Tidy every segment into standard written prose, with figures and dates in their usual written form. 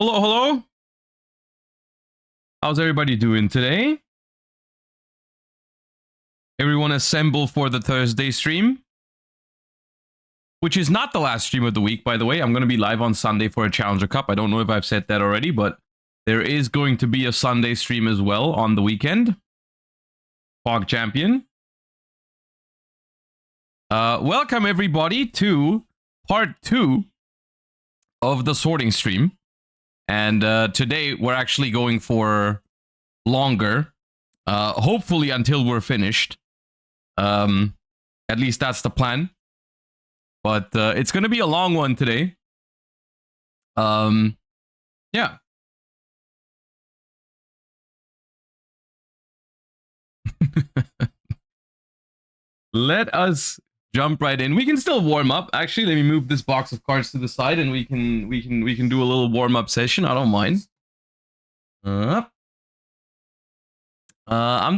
Hello, hello. How's everybody doing today? Everyone assemble for the Thursday stream, which is not the last stream of the week, by the way. I'm going to be live on Sunday for a Challenger Cup. I don't know if I've said that already, but there is going to be a Sunday stream as well on the weekend. Fog Champion. Welcome everybody to part 2 of the sorting stream. And today we're actually going for longer, hopefully until we're finished. At least that's the plan. But it's going to be a long one today. Yeah. Let us jump right in. We can still warm up. Actually, let me move this box of cards to the side, and we can do a little warm up session. I don't mind. I'm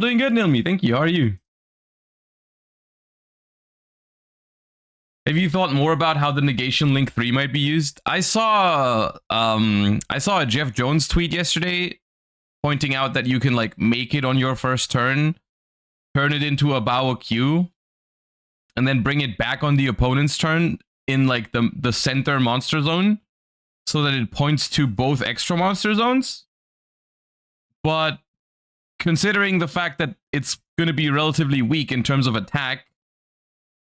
doing good, Nilmi. Thank you. How are you? Have you thought more about how the negation link 3 might be used? I saw a Jeff Jones tweet yesterday pointing out that you can like make it on your first turn, turn it into a Bao Q, and then bring it back on the opponent's turn in like the center monster zone so that it points to both extra monster zones. But considering the fact that it's going to be relatively weak in terms of attack,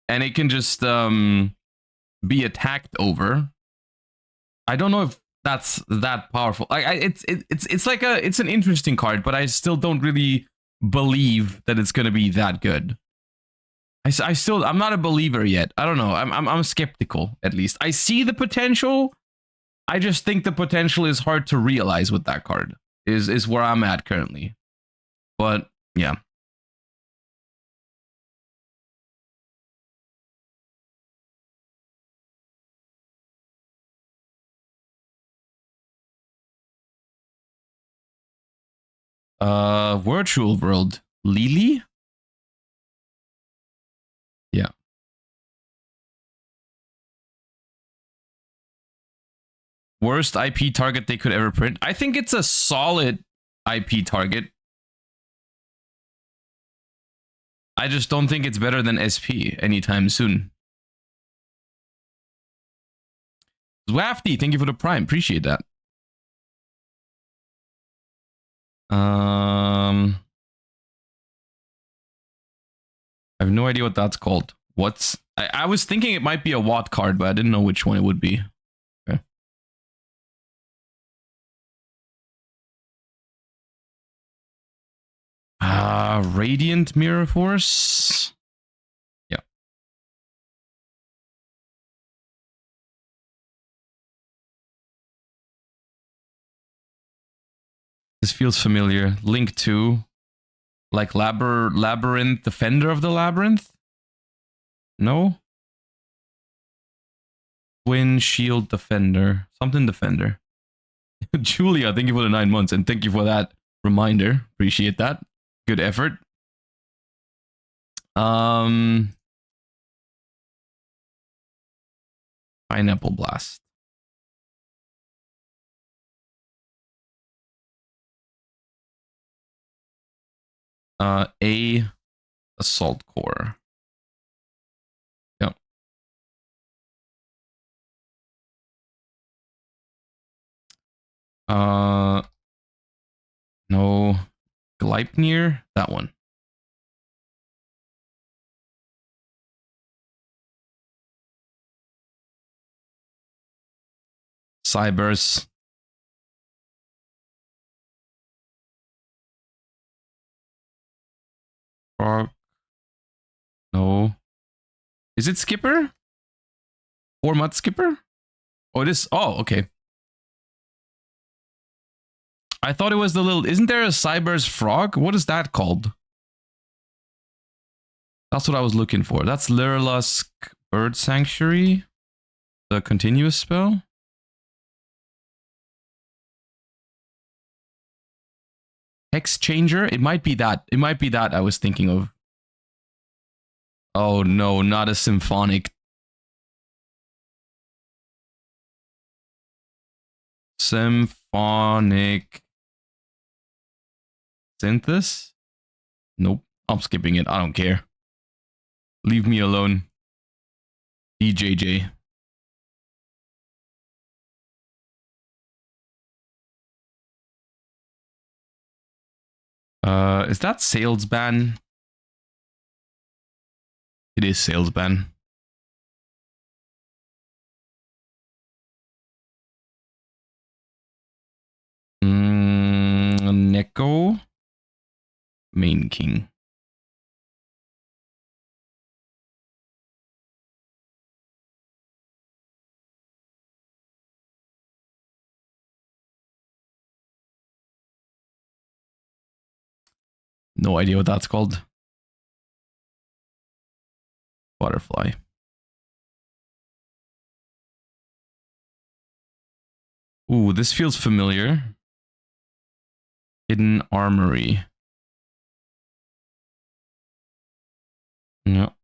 and it can just be attacked over, I don't know if that's that powerful. It's like it's an interesting card, but I still don't really believe that it's going to be that good. I'm not a believer yet. I don't know. I'm skeptical, at least. I see the potential. I just think the potential is hard to realize with that card. Is where I'm at currently. But yeah. Virtual World. Lily? Yeah. Worst IP target they could ever print. I think it's a solid IP target. I just don't think it's better than SP anytime soon. Zwafty, thank you for the prime. Appreciate that. I have no idea what that's called. I was thinking it might be a Watt card, but I didn't know which one it would be. Okay. Radiant Mirror Force. Yeah. This feels familiar. Link 2. Like Labyrinth, Defender of the Labyrinth? No? Twin Shield Defender. Something Defender. Julia, thank you for the 9 months, and thank you for that reminder. Appreciate that. Good effort. Pineapple Blast. A Assault Core. Yep. No. Gleipnir, that one. Cybers. Frog. No. Is it Skipper? 4-month Skipper? Oh, it is. Oh, okay. I thought it was the little... Isn't there a Cybers Frog? What is that called? That's what I was looking for. That's Lyrlusk Bird Sanctuary. The continuous spell. Hex Changer? It might be that. It might be that I was thinking of. Oh no, not a Symphonic. Phonic synthesis? Nope. I'm skipping it. I don't care. Leave me alone. DJJ. Is that sales ban? It is sales ban. Neko. Main king. No idea what that's called. Butterfly. Ooh, this feels familiar. Hidden Armory. No.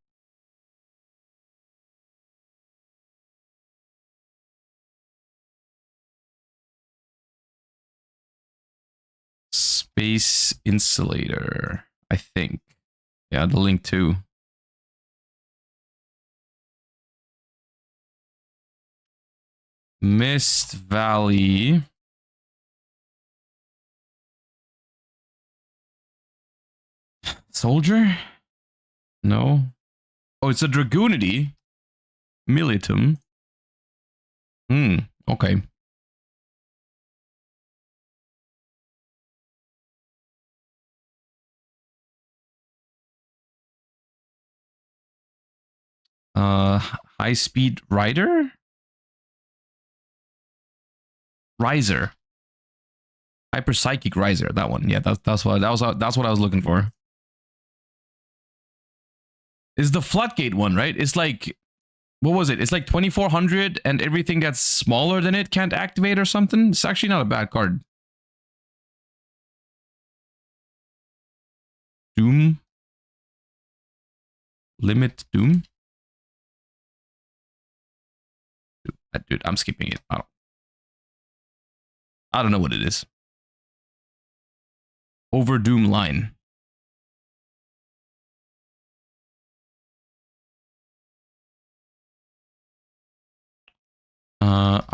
Space Insulator, I think. Yeah, the link too. Mist Valley. Soldier? No. Oh, it's a Dragoonity. Militum. Okay. High Speed Rider? Riser. Hyper Psychic Riser. That one. Yeah, that's what I was looking for. Is the Floodgate one, right? It's like, what was it? It's like 2400 and everything that's smaller than it can't activate or something. It's actually not a bad card. Doom. Limit Doom. Dude, I'm skipping it. I don't know what it is. Over Doom line.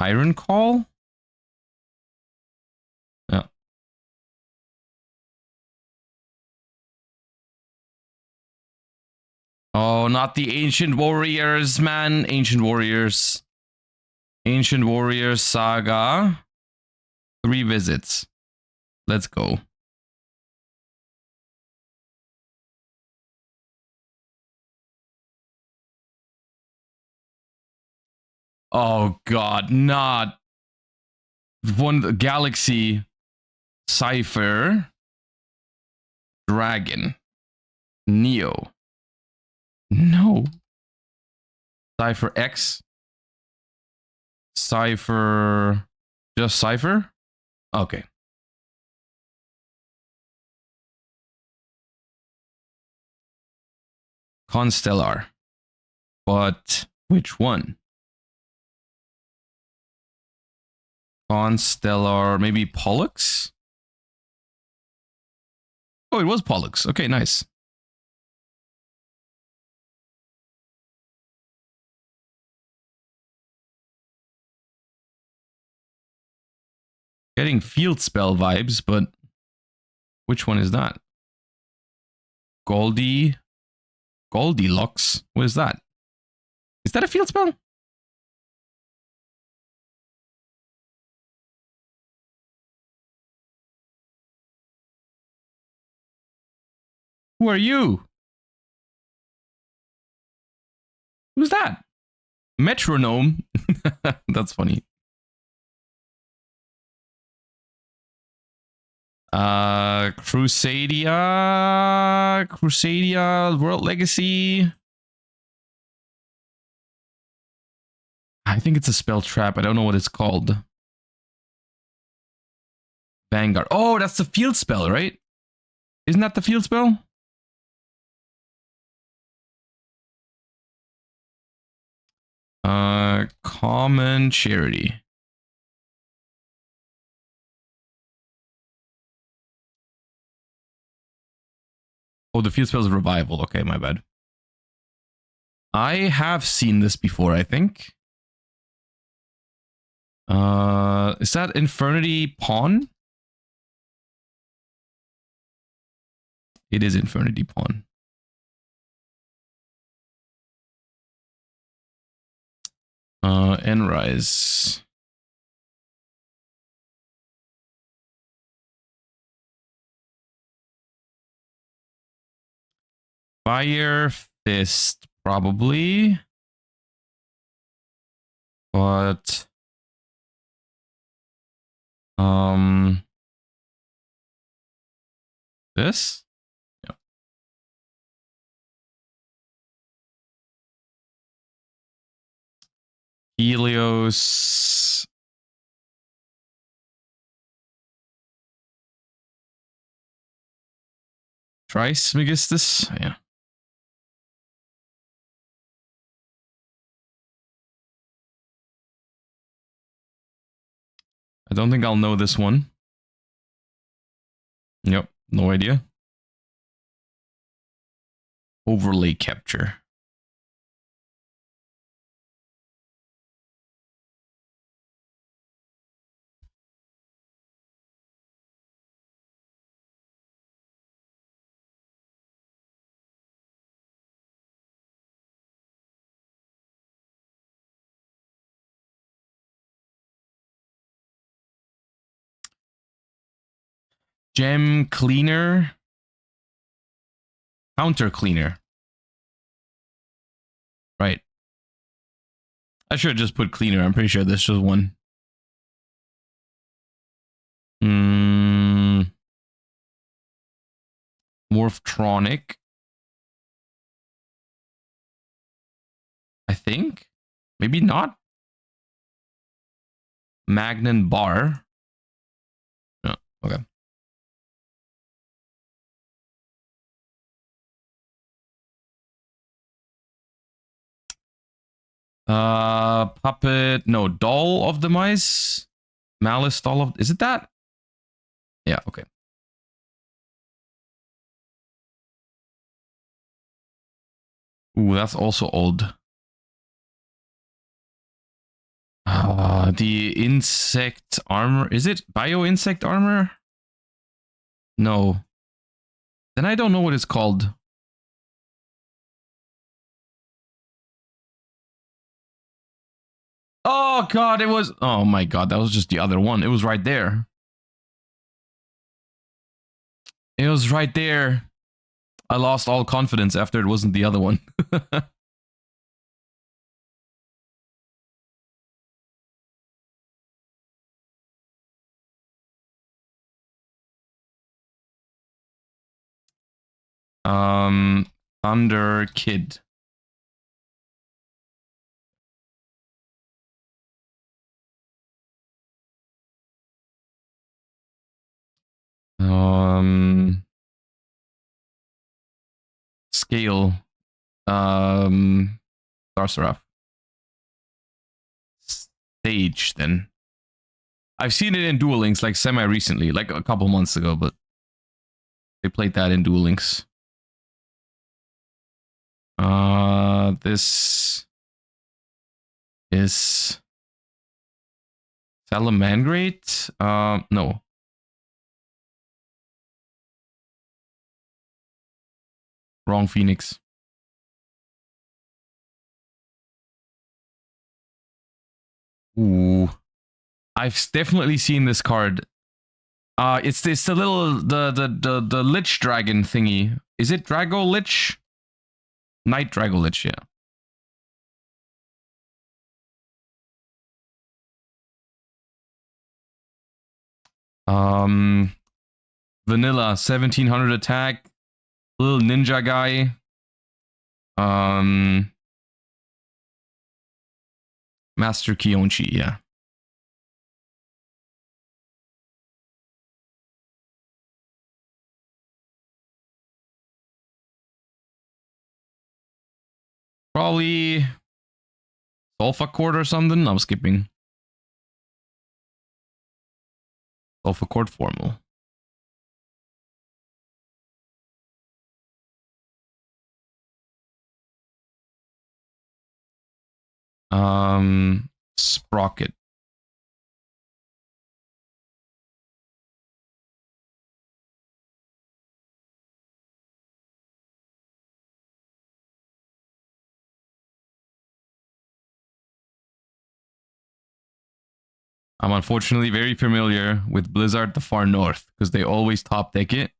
Iron Call? Yeah. Oh, not the Ancient Warriors, man. Ancient Warriors. Ancient Warriors Saga. 3 visits. Let's go. Oh god, not one Galaxy Cypher Dragon Neo. No. Cypher X. Cypher. Just Cypher? Okay. Constellar. But which one? Constellar, maybe Pollux? Oh, it was Pollux. Okay, nice. Getting field spell vibes, but which one is that? Goldilocks? What is that? Is that a field spell? Who are you? Who's that? Metronome? That's funny. Crusadia, World Legacy. I think it's a spell trap. I don't know what it's called. Vanguard. Oh, that's the field spell, right? Isn't that the field spell? Common Charity. Oh, the field spell's revival. Okay, my bad. I have seen this before, I think. Is that Infernity Pawn? It is Infernity Pawn. Endrise. Fire Fist, probably. But this? Yeah. Helios. Trismegistus? Yeah. I don't think I'll know this one. Yep, no idea. Overlay capture. Gem cleaner. Counter cleaner. Right. I should have just put cleaner. I'm pretty sure this just one. Morphtronic. I think. Maybe not. Magnan bar. No. Okay. Puppet. No, doll of the mice. Malice doll of. Is it that? Yeah. Okay. Ooh, that's also old. The insect armor. Is it bio insect armor? No. Then I don't know what it's called. Oh god, it was. Oh my god, that was just the other one. It was right there. It was right there. I lost all confidence after it wasn't the other one. Thunder Kid. Scale. Sarsaraph. Stage, then. I've seen it in Duel Links like semi-recently, like a couple months ago, but they played that in Duel Links. This is Salamangrate? No. Wrong Phoenix. Ooh. I've definitely seen this card. It's the little the Lich Dragon thingy. Is it Drago Lich? Night Drago Lich, yeah. Vanilla 1700 attack. Little ninja guy. Master Kionchi, yeah. Probably Sulfa Cord or something. I'm skipping. Sulfa Cord formal. Sprocket. I'm unfortunately very familiar with Blizzard the Far North because they always top deck it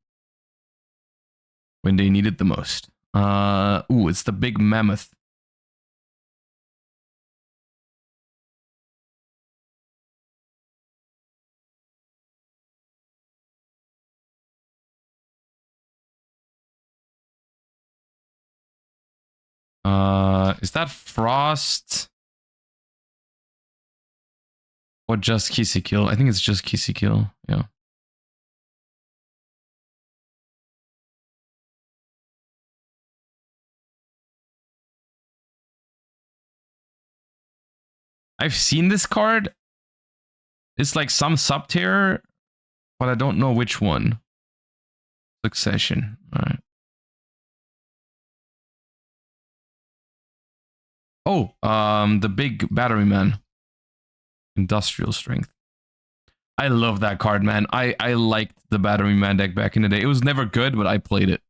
when they need it the most. Ooh, it's the Big Mammoth. Is that Frost? Or just Kissy Kill? I think it's just Kissy Kill. Yeah. I've seen this card. It's like some sub-tier, but I don't know which one. Succession. All right. Oh, the big battery man. Industrial strength. I love that card, man. I liked the battery man deck back in the day. It was never good, but I played it.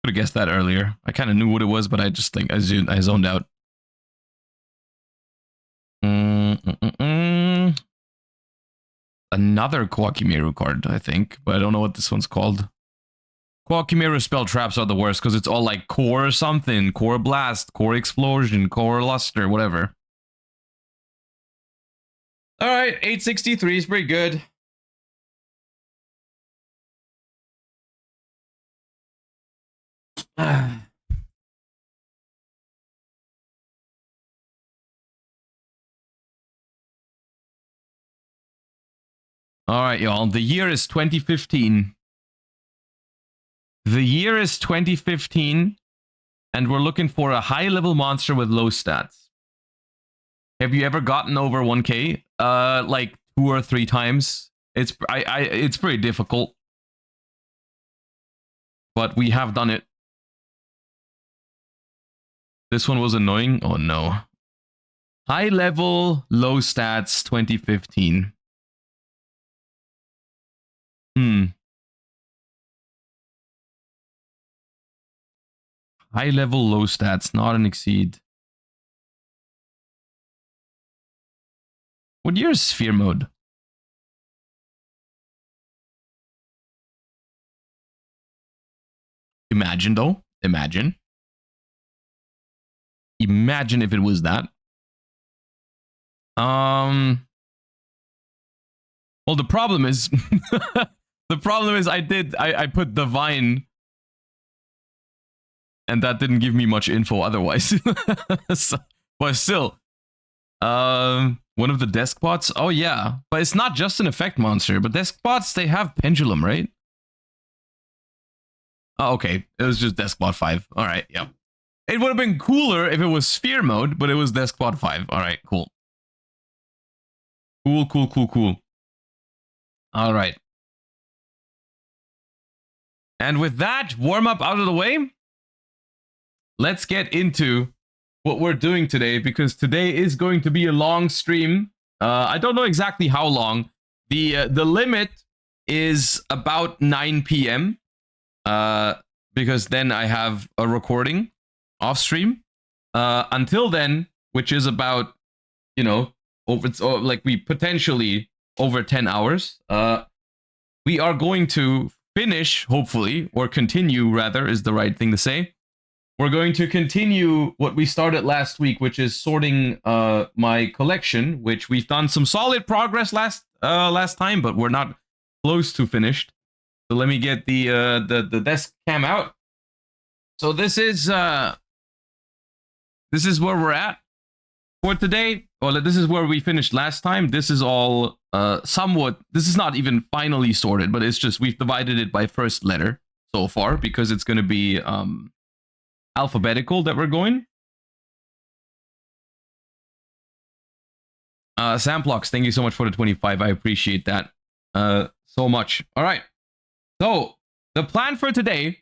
Could have guessed that earlier. I kind of knew what it was, but I just think I zoned out. Another Kwakimeru card, I think, but I don't know what this one's called. Kwakimeru spell traps are the worst because it's all like core something, core blast, core explosion, core luster, whatever. All right, 863 is pretty good. All right, y'all. The year is 2015. The year is 2015, and we're looking for a high-level monster with low stats. Have you ever gotten over 1k? Like 2 or 3 times. It's pretty difficult, but we have done it. This one was annoying. Oh no. High level, low stats, 2015. High level, low stats, not an exceed. What year is Sphere Mode? Imagine though. Imagine. Imagine if it was that. Well, the problem is I put Divine, and that didn't give me much info otherwise. So, but still, one of the desk bots. Oh yeah, but it's not just an effect monster. But desk bots, they have pendulum, right? Oh, okay, it was just desk bot 5. All right, yeah. It would have been cooler if it was Sphere Mode, but it was desk bot 5. All right, cool. Cool. All right. And with that warm-up out of the way, let's get into what we're doing today, because today is going to be a long stream. I don't know exactly how long. The limit is about 9 p.m. Because then I have a recording off stream. Until then, which is about, you know, we potentially over 10 hours. We are going to finish, hopefully, or continue rather is the right thing to say. We're going to continue what we started last week, which is sorting my collection, which we've done some solid progress last time, but we're not close to finished. So let me get the desk cam out. So this is where we're at for today. Well, this is where we finished last time. This is all somewhat. This is not even finally sorted, but it's just we've divided it by first letter. so far because it's going to be alphabetical that we're going. Samplox, thank you so much for the 25. I appreciate that so much. All right. So the plan for today,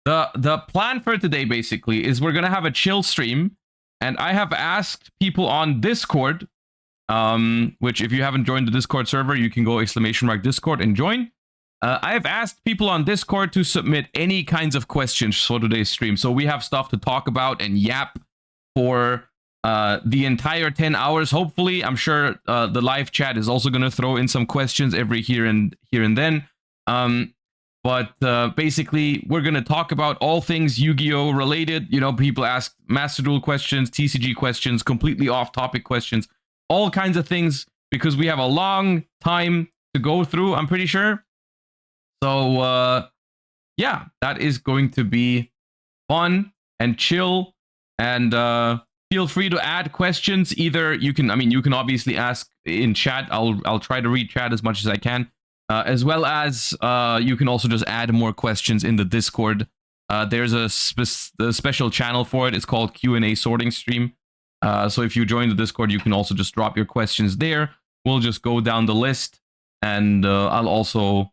the plan for today basically is we're gonna have a chill stream, and I have asked people on Discord, which if you haven't joined the Discord server, you can go !Discord and join. I have asked people on Discord to submit any kinds of questions for today's stream, so we have stuff to talk about and yap for the entire 10 hours. Hopefully, I'm sure the live chat is also going to throw in some questions every here and then. But basically, we're going to talk about all things Yu-Gi-Oh related. You know, people ask Master Duel questions, TCG questions, completely off-topic questions, all kinds of things, because we have a long time to go through, I'm pretty sure. So, yeah, that is going to be fun and chill, and feel free to add questions. Either you can, you can obviously ask in chat. I'll try to read chat as much as I can, as well as you can also just add more questions in the Discord. There's a special channel for it. It's called QnA sorting stream. So if you join the Discord, you can also just drop your questions there. We'll just go down the list, and I'll also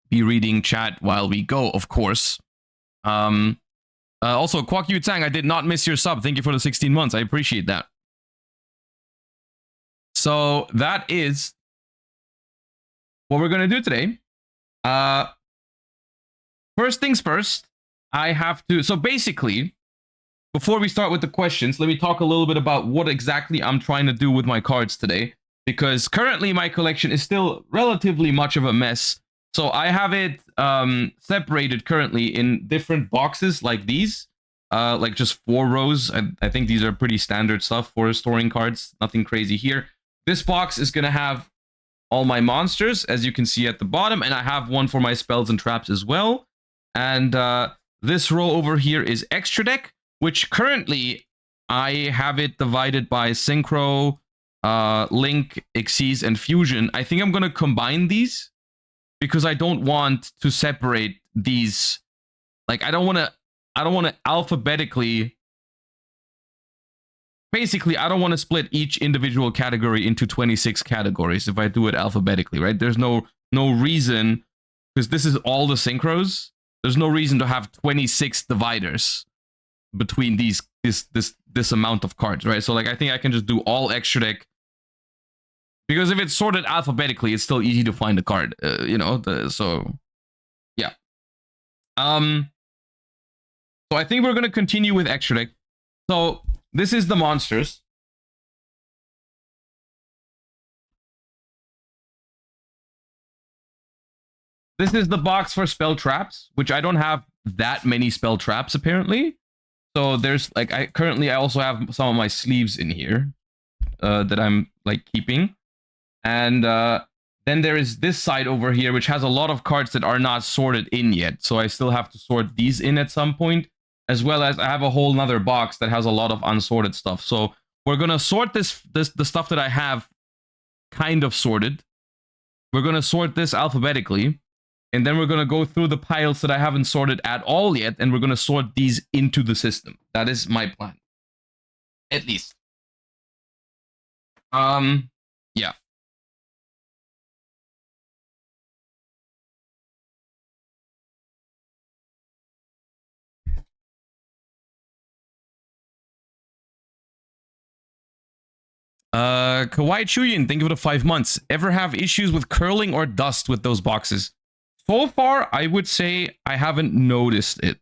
be reading chat while we go, of course. Also, Kwok Yu Tang, I did not miss your sub. Thank you for the 16 months. I appreciate that. So that is what we're going to do today. First things first, I have to... So basically, before we start with the questions, let me talk a little bit about what exactly I'm trying to do with my cards today. Because currently my collection is still relatively much of a mess. So I have it separated currently in different boxes like these. Like just 4 rows. I think these are pretty standard stuff for storing cards. Nothing crazy here. This box is going to have all my monsters, as you can see at the bottom. And I have one for my spells and traps as well. And this row over here is Extra Deck, which currently I have it divided by Synchro, Link, Xyz, and Fusion. I think I'm going to combine these, because I don't want to separate these. Like, I don't want to alphabetically... Basically, I don't want to split each individual category into 26 categories if I do it alphabetically, right? There's no reason, because this is all the synchros. There's no reason to have 26 dividers between this amount of cards, right? So, like, I think I can just do all Extra Deck. Because if it's sorted alphabetically, it's still easy to find a card, you know. So, yeah. So I think we're gonna continue with Extra Deck. So this is the monsters. This is the box for spell traps, which I don't have that many spell traps apparently. So there's like I also have some of my sleeves in here that I'm like keeping. And then there is this side over here, which has a lot of cards that are not sorted in yet. So I still have to sort these in at some point, as well as I have a whole nother box that has a lot of unsorted stuff. So we're going to sort the stuff that I have kind of sorted. We're going to sort this alphabetically. And then we're going to go through the piles that I haven't sorted at all yet. And we're going to sort these into the system. That is my plan. At least. Yeah. Kawaii Chuyin, thank you for the 5 months. Ever have issues with curling or dust with those boxes? So far, I would say I haven't noticed it.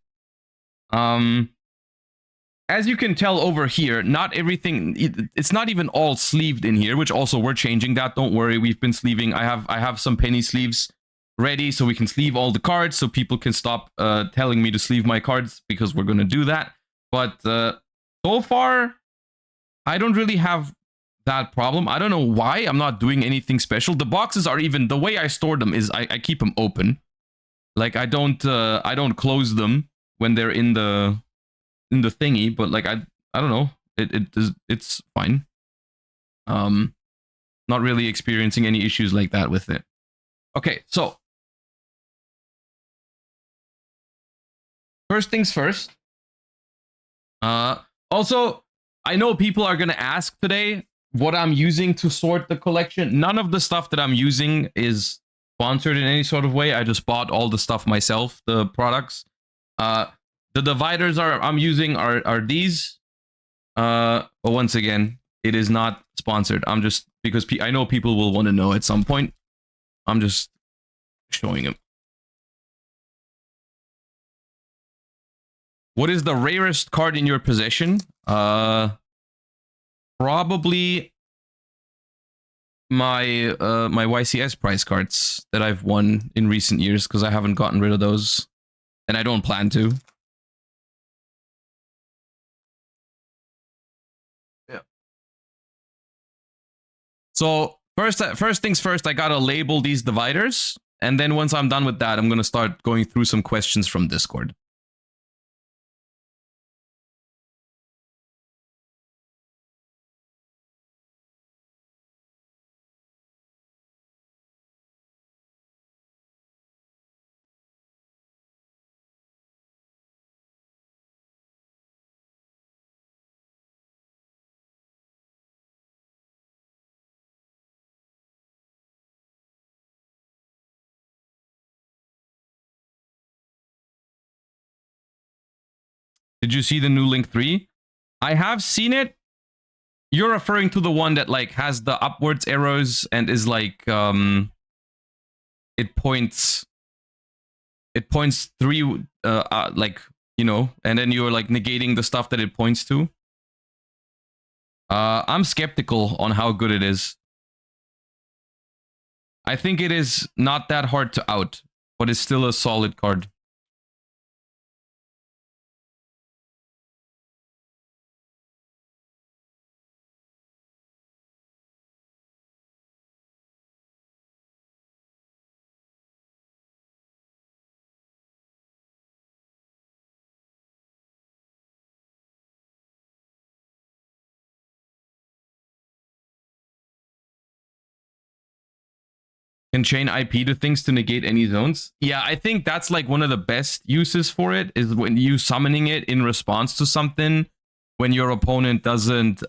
As you can tell over here, not everything, it's not even all sleeved in here, which also we're changing that. Don't worry, we've been sleeving. I have some penny sleeves ready so we can sleeve all the cards so people can stop telling me to sleeve my cards, because we're going to do that. But so far, I don't really have that problem. I don't know why I'm not doing anything special. The boxes are even, the way I store them is I keep them open. Like I don't close them when they're in the thingy, but like I don't know. It's fine. Not really experiencing any issues like that with it. Okay, so first things first. Also, I know people are gonna ask today what I'm using to sort the collection. None of the stuff that I'm using is sponsored in any sort of way. I just bought all the stuff myself, the products. The dividers I'm using are these. But once again, it is not sponsored. I'm just, because I know people will want to know at some point. I'm just showing them. What is the rarest card in your possession? Probably my my YCS prize cards that I've won in recent years, because I haven't gotten rid of those, and I don't plan to. Yeah. So first things first, I gotta label these dividers, and then once I'm done with that, I'm gonna start going through some questions from Discord. Did you see the new Link 3? I have seen it. You're referring to the one that like has the upwards arrows and is like it points three like, you know, and then you're like negating the stuff that it points to. I'm skeptical on how good it is. I think it is not that hard to out, but it's still a solid card. Can chain IP to things to negate any zones. Yeah, I think that's like one of the best uses for it, is when you summoning it in response to something when your opponent doesn't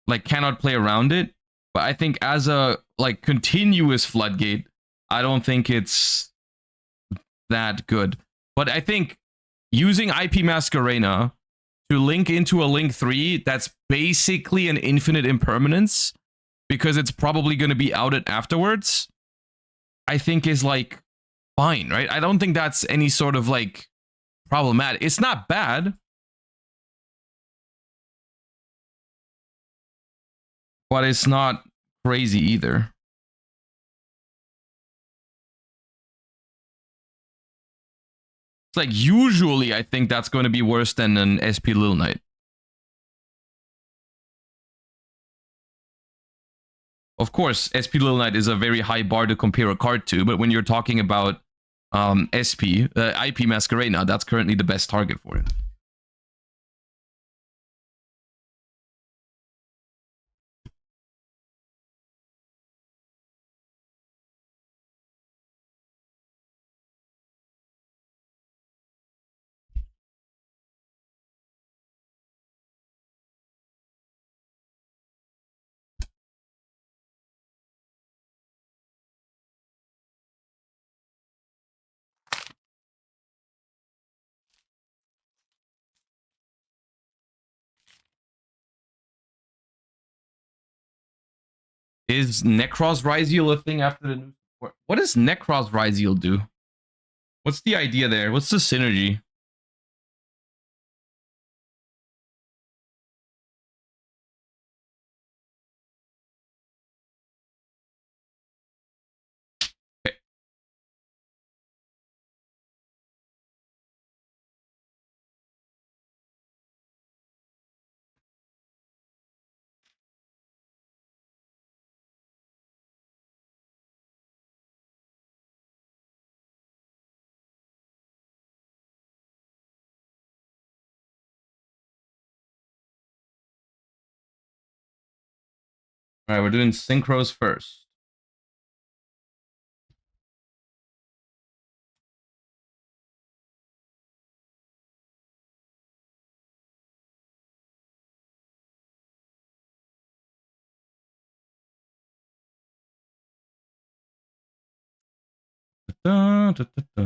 like cannot play around it. But I think as a like continuous floodgate, I don't think it's that good. But I think using IP Masquerena to link into a Link 3 that's basically an infinite impermanence, because it's probably going to be outed afterwards, I think is like fine, right? I don't think that's any sort of like problematic. It's not bad, but it's not crazy either. It's like usually I think that's going to be worse than an SP Lil Knight. Of course, SP Lil Knight is a very high bar to compare a card to, but when you're talking about SP, IP Masquerena, that's currently the best target for it. Is Necros Ryzeal a thing after the new support? What does Necros Ryzeal do? What's the idea there? What's the synergy? Okay. All right, we're doing synchros first. Da, da, da, da.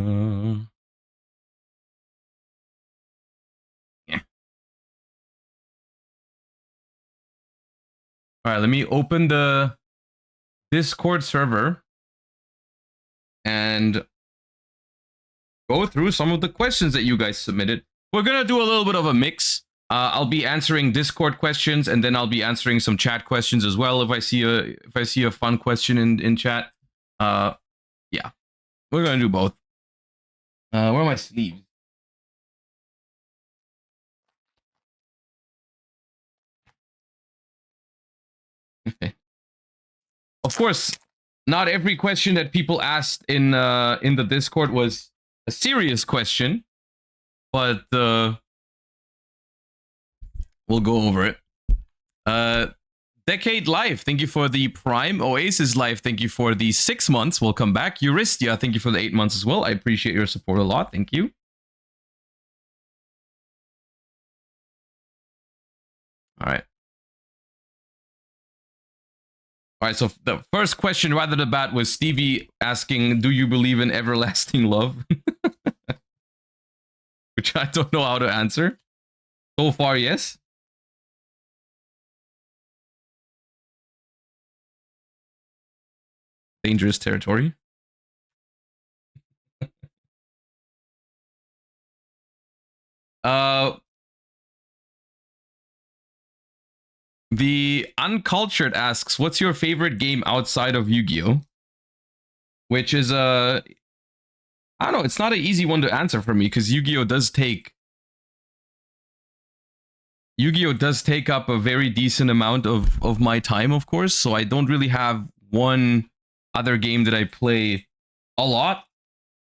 Yeah. All right, let me open the Discord server and go through some of the questions that you guys submitted. We're gonna do a little bit of a mix. I'll be answering Discord questions, and then I'll be answering some chat questions as well if I see a fun question in chat. Yeah, we're gonna do both. Where are my sleeves? Of course, not every question that people asked in the Discord was a serious question, but we'll go over it. Decade Life, thank you for the Prime. Oasis Life, thank you for the 6 months. Welcome back. Euristia, thank you for the 8 months as well. I appreciate your support a lot. Thank you. All right. All right, so the first question right off the bat was Stevie asking, do you believe in everlasting love? Which I don't know how to answer. So far, yes. Dangerous territory. The Uncultured asks, what's your favorite game outside of Yu-Gi-Oh? Which is I don't know, it's not an easy one to answer for me because Yu-Gi-Oh does take up a very decent amount of my time, of course, so I don't really have one other game that I play a lot.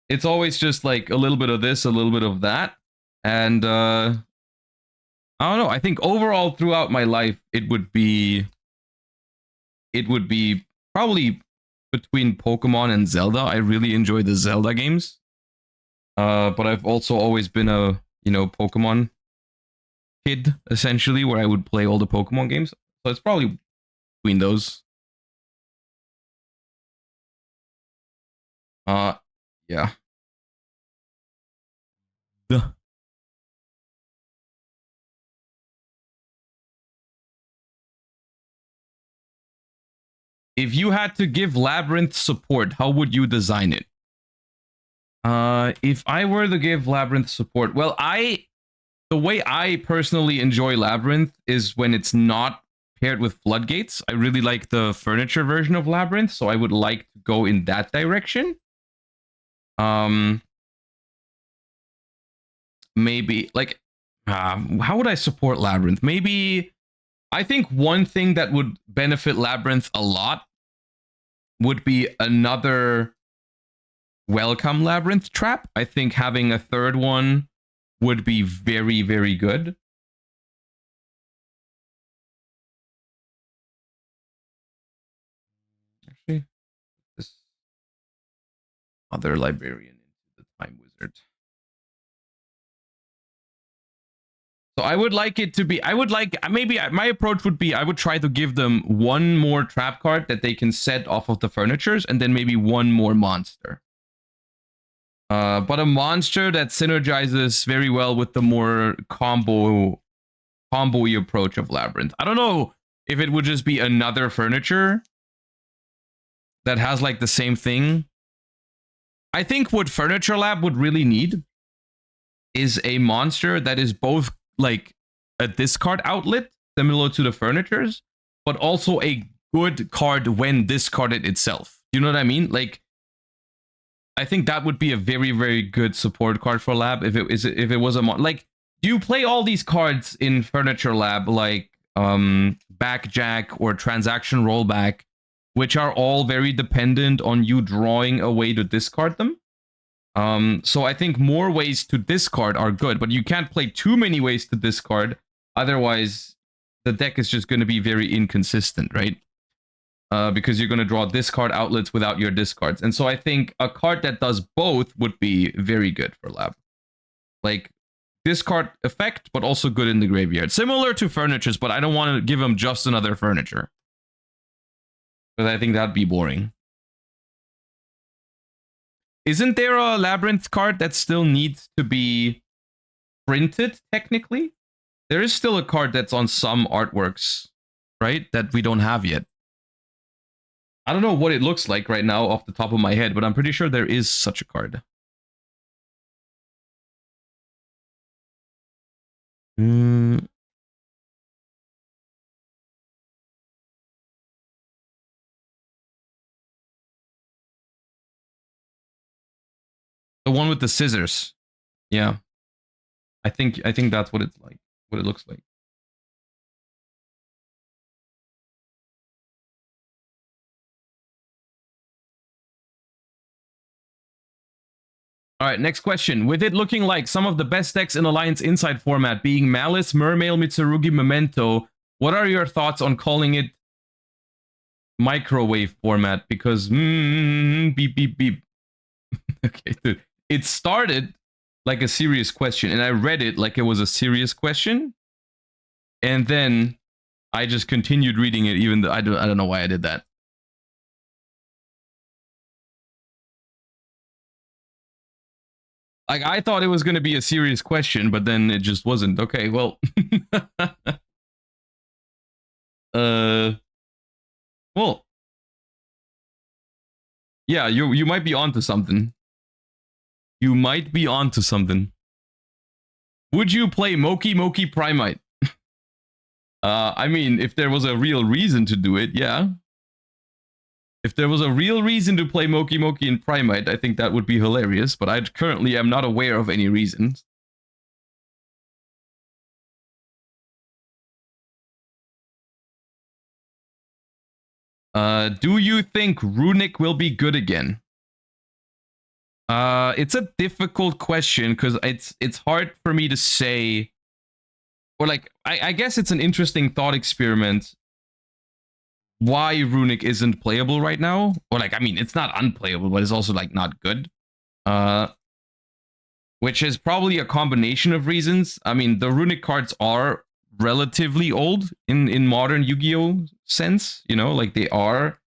It's always just like a little bit of this, a little bit of that. And I don't know, I think overall throughout my life it would be probably between Pokemon and Zelda. I really enjoy the Zelda games. But I've also always been a, Pokemon kid, essentially, where I would play all the Pokemon games. So it's probably between those. Yeah. Duh. If you had to give Labyrinth support, how would you design it? If I were to give Labyrinth support, well, the way I personally enjoy Labyrinth is when it's not paired with Floodgates. I really like the furniture version of Labyrinth, so I would like to go in that direction. Maybe, like, how would I support Labyrinth? Maybe, I think one thing that would benefit Labyrinth a lot would be another Welcome Labyrinth trap. I think having a third one would be very, very good. Actually, this other librarian into the Time Wizard. So I would like it to be, maybe my approach would be, I would try to give them one more trap card that they can set off of the furnitures, and then maybe one more monster. But a monster that synergizes very well with the more combo-y approach of Labyrinth. I don't know if it would just be another furniture that has like the same thing. I think what Furniture Lab would really need is a monster that is both like a discard outlet, similar to the furnitures, but also a good card when discarded itself. You know what I mean? Like, I think that would be a very, very good support card for Lab if it was a like. Do you play all these cards in Furniture Lab, like Backjack or Transaction Rollback, which are all very dependent on you drawing a way to discard them? So I think more ways to discard are good, but you can't play too many ways to discard. Otherwise, the deck is just going to be very inconsistent, right? Because you're going to draw discard outlets without your discards. And so I think a card that does both would be very good for Lab. Like, discard effect, but also good in the graveyard. Similar to furnitures, but I don't want to give them just another furniture. Because I think that'd be boring. isn't there a Labyrinth card that still needs to be printed, technically? There is still a card that's on some artworks, right? That we don't have yet. I don't know what it looks like right now off the top of my head, but I'm pretty sure there is such a card. The one with the scissors. Yeah. I think that's what it's like. What it looks like. All right, next question. With it looking like some of the best decks in Alliance Inside format being Malice, Mermail, Mitsurugi, Memento, what are your thoughts on calling it microwave format? Because beep beep beep. Okay, dude. It started like a serious question, and I read it like it was a serious question, and then I just continued reading it, even though I don't know why I did that. Like, I thought it was going to be a serious question, but then it just wasn't. Okay, well. Well. Yeah, you might be onto something. You might be onto something. Would you play Moki Moki Primite? I mean, if there was a real reason to do it, yeah. If there was a real reason to play Moki Moki and Primite, I think that would be hilarious, but I currently am not aware of any reasons. Do you think Runic will be good again? It's a difficult question because it's hard for me to say, or like I guess it's an interesting thought experiment why Runic isn't playable right now, or like I mean it's not unplayable, but it's also like not good. Which is probably a combination of reasons. I mean, the Runic cards are relatively old in modern Yu-Gi-Oh sense, you know, like they are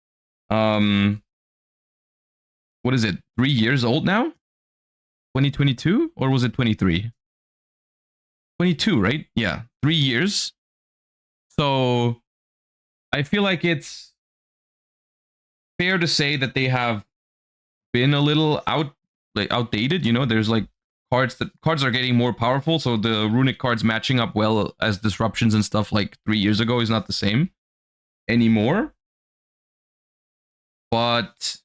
what is it, 3 years old now? 2022? Or was it 23? 22, right? Yeah, 3 years. So I feel like it's fair to say that they have been a little outdated, you know, there's like cards are getting more powerful, so the Runic cards matching up well as disruptions and stuff like 3 years ago is not the same anymore. But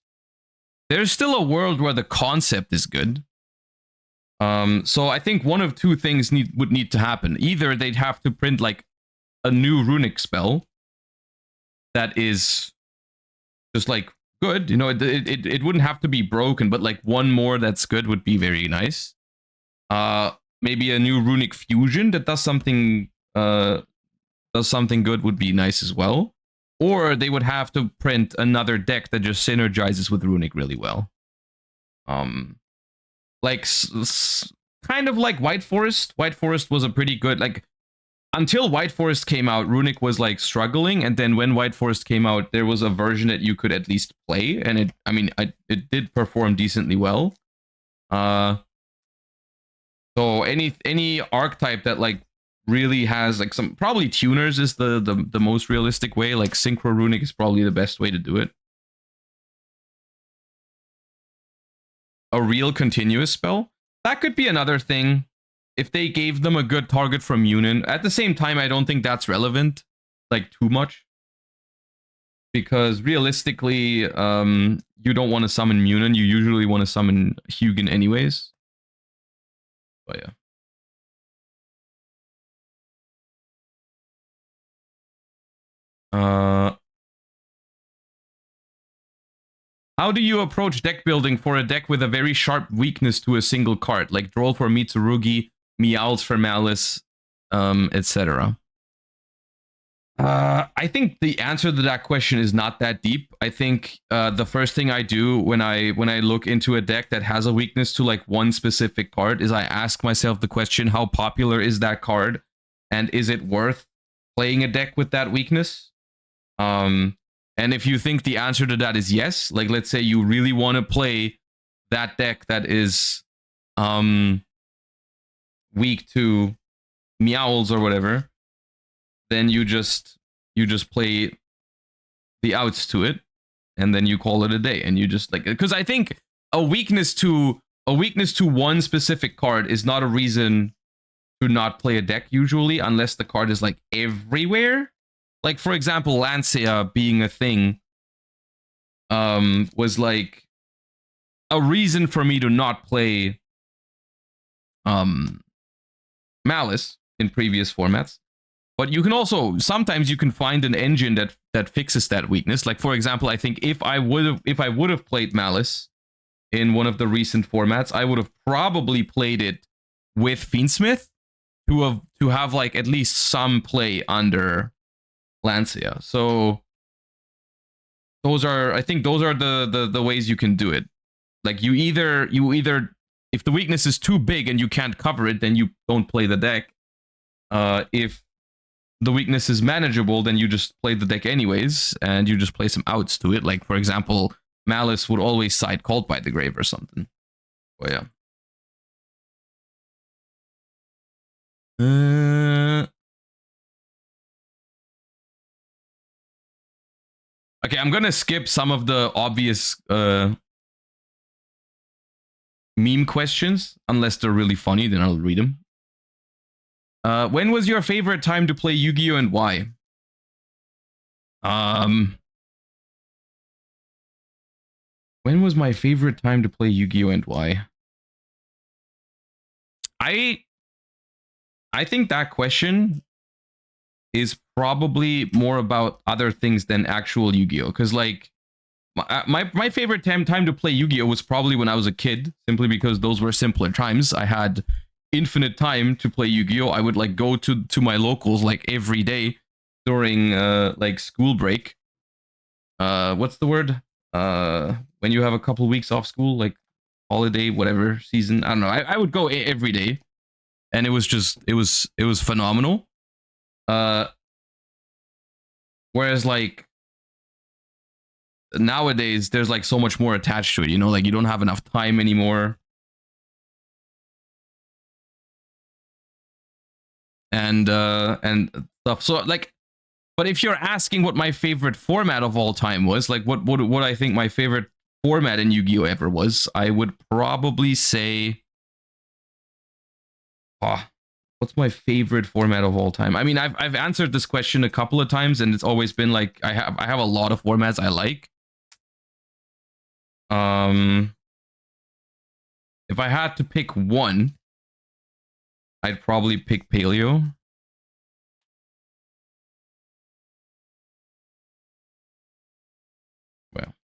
there's still a world where the concept is good. So I think one of two things would need to happen. Either they'd have to print like a new Runic spell that is just like good, you know, it wouldn't have to be broken, but like one more that's good would be very nice. Maybe a new Runic fusion that does something good would be nice as well. Or they would have to print another deck that just synergizes with Runic really well. Like kind of like White Forest. White Forest was a pretty good, like, until White Forest came out, Runic was like struggling, and then when White Forest came out, there was a version that you could at least play, and it did perform decently well. So any archetype that like really has like some, probably tuners is the most realistic way. Like Synchro Runic is probably the best way to do it. A real continuous spell, that could be another thing. If they gave them a good target from Yunin. At the same time, I don't think that's relevant, like, too much. Because realistically, you don't want to summon Yunin. You usually want to summon Hugin anyways. But yeah. How do you approach deck building for a deck with a very sharp weakness to a single card, like Droll for Mitsurugi, Meowls for Malice, etc.? I think the answer to that question is not that deep. I think the first thing I do when I look into a deck that has a weakness to like one specific card is I ask myself the question, how popular is that card, and is it worth playing a deck with that weakness? And if you think the answer to that is yes, like let's say you really want to play that deck that is weak to meowls or whatever, then you just play the outs to it, and then you call it a day, and you just like, because I think a weakness to one specific card is not a reason to not play a deck usually, unless the card is like everywhere. Like for example, Lancia being a thing was like a reason for me to not play Malice in previous formats. But you can also, sometimes you can find an engine that fixes that weakness. Like for example, I think if I would have played Malice in one of the recent formats, I would have probably played it with Fiendsmith to have like at least some play under Lancia. So I think those are the ways you can do it. Like you either if the weakness is too big and you can't cover it, then you don't play the deck. If the weakness is manageable, then you just play the deck anyways, and you just play some outs to it. Like for example, Malice would always side Called by the Grave or something. Oh yeah. Okay, I'm gonna skip some of the obvious meme questions, unless they're really funny, then I'll read them. When was your favorite time to play Yu-Gi-Oh and why? When was my favorite time to play Yu-Gi-Oh and why? I think that question is probably more about other things than actual Yu-Gi-Oh, because like my favorite time to play Yu-Gi-Oh was probably when I was a kid, simply because those were simpler times. I had infinite time to play Yu-Gi-Oh. I would like go to my locals like every day during like school break. What's the word? When you have a couple weeks off school, like holiday, whatever season. I don't know. I would go every day, and it was just it was phenomenal. Whereas like nowadays there's like so much more attached to it, you know, like you don't have enough time anymore. And stuff. So like, but if you're asking what my favorite format of all time was, like what I think my favorite format in Yu-Gi-Oh ever was, I would probably say, what's my favorite format of all time? I mean, I've answered this question a couple of times, and it's always been like I have a lot of formats I like. If I had to pick one, I'd probably pick Paleo. Well,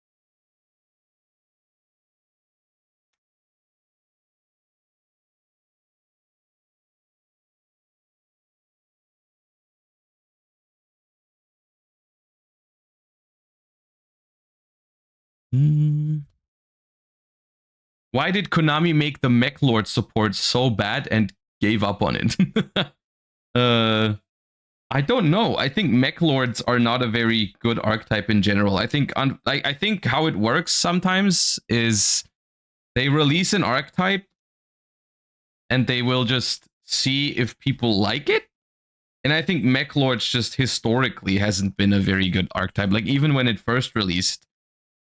why did Konami make the Mech Lord support so bad and gave up on it? I don't know. I think Mech Lords are not a very good archetype in general. I think I think how it works sometimes is they release an archetype and they will just see if people like it. And I think Mech Lords just historically hasn't been a very good archetype. Like even when it first released,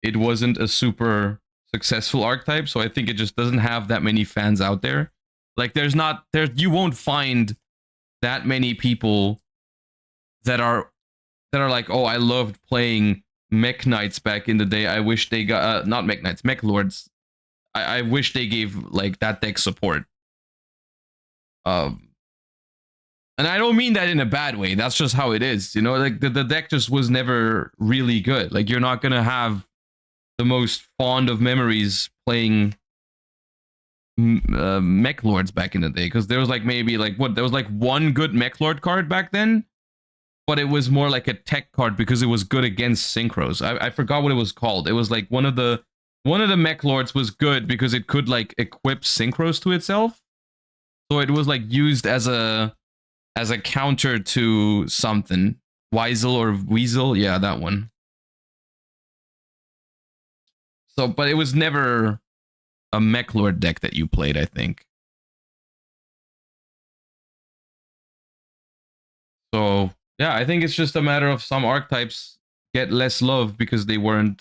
it wasn't a super successful archetype. So I think it just doesn't have that many fans out there. Like you won't find that many people that are like, oh, I loved playing Mech Knights back in the day. I wish they got not Mech Knights, Mech Lords. I wish they gave like that deck support. And I don't mean that in a bad way. That's just how it is, you know. Like the deck just was never really good. Like you're not gonna have the most fond of memories playing Mech Lords back in the day, because there was like maybe like there was like one good Mech Lord card back then, but it was more like a tech card because it was good against synchros. I forgot what it was called. It was like one of the Mech Lords was good because it could like equip synchros to itself, so it was like used as a counter to something. Weasel or Weasel, yeah, that one. So, but it was never a Mech Lord deck that you played, I think. So yeah, I think it's just a matter of some archetypes get less love because they don't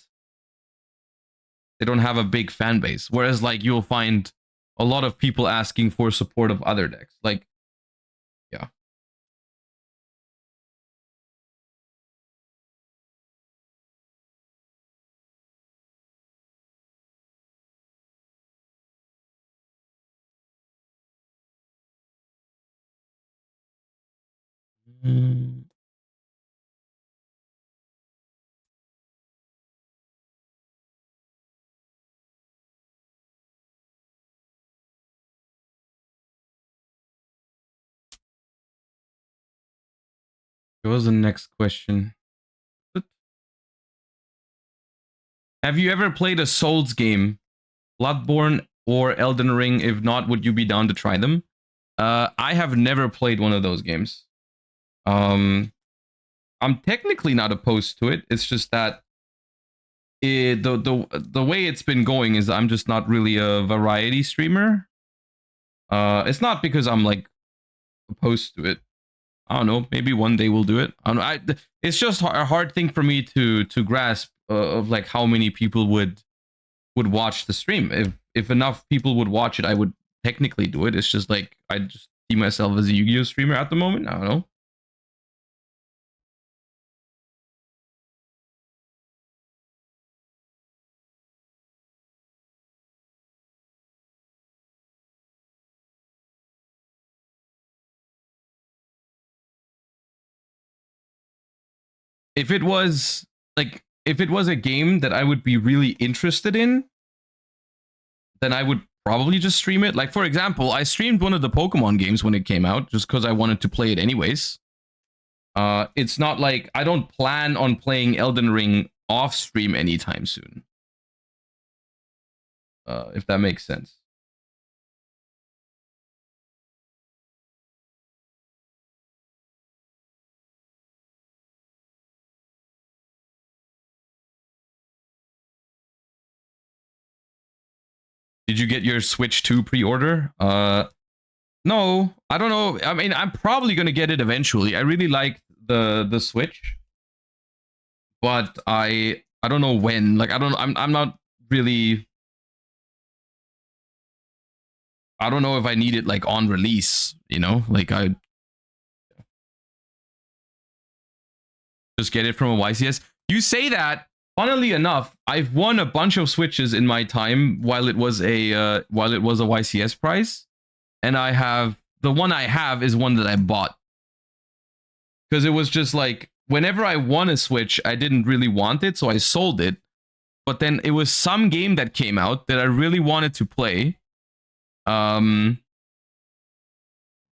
have a big fan base. Whereas like you'll find a lot of people asking for support of other decks. Like, yeah. Mm. What was the next question? Have you ever played a Souls game, Bloodborne or Elden Ring? If not, would you be down to try them? I have never played one of those games. I'm technically not opposed to it. It's just that the way it's been going is I'm just not really a variety streamer. It's not because I'm like opposed to it. I don't know. Maybe one day we'll do it. I don't know. It's just a hard thing for me to grasp of like how many people would watch the stream. If enough people would watch it, I would technically do it. It's just like I just see myself as a Yu-Gi-Oh streamer at the moment. I don't know. If it was like if it was a game that I would be really interested in, then I would probably just stream it. Like for example, I streamed one of the Pokemon games when it came out just because I wanted to play it anyways. It's not like I don't plan on playing Elden Ring off stream anytime soon. If that makes sense. Did you get your Switch 2 pre-order? No, I don't know. I mean, I'm probably gonna get it eventually. I really like the Switch, but I don't know when. Like, I'm not really. I don't know if I need it like on release. You know, like I just get it from a YCS. You say that. Funnily enough, I've won a bunch of Switches in my time while it was a YCS prize, and I have the one I have is one that I bought because it was just like whenever I won a Switch, I didn't really want it, so I sold it. But then it was some game that came out that I really wanted to play. But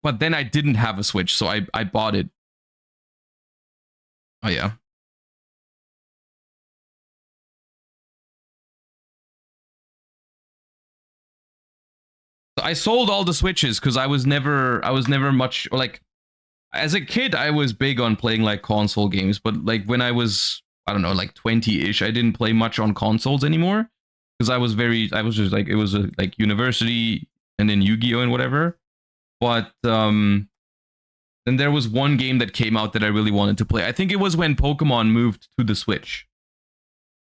then I didn't have a Switch, so I bought it. Oh yeah. I sold all the Switches because I was never much like as a kid I was big on playing like console games, but like when I was I don't know like 20-ish, I didn't play much on consoles anymore because I was just like it was like university and then Yu-Gi-Oh and whatever. But then there was one game that came out that I really wanted to play. I think it was when Pokemon moved to the Switch.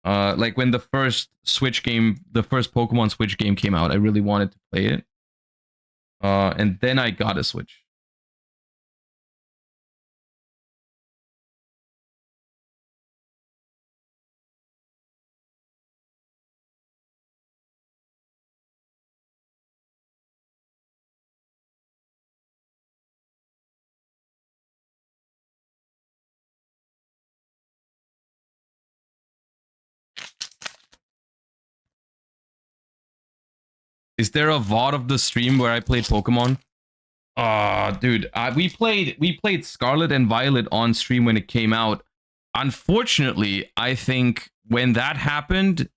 Like when the first Pokemon Switch game came out, I really wanted to play it. And then I got a Switch. Is there a VOD of the stream where I played Pokemon? Dude, we played Scarlet and Violet on stream when it came out. Unfortunately, I think when that happened,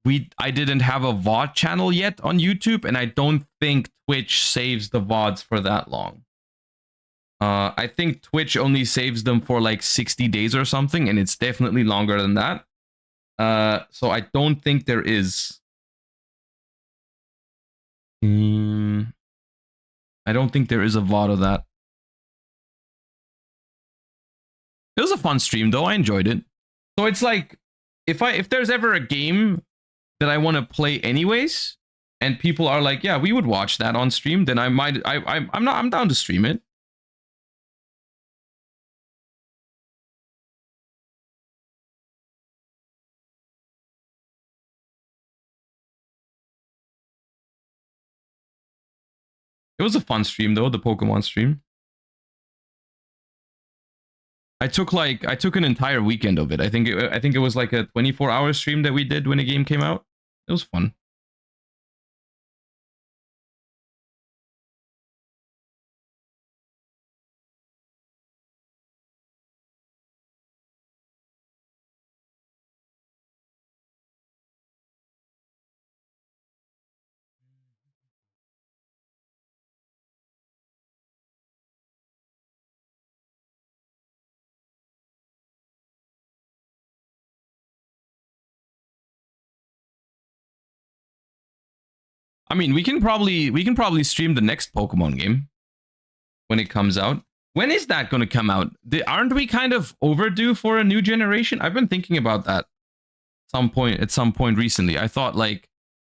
I didn't have a VOD channel yet on YouTube, and I don't think Twitch saves the VODs for that long. I think Twitch only saves them for like 60 days or something, and it's definitely longer than that. So I don't think there is. I don't think there is a VOD of that. It was a fun stream though. I enjoyed it. So it's like if there's ever a game that I want to play anyways, and people are like, yeah, we would watch that on stream, then I'm down to stream it. It was a fun stream though, the Pokemon stream. I took an entire weekend of it. I think it was like a 24-hour stream that we did when the game came out. It was fun. I mean, we can probably stream the next Pokemon game when it comes out. When is that going to come out? Aren't we kind of overdue for a new generation? I've been thinking about that at some point recently. I thought like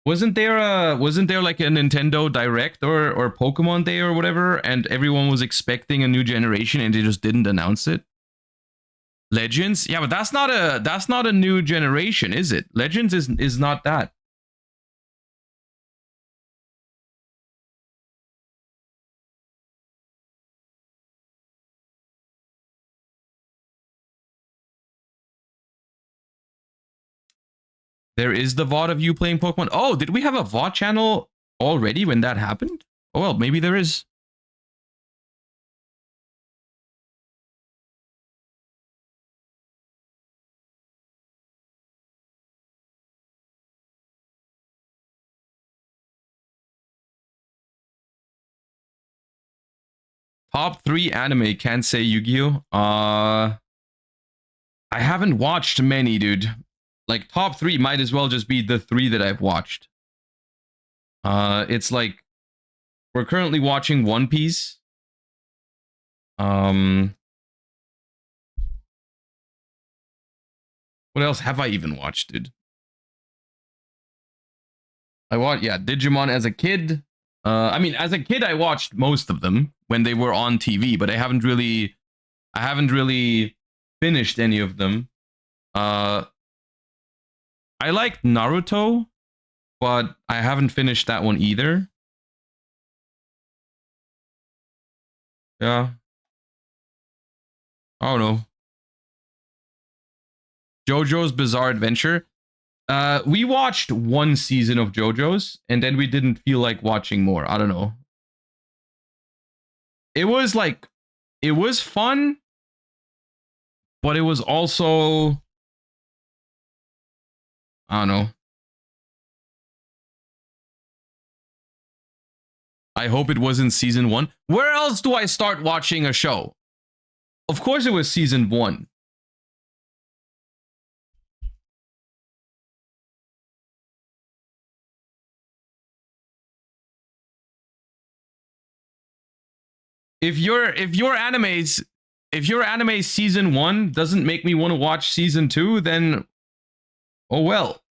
wasn't there like a Nintendo Direct or Pokemon Day or whatever, and everyone was expecting a new generation and they just didn't announce it? Legends? Yeah, but that's not a new generation, is it? Legends is not that. There is the VOD of you playing Pokemon. Oh, did we have a VOD channel already when that happened? Oh, well, maybe there is. Top 3 anime, can't say Yu-Gi-Oh. I haven't watched many, dude. Like, top 3 might as well just be the 3 that I've watched. It's like, we're currently watching One Piece. What else have I even watched, dude? Digimon as a kid. I mean, as a kid, I watched most of them when they were on TV, but I haven't really finished any of them. I liked Naruto, but I haven't finished that one either. Yeah. I don't know. JoJo's Bizarre Adventure. We watched one season of JoJo's, and then we didn't feel like watching more. I don't know. It was fun, but it was also, I don't know. I hope it wasn't season 1. Where else do I start watching a show? Of course it was season 1. If your anime season 1 doesn't make me want to watch season 2, then oh well.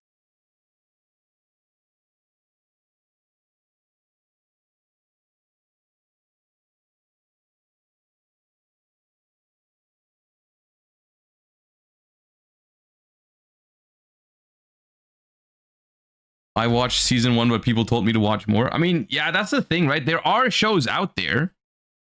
I watched season 1, but people told me to watch more. I mean, yeah, that's the thing, right? There are shows out there.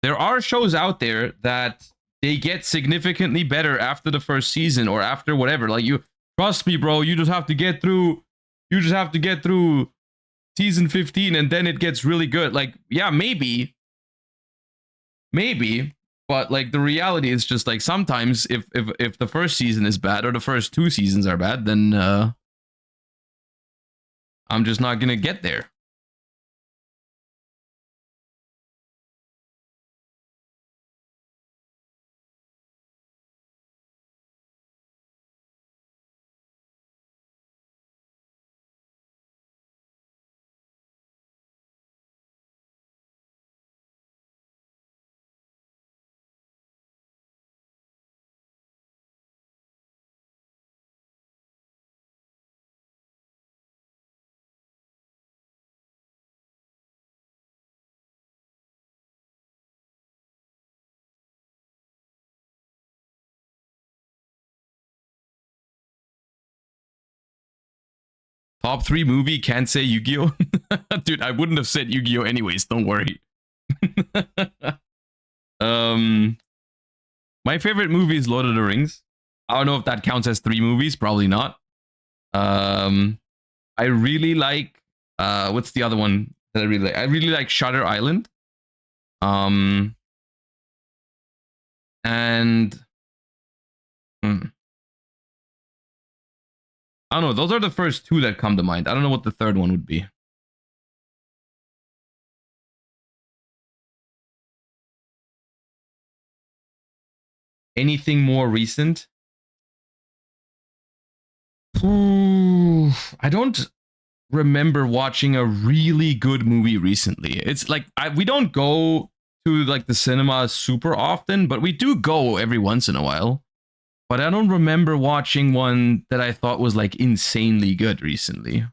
There are shows out there that they get significantly better after the first season or after whatever. Like, you trust me, bro, you just have to get through season 15 and then it gets really good. Like, yeah, maybe, but like the reality is just like sometimes if the first season is bad or the first 2 seasons are bad, then I'm just not gonna get there. Top 3 movie, can't say Yu-Gi-Oh. Dude, I wouldn't have said Yu-Gi-Oh anyways, don't worry. My favorite movie is Lord of the Rings. I don't know if that counts as 3 movies, probably not. I really like what's the other one that I really like? I really like Shutter Island. And I don't know, those are the first 2 that come to mind. I don't know what the third one would be. Anything more recent? Ooh, I don't remember watching a really good movie recently. It's like we don't go to like the cinema super often, but we do go every once in a while. But I don't remember watching one that I thought was like insanely good recently.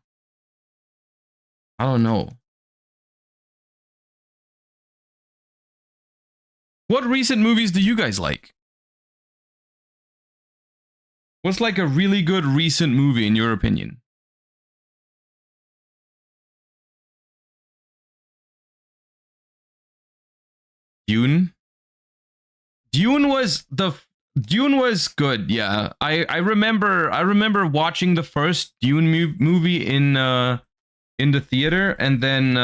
I don't know. What recent movies do you guys like? What's like a really good recent movie in your opinion? Dune? Dune was good, yeah. I remember watching the first Dune movie in the theater, and then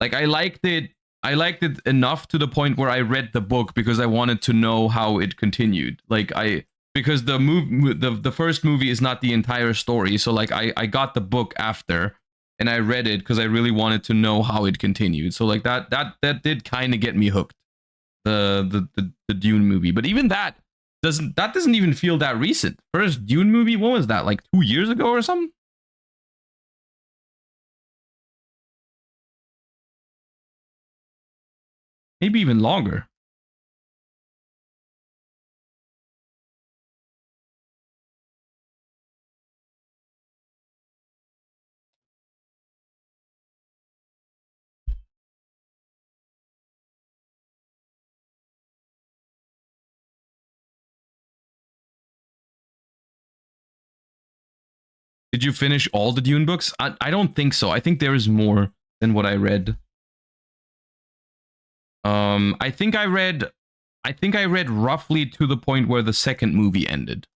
like I liked it enough to the point where I read the book because I wanted to know how it continued. Like because the first movie is not the entire story, so like I got the book after and I read it because I really wanted to know how it continued. So like that did kind of get me hooked. The Dune movie, but even that doesn't even feel that recent. First Dune movie, what was that, like 2 years ago or something? Maybe even longer. Did you finish all the Dune books? I don't think so. I think there is more than what I read. I think I read roughly to the point where the second movie ended.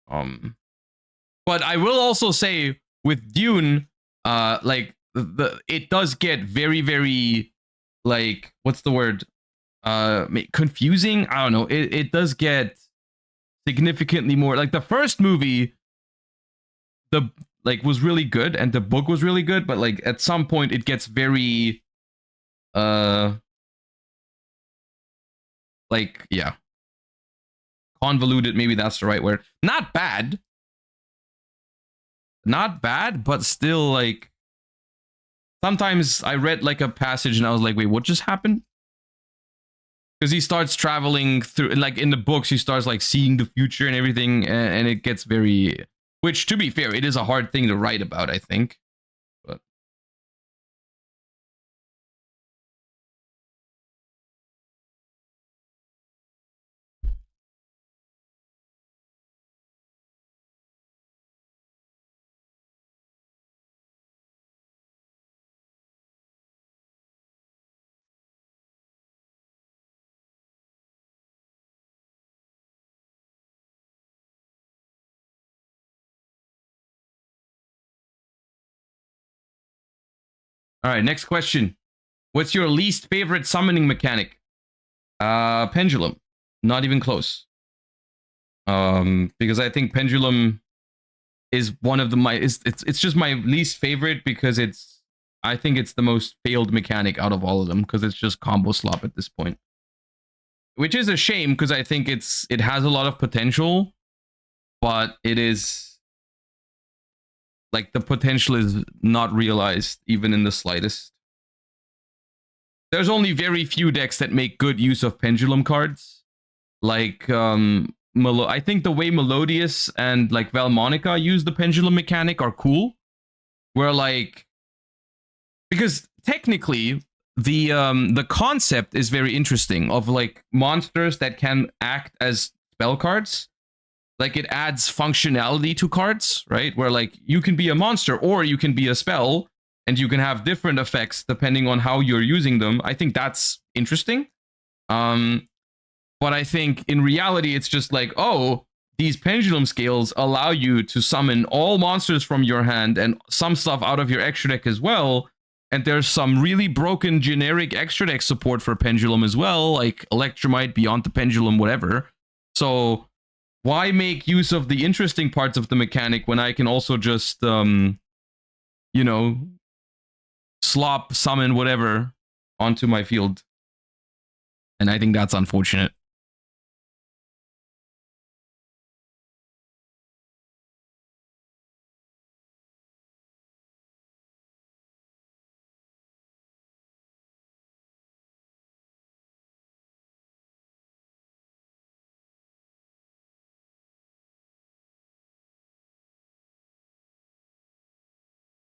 But I will also say with Dune, like it does get very, very, like, what's the word? Confusing. I don't know. It does get significantly more. Like the first movie, the like was really good, and the book was really good, but like at some point it gets very, like, yeah, convoluted. Maybe that's the right word. Not bad, but still, like, sometimes I read like a passage and I was like, wait, what just happened? Because he starts traveling through, like in the books, he starts like seeing the future and everything, and it gets very, which to be fair, it is a hard thing to write about, I think. But all right, next question. What's your least favorite summoning mechanic? Pendulum. Not even close. Because I think Pendulum is one of it's just my least favorite because I think it's the most failed mechanic out of all of them because it's just combo slop at this point. Which is a shame because I think it has a lot of potential, but it is like the potential is not realized even in the slightest. There's only very few decks that make good use of Pendulum cards. Like, I think the way Melodious and like Valmonica use the Pendulum mechanic are cool. Where like, because technically the concept is very interesting of like monsters that can act as spell cards. like it adds functionality to cards, right? Where like you can be a monster or you can be a spell, and you can have different effects depending on how you're using them. I think that's interesting. But I think in reality, it's just like, oh, these pendulum scales allow you to summon all monsters from your hand and some stuff out of your extra deck as well. And there's some really broken generic extra deck support for pendulum as well, like Electromite, Beyond the Pendulum, whatever. So why make use of the interesting parts of the mechanic when I can also just, you know, slop, summon, whatever onto my field? And I think that's unfortunate.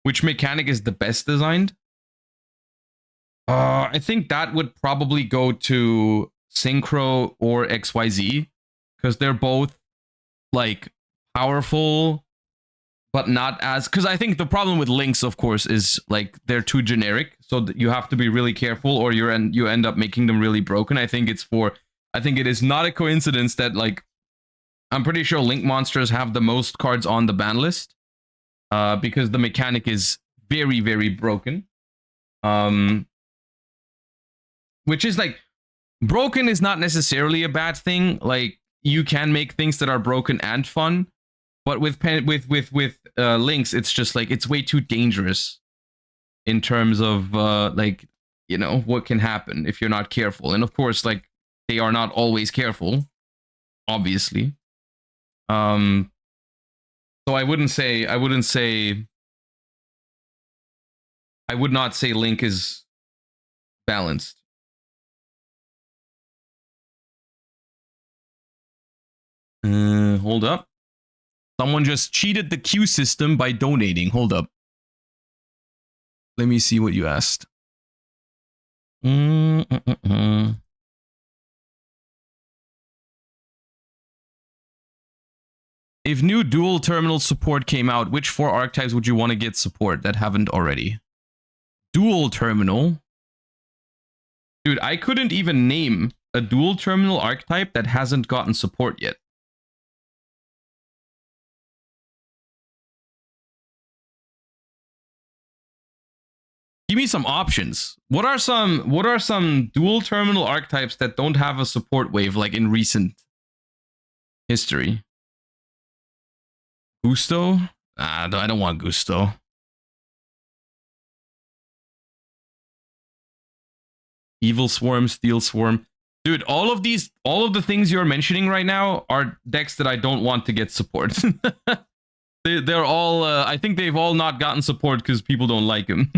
Which mechanic is the best designed? I think that would probably go to Synchro or XYZ, because they're both like powerful, but not as. Because I think the problem with links, of course, is like they're too generic, so that you have to be really careful, or you end up making them really broken. I think it is not a coincidence that like I'm pretty sure link monsters have the most cards on the ban list, because the mechanic is very, very broken. Which is like, broken is not necessarily a bad thing. Like you can make things that are broken and fun, but with links, it's just like it's way too dangerous in terms of like, you know, what can happen if you're not careful. And of course, like they are not always careful, obviously. So I would not say Link is balanced. Hold up. Someone just cheated the queue system by donating. Hold up. Let me see what you asked. If new dual terminal support came out, which 4 archetypes would you want to get support that haven't already? Dual terminal? Dude, I couldn't even name a dual terminal archetype that hasn't gotten support yet. Give me some options. What are some dual terminal archetypes that don't have a support wave like in recent history? Gusto? I don't want Gusto. Evil Swarm, Steel Swarm. Dude, all of the things you're mentioning right now are decks that I don't want to get support. They're all, I think they've all not gotten support because people don't like them.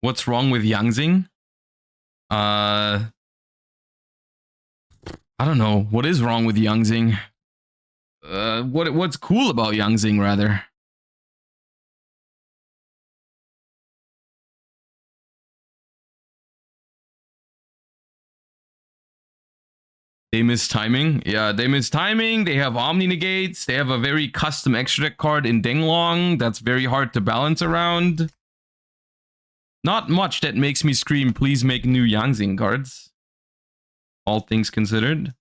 What's wrong with Yangzing? I don't know. What is wrong with Yangzing? What's cool about Yangzing, rather? They miss timing. Yeah, they miss timing. They have Omni Negates. They have a very custom extra deck card in Denglong that's very hard to balance around. Not much that makes me scream, please make new Yangzing cards. All things considered.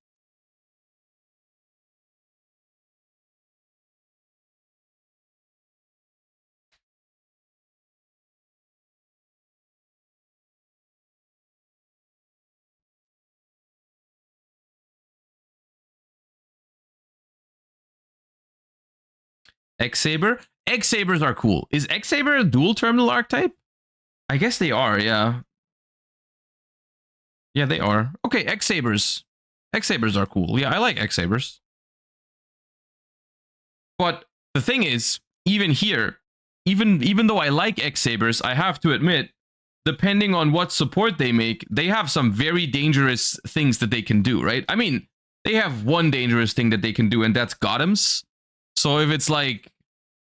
X-Saber? X-Sabers are cool. Is X-Saber a dual terminal archetype? I guess they are, yeah. Yeah, they are. Okay, X-Sabers. X-Sabers are cool. Yeah, I like X-Sabers. But the thing is, even here, even though I like X-Sabers, I have to admit, depending on what support they make, they have some very dangerous things that they can do, right? I mean, they have one dangerous thing that they can do, and that's Gotems. So if it's like,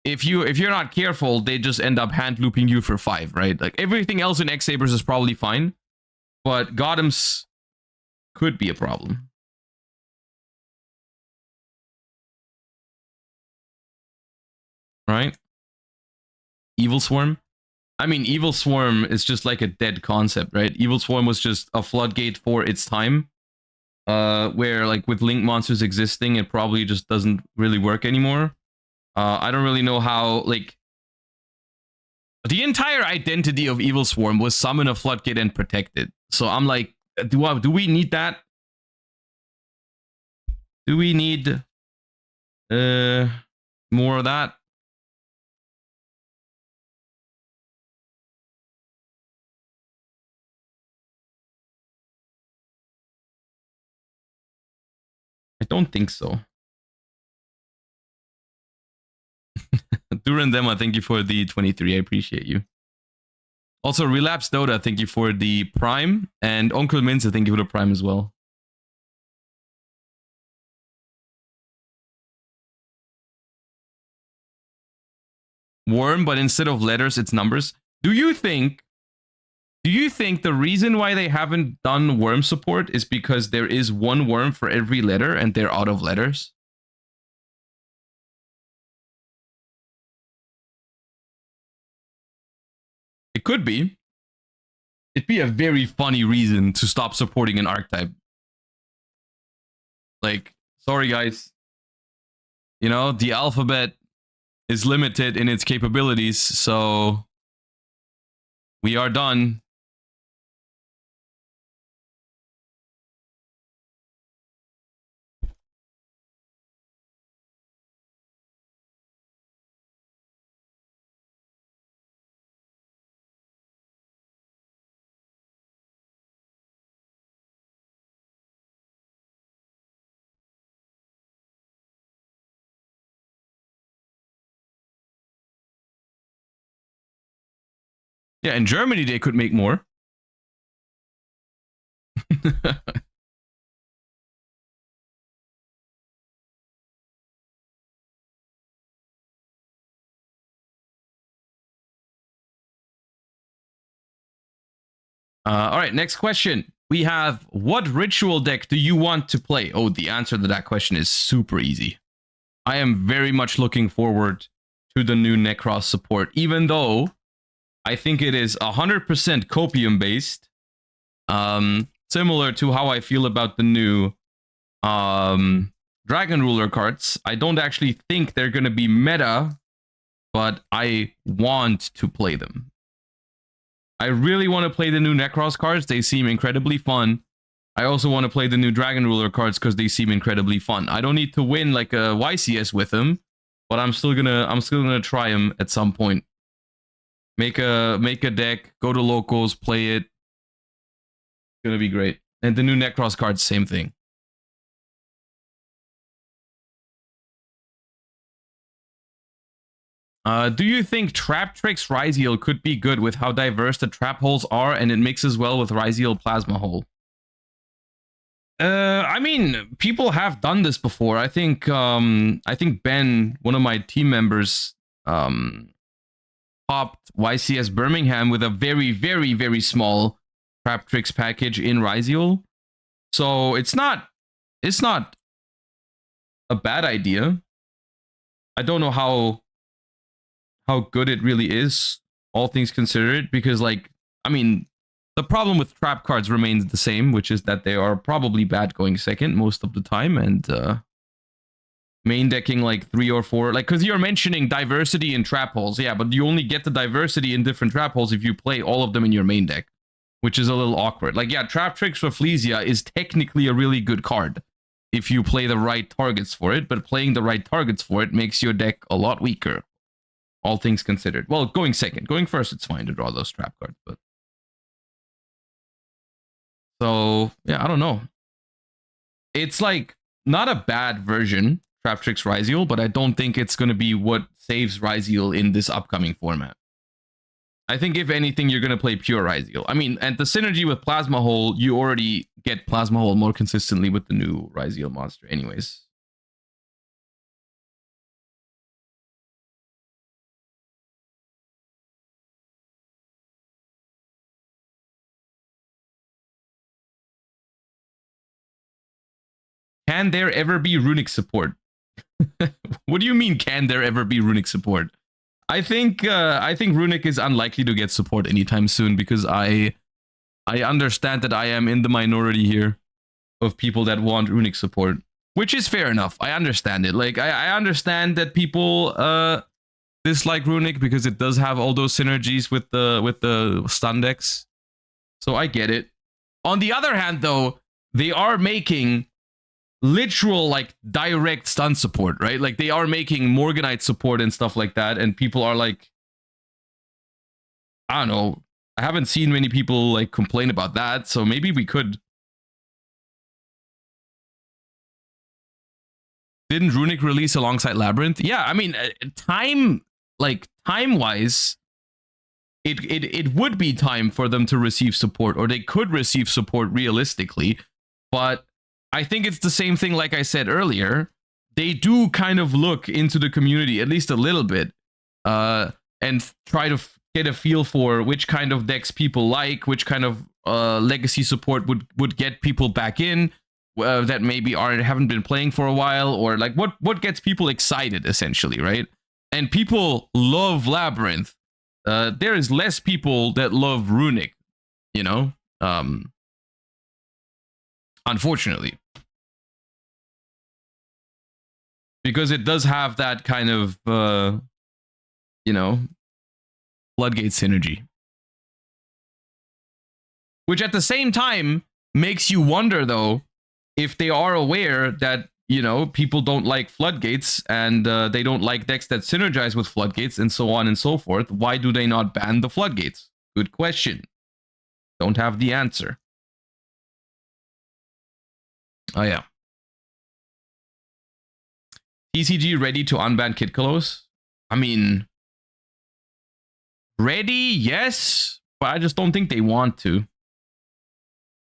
if you're not careful, they just end up hand looping you for 5, right? Like everything else in X Sabers is probably fine, but Gotems could be a problem. Right? Evil Swarm. I mean, Evil Swarm is just like a dead concept, right? Evil Swarm was just a floodgate for its time. Where like with link monsters existing, it probably just doesn't really work anymore. I don't really know how, like, the entire identity of Evil Swarm was summon a floodgate and protect it. So I'm like, do we need that? Do we need more of that? I don't think so. Duran Dema, thank you for the 23. I appreciate you. Also, Relapse Dota, thank you for the Prime. And Uncle Minza, thank you for the Prime as well. Worm, but instead of letters, it's numbers. Do you think the reason why they haven't done worm support is because there is one worm for every letter and they're out of letters? It could be. It'd be a very funny reason to stop supporting an archetype. Like, sorry guys. You know, the alphabet is limited in its capabilities, so we are done. Yeah, in Germany they could make more. All right, next question. We have, what ritual deck do you want to play? Oh, the answer to that question is super easy. I am very much looking forward to the new Necros support, even though I think it is 100% copium based. Similar to how I feel about the new Dragon Ruler cards. I don't actually think they're going to be meta, but I want to play them. I really want to play the new Necros cards. They seem incredibly fun. I also want to play the new Dragon Ruler cards because they seem incredibly fun. I don't need to win like a YCS with them, but I'm still gonna try them at some point. Make a deck, go to locals, play it. It's gonna be great. And the new Necros cards, same thing. Do you think Trap Tricks Ryziel could be good with how diverse the trap holes are, and it mixes well with Ryziel Plasma Hole? I mean, people have done this before. I think Ben, one of my team members, popped YCS Birmingham with a very, very, very small Trap Tricks package in Ryziel. So it's not a bad idea. I don't know how good it really is, all things considered, because, like, I mean, the problem with trap cards remains the same, which is that they are probably bad going second most of the time, and main decking like 3 or 4, like, because you're mentioning diversity in trap holes, yeah, but you only get the diversity in different trap holes if you play all of them in your main deck, which is a little awkward. Like, yeah, Trap Tricks for Flesia is technically a really good card if you play the right targets for it, but playing the right targets for it makes your deck a lot weaker, all things considered. Well, going second. Going first, it's fine to draw those trap cards, but... So, yeah, I don't know. It's, like, not a bad version, Trap Tricks Ryziel, but I don't think it's going to be what saves Ryziel in this upcoming format. I think if anything, you're gonna play pure Ryzeal. I mean, and the synergy with Plasma Hole, you already get Plasma Hole more consistently with the new Ryzeal monster, anyways. Can there ever be runic support? What do you mean? Can there ever be runic support? I think runic is unlikely to get support anytime soon because I understand that I am in the minority here of people that want runic support, which is fair enough. I understand it. Like I understand that people dislike runic because it does have all those synergies with the stun decks. So I get it. On the other hand, though, they are making literal like direct stun support, right? Like they are making Morganite support and stuff like that, and people are like, I don't know. I haven't seen many people like complain about that, so maybe we could. Didn't Runic release alongside Labyrinth? Yeah, I mean, time-wise, it would be time for them to receive support, or they could receive support realistically, but I think it's the same thing like I said earlier. They do kind of look into the community, at least a little bit, and try to get a feel for which kind of decks people like, which kind of legacy support would get people back in, that maybe haven't been playing for a while, or like what gets people excited, essentially, right? And people love Labyrinth. There is less people that love Runic, you know, unfortunately. Because it does have that kind of, you know, floodgate synergy. Which at the same time makes you wonder, though, if they are aware that, you know, people don't like floodgates and they don't like decks that synergize with floodgates and so on and so forth. Why do they not ban the floodgates? Good question. Don't have the answer. Oh, yeah. TCG ready to unban Kid Kalos? I mean, ready, yes, but I just don't think they want to.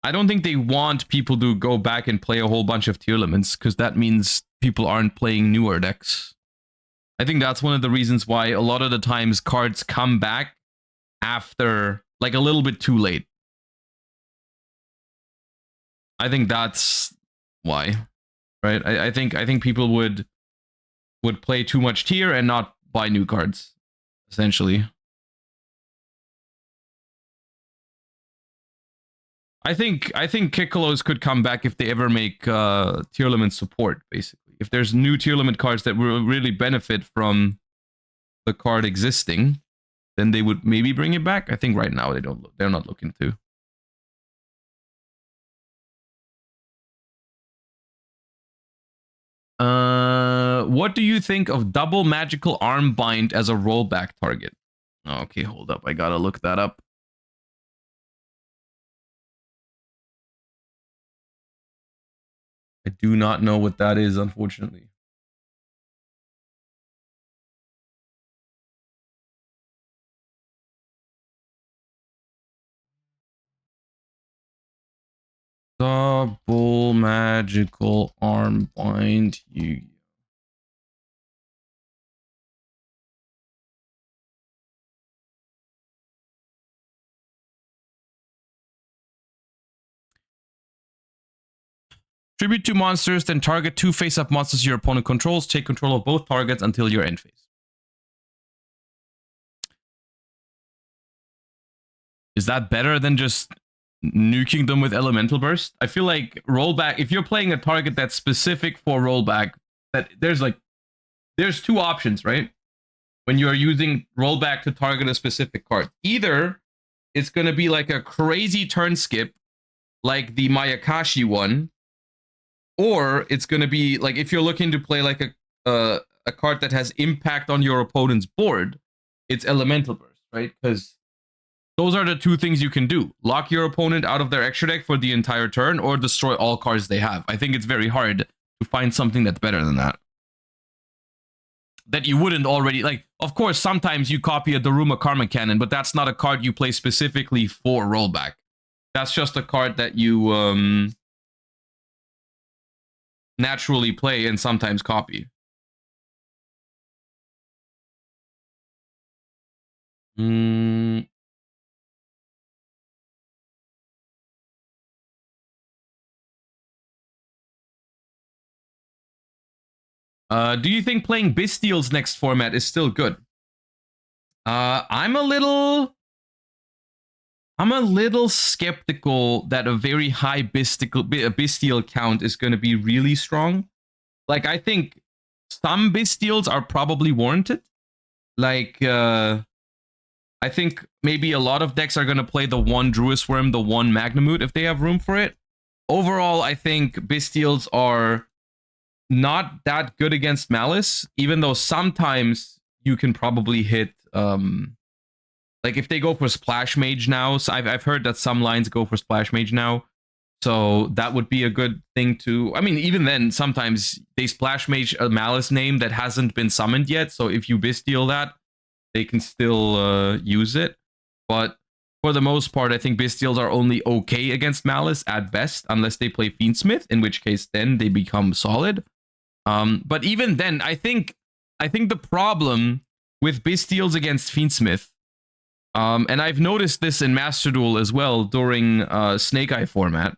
I don't think they want people to go back and play a whole bunch of tier limits, because that means people aren't playing newer decks. I think that's one of the reasons why a lot of the times cards come back after, like, a little bit too late. I think that's why, right? I think people would play too much tier and not buy new cards, essentially. I think Kikkolos could come back if they ever make tier limit support, basically. If there's new tier limit cards that will really benefit from the card existing, then they would maybe bring it back. I think right now they're not looking to. What do you think of double magical arm bind as a rollback target? Okay, hold up. I gotta look that up. I do not know what that is, unfortunately. Double magical arm bind Yu-Gi-Oh. Tribute 2 monsters, then target 2 face-up monsters your opponent controls. Take control of both targets until your end phase. Is that better than just nuking them with Elemental Burst? I feel like rollback, if you're playing a target that's specific for rollback, that there's two options, right? When you're using rollback to target a specific card. Either it's going to be like a crazy turn skip, like the Mayakashi one, or it's going to be like if you're looking to play like a card that has impact on your opponent's board, it's Elemental Burst, right? Because those are the two things you can do. Lock your opponent out of their extra deck for the entire turn, or destroy all cards they have. I think it's very hard to find something that's better than that. that you wouldn't already like. Of course, sometimes you copy a Daruma Karma Cannon, but that's not a card you play specifically for rollback. That's just a card that you naturally play and sometimes copy. Do you think playing Bestial's next format is still good? I'm a little skeptical that a very high Bestial count is going to be really strong. Like, I think some Bestials are probably warranted. Like, I think maybe a lot of decks are going to play the one Druis Worm, the one Magnamute if they have room for it. Overall, I think Bestials are not that good against Malice, even though sometimes you can probably hit like if they go for Splash Mage now. So I've heard that some lines go for Splash Mage now, so that would be a good thing to. I mean, even then, sometimes they Splash Mage a Malice name that hasn't been summoned yet. So if you Bestial that, they can still use it. But for the most part, I think Bestials are only okay against Malice at best, unless they play Fiendsmith, in which case then they become solid. But even then, I think the problem with Bestials against Fiendsmith, and I've noticed this in Master Duel as well during Snake Eye format,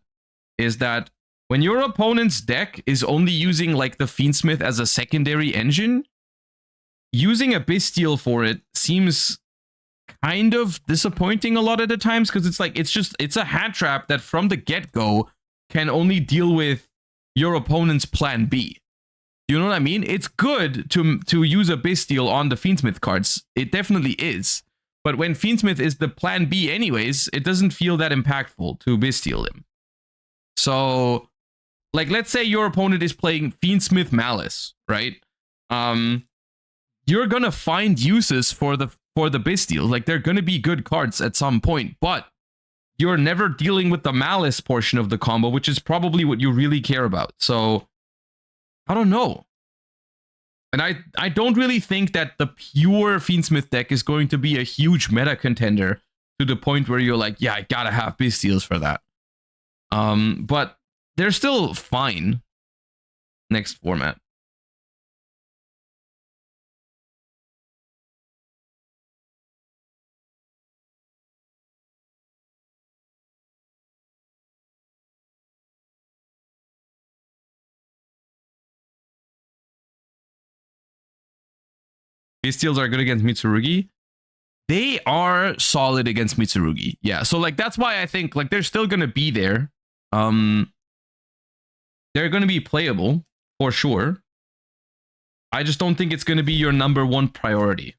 is that when your opponent's deck is only using like the Fiendsmith as a secondary engine, using a Bestial for it seems kind of disappointing a lot of the times, because it's like it's a hand trap that from the get-go can only deal with your opponent's plan B. You know what I mean? It's good to use a Bestial on the Fiendsmith cards. It definitely is. But when Fiendsmith is the plan B anyways, it doesn't feel that impactful to Bestial him. So, like, let's say your opponent is playing Fiendsmith Malice, right? You're gonna find uses for the Bestial. Like, they're gonna be good cards at some point, but you're never dealing with the Malice portion of the combo, which is probably what you really care about. So, I don't know. And I don't really think that the pure Fiendsmith deck is going to be a huge meta contender to the point where you're like, yeah, I gotta have Bestials for that. But they're still fine next format. Bestials are good against Mitsurugi. They are solid against Mitsurugi. Yeah, so like that's why I think like they're still gonna be there. They're gonna be playable for sure. I just don't think it's gonna be your #1 priority.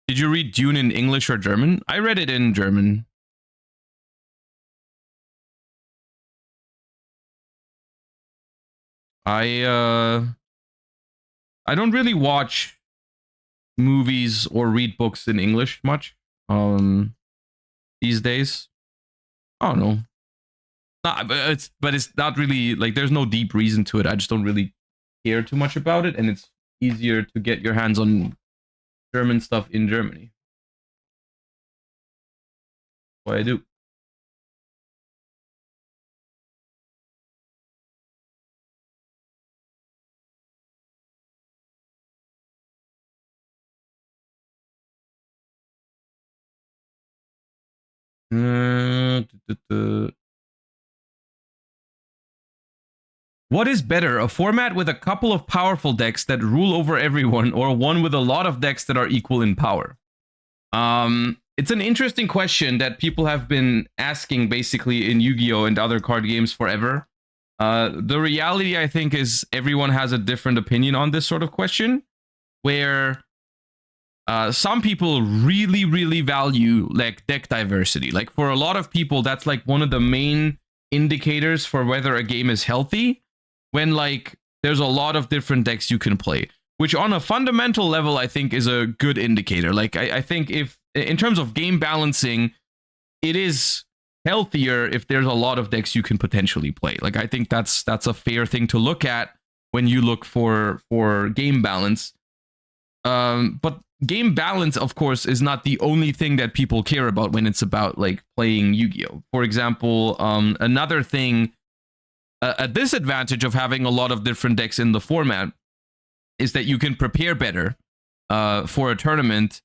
Did you read Dune in English or German? I read it in German. I don't really watch movies or read books in English much these days. I don't know. But it's not really like there's no deep reason to it. I just don't really care too much about it, and it's easier to get your hands on German stuff in Germany. What I do. What is better, a format with a couple of powerful decks that rule over everyone, or one with a lot of decks that are equal in power? It's an interesting question that people have been asking basically in Yu-Gi-Oh! And other card games forever. The reality, I think, is everyone has a different opinion on this sort of question, where some people really value like deck diversity. Like for a lot of people, that's like one of the main indicators for whether a game is healthy, when like there's a lot of different decks you can play, which on a fundamental level I think is a good indicator. Like I think if in terms of game balancing, it is healthier if there's a lot of decks you can potentially play. Like I think that's a fair thing to look at when you look for game balance. But game balance, of course, is not the only thing that people care about when it's about like playing Yu-Gi-Oh. For example, another thing, a disadvantage of having a lot of different decks in the format is that you can prepare better for a tournament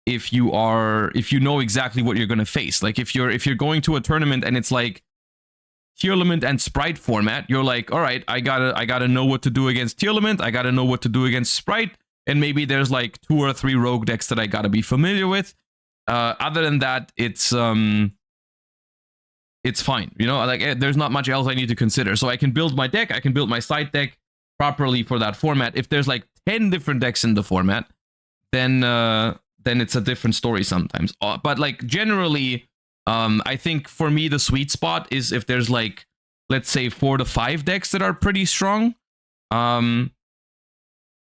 if you know exactly what you're going to face. Like if you're going to a tournament and it's like Tearlament and Sprite format, you're like, all right, I gotta know what to do against Tearlament, I gotta know what to do against Sprite, and maybe there's like 2 or 3 rogue decks that I gotta be familiar with. Other than that, it's fine. You know, like there's not much else I need to consider. So I can build my deck, I can build my side deck properly for that format. If there's like 10 different decks in the format, then it's a different story sometimes. But like generally, I think for me the sweet spot is if there's like, let's say 4 to 5 decks that are pretty strong.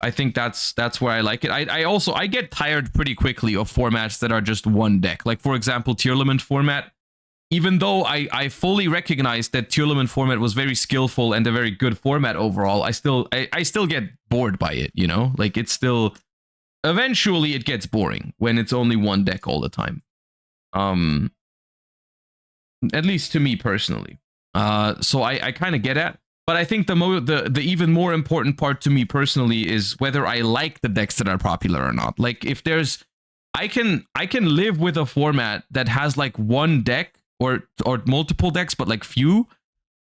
I think that's where I like it. I get tired pretty quickly of formats that are just one deck. Like for example, Tearlament format. Even though I fully recognize that Tearlament format was very skillful and a very good format overall, I still get bored by it. You know, like it's still eventually it gets boring when it's only one deck all the time. At least to me personally. So I kind of get it. But I think the even more important part to me personally is whether I like the decks that are popular or not. Like if there's, I can live with a format that has like one deck or multiple decks, but like few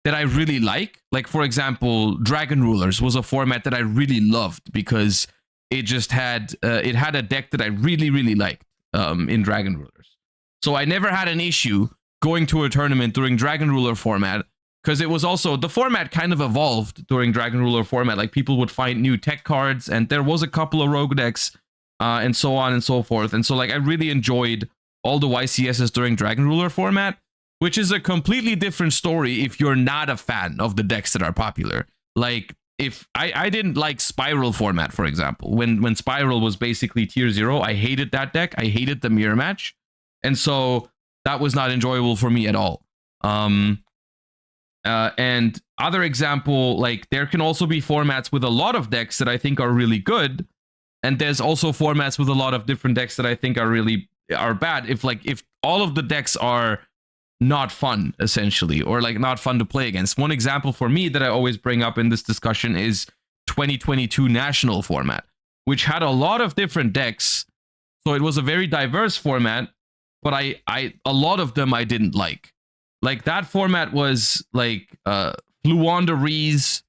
that I really like. Like for example, Dragon Rulers was a format that I really loved because it just had it had a deck that I really liked in Dragon Rulers. So I never had an issue going to a tournament during Dragon Ruler format, because it was also, the format kind of evolved during Dragon Ruler format. Like people would find new tech cards and there was a couple of rogue decks and so on and so forth. And so like I really enjoyed all the YCSs during Dragon Ruler format, which is a completely different story if you're not a fan of the decks that are popular. Like if I didn't like Spiral format, for example, when Spiral was basically tier 0, I hated that deck. I hated the mirror match. And so that was not enjoyable for me at all. And other example, like there can also be formats with a lot of decks that I think are really good, and there's also formats with a lot of different decks that I think are bad. If all of the decks are not fun, essentially, or like not fun to play against. One example for me that I always bring up in this discussion is 2022 national format, which had a lot of different decks, so it was a very diverse format. But a lot of them I didn't like. Like that format was like Fluwanderees,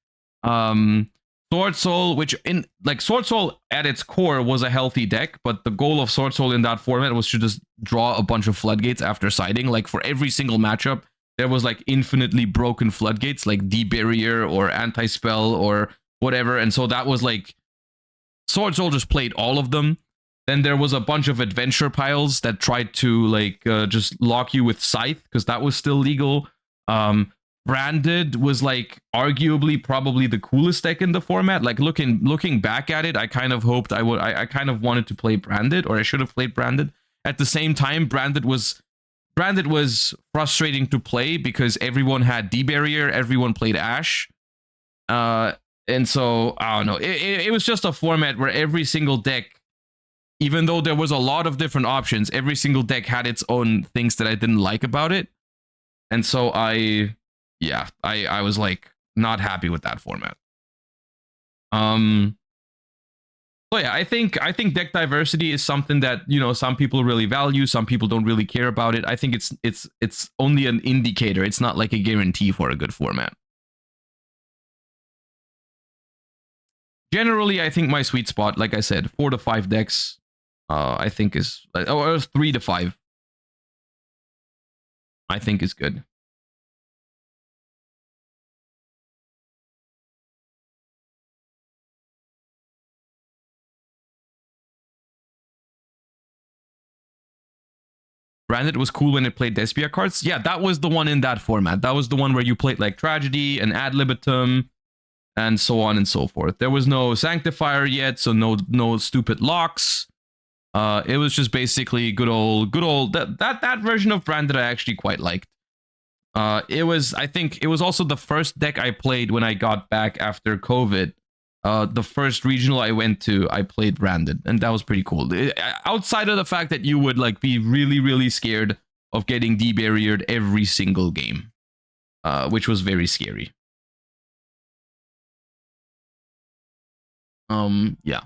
Sword Soul, which in like Sword Soul at its core was a healthy deck, but the goal of Sword Soul in that format was to just draw a bunch of floodgates after siding. Like for every single matchup, there was like infinitely broken floodgates, like D-Barrier or Anti-Spell or whatever. And so that was like Sword Soul just played all of them. Then there was a bunch of adventure piles that tried to like just lock you with Scythe, because that was still legal. Branded was like arguably probably the coolest deck in the format. Like looking back at it, I kind of hoped I kind of wanted to play Branded, or I should have played Branded. At the same time, Branded was frustrating to play because everyone had D-Barrier, everyone played Ash. And so I don't know. It was just a format where every single deck, even though there was a lot of different options, every single deck had its own things that I didn't like about it. And so I was like not happy with that format. So yeah, I think deck diversity is something that, you know, some people really value, some people don't really care about it. I think it's only an indicator. It's not like a guarantee for a good format. Generally, I think my sweet spot, like I said, 4 to 5 decks, I think is, or 3 to 5, I think is good. Branded was cool when it played Despia cards. Yeah, that was the one in that format. That was the one where you played like Tragedy and Ad Libitum and so on and so forth. There was no Sanctifier yet, so no stupid locks. It was just basically good old that version of Branded I actually quite liked. I think it was also the first deck I played when I got back after COVID. The first regional I went to, I played Branded, and that was pretty cool. Outside of the fact that you would like be really, really scared of getting debarriered every single game, which was very scary. Yeah.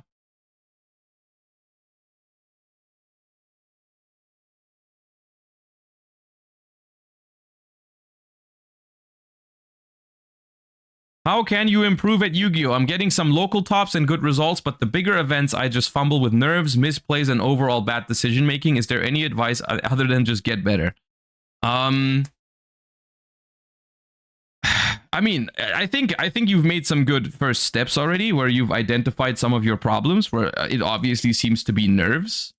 How can you improve at Yu-Gi-Oh? I'm getting some local tops and good results, but the bigger events, I just fumble with nerves, misplays, and overall bad decision making. Is there any advice other than just get better? I mean, I think you've made some good first steps already, where you've identified some of your problems. Where it obviously seems to be nerves,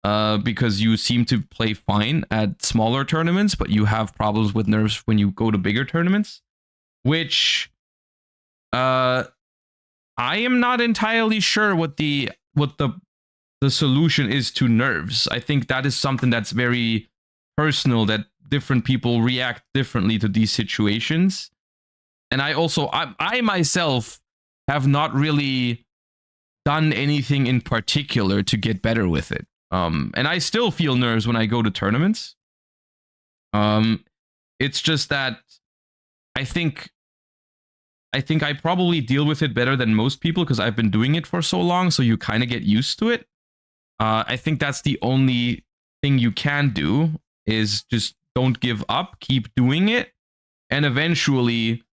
because you seem to play fine at smaller tournaments, but you have problems with nerves when you go to bigger tournaments, which. I am not entirely sure what the solution is to nerves. I think that is something that's very personal, that different people react differently to these situations. And I myself have not really done anything in particular to get better with it. And I still feel nerves when I go to tournaments. It's just that I think I probably deal with it better than most people because I've been doing it for so long, so you kind of get used to it. I think that's the only thing you can do is just don't give up, keep doing it, and eventually,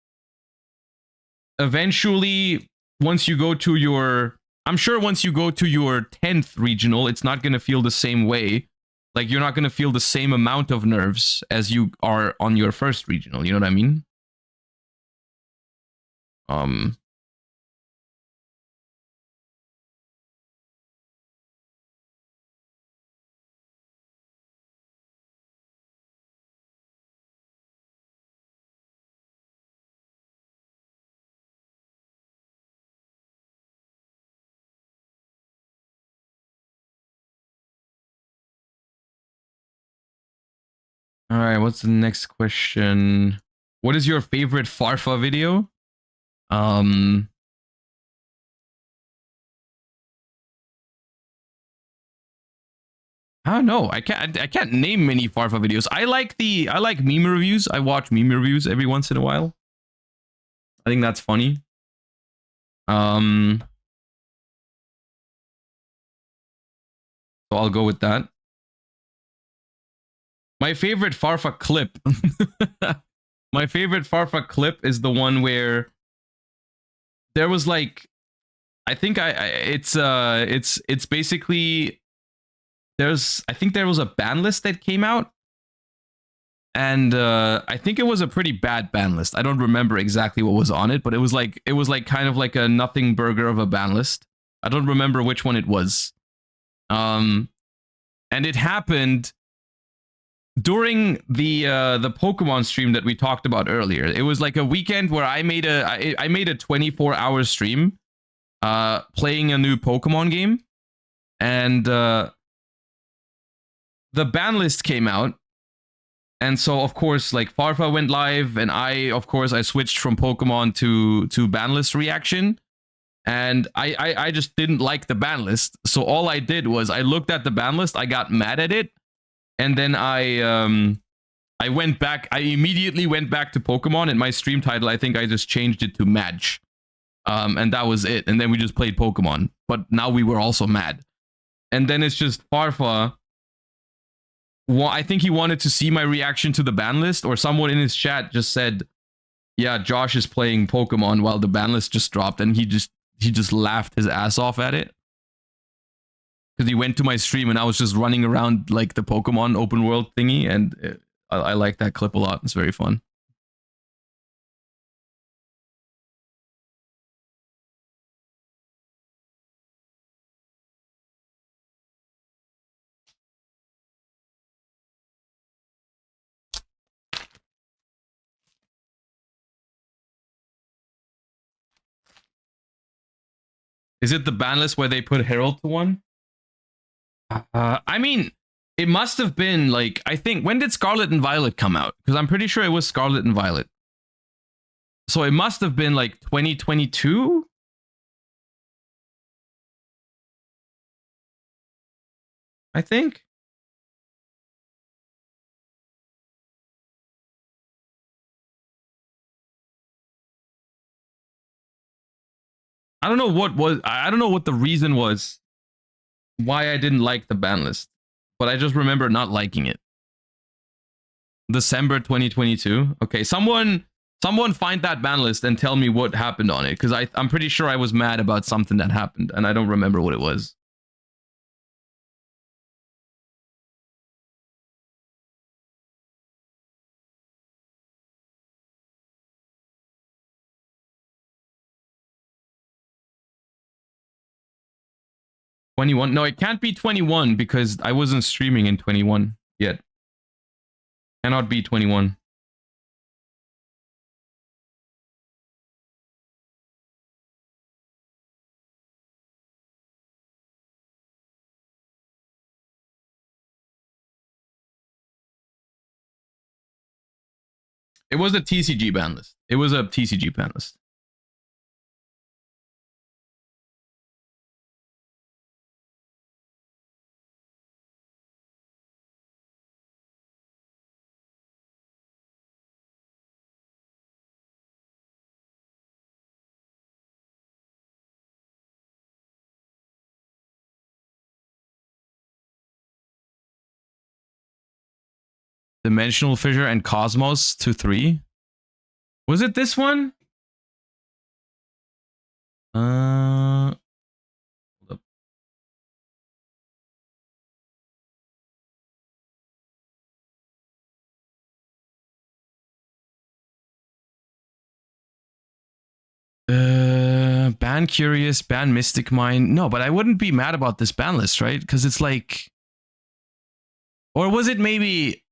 once you go to your, I'm sure once you go to your 10th regional, it's not going to feel the same way. Like, you're not going to feel the same amount of nerves as you are on your first regional, you know what I mean? All right, what's the next question? What is your favorite Farfa video? I don't know. I can't name many Farfa videos. I like meme reviews. I watch meme reviews every once in a while. I think that's funny. So I'll go with that. My favorite Farfa clip. My favorite Farfa clip is the one where there was like, I think it's basically I think there was a ban list that came out, and I think it was a pretty bad ban list. I don't remember exactly what was on it, but it was like kind of like a nothing burger of a ban list. I don't remember which one it was. And it happened during the Pokemon stream that we talked about earlier. It was like a weekend where I made a 24-hour stream playing a new Pokemon game, and the ban list came out. And so, of course, like Farfa went live, and I switched from Pokemon to ban list reaction. And I just didn't like the ban list. So all I did was I looked at the ban list, I got mad at it, and then I went back. I immediately went back to Pokemon, and my stream title, I think I just changed it to Madge. And that was it. And then we just played Pokemon. But now we were also mad. And then it's just Farfa. I think he wanted to see my reaction to the ban list, or someone in his chat just said, yeah, Josh is playing Pokemon while the ban list just dropped, and he just laughed his ass off at it. Because he went to my stream and I was just running around like the Pokemon open world thingy, and I like that clip a lot. It's very fun. Is it the ban list where they put Herald to 1? I mean, it must have been like, I think, when did Scarlet and Violet come out? Because I'm pretty sure it was Scarlet and Violet. So it must have been like 2022? I think. I don't know what the reason was why I didn't like the ban list, but I just remember not liking it. December 2022. Okay, someone find that ban list and tell me what happened on it, because I'm pretty sure I was mad about something that happened and I don't remember what it was. $21. No, it can't be 21 because I wasn't streaming in 21 yet. Cannot be 21. It was a TCG ban list. It was a TCG ban list. Dimensional Fissure and Cosmos to 3. Was it this one? Hold up. Ban Curious, ban Mystic Mine. No, but I wouldn't be mad about this ban list, right? Because it's like, or was it maybe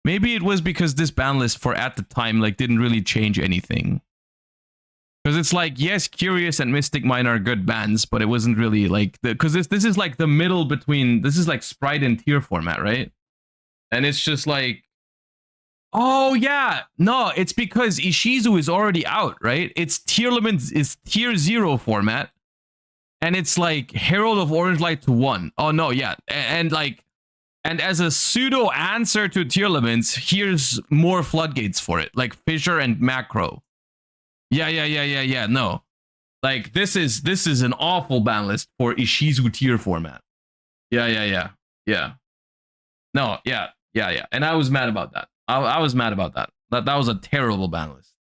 it was because this ban list for at the time like didn't really change anything. Because it's like, yes, Curious and Mystic Mine are good bans, but it wasn't really like the, because this is like the middle between, this is like Sprite and tier format, right? And it's just like, oh yeah, no, it's because Ishizu is already out, right? It's tier limits is tier 0 format, and it's like Herald of Orange Light to 1. Oh no, yeah, and like, and as a pseudo answer to tier limits, here's more floodgates for it, like Fissure and Macro. Yeah. No, like this is an awful ban list for Ishizu tier format. Yeah. No, yeah. And I was mad about that. I was mad about that. That was a terrible ban list.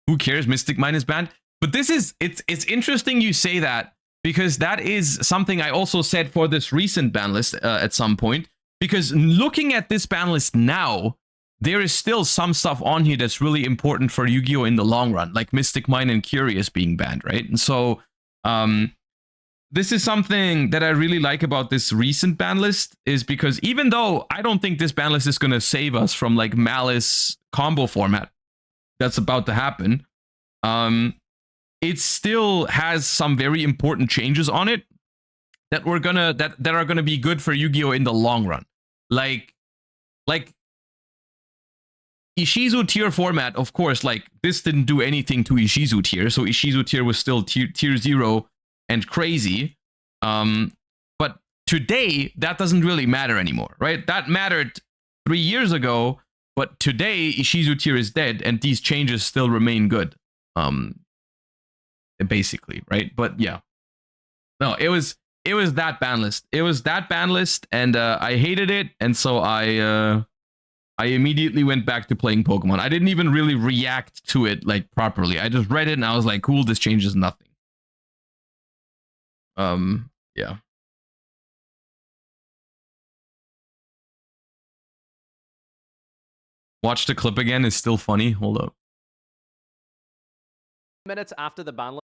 Who cares? Mystic Mine is banned. But this is, it's interesting you say that, because that is something I also said for this recent ban list at some point. Because looking at this ban list now, there is still some stuff on here that's really important for Yu-Gi-Oh! In the long run, like Mystic Mine and Curious being banned, right? And so, this is something that I really like about this recent ban list, is because even though I don't think this ban list is going to save us from like Malice combo format that's about to happen, it still has some very important changes on it that we're gonna that are gonna be good for Yu-Gi-Oh! In the long run. Like Ishizu tier format, of course, like this didn't do anything to Ishizu tier, so Ishizu tier was still tier 0 and crazy. But today that doesn't really matter anymore, right? That mattered 3 years ago, but today Ishizu tier is dead and these changes still remain good. Basically, right? But yeah. No, it was that ban list. It was that ban list, and I hated it, and so I immediately went back to playing Pokemon. I didn't even really react to it like properly. I just read it and I was like, cool, this changes nothing. Yeah. Watch the clip again, it's still funny. Hold up. Minutes after the ban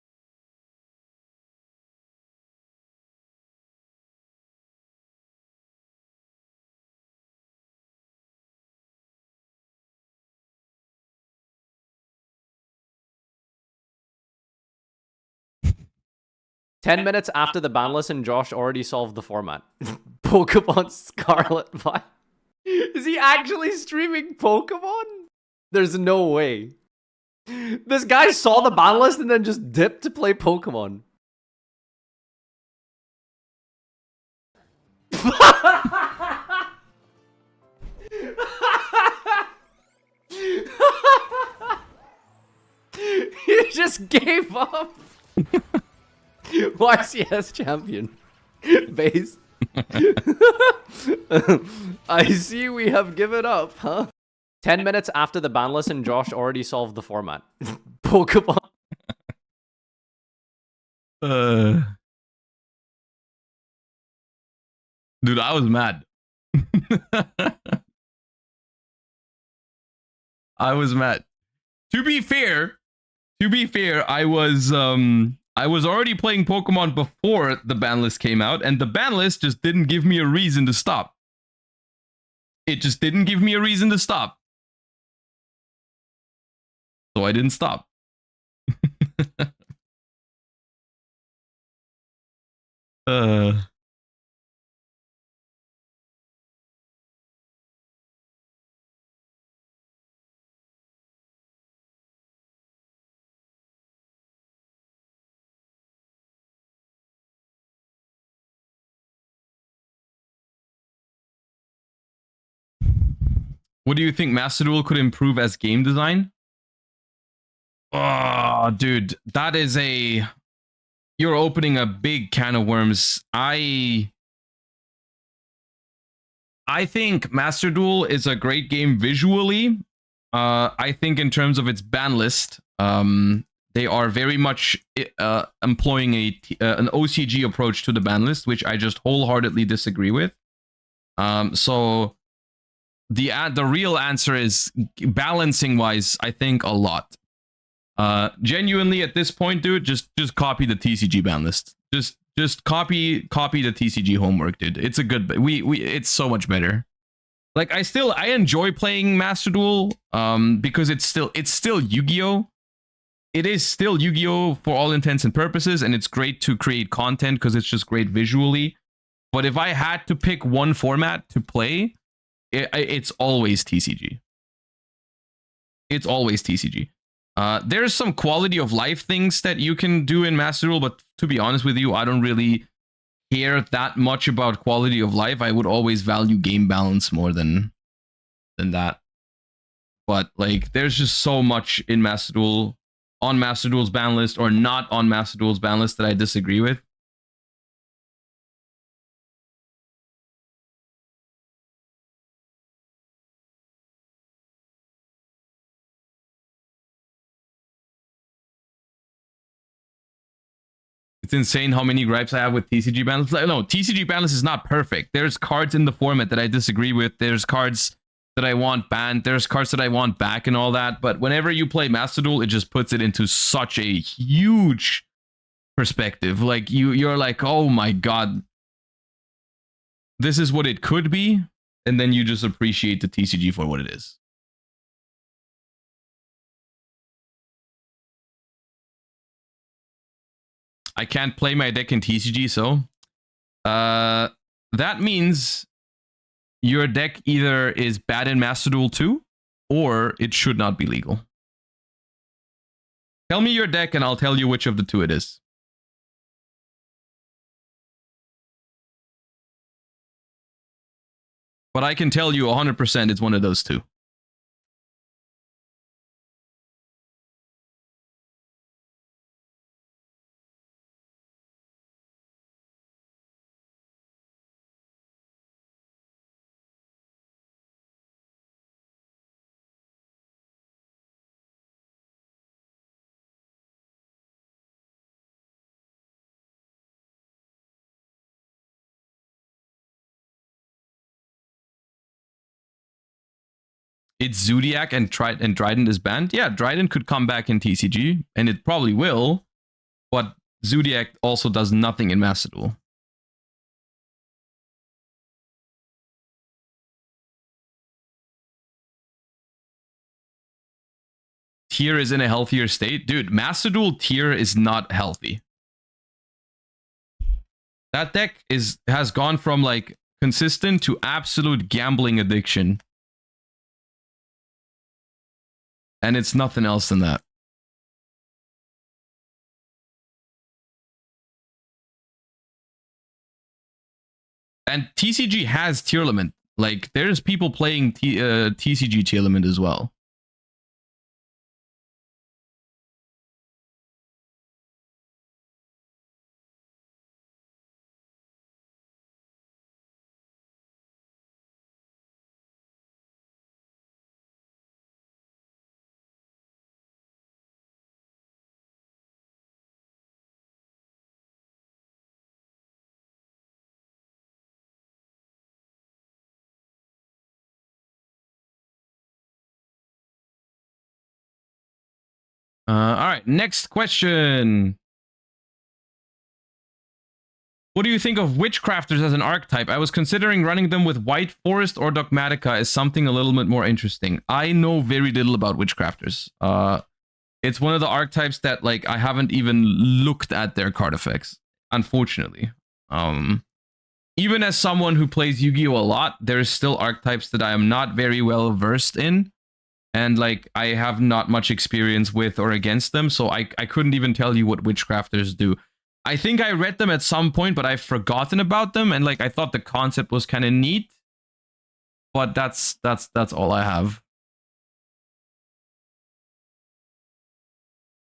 10 minutes after the ban list and Josh already solved the format. Pokemon Scarlet Vi. Is he actually streaming Pokemon? There's no way. This guy saw the ban list and then just dipped to play Pokemon. He just gave up. YCS champion. Based. I see we have given up, huh? 10 minutes after the ban list and Josh already solved the format. Pokemon. Dude, I was mad. I was mad. To be fair, I was already playing Pokemon before the ban list came out, and the ban list just didn't give me a reason to stop. It just didn't give me a reason to stop. So I didn't stop. What do you think Master Duel could improve as game design? Oh, dude, that is a... You're opening a big can of worms. I think Master Duel is a great game visually. I think in terms of its ban list, they are very much employing an OCG approach to the ban list, which I just wholeheartedly disagree with. So the real answer is, balancing wise, I think a lot. Genuinely at this point, dude, just copy the TCG ban list. Just copy the TCG homework, dude. It's a good, it's so much better. Like, I enjoy playing Master Duel because it's still Yu-Gi-Oh. It is still Yu-Gi-Oh for all intents and purposes, and it's great to create content because it's just great visually. But if I had to pick one format to play, it's always TCG. It's always TCG. There's some quality of life things that you can do in Master Duel, but to be honest with you, I don't really care that much about quality of life. I would always value game balance more than that. But like, there's just so much in Master Duel, on Master Duel's ban list or not on Master Duel's ban list, that I disagree with. It's insane how many gripes I have with TCG balance. Like, no, TCG balance is not perfect. There's cards in the format that I disagree with. There's cards that I want banned. There's cards that I want back and all that. But whenever you play Master Duel, it just puts it into such a huge perspective. Like, you're like, oh my god, this is what it could be. And then you just appreciate the TCG for what it is. I can't play my deck in TCG, so that means your deck either is bad in Master Duel 2 or it should not be legal. Tell me your deck and I'll tell you which of the two it is. But I can tell you 100% it's one of those two. It's Zodiac and Dryden is banned. Yeah, Dryden could come back in TCG, and it probably will, but Zodiac also does nothing in Master Duel. Tier is in a healthier state. Dude, Master Duel tier is not healthy. That deck has gone from like consistent to absolute gambling addiction. And it's nothing else than that. And TCG has tier limit. Like, there's people playing TCG tier limit as well. All right, next question. What do you think of Witchcrafters as an archetype? I was considering running them with White Forest or Dogmatica as something a little bit more interesting. I know very little about Witchcrafters. It's one of the archetypes that like I haven't even looked at their card effects, unfortunately. Even as someone who plays Yu-Gi-Oh a lot, there's still archetypes that I am not very well versed in. And like I have not much experience with or against them, so I couldn't even tell you what Witchcrafters do. I think I read them at some point, but I've forgotten about them, and like I thought the concept was kind of neat. But that's all I have.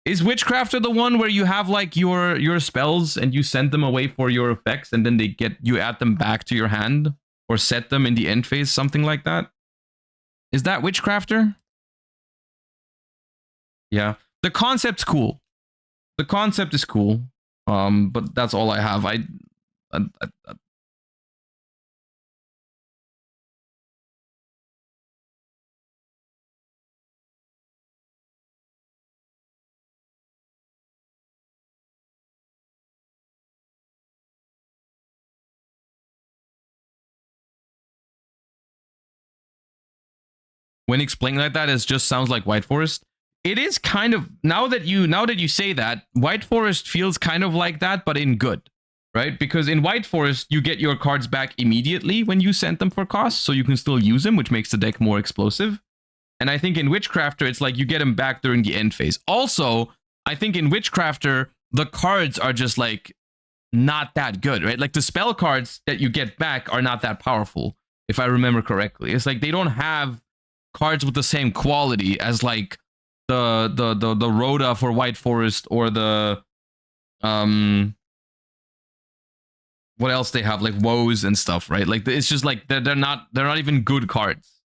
Is Witchcrafter the one where you have like your spells and you send them away for your effects, and then you add them back to your hand or set them in the end phase, something like that? Is that Witchcrafter? Yeah, the concept's cool. The concept is cool. But that's all I have. When explaining like that, it just sounds like White Forest. It is kind of, now that you say that, White Forest feels kind of like that, but in good, right? Because in White Forest, you get your cards back immediately when you send them for cost, so you can still use them, which makes the deck more explosive. And I think in Witchcrafter, it's like you get them back during the end phase. Also, I think in Witchcrafter, the cards are just like not that good, right? Like the spell cards that you get back are not that powerful, if I remember correctly. It's like they don't have cards with the same quality as like the Rhoda for White Forest or the what else they have, like woes and stuff, right? Like it's just like they're not even good cards.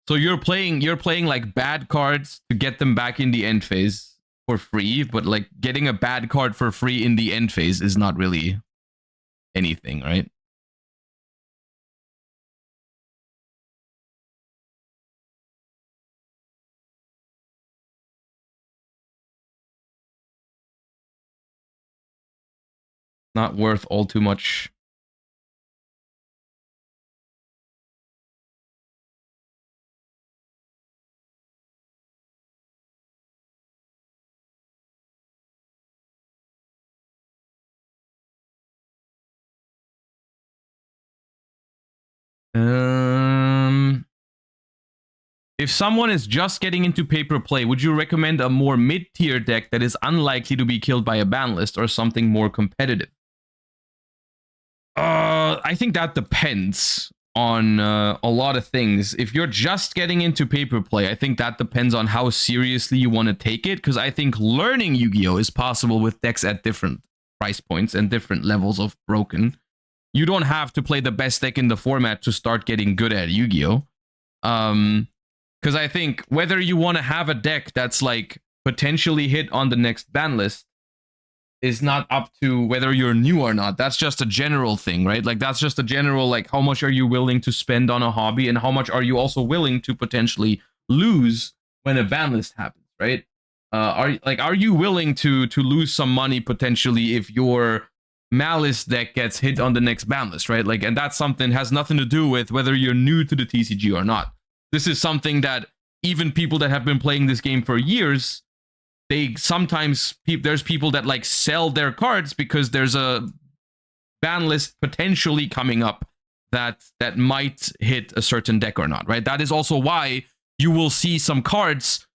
So you're playing like bad cards to get them back in the end phase for free, but like getting a bad card for free in the end phase is not really anything, right? Not worth all too much. If someone is just getting into paper play, would you recommend a more mid-tier deck that is unlikely to be killed by a ban list or something more competitive? I think that depends on a lot of things. If you're just getting into paper play, I think that depends on how seriously you want to take it, because I think learning Yu-Gi-Oh is possible with decks at different price points and different levels of broken. You don't have to play the best deck in the format to start getting good at Yu-Gi-Oh. Because I think whether you want to have a deck that's like potentially hit on the next ban list is not up to whether you're new or not. That's just a general thing, right? Like that's just a general, like how much are you willing to spend on a hobby and how much are you also willing to potentially lose when a ban list happens, right? Are you willing to lose some money potentially if your Malice deck gets hit on the next ban list, right? Like, and that's something has nothing to do with whether you're new to the TCG or not. This is something that even people that have been playing this game for years they sometimes there's people that like sell their cards because there's a ban list potentially coming up that might hit a certain deck or not, right? That is also why you will see some cards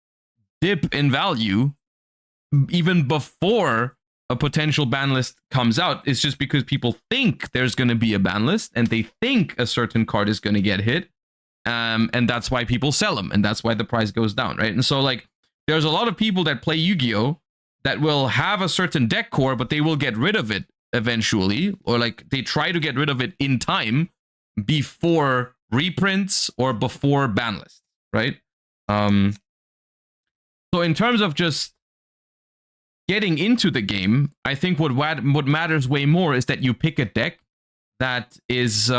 dip in value even before a potential ban list comes out. It's just because people think there's going to be a ban list and they think a certain card is going to get hit. And that's why people sell them, and that's why the price goes down, right? And so like there's a lot of people that play Yu-Gi-Oh that will have a certain deck core, but they will get rid of it eventually, or like they try to get rid of it in time before reprints or before ban lists, right? So in terms of just getting into the game, I think what matters way more is that you pick a deck that is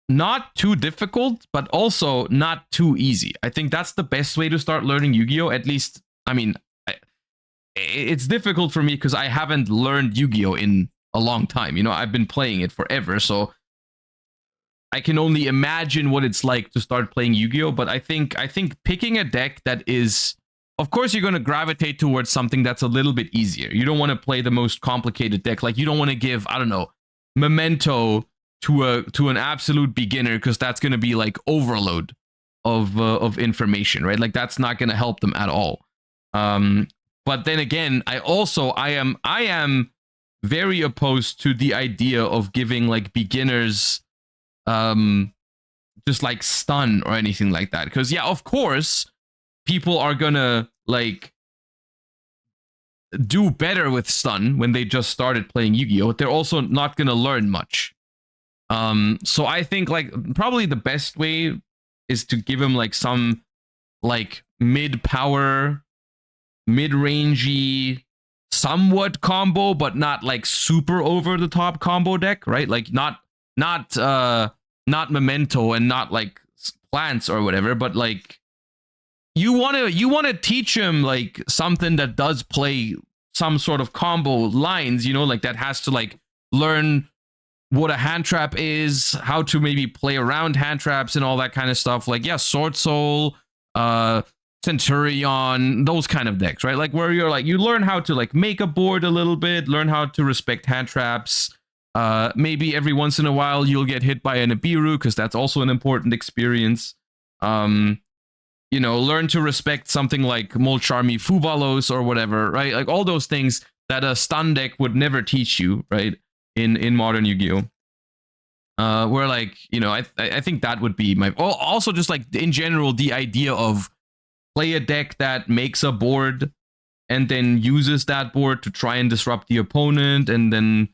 not too difficult, but also not too easy. I think that's the best way to start learning Yu-Gi-Oh! At least, I mean, it's difficult for me because I haven't learned Yu-Gi-Oh! In a long time. You know, I've been playing it forever, so I can only imagine what it's like to start playing Yu-Gi-Oh! But I think picking a deck that is, of course, you're going to gravitate towards something that's a little bit easier. You don't want to play the most complicated deck. Like, you don't want to give, I don't know, Memento to an absolute beginner, because that's going to be like overload of information, right? Like, that's not going to help them at all. But then again, I am very opposed to the idea of giving like beginners just like stun or anything like that, because yeah, of course people are gonna like do better with stun when they just started playing Yu-Gi-Oh, but they're also not gonna learn much. So I think like probably the best way is to give him like some like mid-power, mid-rangey, somewhat combo, but not like super over the top combo deck, right? Like not Memento and not like plants or whatever, but like you want to teach him like something that does play some sort of combo lines, you know, like that has to like learn what a hand trap is, how to maybe play around hand traps and all that kind of stuff. Like, yeah, Sword Soul, Centurion, those kind of decks, right? Like where you're like, you learn how to like make a board a little bit, learn how to respect hand traps. Maybe every once in a while you'll get hit by an Nibiru, because that's also an important experience. You know, learn to respect something like Molcharmi Fuvalos or whatever, right? Like all those things that a stun deck would never teach you, right? In modern Yu-Gi-Oh! Where like, you know, I think that would be my, also just like in general, the idea of play a deck that makes a board and then uses that board to try and disrupt the opponent, and then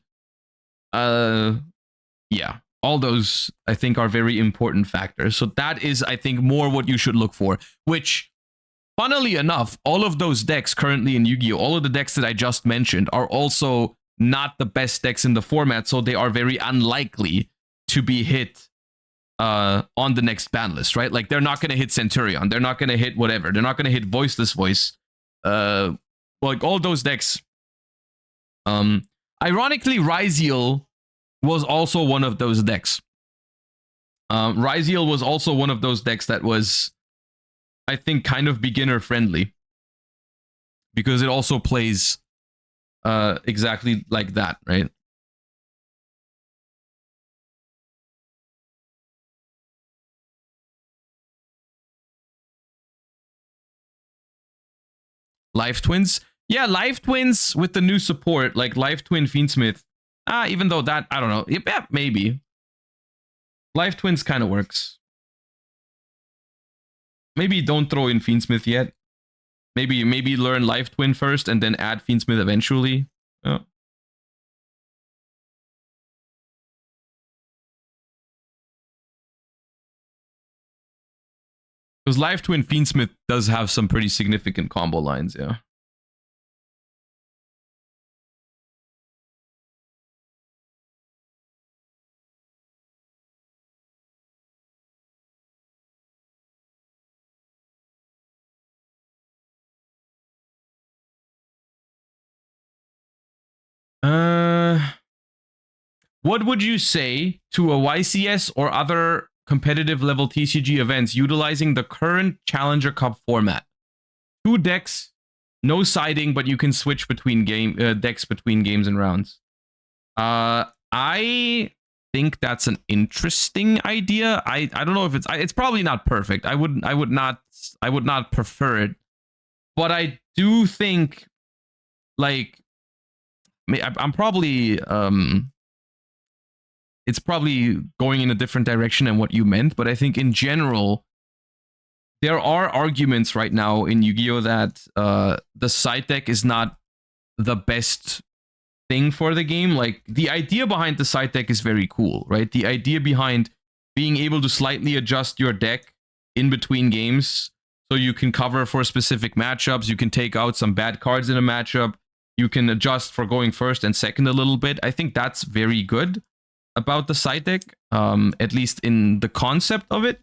yeah, all those I think are very important factors. So that is, I think, more what you should look for, which funnily enough, all of those decks currently in Yu-Gi-Oh, all of the decks that I just mentioned are also not the best decks in the format, so they are very unlikely to be hit on the next ban list, right? Like they're not going to hit Centurion, they're not going to hit whatever, they're not going to hit Voiceless Voice, like all those decks. Ironically, Ryziel was also one of those decks. Ryziel was also one of those decks that was, I think, kind of beginner friendly, because it also plays exactly like that, right? Life Twins, yeah, Life Twins with the new support, like Life Twin Fiendsmith. Even though that, I don't know, yeah, maybe Life Twins kind of works. Maybe don't throw in Fiendsmith yet. Maybe learn Life Twin first and then add Fiendsmith eventually. Oh. Because Life Twin Fiendsmith does have some pretty significant combo lines, yeah. What would you say to a YCS or other competitive level TCG events utilizing the current Challenger Cup format? 2 decks, no siding, but you can switch between decks between games and rounds. I think that's an interesting idea. I don't know if it's probably not perfect. I would not prefer it, but I do think, like, I'm probably it's probably going in a different direction than what you meant, but I think in general there are arguments right now in Yu-Gi-Oh that the side deck is not the best thing for the game. Like, the idea behind the side deck is very cool, right? The idea behind being able to slightly adjust your deck in between games so you can cover for specific matchups, you can take out some bad cards in a matchup, you can adjust for going first and second a little bit. I think that's very good about the side deck, at least in the concept of it.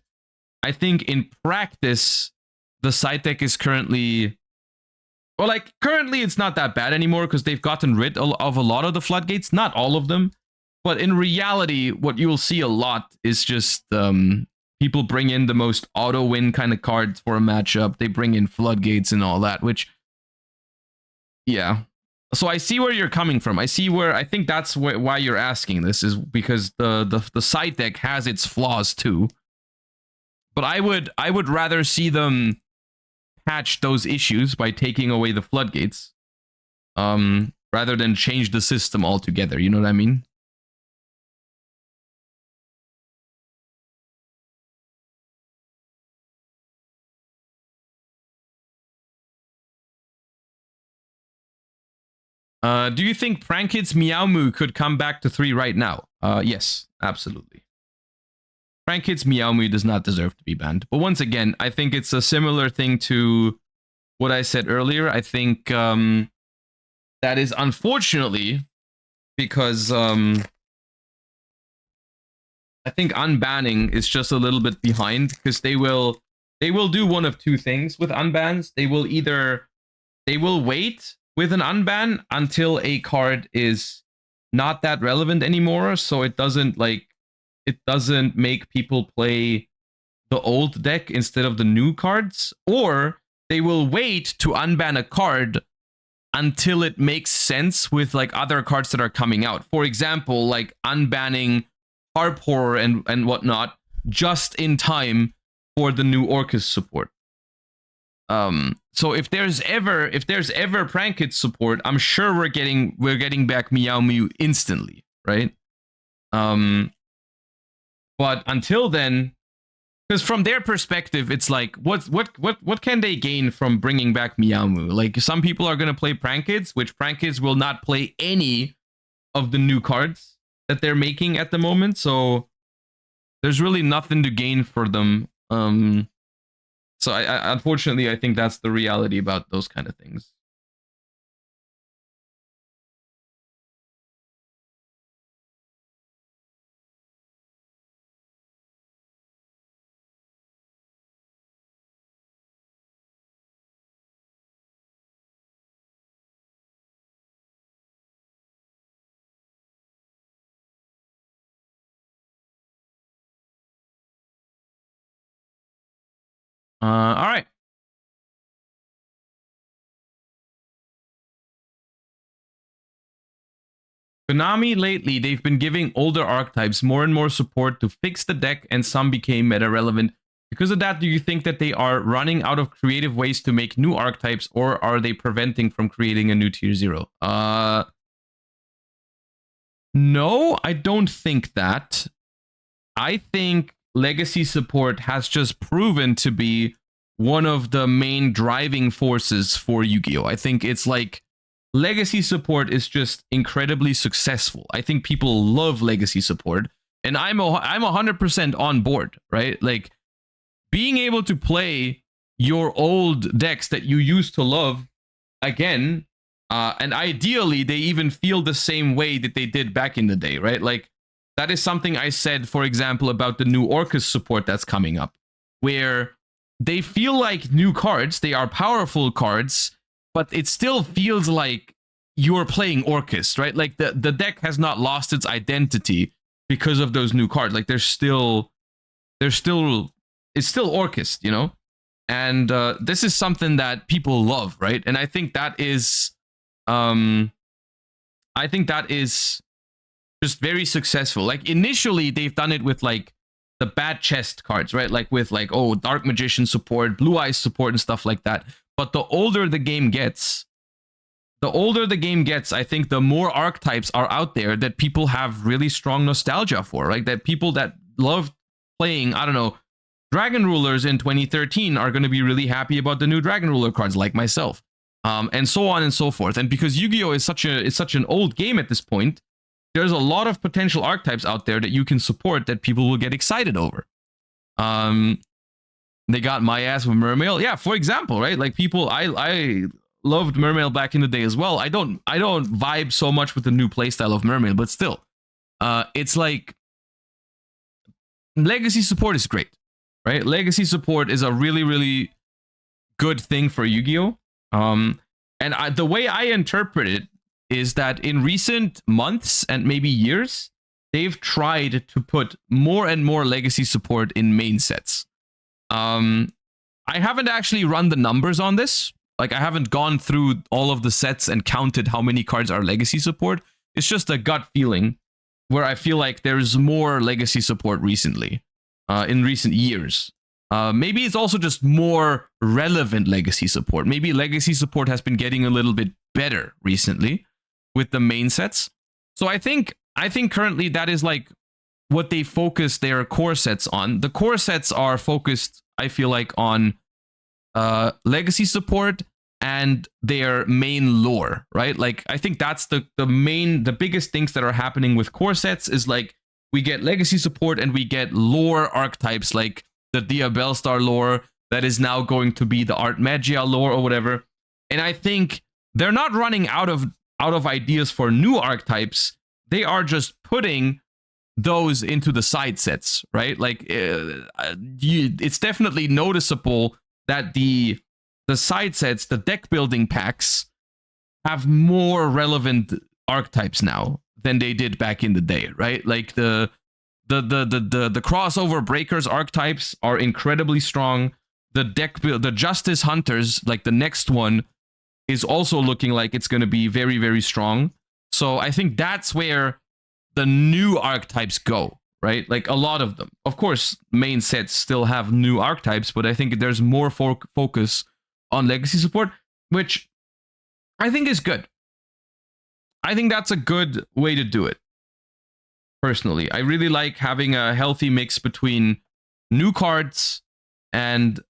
I think in practice, the side deck is currently... Well, like, currently it's not that bad anymore because they've gotten rid of a lot of the floodgates. Not all of them. But in reality, what you will see a lot is just people bring in the most auto-win kind of cards for a matchup. They bring in floodgates and all that, which... Yeah. So I see where you're coming from. I think that's why you're asking this, is because the side deck has its flaws too. But I would rather see them patch those issues by taking away the floodgates, rather than change the system altogether. You know what I mean? Do you think Prank Kids Meow Moo could come back to 3 right now? Yes, absolutely. Prank Kids Meow Moo does not deserve to be banned. But once again, I think it's a similar thing to what I said earlier. I think that is unfortunately because I think unbanning is just a little bit behind, because they will do one of two things with unbans. They will wait with an unban until a card is not that relevant anymore, so it doesn't make people play the old deck instead of the new cards, or they will wait to unban a card until it makes sense with like other cards that are coming out. For example, like unbanning Harp Horror and whatnot just in time for the new Orcus support. So if there's ever Prank Kids support, I'm sure we're getting back Meow Mew instantly, right? But until then, because from their perspective, it's like, what can they gain from bringing back Meow Moo? Like, some people are gonna play Prank Kids, which Prank Kids will not play any of the new cards that they're making at the moment. So there's really nothing to gain for them. So I unfortunately, I think that's the reality about those kind of things. All right. Konami lately, they've been giving older archetypes more and more support to fix the deck, and some became meta relevant. Because of that, do you think that they are running out of creative ways to make new archetypes, or are they preventing from creating a new tier 0? No, I don't think that. I think legacy support has just proven to be one of the main driving forces for Yu-Gi-Oh! I think it's like legacy support is just incredibly successful. I think people love legacy support, and I'm 100% on board, right? Like, being able to play your old decks that you used to love again, and ideally they even feel the same way that they did back in the day, right? Like, that is something I said, for example, about the new Orcus support that's coming up, where they feel like new cards, they are powerful cards, but it still feels like you're playing Orcus, right? Like, the deck has not lost its identity because of those new cards. Like, it's still Orcus, you know? And this is something that people love, right? And I think that is just very successful. Like initially they've done it with like the bad chest cards, right? Like with like, oh, Dark Magician support, Blue Eyes support and stuff like that. But the older the game gets, I think the more archetypes are out there that people have really strong nostalgia for, right? That people that love playing, I don't know, Dragon Rulers in 2013 are going to be really happy about the new Dragon Ruler cards, like myself, and so on and so forth. And because Yu-Gi-Oh is such an old game at this point, there's a lot of potential archetypes out there that you can support that people will get excited over. They got my ass with Mermail, yeah, for example, right? Like people, I loved Mermail back in the day as well. I don't vibe so much with the new playstyle of Mermail, but still, it's like legacy support is great. Right? Legacy support is a really, really good thing for Yu-Gi-Oh! And the way I interpret it is that in recent months and maybe years, they've tried to put more and more legacy support in main sets. I haven't actually run the numbers on this. Like, I haven't gone through all of the sets and counted how many cards are legacy support. It's just a gut feeling where I feel like there's more legacy support recently. In recent years. Maybe it's also just more relevant legacy support. Maybe legacy support has been getting a little bit better recently with the main sets. So I think currently that is like what they focus their core sets on. The core sets are focused, I feel like, on legacy support and their main lore, right? Like I think that's the biggest things that are happening with core sets is like we get legacy support and we get lore archetypes like the Diabellstar lore that is now going to be the Art Magia lore or whatever. And I think they're not running out of ideas for new archetypes. They are just putting those into the side sets, right? Like it's definitely noticeable that the side sets, the deck building packs, have more relevant archetypes now than they did back in the day, right? Like the crossover breakers archetypes are incredibly strong. The Justice Hunters, like the next one, is also looking like it's going to be very, very strong. So I think that's where the new archetypes go, right? Like a lot of them. Of course, main sets still have new archetypes, but I think there's more focus on legacy support, which I think is good. I think that's a good way to do it. Personally, I really like having a healthy mix between new cards and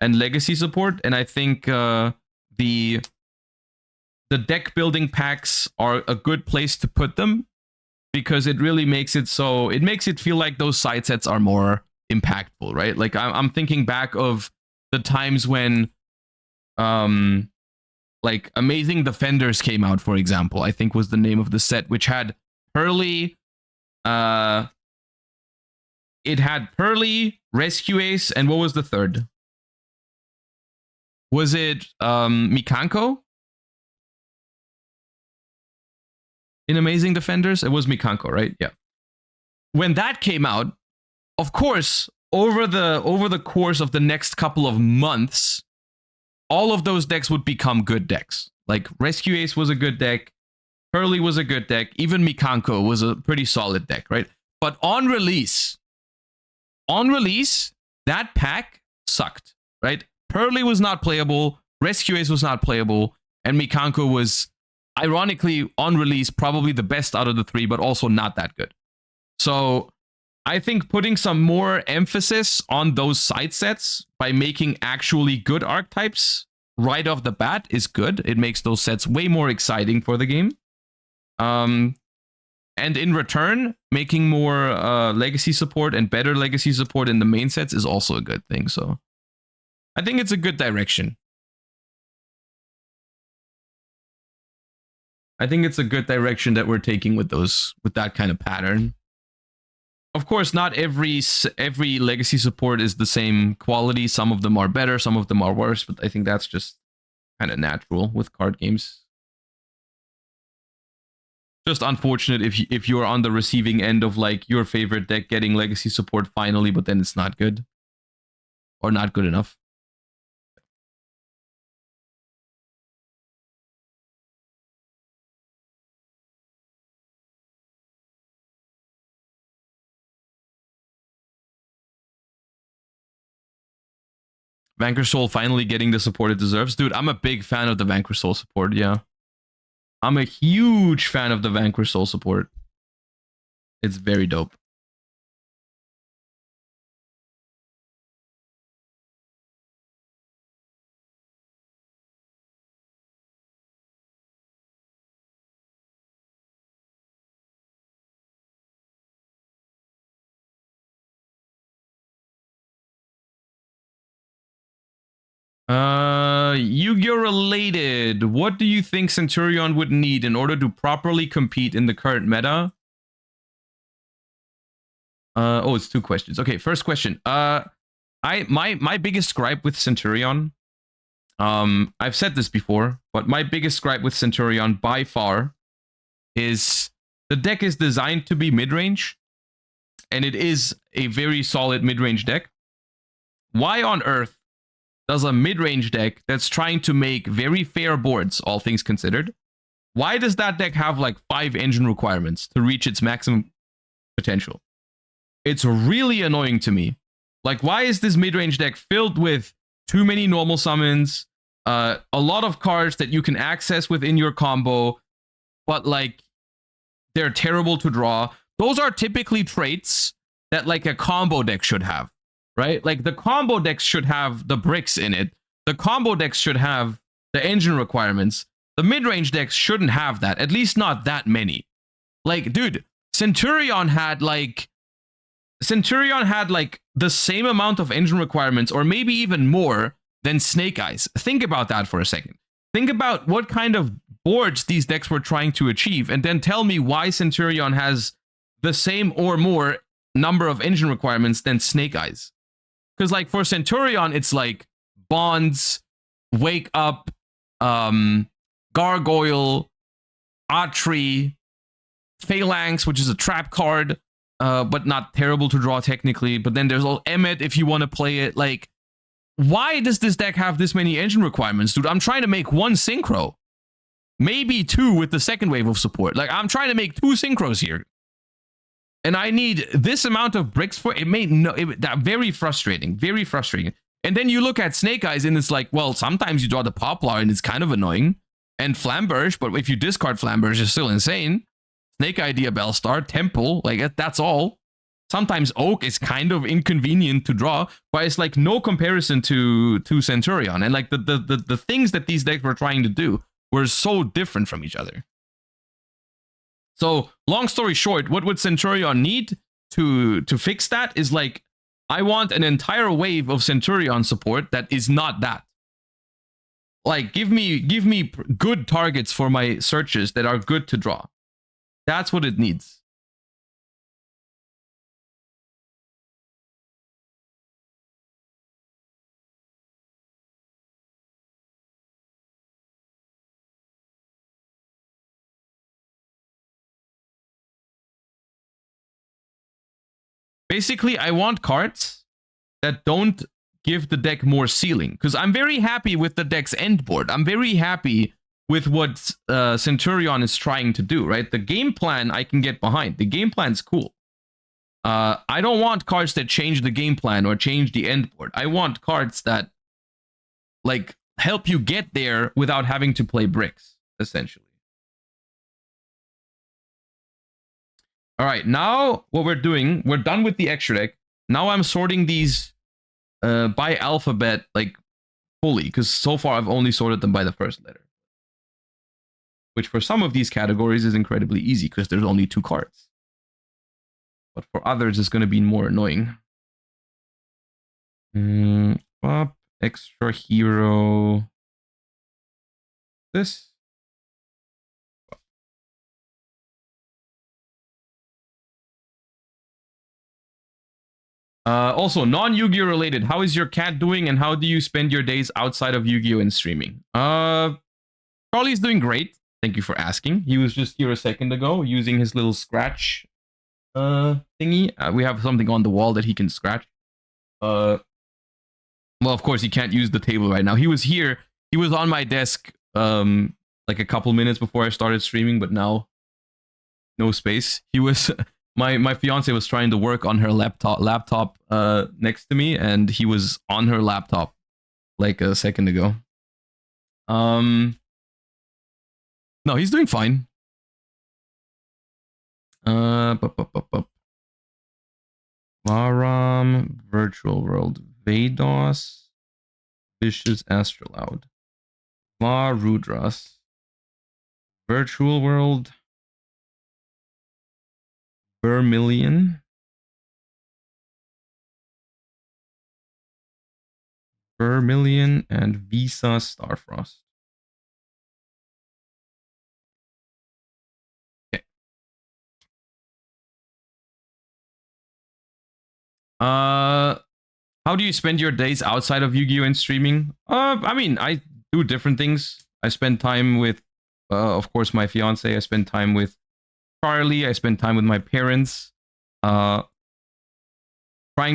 legacy support, and I think the deck building packs are a good place to put them because it really makes it so it makes it feel like those side sets are more impactful, right? Like I'm thinking back of the times when like Amazing Defenders came out, for example, I think was the name of the set, which had Pearly, it had Pearly, Rescue Ace, and what was the third? Was it Mikanko? In Amazing Defenders? It was Mikanko, right? Yeah. When that came out, of course, over the course of the next couple of months, all of those decks would become good decks. Like Rescue Ace was a good deck, Pearly was a good deck, even Mikanko was a pretty solid deck, right? But on release, that pack sucked, right? Pearly was not playable, Rescue Ace was not playable, and Mikanko was, ironically, on release, probably the best out of the three, but also not that good. So I think putting some more emphasis on those side sets by making actually good archetypes right off the bat is good. It makes those sets way more exciting for the game. And in return, making more legacy support and better legacy support in the main sets is also a good thing. So I think it's a good direction. I think it's a good direction that we're taking with that kind of pattern. Of course, not every legacy support is the same quality. Some of them are better, some of them are worse, but I think that's just kind of natural with card games. Just unfortunate if you're on the receiving end of like your favorite deck getting legacy support finally, but then it's not good or not good enough. Vanquish Soul finally getting the support it deserves. Dude, I'm a big fan of the Vanquish Soul support, yeah. I'm a huge fan of the Vanquish Soul support. It's very dope. Yu-Gi-Oh related. What do you think Centurion would need in order to properly compete in the current meta? Oh, it's 2 questions. Okay, first question. My biggest gripe with Centurion, I've said this before, but my biggest gripe with Centurion by far is the deck is designed to be mid-range, and it is a very solid mid-range deck. Why on earth does a mid-range deck that's trying to make very fair boards, all things considered, why does that deck have like 5 engine requirements to reach its maximum potential? It's really annoying to me. Like, why is this mid-range deck filled with too many normal summons, a lot of cards that you can access within your combo, but like they're terrible to draw? Those are typically traits that like a combo deck should have, right? Like the combo decks should have the bricks in it. The combo decks should have the engine requirements. The mid-range decks shouldn't have that, at least not that many. Like, dude, Centurion had like the same amount of engine requirements, or maybe even more, than Snake Eyes. Think about that for a second. Think about what kind of boards these decks were trying to achieve, and then tell me why Centurion has the same or more number of engine requirements than Snake Eyes. Because like for Centurion, it's like Bonds, Wake Up, Gargoyle, Archery, Phalanx, which is a trap card, but not terrible to draw technically. But then there's all Emmet if you want to play it. Like, why does this deck have this many engine requirements, dude? I'm trying to make 1 synchro. Maybe 2 with the second wave of support. Like, I'm trying to make 2 synchros here. And I need this amount of bricks for it. That very frustrating. Very frustrating. And then you look at Snake Eyes and it's like, well, sometimes you draw the Poplar and it's kind of annoying. And Flamberge, but if you discard Flamberge, it's still insane. Snake Eye, Bellstar, Temple, like that's all. Sometimes Oak is kind of inconvenient to draw, but it's like no comparison to Centurion. And like the things that these decks were trying to do were so different from each other. So long story short, what would Centurion need to fix that is like, I want an entire wave of Centurion support that is not that. Like, give me good targets for my searches that are good to draw. That's what it needs. Basically, I want cards that don't give the deck more ceiling, because I'm very happy with the deck's end board. I'm very happy with what Centurion is trying to do, right? The game plan I can get behind. The game plan's cool. I don't want cards that change the game plan or change the end board. I want cards that like help you get there without having to play bricks, essentially. All right, now what we're doing, we're done with the extra deck. Now I'm sorting these by alphabet, like fully, because so far I've only sorted them by the first letter. Which for some of these categories is incredibly easy because there's only 2 cards. But for others, it's going to be more annoying. Pop, extra hero. This. Also, non-Yu-Gi-Oh related, how is your cat doing and how do you spend your days outside of Yu-Gi-Oh and streaming? Charlie's doing great. Thank you for asking. He was just here a second ago using his little scratch thingy. We have something on the wall that he can scratch. Well, of course, he can't use the table right now. He was here. He was on my desk like a couple minutes before I started streaming, but now no space. He was... My fiance was trying to work on her laptop next to me, and he was on her laptop like a second ago. No, he's doing fine. Varam, Virtual World, VODs, Vicious Astroloud, Rudras, Virtual World, Vermilion, and Visa Starfrost. Okay. How do you spend your days outside of Yu-Gi-Oh and streaming? I mean, I do different things. I spend time with, of course, my fiance. I spend time with Charly. I spend time with my parents. Trying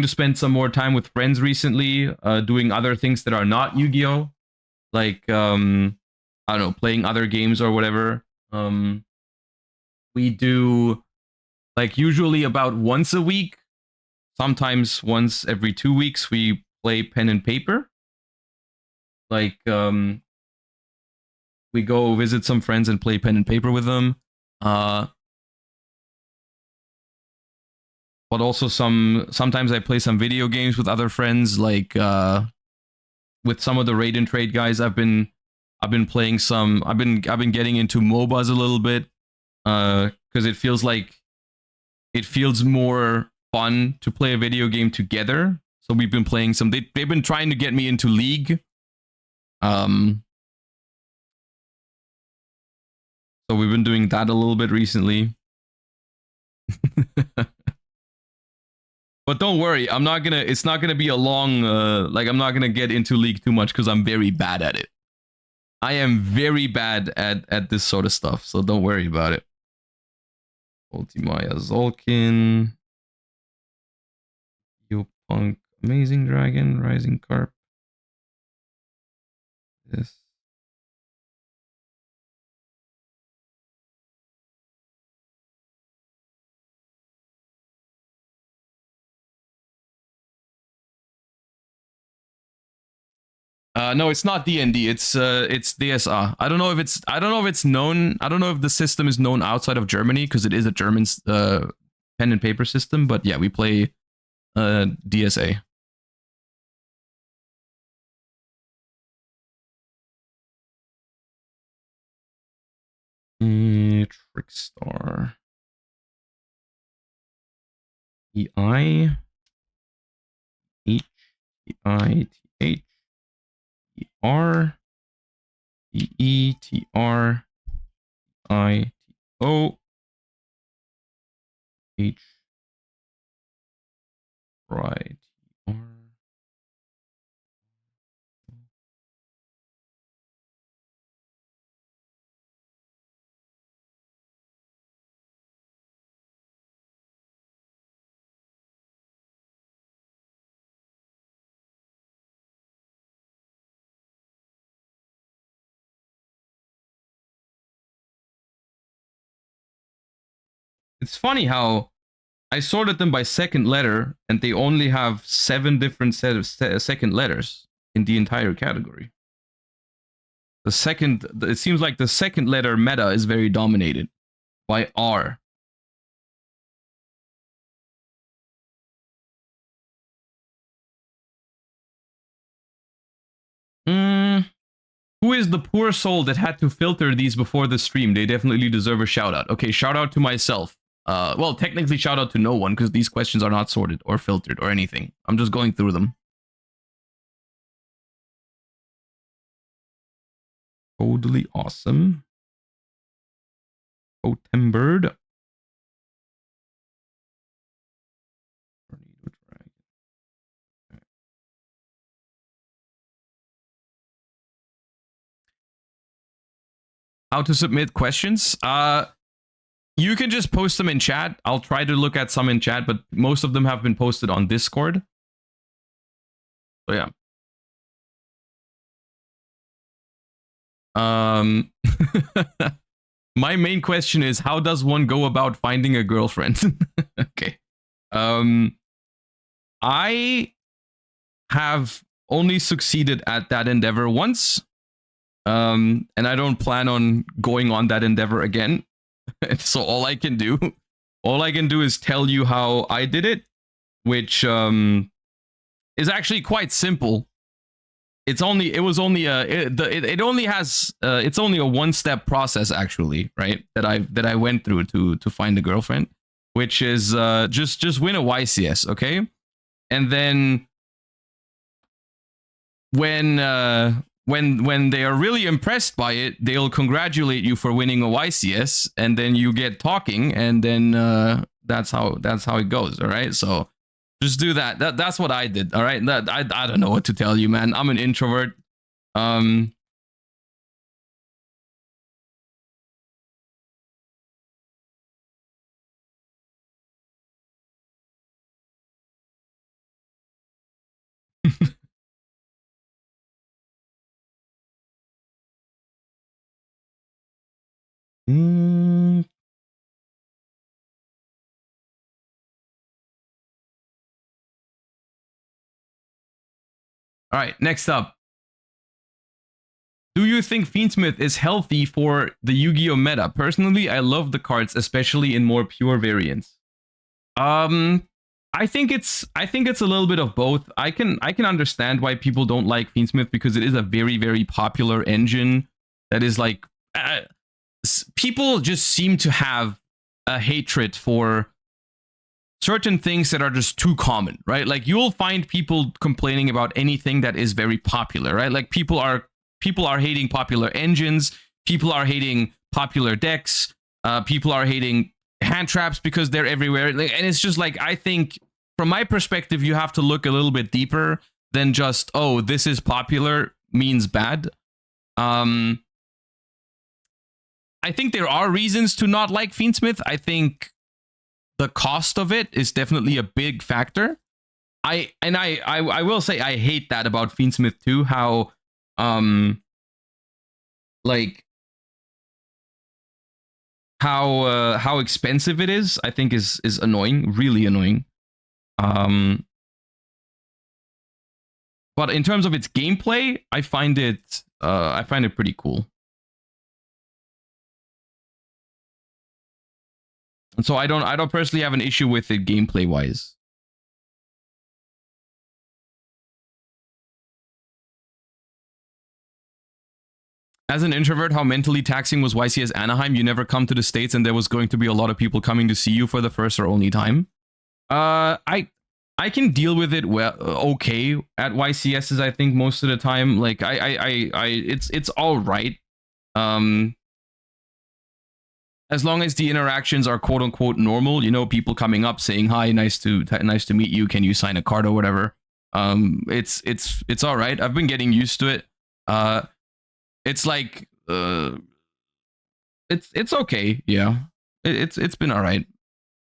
to spend some more time with friends recently. Doing other things that are not Yu-Gi-Oh, like I don't know, playing other games or whatever. We do like usually about once a week. Sometimes once every 2 weeks, we play pen and paper. Like, we go visit some friends and play pen and paper with them. But also sometimes I play some video games with other friends. Like, with some of the raid and trade guys, I've been playing some. I've been getting into MOBAs a little bit, because it feels more fun to play a video game together. So we've been playing some. They've been trying to get me into League. So we've been doing that a little bit recently. But don't worry, it's not gonna be a long, like, I'm not gonna get into League too much because I'm very bad at it. I am very bad at this sort of stuff, so don't worry about it. Ultimaya Zolkin. Punk, Amazing Dragon, Rising Carp. This. No, it's not DND. It's DSA. I don't know if it's known. I don't know if the system is known outside of Germany because it is a German pen and paper system. But yeah, we play DSA. Trickstar. EI. HEITH. EETRITO. H. Right. It's funny how I sorted them by second letter, and they only have 7 different set of second letters in the entire category. It seems like the second letter meta is very dominated by R. Who is the poor soul that had to filter these before the stream? They definitely deserve a shout out. Okay, shout out to myself. Well, technically shout out to no one because these questions are not sorted or filtered or anything. I'm just going through them. Totally awesome. Totem bird. How to submit questions? You can just post them in chat. I'll try to look at some in chat, but most of them have been posted on Discord. So yeah. My main question is, how does one go about finding a girlfriend? Okay. I have only succeeded at that endeavor once. And I don't plan on going on that endeavor again. So all I can do is tell you how I did it, which is actually quite simple. It's only a one-step process actually, right? That I went through to find a girlfriend, which is just win a YCS, okay? And then when they are really impressed by it, they'll congratulate you for winning a YCS, and then you get talking, and then that's how it goes. All right, so just do that. That's what I did. All right, I don't know what to tell you, man. I'm an introvert. All right, next up. Do you think Fiendsmith is healthy for the Yu-Gi-Oh meta? Personally, I love the cards, especially in more pure variants. I think it's a little bit of both. I can understand why people don't like Fiendsmith because it is a very, very popular engine that is like people just seem to have a hatred for certain things that are just too common, right? Like you'll find people complaining about anything that is very popular, right? Like people are hating popular engines, people are hating popular decks, people are hating hand traps because they're everywhere. And it's just like, I think from my perspective, you have to look a little bit deeper than just, oh, this is popular means bad. I think there are reasons to not like Fiendsmith. I think the cost of it is definitely a big factor. I will say I hate that about Fiendsmith too, how like how expensive it is, I think is annoying, really annoying. But in terms of its gameplay, I find it pretty cool. And so I don't personally have an issue with it gameplay wise. As an introvert, how mentally taxing was YCS Anaheim? You never come to the States and there was going to be a lot of people coming to see you for the first or only time. I can deal with it well, okay at YCSs. I think most of the time, like it's all right. As long as the interactions are quote unquote normal, you know, people coming up saying hi, nice to meet you, can you sign a card or whatever. It's all right. I've been getting used to it. It's like it's okay. Yeah, it's been all right.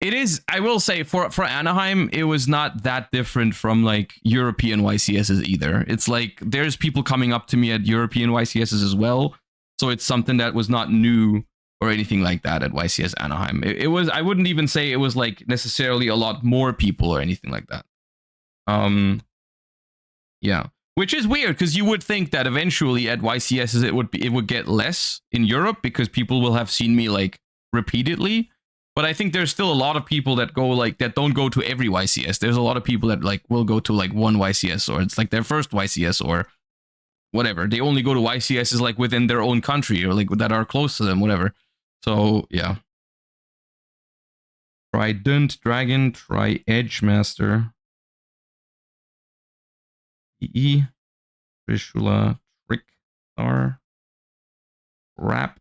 It is, I will say, for Anaheim, it was not that different from like European YCSs either. It's like there's people coming up to me at European YCSs as well, so it's something that was not new or anything like that at YCS Anaheim. It was, I wouldn't even say it was like necessarily a lot more people or anything like that. Yeah, which is weird because you would think that eventually at YCSs it would get less in Europe because people will have seen me like repeatedly. But I think there's still a lot of people that go like that don't go to every YCS. There's a lot of people that like will go to like one YCS or it's like their first YCS or whatever. They only go to YCSs like within their own country or like that are close to them, whatever. So yeah. Trident Dragon, try Edge Master. E. Trishula, Trick, R. Rap.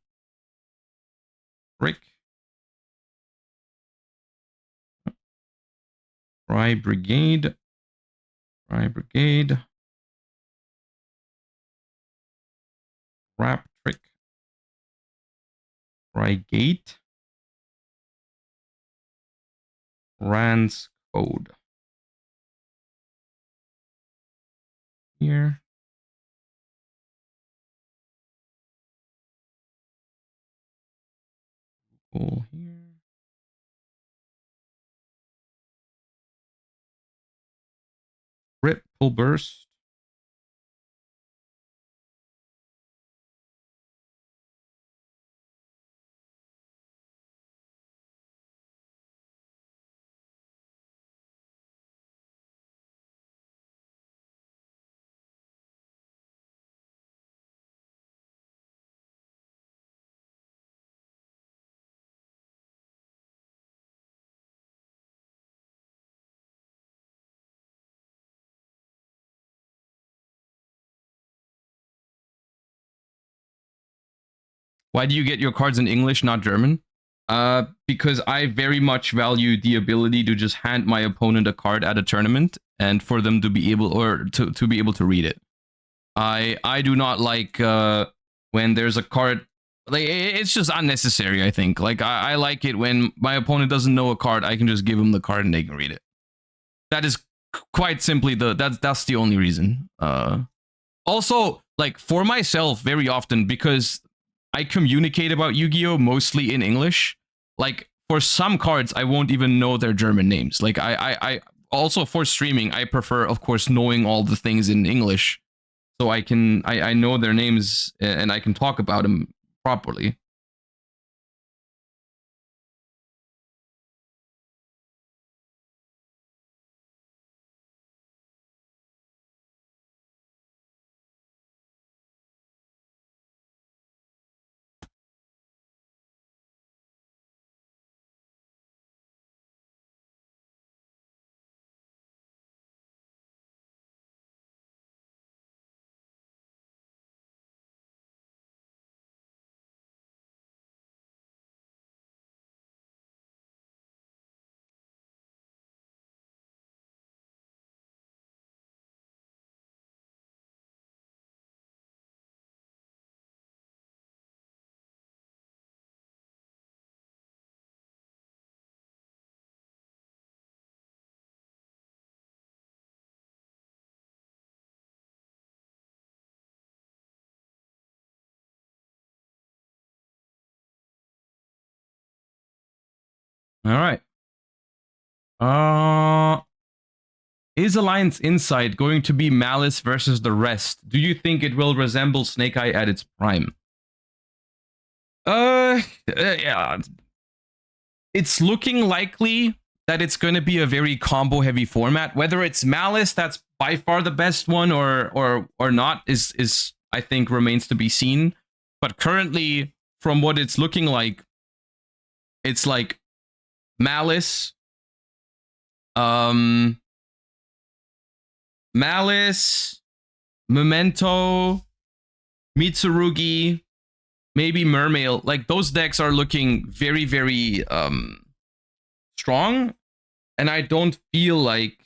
Trick. Try Brigade. Try Brigade. Rap Trick. Try Gate. Rand's Code. Here. Cool here. Ripple Burst. Why do you get your cards in English, not German? Because I very much value the ability to just hand my opponent a card at a tournament and for them to be able to be able to read it. I do not like when there's a card, like it's just unnecessary. I think like I like it when my opponent doesn't know a card, I can just give them the card and they can read it. That is quite simply that's the only reason. Also, like for myself, very often because I communicate about Yu-Gi-Oh mostly in English. Like for some cards, I won't even know their German names. Like I also for streaming, I prefer, of course, knowing all the things in English, so I know their names and I can talk about them properly. All right. Is Alliance Insight going to be Malice versus the rest? Do you think it will resemble Snake Eye at its prime? Yeah. It's looking likely that it's going to be a very combo heavy format. Whether it's Malice, that's by far the best one, or not, is I think remains to be seen. But currently, from what it's looking like, it's like Malice, Malice, Memento, Mitsurugi, maybe Mermail. Like those decks are looking very, very strong, and I don't feel like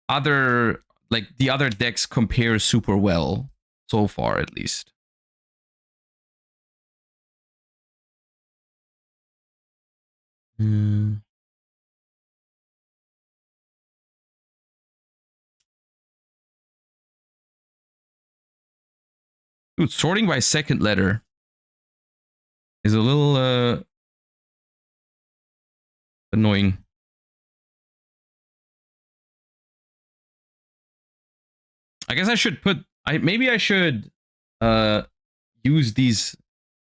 the other decks compare super well so far, at least. Dude, sorting by second letter is a little annoying. I guess I should maybe I should use these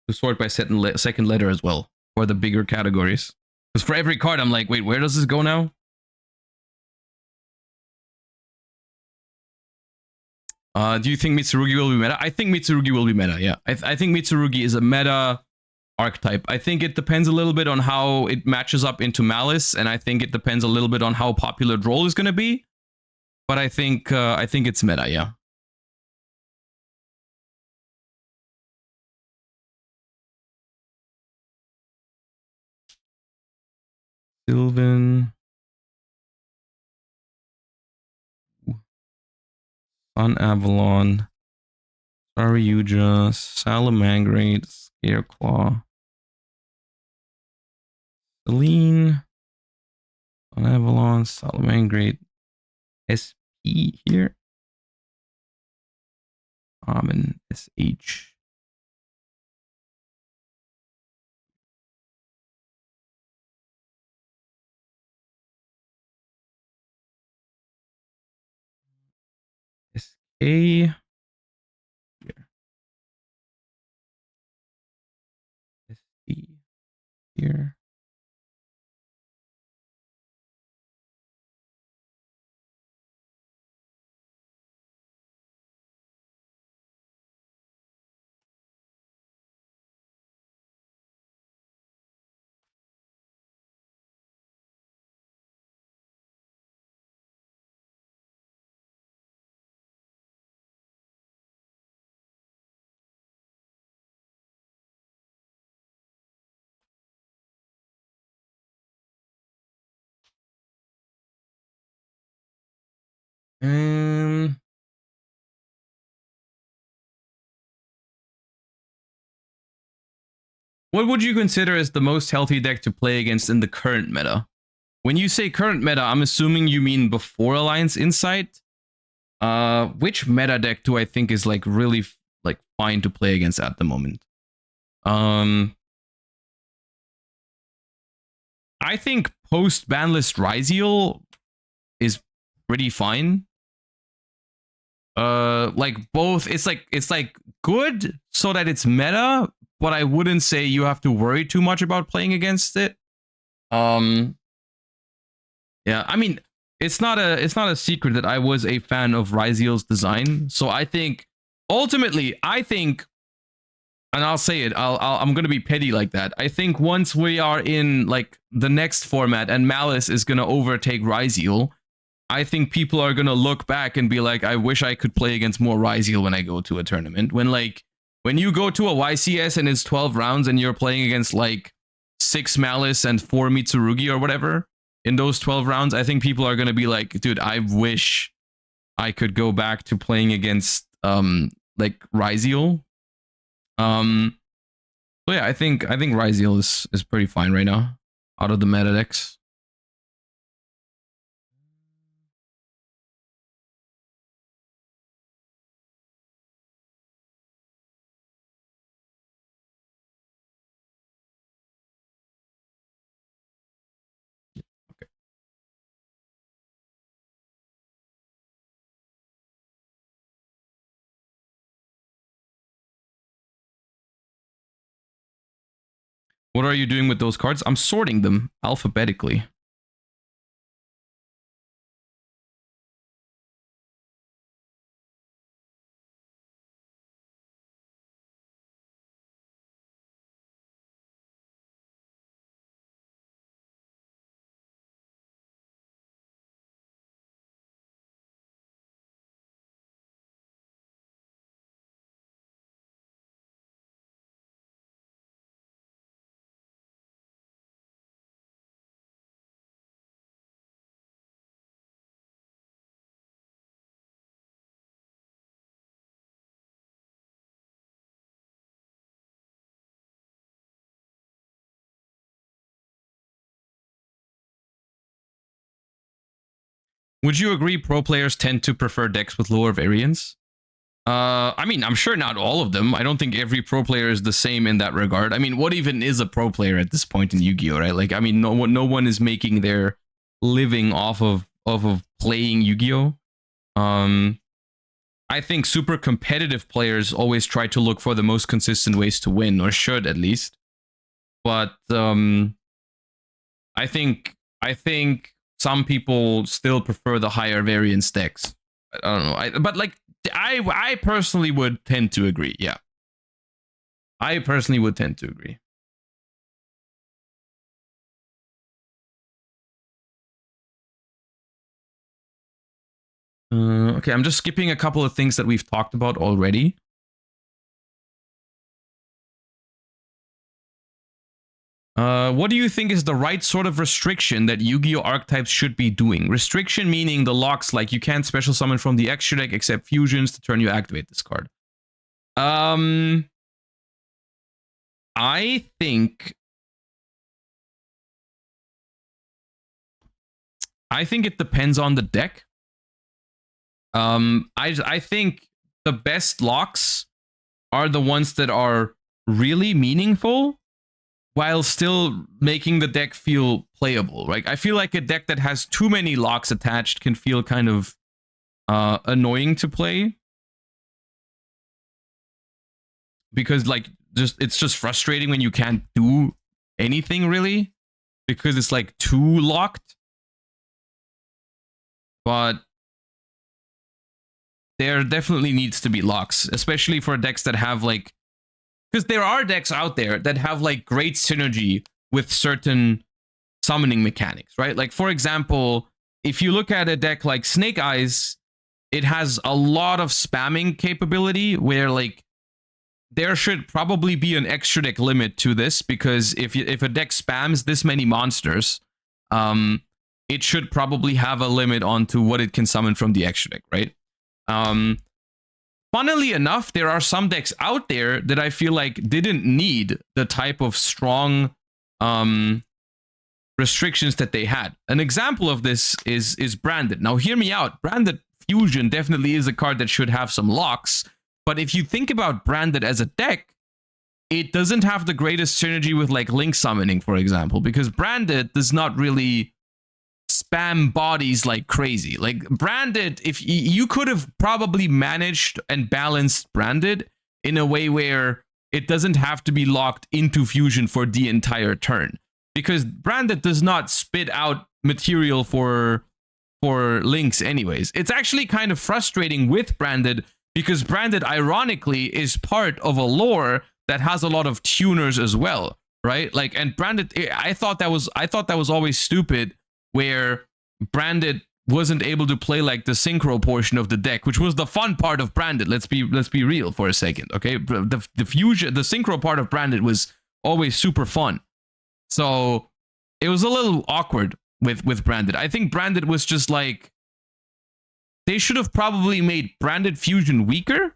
to sort by second letter as well for the bigger categories. Because for every card, I'm like, wait, where does this go now? Do you think Mitsurugi will be meta? I think Mitsurugi will be meta, yeah. I think Mitsurugi is a meta archetype. I think it depends a little bit on how it matches up into Malice, and I think it depends a little bit on how popular Droll is going to be. But I think it's meta, yeah. Sylvan. Sun Avalon. Saryuja. Salamangreat. Scareclaw. Celine. Sun Avalon. Salamangreat. SP here. Common. SH. SK. Here. SC. Here. Um, what would you consider as the most healthy deck to play against in the current meta? When you say current meta, I'm assuming you mean before Alliance Insight. Which meta deck do I think is like really like fine to play against at the moment? I think post banlist Ryziel is pretty fine. Like both, it's like good so that it's meta, but I wouldn't say you have to worry too much about playing against it. Yeah, I mean, it's not a secret that I was a fan of Ryziel's design. So I think ultimately, and I'll say it, I'm gonna be petty like that. I think once we are in like the next format and Malice is gonna overtake Ryziel, I think people are gonna look back and be like, I wish I could play against more Ryziel when I go to a tournament. When you go to a YCS and it's 12 rounds and you're playing against like 6 Malice and 4 Mitsurugi or whatever in those 12 rounds, I think people are gonna be like, dude, I wish I could go back to playing against like Ryziel. So yeah, I think Ryziel is pretty fine right now out of the meta decks. What are you doing with those cards? I'm sorting them alphabetically. Would you agree pro players tend to prefer decks with lower variance? I mean, I'm sure not all of them. I don't think every pro player is the same in that regard. I mean, what even is a pro player at this point in Yu-Gi-Oh, right? Like, I mean, no one is making their living off of playing Yu-Gi-Oh. I think super competitive players always try to look for the most consistent ways to win, or should at least. But I think some people still prefer the higher variance decks. I don't know. But like, I personally would tend to agree. Yeah. I personally would tend to agree. Okay, I'm just skipping a couple of things that we've talked about already. What do you think is the right sort of restriction that Yu-Gi-Oh! Archetypes should be doing? Restriction meaning the locks, like you can't special summon from the extra deck except fusions to turn you activate this card. I think it depends on the deck. I think the best locks are the ones that are really meaningful while still making the deck feel playable. Like, I feel like a deck that has too many locks attached can feel kind of annoying to play. Because like it's just frustrating when you can't do anything really because it's like too locked. But there definitely needs to be locks, especially for decks that have like, because there are decks out there that have like great synergy with certain summoning mechanics, right? Like, for example, if you look at a deck like Snake Eyes, it has a lot of spamming capability where like there should probably be an extra deck limit to this, because if a deck spams this many monsters, it should probably have a limit onto what it can summon from the extra deck, right? Funnily enough, there are some decks out there that I feel like didn't need the type of strong restrictions that they had. An example of this is Branded. Now, hear me out. Branded Fusion definitely is a card that should have some locks, but if you think about Branded as a deck, it doesn't have the greatest synergy with like Link Summoning, for example, because Branded does not really spam bodies like crazy. Like Branded, if you could have probably managed and balanced Branded in a way where it doesn't have to be locked into Fusion for the entire turn, because Branded does not spit out material for links anyways. It's actually kind of frustrating with Branded because Branded ironically is part of a lore that has a lot of tuners as well, right? Like, and Branded, I thought that was always stupid where Branded wasn't able to play like the synchro portion of the deck, which was the fun part of Branded. Let's be real for a second, okay? The fusion, the synchro part of Branded was always super fun. So it was a little awkward with Branded. I think Branded was just like, they should have probably made Branded Fusion weaker,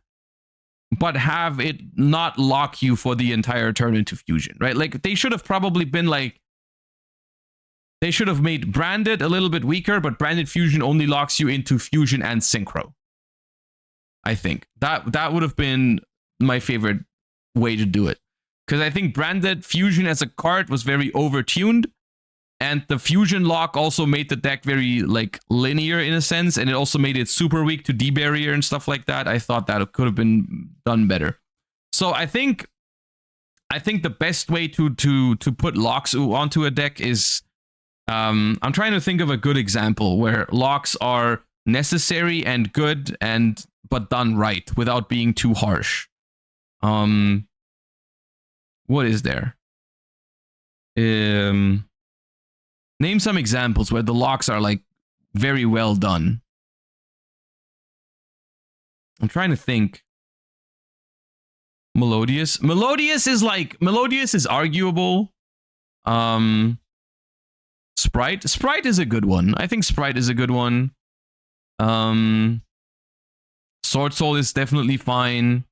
but have it not lock you for the entire turn into Fusion, right? Like they should have probably been like, they should have made Branded a little bit weaker, but Branded Fusion only locks you into Fusion and Synchro. I think that would have been my favorite way to do it. Because I think Branded Fusion as a card was very overtuned, and the Fusion lock also made the deck very like linear in a sense, and it also made it super weak to D-barrier and stuff like that. I thought that it could have been done better. So I think the best way to put locks onto a deck is, I'm trying to think of a good example where locks are necessary and good but done right without being too harsh. What is there? Name some examples where the locks are like very well done. I'm trying to think. Melodious is arguable. Sprite is a good one. I think Sprite is a good one. Sword Soul is definitely fine.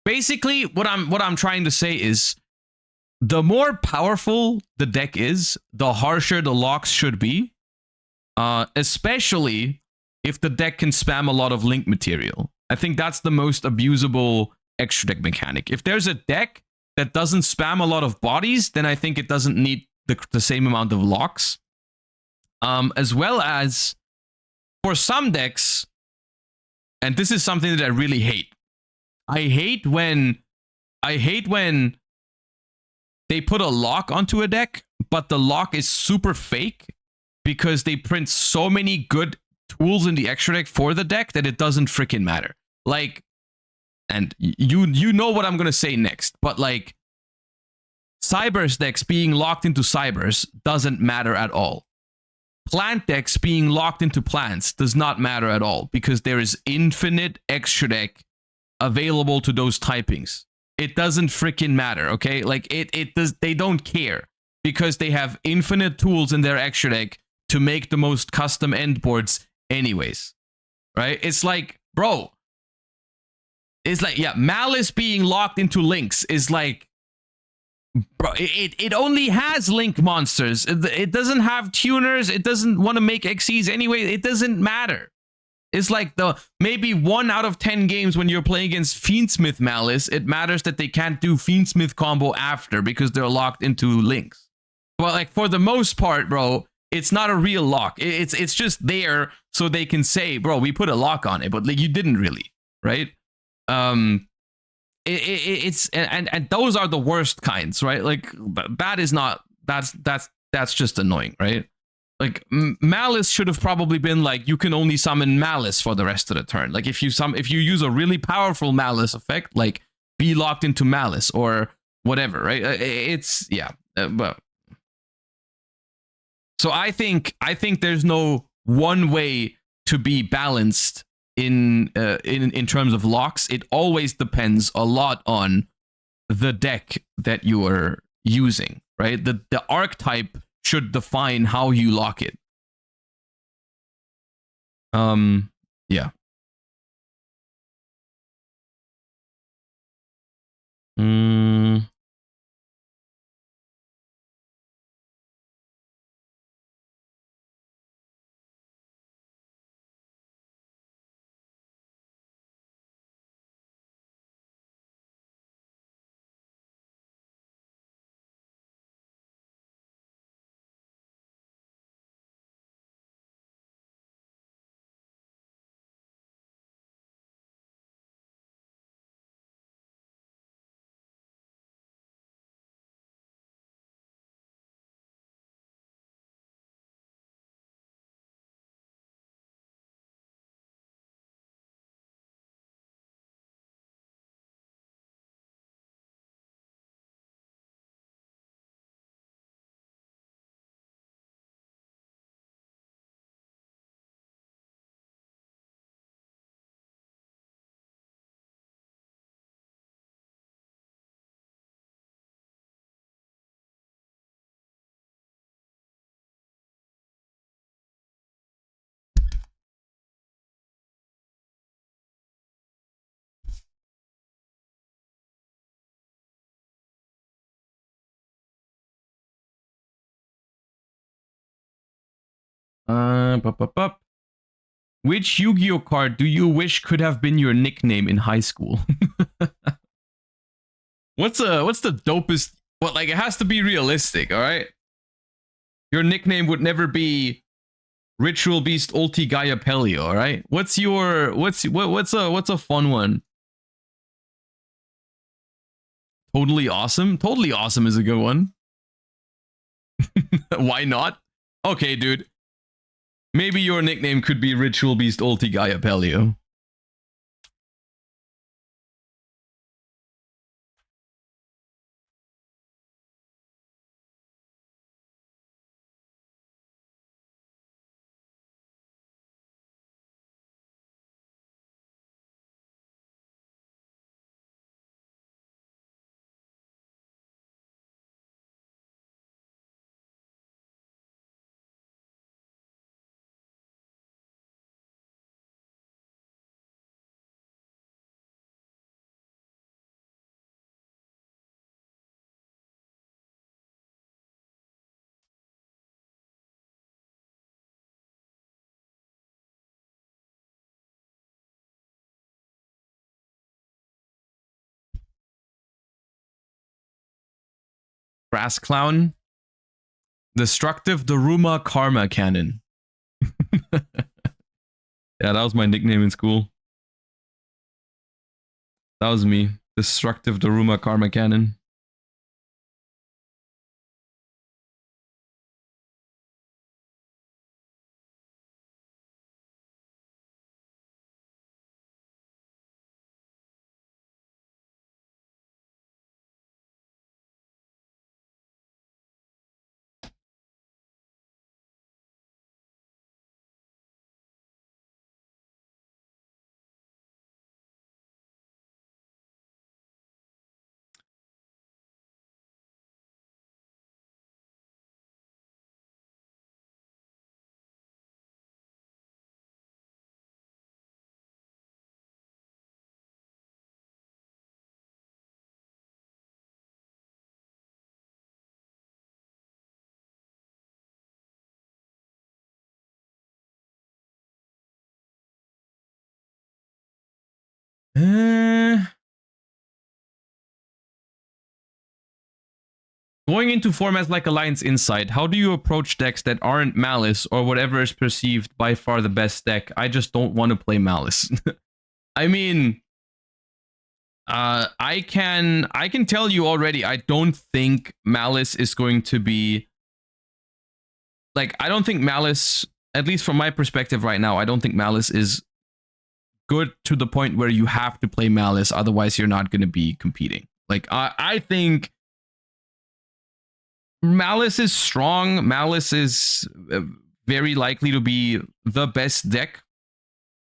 Basically, what I'm trying to say is, the more powerful the deck is, the harsher the locks should be. Especially if the deck can spam a lot of link material. I think that's the most abusable extra deck mechanic. If there's a deck that doesn't spam a lot of bodies, then I think it doesn't need the same amount of locks. As well as for some decks, and this is something that I really hate. I hate when they put a lock onto a deck, but the lock is super fake because they print so many good tools in the extra deck for the deck that it doesn't freaking matter. Like, and you know what I'm gonna say next, but like, Cybers decks being locked into Cybers doesn't matter at all. Plant decks being locked into plants does not matter at all because there is infinite extra deck available to those typings. It doesn't freaking matter, okay? Like they don't care because they have infinite tools in their extra deck to make the most custom end boards anyways, right? It's like, bro, it's like, yeah, Malice being locked into links is like, bro, it only has link monsters. It doesn't have tuners. It doesn't want to make XCs anyway. It doesn't matter. It's like maybe 1 out of 10 games when you're playing against Fiendsmith Malice, it matters that they can't do Fiendsmith combo after because they're locked into links. But like for the most part, bro, it's not a real lock. It's just there so they can say, bro, we put a lock on it, but like you didn't really, right? It's and those are the worst kinds, right? Like that is not, that's just annoying, right? Like Malice should have probably been like, you can only summon Malice for the rest of the turn. Like if you use a really powerful Malice effect, like be locked into Malice or whatever, right? It's yeah, but so I think there's no one way to be balanced in terms of locks. It always depends a lot on the deck that you are using, right? The archetype should define how you lock it. Yeah. Which Yu-Gi-Oh card do you wish could have been your nickname in high school? What's the dopest? Well, like, it has to be realistic, all right? Your nickname would never be Ritual Beast Ulti Gaia Pelio, all right? What's a fun one? Totally Awesome? Totally Awesome is a good one. Why not? Okay, dude. Maybe your nickname could be Ritual Beast Ulti Gaia Pelio. Brass Clown. Destructive Daruma Karma Cannon. Yeah, that was my nickname in school. That was me. Destructive Daruma Karma Cannon. Going into formats like Alliance Insight, how do you approach decks that aren't Malice or whatever is perceived by far the best deck? I just don't want to play Malice. I mean, I can tell you already, I don't think Malice is going to be... Like, I don't think Malice, at least from my perspective right now, I don't think Malice is good to the point where you have to play Malice, otherwise you're not going to be competing. Like, I think Malice is strong. Malice is very likely to be the best deck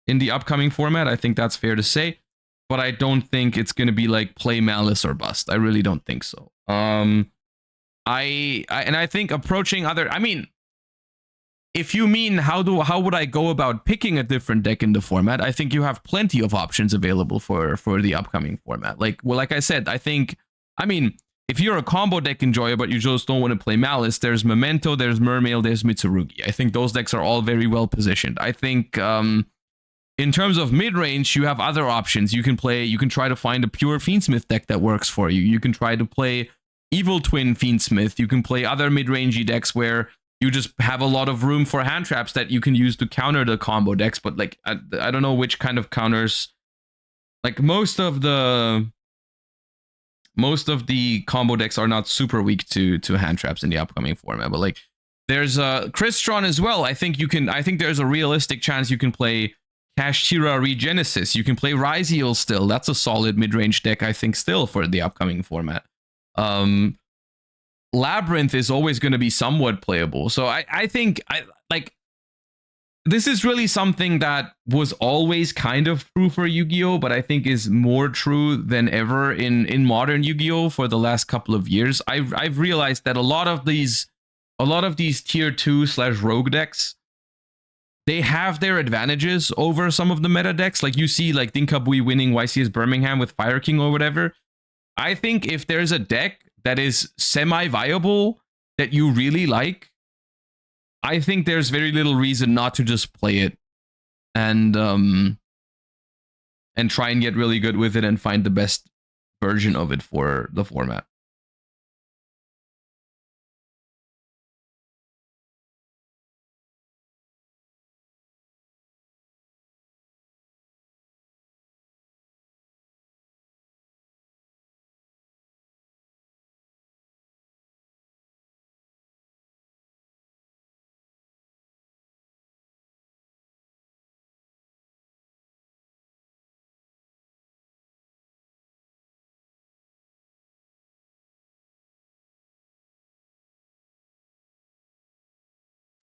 in the upcoming format. I think that's fair to say. But I don't think it's going to be like play Malice or bust. I really don't think so. I think approaching other, I mean, if you mean how would I go about picking a different deck in the format, I think you have plenty of options available for the upcoming format. Like I said, I mean, if you're a combo deck enjoyer but you just don't want to play Malice, there's Memento, there's Mermail, there's Mitsurugi. I think those decks are all very well positioned. I think in terms of mid-range, you have other options. You can try to find a pure Fiendsmith deck that works for you. You can try to play Evil Twin Fiendsmith. You can play other mid-rangey decks where you just have a lot of room for hand traps that you can use to counter the combo decks. But like, I don't know which kind of counters. Like most of the combo decks are not super weak to hand traps in the upcoming format. But like, there's Crystron as well. I think there's a realistic chance you can play Kashtira Regenesis. You can play Ryziel still. That's a solid mid-range deck, I think, still for the upcoming format. Labyrinth is always going to be somewhat playable. So I think this is really something that was always kind of true for Yu-Gi-Oh, but I think is more true than ever in modern Yu-Gi-Oh for the last couple of years. I've realized that a lot of these tier 2/rogue decks, they have their advantages over some of the meta decks. Like you see like Dinkabui winning YCS Birmingham with Fire King or whatever. I think if there's a deck that is semi-viable that you really like, I think there's very little reason not to just play it and try and get really good with it and find the best version of it for the format.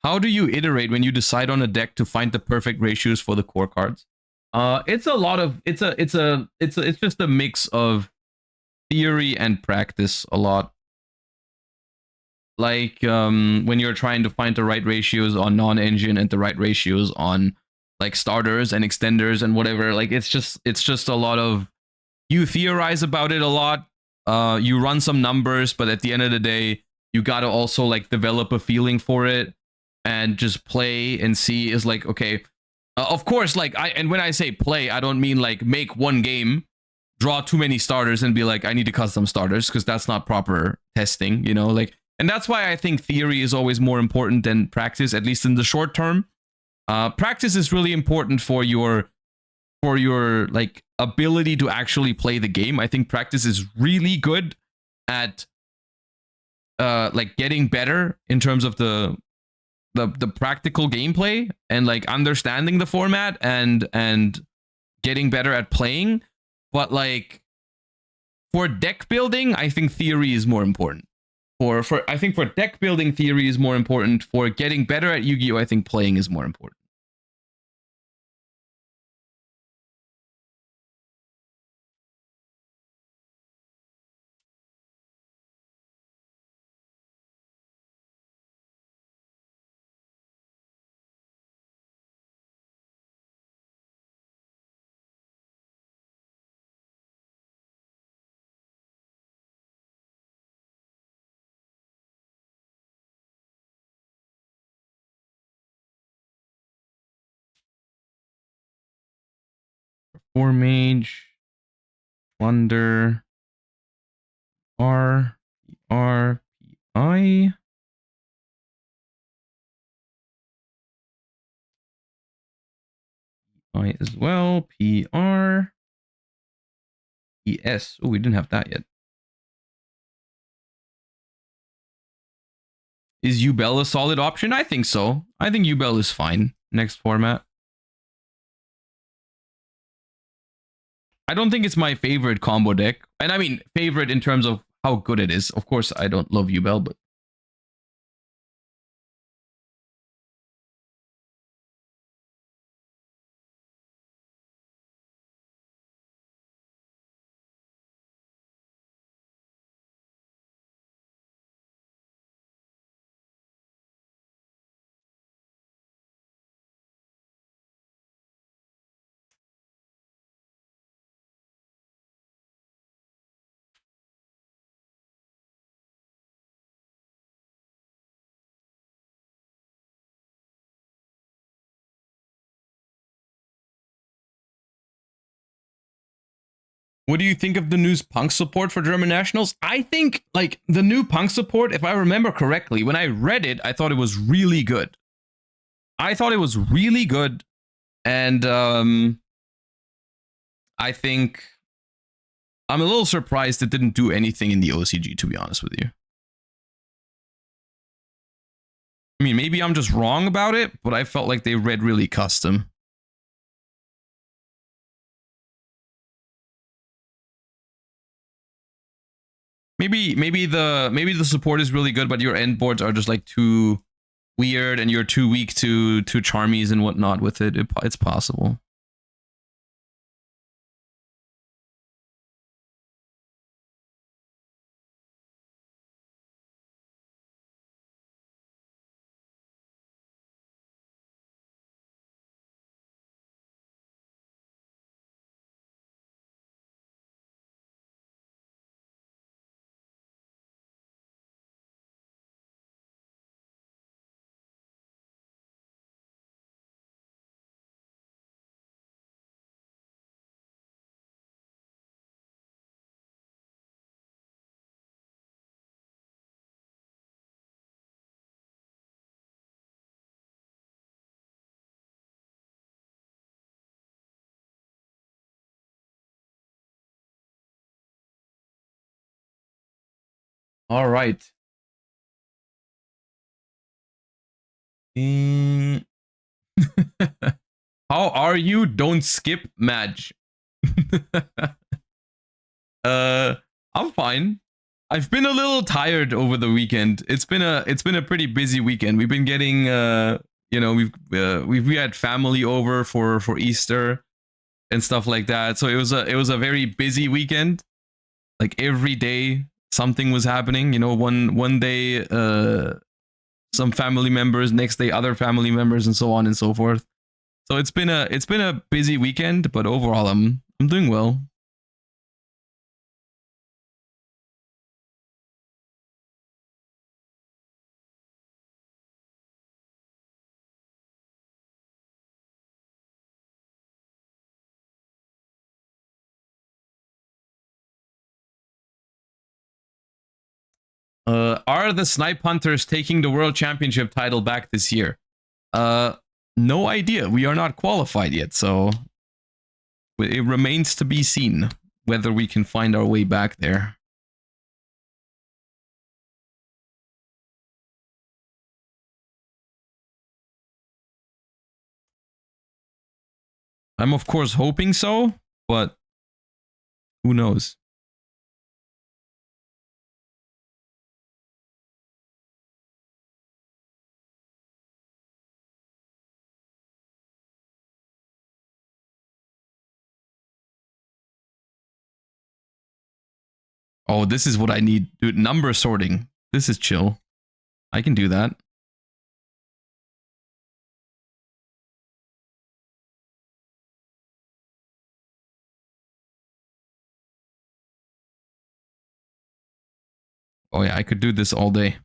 How do you iterate when you decide on a deck to find the perfect ratios for the core cards? It's just a mix of theory and practice a lot. Like when you're trying to find the right ratios on non-engine and the right ratios on like starters and extenders and whatever. Like it's just a lot of, you theorize about it a lot. You run some numbers, but at the end of the day, you gotta also like develop a feeling for it and just play and see. Is like, okay, of course, like and when I say play, I don't mean like make one game, draw too many starters and be like, I need to custom starters, because that's not proper testing, you know, like. And that's why I think theory is always more important than practice, at least in the short term. Practice is really important for your like ability to actually play the game. I think practice is really good at like getting better in terms of the practical gameplay and like understanding the format and getting better at playing. But like for deck building, I think theory is more important. I think for deck building, theory is more important. For getting better at Yu-Gi-Oh, I think playing is more important. For mage, plunder, R P I. I as well. PR. ES. Oh, we didn't have that yet. Is Ubel a solid option? I think so. I think Ubel is fine. Next format. I don't think it's my favorite combo deck. And I mean, favorite in terms of how good it is. Of course, I don't love Ubel, but What do you think of the new punk support for German nationals? I think, like, the new punk support, if I remember correctly, when I read it, I thought it was really good. I thought it was really good. And I think I'm a little surprised it didn't do anything in the OCG, to be honest with you. I mean, maybe I'm just wrong about it, but I felt like they read really custom. Maybe the support is really good, but your end boards are just like too weird, and you're too weak to charmies and whatnot with it. It's possible. All right. How are you? Don't skip match. I'm fine. I've been a little tired over the weekend. It's been a pretty busy weekend. We've been getting you know, we had family over for Easter and stuff like that. So it was a very busy weekend. Like every day something was happening. You know, one day some family members, next day other family members, and so on and so forth. So it's been a busy weekend, but overall I'm doing well. Are the Snipe Hunters taking the World Championship title back this year? No idea. We are not qualified yet, so it remains to be seen whether we can find our way back there. I'm of course hoping so, but who knows? Oh, this is what I need. Dude, number sorting. This is chill. I can do that. Oh yeah, I could do this all day.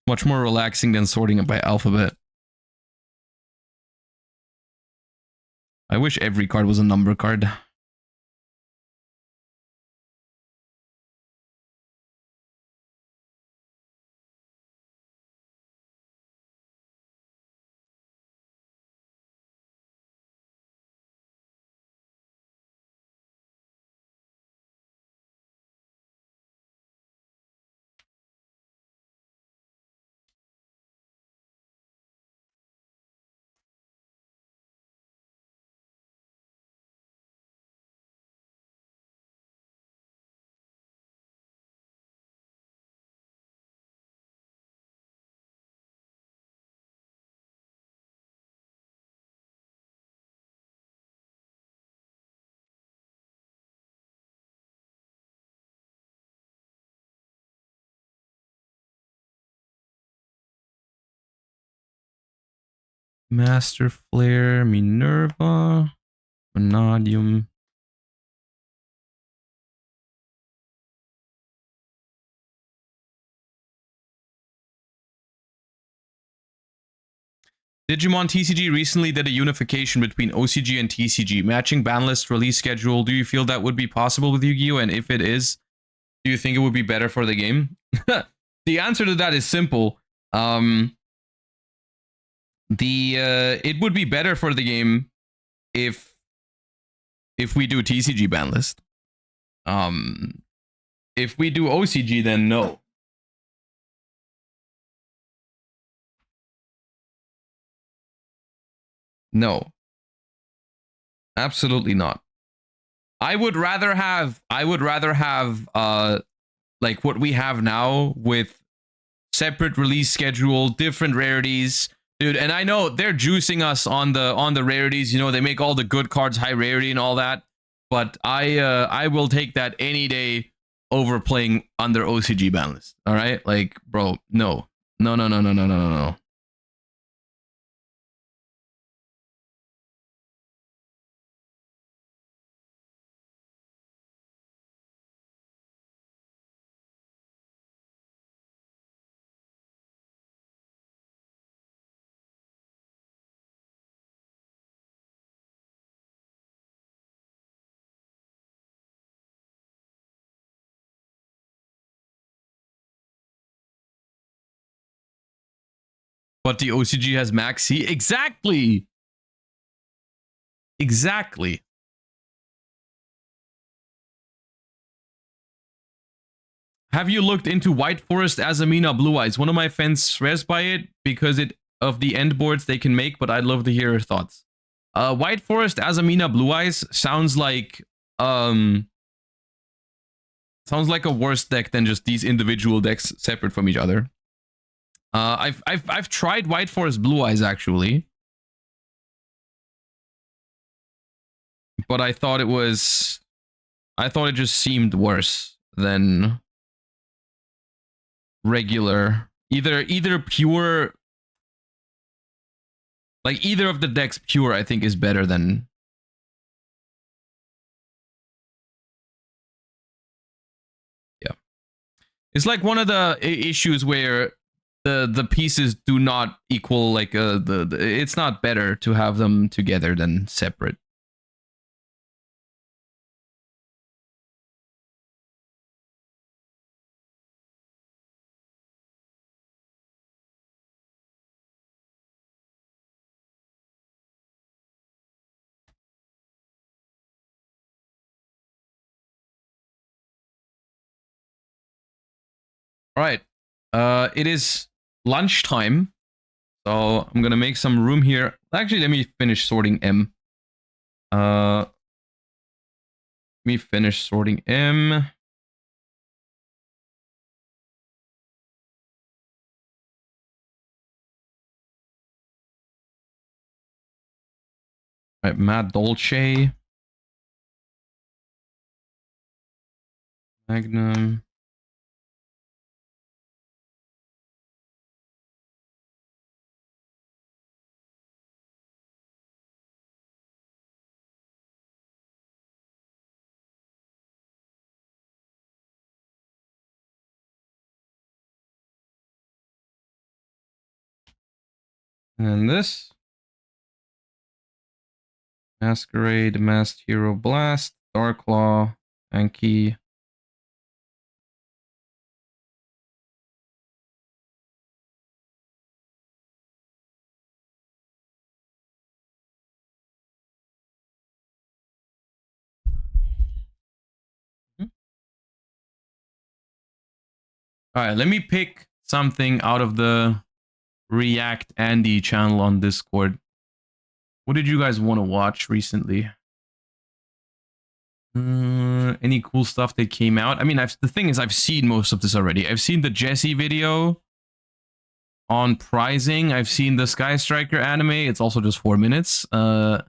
Much more relaxing than sorting it by alphabet. I wish every card was a number card. Master Flare, Minerva, Vanadium. Digimon TCG recently did a unification between OCG and TCG, matching ban list release schedule. Do you feel that would be possible with Yu-Gi-Oh? And if it is, do you think it would be better for the game? The answer to that is simple. It would be better for the game if we do TCG ban list. If we do OCG, then no. No. Absolutely not. I would rather have like what we have now with separate release schedule, different rarities. Dude, and I know they're juicing us on the rarities, you know, they make all the good cards high rarity and all that, but I will take that any day over playing under OCG ban list. All right? Like, bro, no. No, no, no, no, no, no, no, no. But the OCG has max C. Exactly. Exactly. Have you looked into White Forest Azamina Blue Eyes? One of my friends swears by it because of the end boards they can make, but I'd love to hear your thoughts. White Forest Azamina Blue Eyes sounds like a worse deck than just these individual decks separate from each other. I've tried White Forest Blue Eyes actually, but I thought it just seemed worse than regular. Either pure, like either of the decks pure, I think is better than. Yeah, it's like one of the issues where the pieces do not equal, like it's not better to have them together than separate. All right, it is lunchtime, so I'm gonna make some room here. Actually, let me finish sorting M. Let me finish sorting M. All right, Matt Dolce, Magnum. And this. Masquerade, Masked Hero Blast, Darklaw, Anki. All right, let me pick something out of the React Andy channel on Discord. What did you guys want to watch recently? Any cool stuff that came out? I mean, the thing is, I've seen most of this already. I've seen the Jesse video on pricing. I've seen the Sky Striker anime. It's also just 4 minutes. I've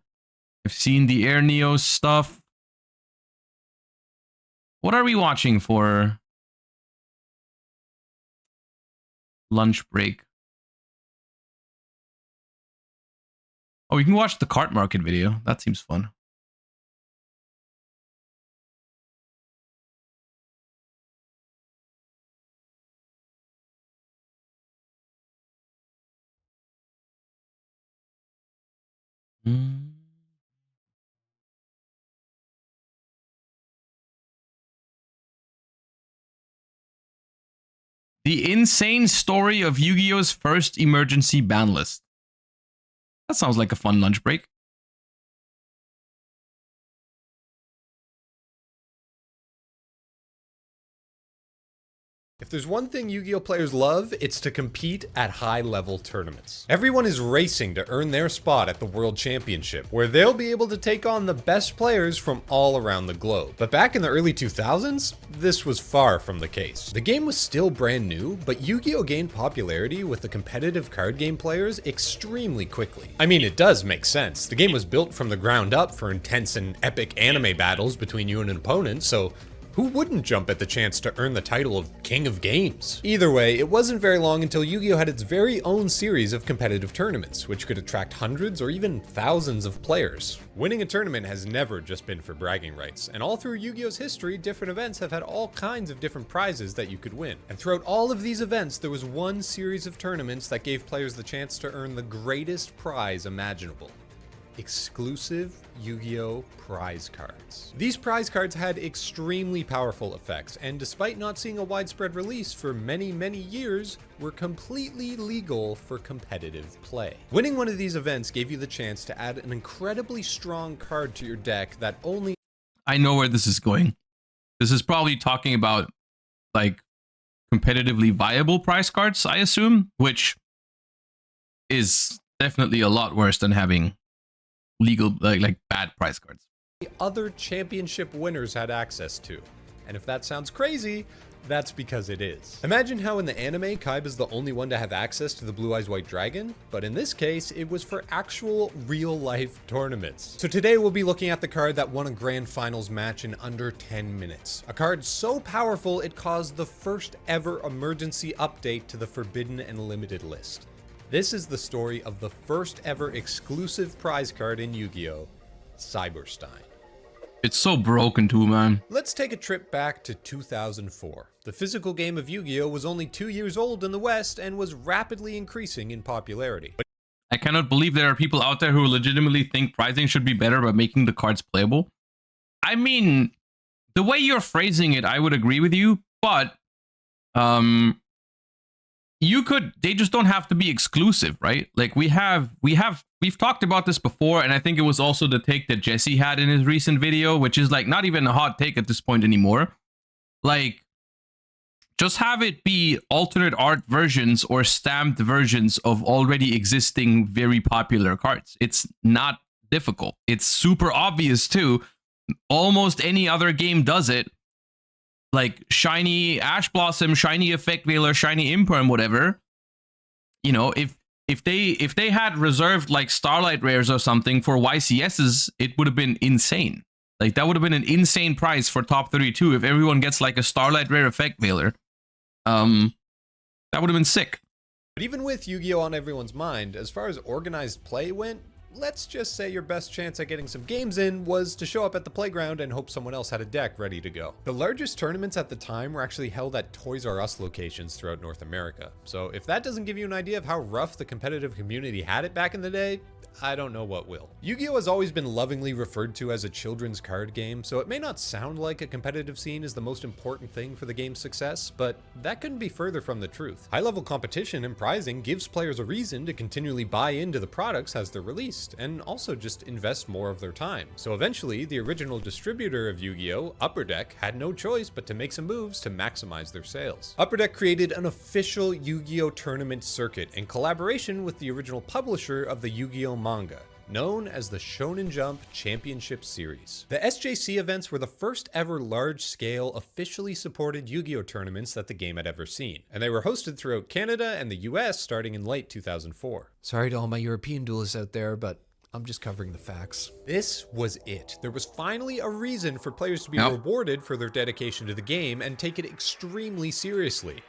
seen the Air Neo stuff. What are we watching for lunch break? Oh, we can watch the cart market video. That seems fun. Mm. The insane story of Yu-Gi-Oh's first emergency ban list. That sounds like a fun lunch break. If there's one thing Yu-Gi-Oh players love, it's to compete at high-level tournaments. Everyone is racing to earn their spot at the World Championship, where they'll be able to take on the best players from all around the globe. But back in the early 2000s, this was far from the case. The game was still brand new, but Yu-Gi-Oh gained popularity with the competitive card game players extremely quickly. I mean, it does make sense. The game was built from the ground up for intense and epic anime battles between you and an opponent, so who wouldn't jump at the chance to earn the title of King of Games? Either way, it wasn't very long until Yu-Gi-Oh had its very own series of competitive tournaments, which could attract hundreds or even thousands of players. Winning a tournament has never just been for bragging rights, and all through Yu-Gi-Oh's history, different events have had all kinds of different prizes that you could win. And throughout all of these events, there was one series of tournaments that gave players the chance to earn the greatest prize imaginable: exclusive Yu-Gi-Oh prize cards. These prize cards had extremely powerful effects, and despite not seeing a widespread release for many years, were completely legal for competitive play. Winning one of these events gave you the chance to add an incredibly strong card to your deck that only— I know where this is going. This is probably talking about like competitively viable prize cards, I assume, which is definitely a lot worse than having legal like bad prize cards other championship winners had access to. And if that sounds crazy, that's because it is. Imagine how in the anime, Kaiba is the only one to have access to the Blue Eyes White Dragon, but in this case, it was for actual real-life tournaments. So today we'll be looking at the card that won a grand finals match in under 10 minutes. A card so powerful it caused the first ever emergency update to the Forbidden and Limited list. This is the story of the first ever exclusive prize card in Yu-Gi-Oh! Cyberstein. It's so broken too, man. Let's take a trip back to 2004. The physical game of Yu-Gi-Oh! Was only 2 years old in the West and was rapidly increasing in popularity. I cannot believe there are people out there who legitimately think prizing should be better by making the cards playable. I mean, the way you're phrasing it, I would agree with you, but they just don't have to be exclusive, right? Like we've talked about this before, and I think it was also the take that Jesse had in his recent video, which is like not even a hot take at this point anymore. Like, just have it be alternate art versions or stamped versions of already existing very popular cards. It's not difficult. It's super obvious too. Almost any other game does it. Like shiny Ash Blossom, shiny Effect Veiler, shiny Imperm, whatever. You know, if they had reserved like Starlight Rares or something for YCSs, it would have been insane. Like that would have been an insane price for top 32 if everyone gets like a Starlight Rare Effect Veiler. That would have been sick. But even with Yu-Gi-Oh! On everyone's mind, as far as organized play went, let's just say your best chance at getting some games in was to show up at the playground and hope someone else had a deck ready to go. The largest tournaments at the time were actually held at Toys R Us locations throughout North America. So if that doesn't give you an idea of how rough the competitive community had it back in the day, I don't know what will. Yu-Gi-Oh! Has always been lovingly referred to as a children's card game, so it may not sound like a competitive scene is the most important thing for the game's success, but that couldn't be further from the truth. High-level competition and prizing gives players a reason to continually buy into the products as they're released, and also just invest more of their time. So eventually, the original distributor of Yu-Gi-Oh!, Upper Deck, had no choice but to make some moves to maximize their sales. Upper Deck created an official Yu-Gi-Oh! Tournament circuit in collaboration with the original publisher of the Yu-Gi-Oh! Manga, known as the Shonen Jump Championship Series. The SJC events were the first ever large-scale, officially supported Yu-Gi-Oh! Tournaments that the game had ever seen, and they were hosted throughout Canada and the US starting in late 2004. Sorry to all my European duelists out there, but I'm just covering the facts. This was it. There was finally a reason for players to be rewarded for their dedication to the game and take it extremely seriously.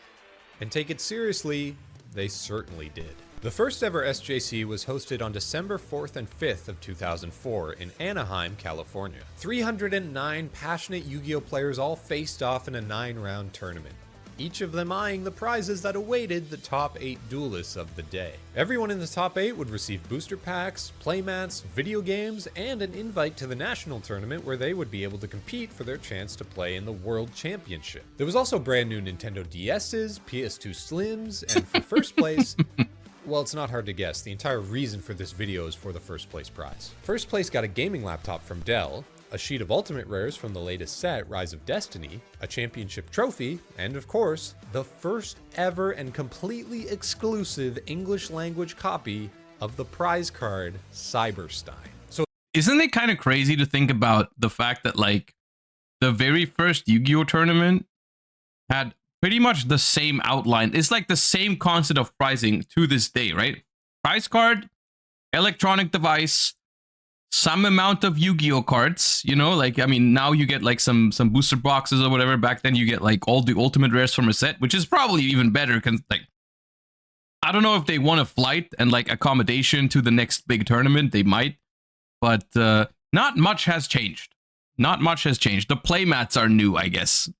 And take it seriously, they certainly did. The first ever SJC was hosted on December 4th and 5th of 2004 in Anaheim, California. 309 passionate Yu-Gi-Oh! Players all faced off in a 9-round tournament. each of them eyeing the prizes that awaited the top 8 duelists of the day. Everyone in the top 8 would receive booster packs, playmats, video games, and an invite to the national tournament where they would be able to compete for their chance to play in the World Championship. There was also brand new Nintendo DS's, PS2 Slims, and for first place, well, it's not hard to guess. The entire reason for this video is for the first place prize. First place got a gaming laptop from Dell, a sheet of Ultimate Rares from the latest set, Rise of Destiny, a championship trophy, and of course, the first ever and completely exclusive English language copy of the prize card, Cyberstein. So, isn't it kind of crazy to think about the fact that like the very first Yu-Gi-Oh tournament had pretty much the same outline? It's like the same concept of pricing to this day, right? Prize card, electronic device, some amount of Yu-Gi-Oh cards, you know, like, I mean, now you get like some booster boxes or whatever. Back then you get like all the ultimate rares from a set, which is probably even better because like, I don't know if they want a flight and like accommodation to the next big tournament. They might, but not much has changed. Not much has changed. The playmats are new, I guess.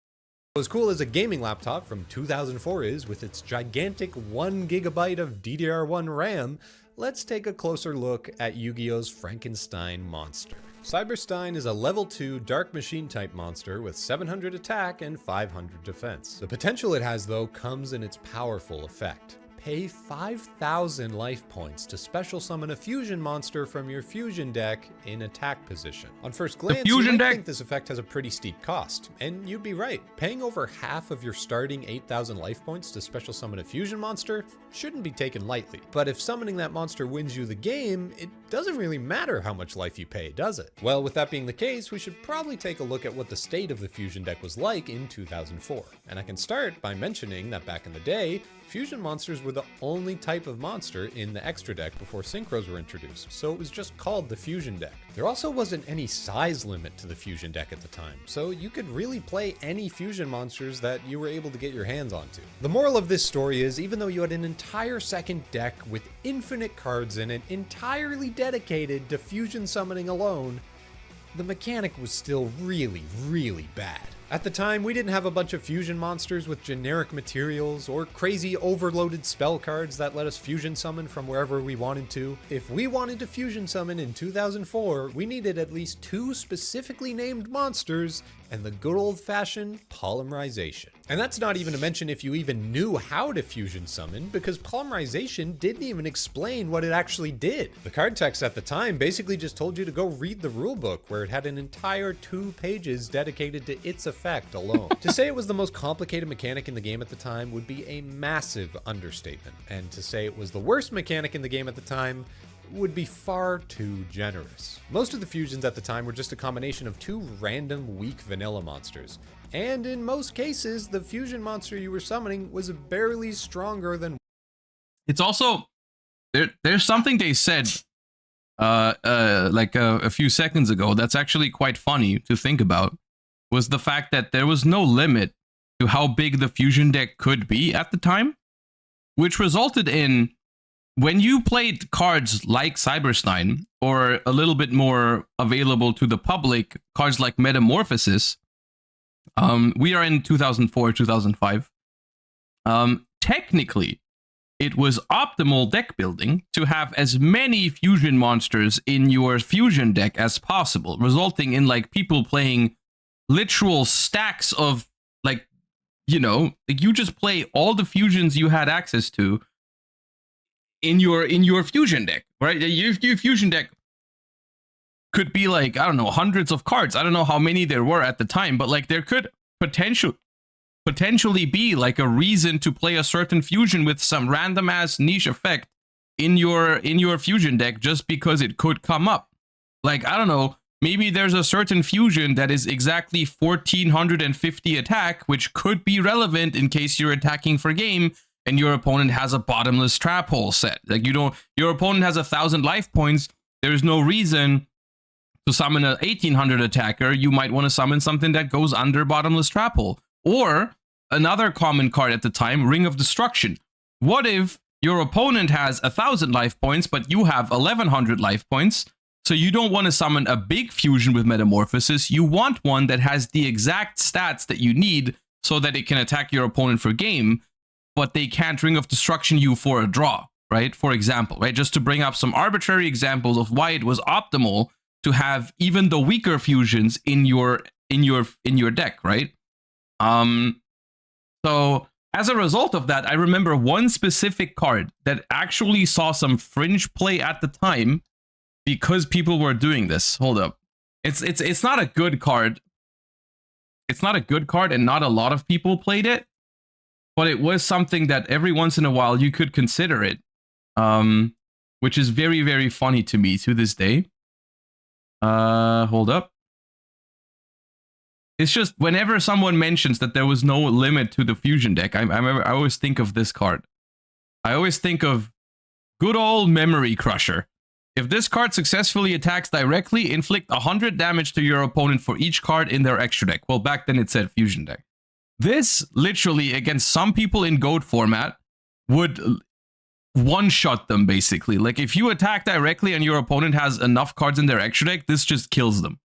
as cool as a gaming laptop from 2004 is, with its gigantic 1 GB of DDR1 RAM, let's take a closer look at Yu-Gi-Oh's Frankenstein monster. Cyberstein is a level 2 Dark Machine type monster with 700 attack and 500 defense. The potential it has though comes in its powerful effect. Pay 5,000 life points to special summon a fusion monster from your fusion deck in attack position. On first glance, you might think this effect has a pretty steep cost, and you'd be right. Paying over half of your starting 8,000 life points to special summon a fusion monster shouldn't be taken lightly. But if summoning that monster wins you the game, it doesn't really matter how much life you pay, does it? Well, with that being the case, we should probably take a look at what the state of the fusion deck was like in 2004. And I can start by mentioning that back in the day, fusion monsters were the only type of monster in the extra deck before synchros were introduced, so it was just called the fusion deck. There also wasn't any size limit to the fusion deck at the time, so you could really play any fusion monsters that you were able to get your hands onto. The moral of this story is, even though you had an entire second deck with infinite cards in it, entirely dedicated to fusion summoning alone, the mechanic was still really, really bad. At the time, we didn't have a bunch of fusion monsters with generic materials or crazy overloaded spell cards that let us fusion summon from wherever we wanted to. If we wanted to fusion summon in 2004, we needed at least 2 specifically named monsters and the good old-fashioned polymerization. And that's not even to mention if you even knew how to fusion summon, because polymerization didn't even explain what it actually did. The card text at the time basically just told you to go read the rulebook, where it had an entire 2 pages dedicated to its effect alone. To say it was the most complicated mechanic in the game at the time would be a massive understatement, and to say it was the worst mechanic in the game at the time would be far too generous. Most of the fusions at the time were just a combination of 2 random weak vanilla monsters, and in most cases, the fusion monster you were summoning was barely stronger than... It's also, there's something they said like a few seconds ago that's actually quite funny to think about, was the fact that there was no limit to how big the fusion deck could be at the time, which resulted in, when you played cards like Cyberstein, or a little bit more available to the public, cards like Metamorphosis, we are in 2004, 2005, technically, it was optimal deck building to have as many fusion monsters in your fusion deck as possible, resulting in like people playing literal stacks of, like, you know, like you just play all the fusions you had access to in your fusion deck, right? Your fusion deck could be like, I don't know, hundreds of cards. I don't know how many there were at the time, but like there could potentially be like a reason to play a certain fusion with some random ass niche effect in your fusion deck just because it could come up. Like, I don't know, maybe there's a certain fusion that is exactly 1450 attack, which could be relevant in case you're attacking for game and your opponent has a bottomless trap hole set. Like, your opponent has 1,000 life points. There's no reason to summon an 1800 attacker. You might want to summon something that goes under bottomless trap hole. Or another common card at the time, Ring of Destruction. What if your opponent has 1,000 life points, but you have 1,100 life points? So you don't want to summon a big fusion with Metamorphosis. You want one that has the exact stats that you need so that it can attack your opponent for game, but they can't Ring of Destruction you for a draw, right? For example, right? Just to bring up some arbitrary examples of why it was optimal to have even the weaker fusions in your deck, right? So as a result of that, I remember one specific card that actually saw some fringe play at the time because people were doing this. Hold up. It's not a good card. It's not a good card, and not a lot of people played it, but it was something that every once in a while you could consider it, which is very, very funny to me to this day. Hold up. It's just whenever someone mentions that there was no limit to the fusion deck, I always think of this card. I always think of good old Memory Crusher. If this card successfully attacks directly, inflict 100 damage to your opponent for each card in their extra deck. Well, back then it said fusion deck. This literally, against some people in GOAT format, would one-shot them, basically. Like, if you attack directly and your opponent has enough cards in their extra deck, this just kills them.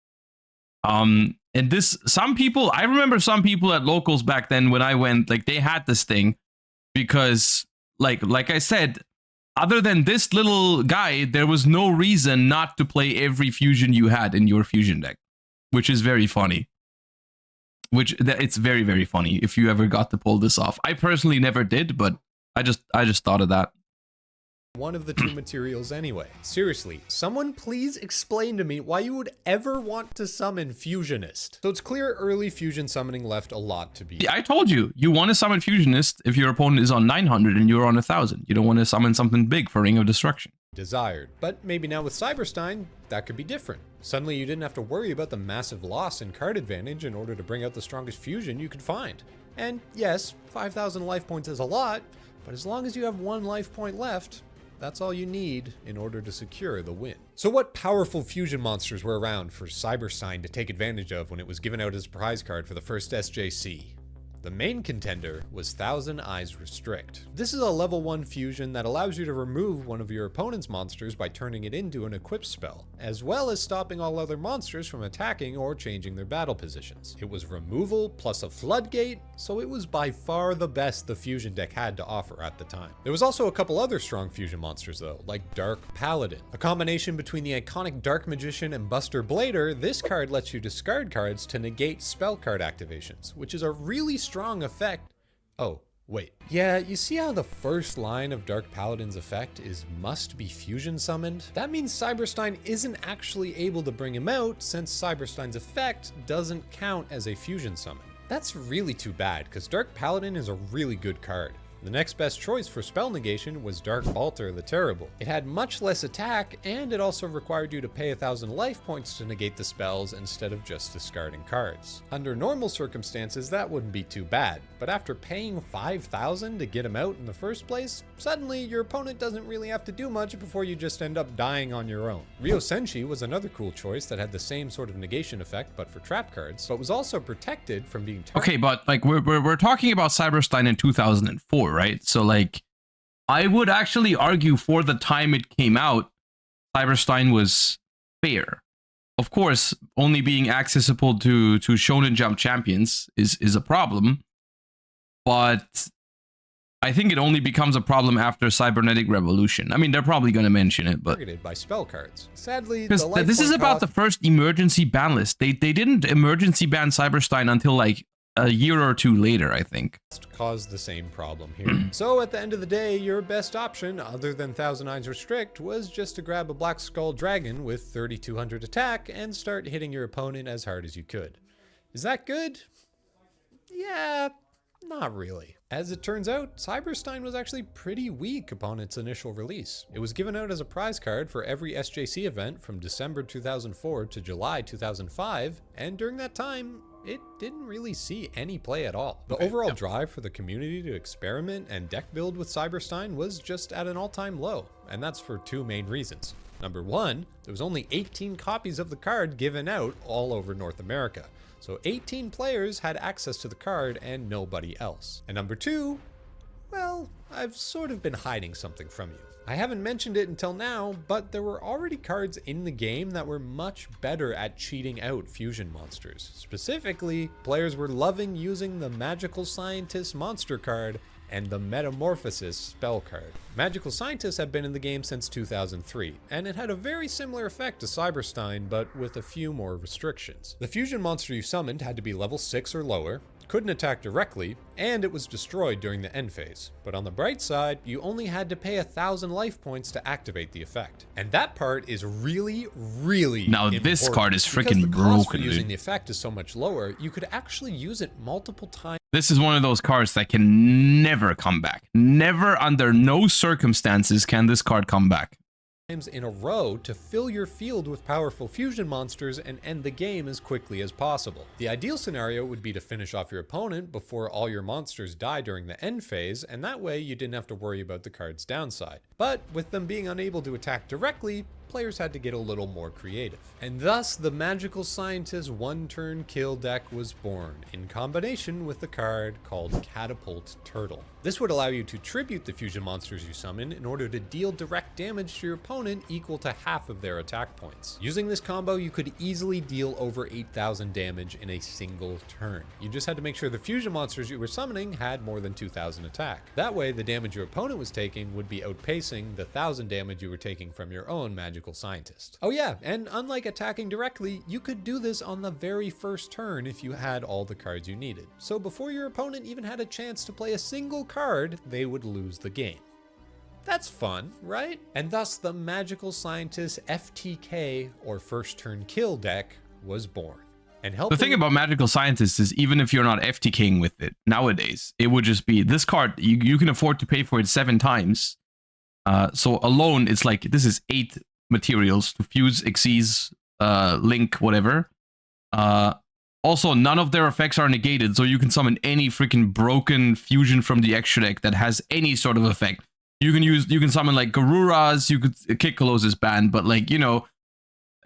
And this, some people, I remember some people at locals back then when I went, like, they had this thing because, like I said, other than this little guy, there was no reason not to play every fusion you had in your fusion deck, which is very funny. It's very, very funny if you ever got to pull this off. I personally never did, but I just thought of that. One of the two materials anyway. Seriously, someone please explain to me why you would ever want to summon Fusionist. So it's clear early fusion summoning left a lot to be. Yeah, I told you, you want to summon Fusionist if your opponent is on 900 and you're on 1000. You don't want to summon something big for Ring of Destruction. Desired. But maybe now with Cyberstein, that could be different. Suddenly you didn't have to worry about the massive loss in card advantage in order to bring out the strongest fusion you could find. And yes, 5,000 life points is a lot, but as long as you have one life point left, that's all you need in order to secure the win. So what powerful fusion monsters were around for Cyberstein to take advantage of when it was given out as a prize card for the first SJC? The main contender was Thousand Eyes Restrict. This is a level 1 fusion that allows you to remove one of your opponent's monsters by turning it into an equipped spell, as well as stopping all other monsters from attacking or changing their battle positions. It was removal plus a floodgate, so it was by far the best the fusion deck had to offer at the time. There was also a couple other strong fusion monsters though, like Dark Paladin. A combination between the iconic Dark Magician and Buster Blader, this card lets you discard cards to negate spell card activations, which is a really strong effect. Oh, wait. Yeah, you see how the first line of Dark Paladin's effect is must be fusion summoned? That means Cyberstein isn't actually able to bring him out since Cyberstein's effect doesn't count as a fusion summon. That's really too bad because Dark Paladin is a really good card. The next best choice for spell negation was Dark Balter the Terrible. It had much less attack, and it also required you to pay 1,000 life points to negate the spells instead of just discarding cards. Under normal circumstances, that wouldn't be too bad, but after paying 5,000 to get him out in the first place, suddenly your opponent doesn't really have to do much before you just end up dying on your own. Ryo Senshi was another cool choice that had the same sort of negation effect, but for trap cards, but was also protected from being Okay, but like we're talking about Cyberstein in 2004, right? So like, I would actually argue for the time it came out, Cyberstein was fair. Of course, only being accessible to Shonen Jump champions is a problem, but I think it only becomes a problem after Cybernetic Revolution. I mean, they're probably going to mention it, but targeted by spell cards. Sadly, because this is about the first emergency ban list. They didn't emergency ban Cyberstein until like a year or two later, I think. Caused the same problem here. So at the end of the day, your best option, other than Thousand Eyes Restrict, was just to grab a Black Skull Dragon with 3,200 attack and start hitting your opponent as hard as you could. Is that good? Yeah, not really. As it turns out, Cyberstein was actually pretty weak upon its initial release. It was given out as a prize card for every SJC event from December 2004 to July 2005, and during that time, it didn't really see any play at all. The overall drive for the community to experiment and deck build with Cyberstein was just at an all-time low, and that's for two main reasons. Number one, there was only 18 copies of the card given out all over North America, so 18 players had access to the card and nobody else. And number two, well, I've sort of been hiding something from you. I haven't mentioned it until now, but there were already cards in the game that were much better at cheating out fusion monsters. Specifically, players were loving using the Magical Scientist monster card and the Metamorphosis spell card. Magical Scientist had been in the game since 2003, and it had a very similar effect to Cyberstein, but with a few more restrictions. The fusion monster you summoned had to be level 6 or lower, couldn't attack directly, and it was destroyed during the end phase. But on the bright side, you only had to pay 1,000 life points to activate the effect. And that part is really now important. This card is Because freaking the cost for broken, using dude. the effect is so much lower, you could actually use it multiple times This is one of those cards that can never come back. Never, under no circumstances, can this card come back. in a row to fill your field with powerful fusion monsters and end the game as quickly as possible. The ideal scenario would be to finish off your opponent before all your monsters die during the end phase, and that way you didn't have to worry about the card's downside. But with them being unable to attack directly, players had to get a little more creative. And thus, the Magical Scientist one-turn kill deck was born, in combination with the card called Catapult Turtle. This would allow you to tribute the fusion monsters you summon in order to deal direct damage to your opponent equal to half of their attack points. Using this combo, you could easily deal over 8,000 damage in a single turn. You just had to make sure the fusion monsters you were summoning had more than 2,000 attack. That way, the damage your opponent was taking would be outpacing the 1,000 damage you were taking from your own Magical Scientist. Oh yeah, and unlike attacking directly, you could do this on the very first turn if you had all the cards you needed. So before your opponent even had a chance to play a single card, they would lose the game. That's fun, right? And thus the Magical Scientist FTK, or First Turn Kill deck, was born. And The thing about Magical Scientists is even if you're not FTKing with it, nowadays, it would just be this card, you can afford to pay for it 7 times. So alone, it's like, this is 8 materials to fuse, exceeds, link, whatever. Also, none of their effects are negated, so you can summon any freaking broken fusion from the extra deck that has any sort of effect. You can summon like Garuras, you could kick Colossus banned, but like, you know,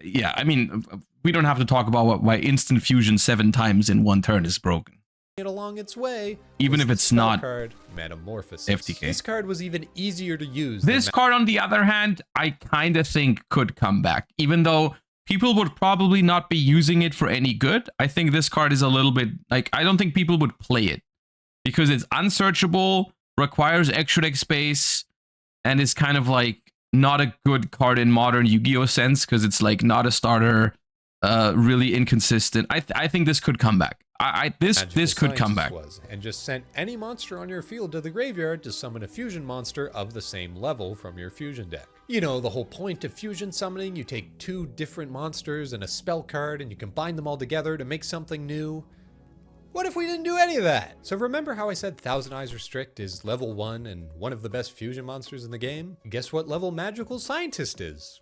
yeah, I mean, we don't have to talk about why instant fusion 7 times in 1 turn is broken. It along its way, even if it's not card Metamorphosis. FTK. This card was even easier to use. This card, on the other hand, I kind of think could come back, even though people would probably not be using it for any good. I think this card is a little bit like, I don't think people would play it because it's unsearchable, requires extra deck space, and is kind of like not a good card in modern Yu-Gi-Oh sense because it's like not a starter, really inconsistent. I think this could come back. This could come back. And just sent any monster on your field to the graveyard to summon a fusion monster of the same level from your fusion deck. You know, the whole point of fusion summoning, you take 2 different monsters and a spell card and you combine them all together to make something new. What if we didn't do any of that? So remember how I said Thousand Eyes Restrict is level 1 and one of the best fusion monsters in the game? Guess what level Magical Scientist is?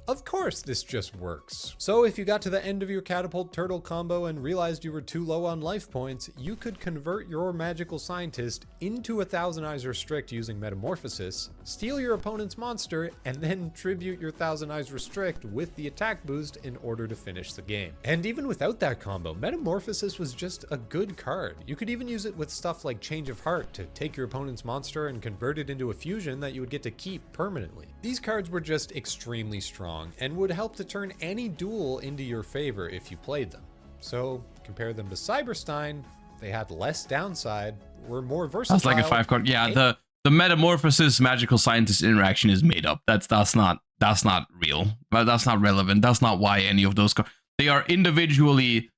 Of course, this just works. So if you got to the end of your Catapult Turtle combo and realized you were too low on life points, you could convert your Magical Scientist into a Thousand Eyes Restrict using Metamorphosis, steal your opponent's monster, and then tribute your Thousand Eyes Restrict with the attack boost in order to finish the game. And even without that combo, Metamorphosis was just a good card. You could even use it with stuff like Change of Heart to take your opponent's monster and convert it into a fusion that you would get to keep permanently. These cards were just extremely strong and would help to turn any duel into your favor if you played them. So compare them to Cyberstein, they had less downside, were more versatile. That's like a 5 card. Yeah, the Metamorphosis Magical Scientist interaction is made up. That's not real. But that's not relevant. That's not why any of those cards. They are individually,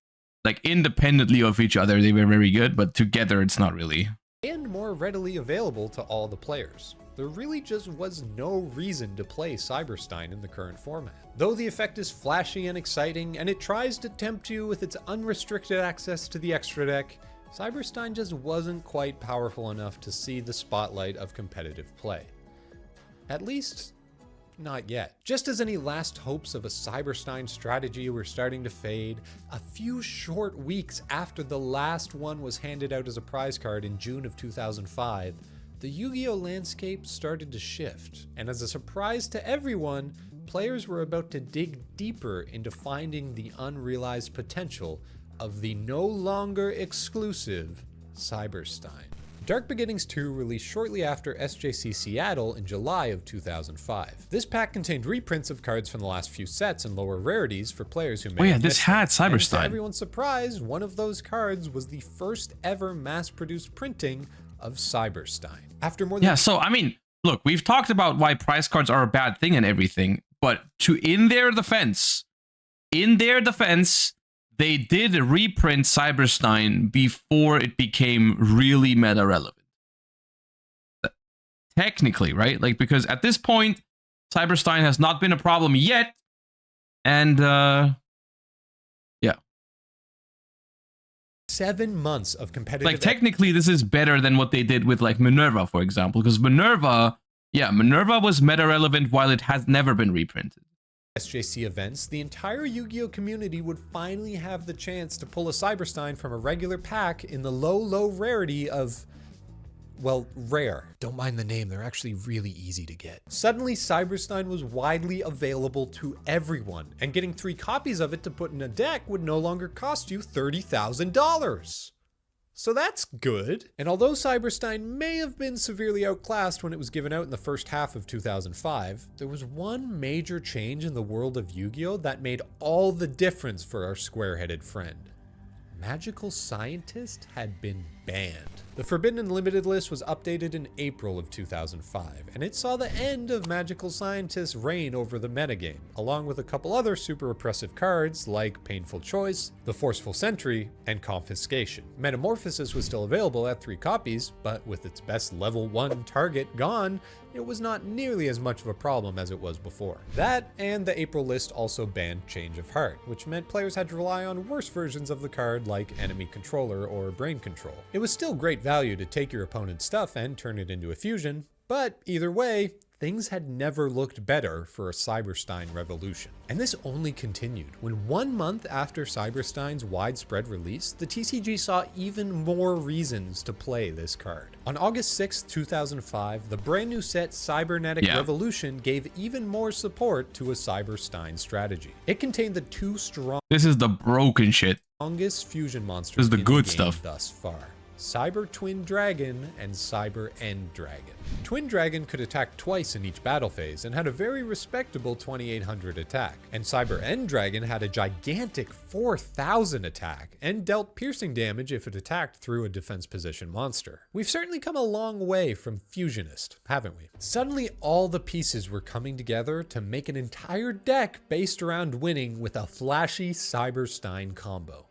like independently of each other, they were very good, but together it's not really. And more readily available to all the players. There really just was no reason to play Cyberstein in the current format. Though the effect is flashy and exciting, and it tries to tempt you with its unrestricted access to the extra deck, Cyberstein just wasn't quite powerful enough to see the spotlight of competitive play. At least, not yet. Just as any last hopes of a Cyberstein strategy were starting to fade, a few short weeks after the last one was handed out as a prize card in June of 2005, the Yu-Gi-Oh landscape started to shift, and as a surprise to everyone, players were about to dig deeper into finding the unrealized potential of the no longer exclusive Cyberstein. Dark Beginnings 2 released shortly after SJC Seattle in July of 2005. This pack contained reprints of cards from the last few sets and lower rarities for players who may have this missed had them. And to Cyberstein. everyone's surprise, one of those cards was the first ever mass-produced printing of Cyberstein. After more than Yeah, so I mean, look, we've talked about why prize cards are a bad thing and everything, but in their defense, they did reprint Cyberstein before it became really meta relevant. Technically, right? Like, because at this point, Cyberstein has not been a problem yet, and yeah. 7 months of competitive... Like, technically, this is better than what they did with, like, Minerva, for example, because Minerva was meta relevant while it has never been reprinted. SJC events, the entire Yu-Gi-Oh community would finally have the chance to pull a Cyberstein from a regular pack in the low rarity of, well, rare. Don't mind the name, they're actually really easy to get. Suddenly, Cyberstein was widely available to everyone, and getting 3 copies of it to put in a deck would no longer cost you $30,000. So that's good. And although Cyberstein may have been severely outclassed when it was given out in the first half of 2005, there was one major change in the world of Yu-Gi-Oh! That made all the difference for our square-headed friend. Magical Scientist had been banned. The Forbidden and Limited list was updated in April of 2005, and it saw the end of Magical Scientist's reign over the metagame, along with a couple other super oppressive cards like Painful Choice, the Forceful Sentry, and Confiscation. Metamorphosis was still available at 3 copies, but with its best level 1 target gone, it was not nearly as much of a problem as it was before. That and the April list also banned Change of Heart, which meant players had to rely on worse versions of the card like Enemy Controller or Brain Control. It was still great value to take your opponent's stuff and turn it into a fusion, but either way, things had never looked better for a Cyberstein revolution. And this only continued. When 1 month after Cyberstein's widespread release, the TCG saw even more reasons to play this card. On August 6, 2005, the brand new set Cybernetic Revolution gave even more support to a Cyberstein strategy. It contained the 2 This is the broken shit. strongest fusion monsters This is the in good the game stuff. thus far. Cyber Twin Dragon and Cyber End Dragon. Twin Dragon could attack twice in each battle phase and had a very respectable 2800 attack. And Cyber End Dragon had a gigantic 4000 attack and dealt piercing damage if it attacked through a defense position monster. We've certainly come a long way from Fusionist, haven't we? Suddenly all the pieces were coming together to make an entire deck based around winning with a flashy Cyberstein combo.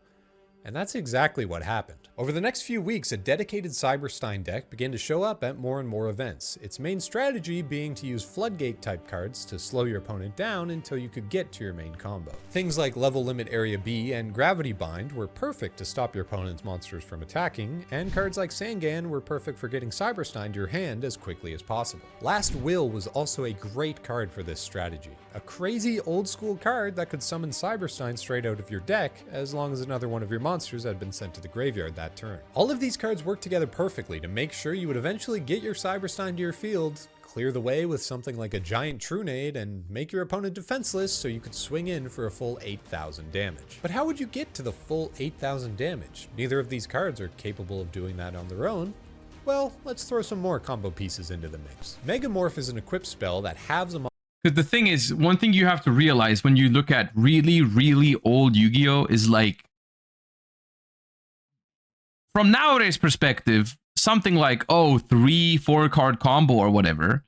And that's exactly what happened. Over the next few weeks, a dedicated Cyberstein deck began to show up at more and more events, its main strategy being to use Floodgate type cards to slow your opponent down until you could get to your main combo. Things like Level Limit Area B and Gravity Bind were perfect to stop your opponent's monsters from attacking, and cards like Sangan were perfect for getting Cyberstein to your hand as quickly as possible. Last Will was also a great card for this strategy. A crazy old school card that could summon Cyberstein straight out of your deck as long as another one of your monsters had been sent to the graveyard that turn. All of these cards work together perfectly to make sure you would eventually get your Cyberstein to your field, clear the way with something like a giant Trunade, and make your opponent defenseless so you could swing in for a full 8,000 damage. But how would you get to the full 8,000 damage? Neither of these cards are capable of doing that on their own. Well, let's throw some more combo pieces into the mix. Megamorph is an equipped spell that halves a Because the thing is, one thing you have to realize when you look at really, really old Yu-Gi-Oh! Is like, from nowadays perspective, something like, oh, 3-4 card combo or whatever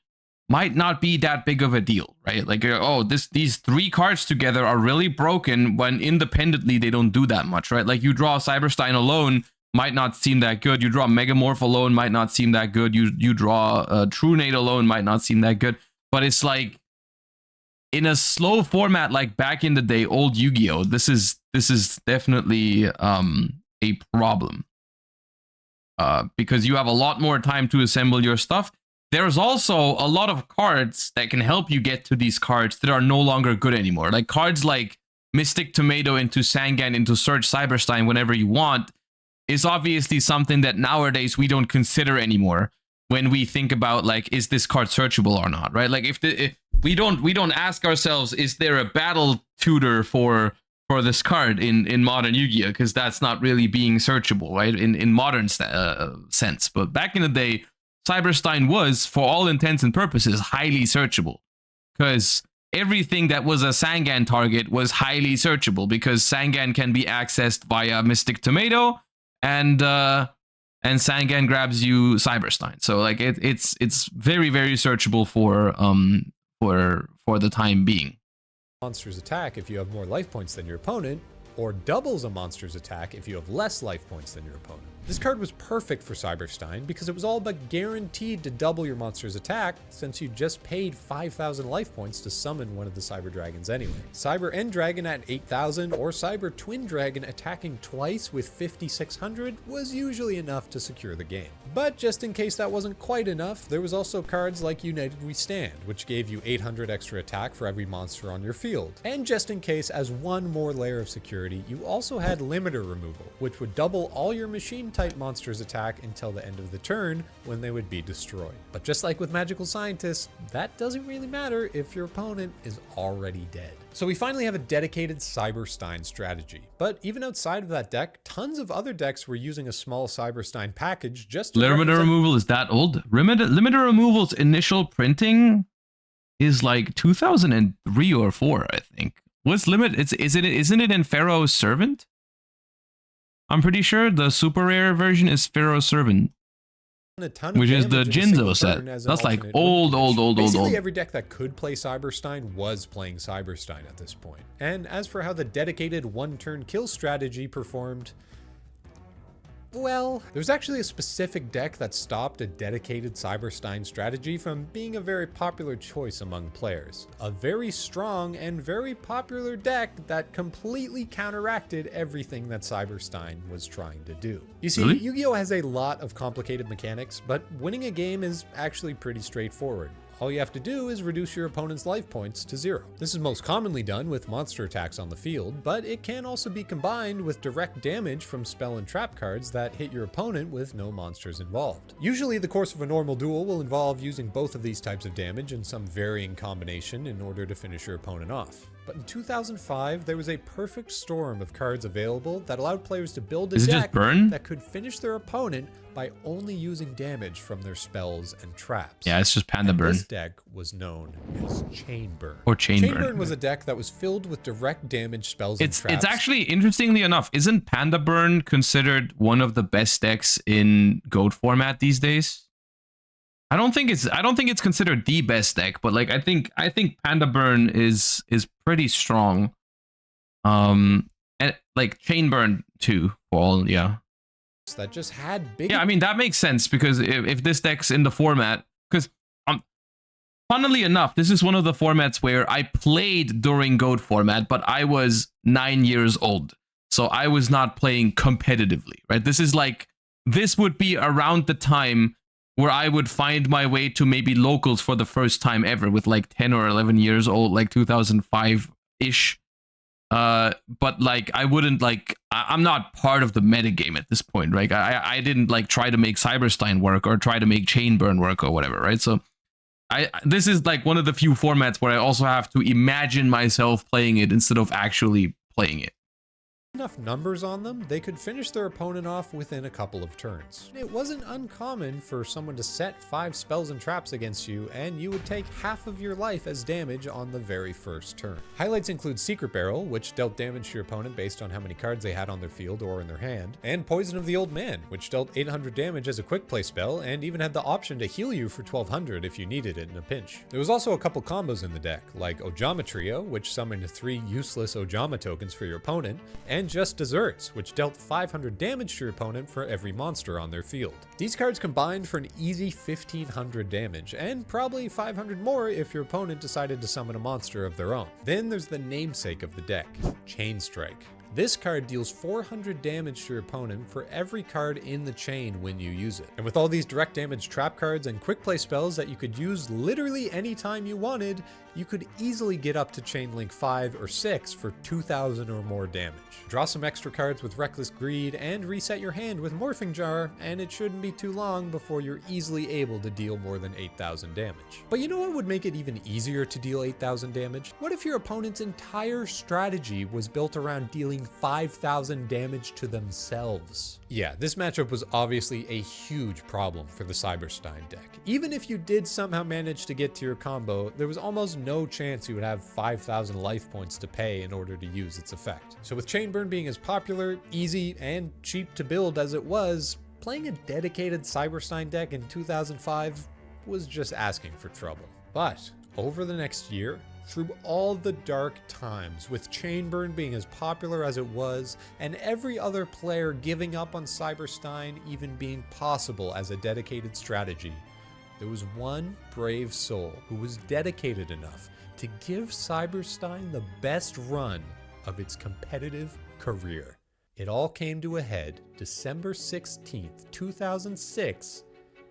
might not be that big of a deal, right? Like, oh, these 3 cards together are really broken when independently they don't do that much, right? Like, you draw Cyberstein alone might not seem that good. You draw Megamorph alone might not seem that good. You draw Trunade alone might not seem that good. But it's like, in a slow format like back in the day, old Yu-Gi-Oh, this is definitely a problem. Because you have a lot more time to assemble your stuff. There's also a lot of cards that can help you get to these cards that are no longer good anymore. Like cards like Mystic Tomato into Sangan into Surge Cyberstein whenever you want is obviously something that nowadays we don't consider anymore when we think about, like, is this card searchable or not, right? Like, if we don't ask ourselves, is there a battle tutor for for this card in modern Yu-Gi-Oh, because that's not really being searchable, right? In modern sense. But back in the day, Cyberstein was, for all intents and purposes, highly searchable, because everything that was a Sangan target was highly searchable, because Sangan can be accessed via Mystic Tomato, and Sangan grabs you Cyberstein. So like it's very, very searchable for the time being. Monster's attack if you have more life points than your opponent, or doubles a monster's attack if you have less life points than your opponent. This card was perfect for Cyberstein because it was all but guaranteed to double your monster's attack, since you just paid 5,000 life points to summon one of the Cyber Dragons anyway. Cyber End Dragon at 8,000 or Cyber Twin Dragon attacking twice with 5,600 was usually enough to secure the game. But just in case that wasn't quite enough, there was also cards like United We Stand, which gave you 800 extra attack for every monster on your field. And just in case, as one more layer of security, you also had Limiter Removal, which would double all your machine type monsters attack until the end of the turn, when they would be destroyed. But just like with Magical Scientists, that doesn't really matter if your opponent is already dead. So we finally have a dedicated Cyberstein strategy. But even outside of that deck, tons of other decks were using a small Cyberstein package just to Limiter removal is that old? Limiter removal's initial printing is like 2003 or 4, I think. What's limit? Isn't it in Pharaoh's Servant? I'm pretty sure the super rare version is Pharaoh's Servant, which is the Jinzo set. That's like old. Basically every deck that could play Cyberstein was playing Cyberstein at this point. And as for how the dedicated one-turn kill strategy performed, well, there's actually a specific deck that stopped a dedicated Cyberstein strategy from being a very popular choice among players. A very strong and very popular deck that completely counteracted everything that Cyberstein was trying to do. You see, Really? Yu-Gi-Oh has a lot of complicated mechanics, but winning a game is actually pretty straightforward. All you have to do is reduce your opponent's life points to 0. This is most commonly done with monster attacks on the field, but it can also be combined with direct damage from spell and trap cards that hit your opponent with no monsters involved. Usually the course of a normal duel will involve using both of these types of damage in some varying combination in order to finish your opponent off. But in 2005, there was a perfect storm of cards available that allowed players to build a deck that could finish their opponent by only using damage from their spells and traps. Yeah, it's just Panda Burn. This deck was known as Chain Burn. Or Chain Burn. Chain Burn was a deck that was filled with direct damage spells and traps. It's actually, interestingly enough, isn't Panda Burn considered one of the best decks in GOAT format these days? I don't think it's considered the best deck, but like I think Panda Burn is pretty strong. And like Chain Burn too, Paul, yeah. That just had big. Yeah, I mean that makes sense, because if this deck's in the format, because funnily enough, this is one of the formats where I played during GOAT format, but I was 9 years old, so I was not playing competitively, right? This would be around the time where I would find my way to maybe locals for the first time ever, with like 10 or 11 years old, like 2005-ish. But like I wouldn't like, I'm not part of the metagame at this point, right? I didn't like try to make Cyberstein work or try to make Chain Burn work or whatever, right? So this is like one of the few formats where I also have to imagine myself playing it instead of actually playing it. Enough numbers on them, they could finish their opponent off within a couple of turns. It wasn't uncommon for someone to set 5 spells and traps against you, and you would take half of your life as damage on the very first turn. Highlights include Secret Barrel, which dealt damage to your opponent based on how many cards they had on their field or in their hand, and Poison of the Old Man, which dealt 800 damage as a quick play spell, and even had the option to heal you for 1200 if you needed it in a pinch. There was also a couple combos in the deck, like Ojama Trio, which summoned 3 useless Ojama tokens for your opponent, and Just Desserts, which dealt 500 damage to your opponent for every monster on their field. These cards combined for an easy 1500 damage, and probably 500 more if your opponent decided to summon a monster of their own. Then there's the namesake of the deck, Chain Strike. This card deals 400 damage to your opponent for every card in the chain when you use it. And with all these direct damage trap cards and quick play spells that you could use literally anytime you wanted, you could easily get up to Chain Link 5 or 6 for 2,000 or more damage. Draw some extra cards with Reckless Greed and reset your hand with Morphing Jar, and it shouldn't be too long before you're easily able to deal more than 8,000 damage. But you know what would make it even easier to deal 8,000 damage? What if your opponent's entire strategy was built around dealing 5,000 damage to themselves? Yeah, this matchup was obviously a huge problem for the Cyberstein deck. Even if you did somehow manage to get to your combo, there was almost no chance you would have 5,000 life points to pay in order to use its effect. So with Chainburn being as popular, easy, and cheap to build as it was, playing a dedicated Cyberstein deck in 2005 was just asking for trouble. But over the next year, through all the dark times, with Chainburn being as popular as it was, and every other player giving up on Cyberstein even being possible as a dedicated strategy, there was one brave soul who was dedicated enough to give Cyberstein the best run of its competitive career. It all came to a head December 16th, 2006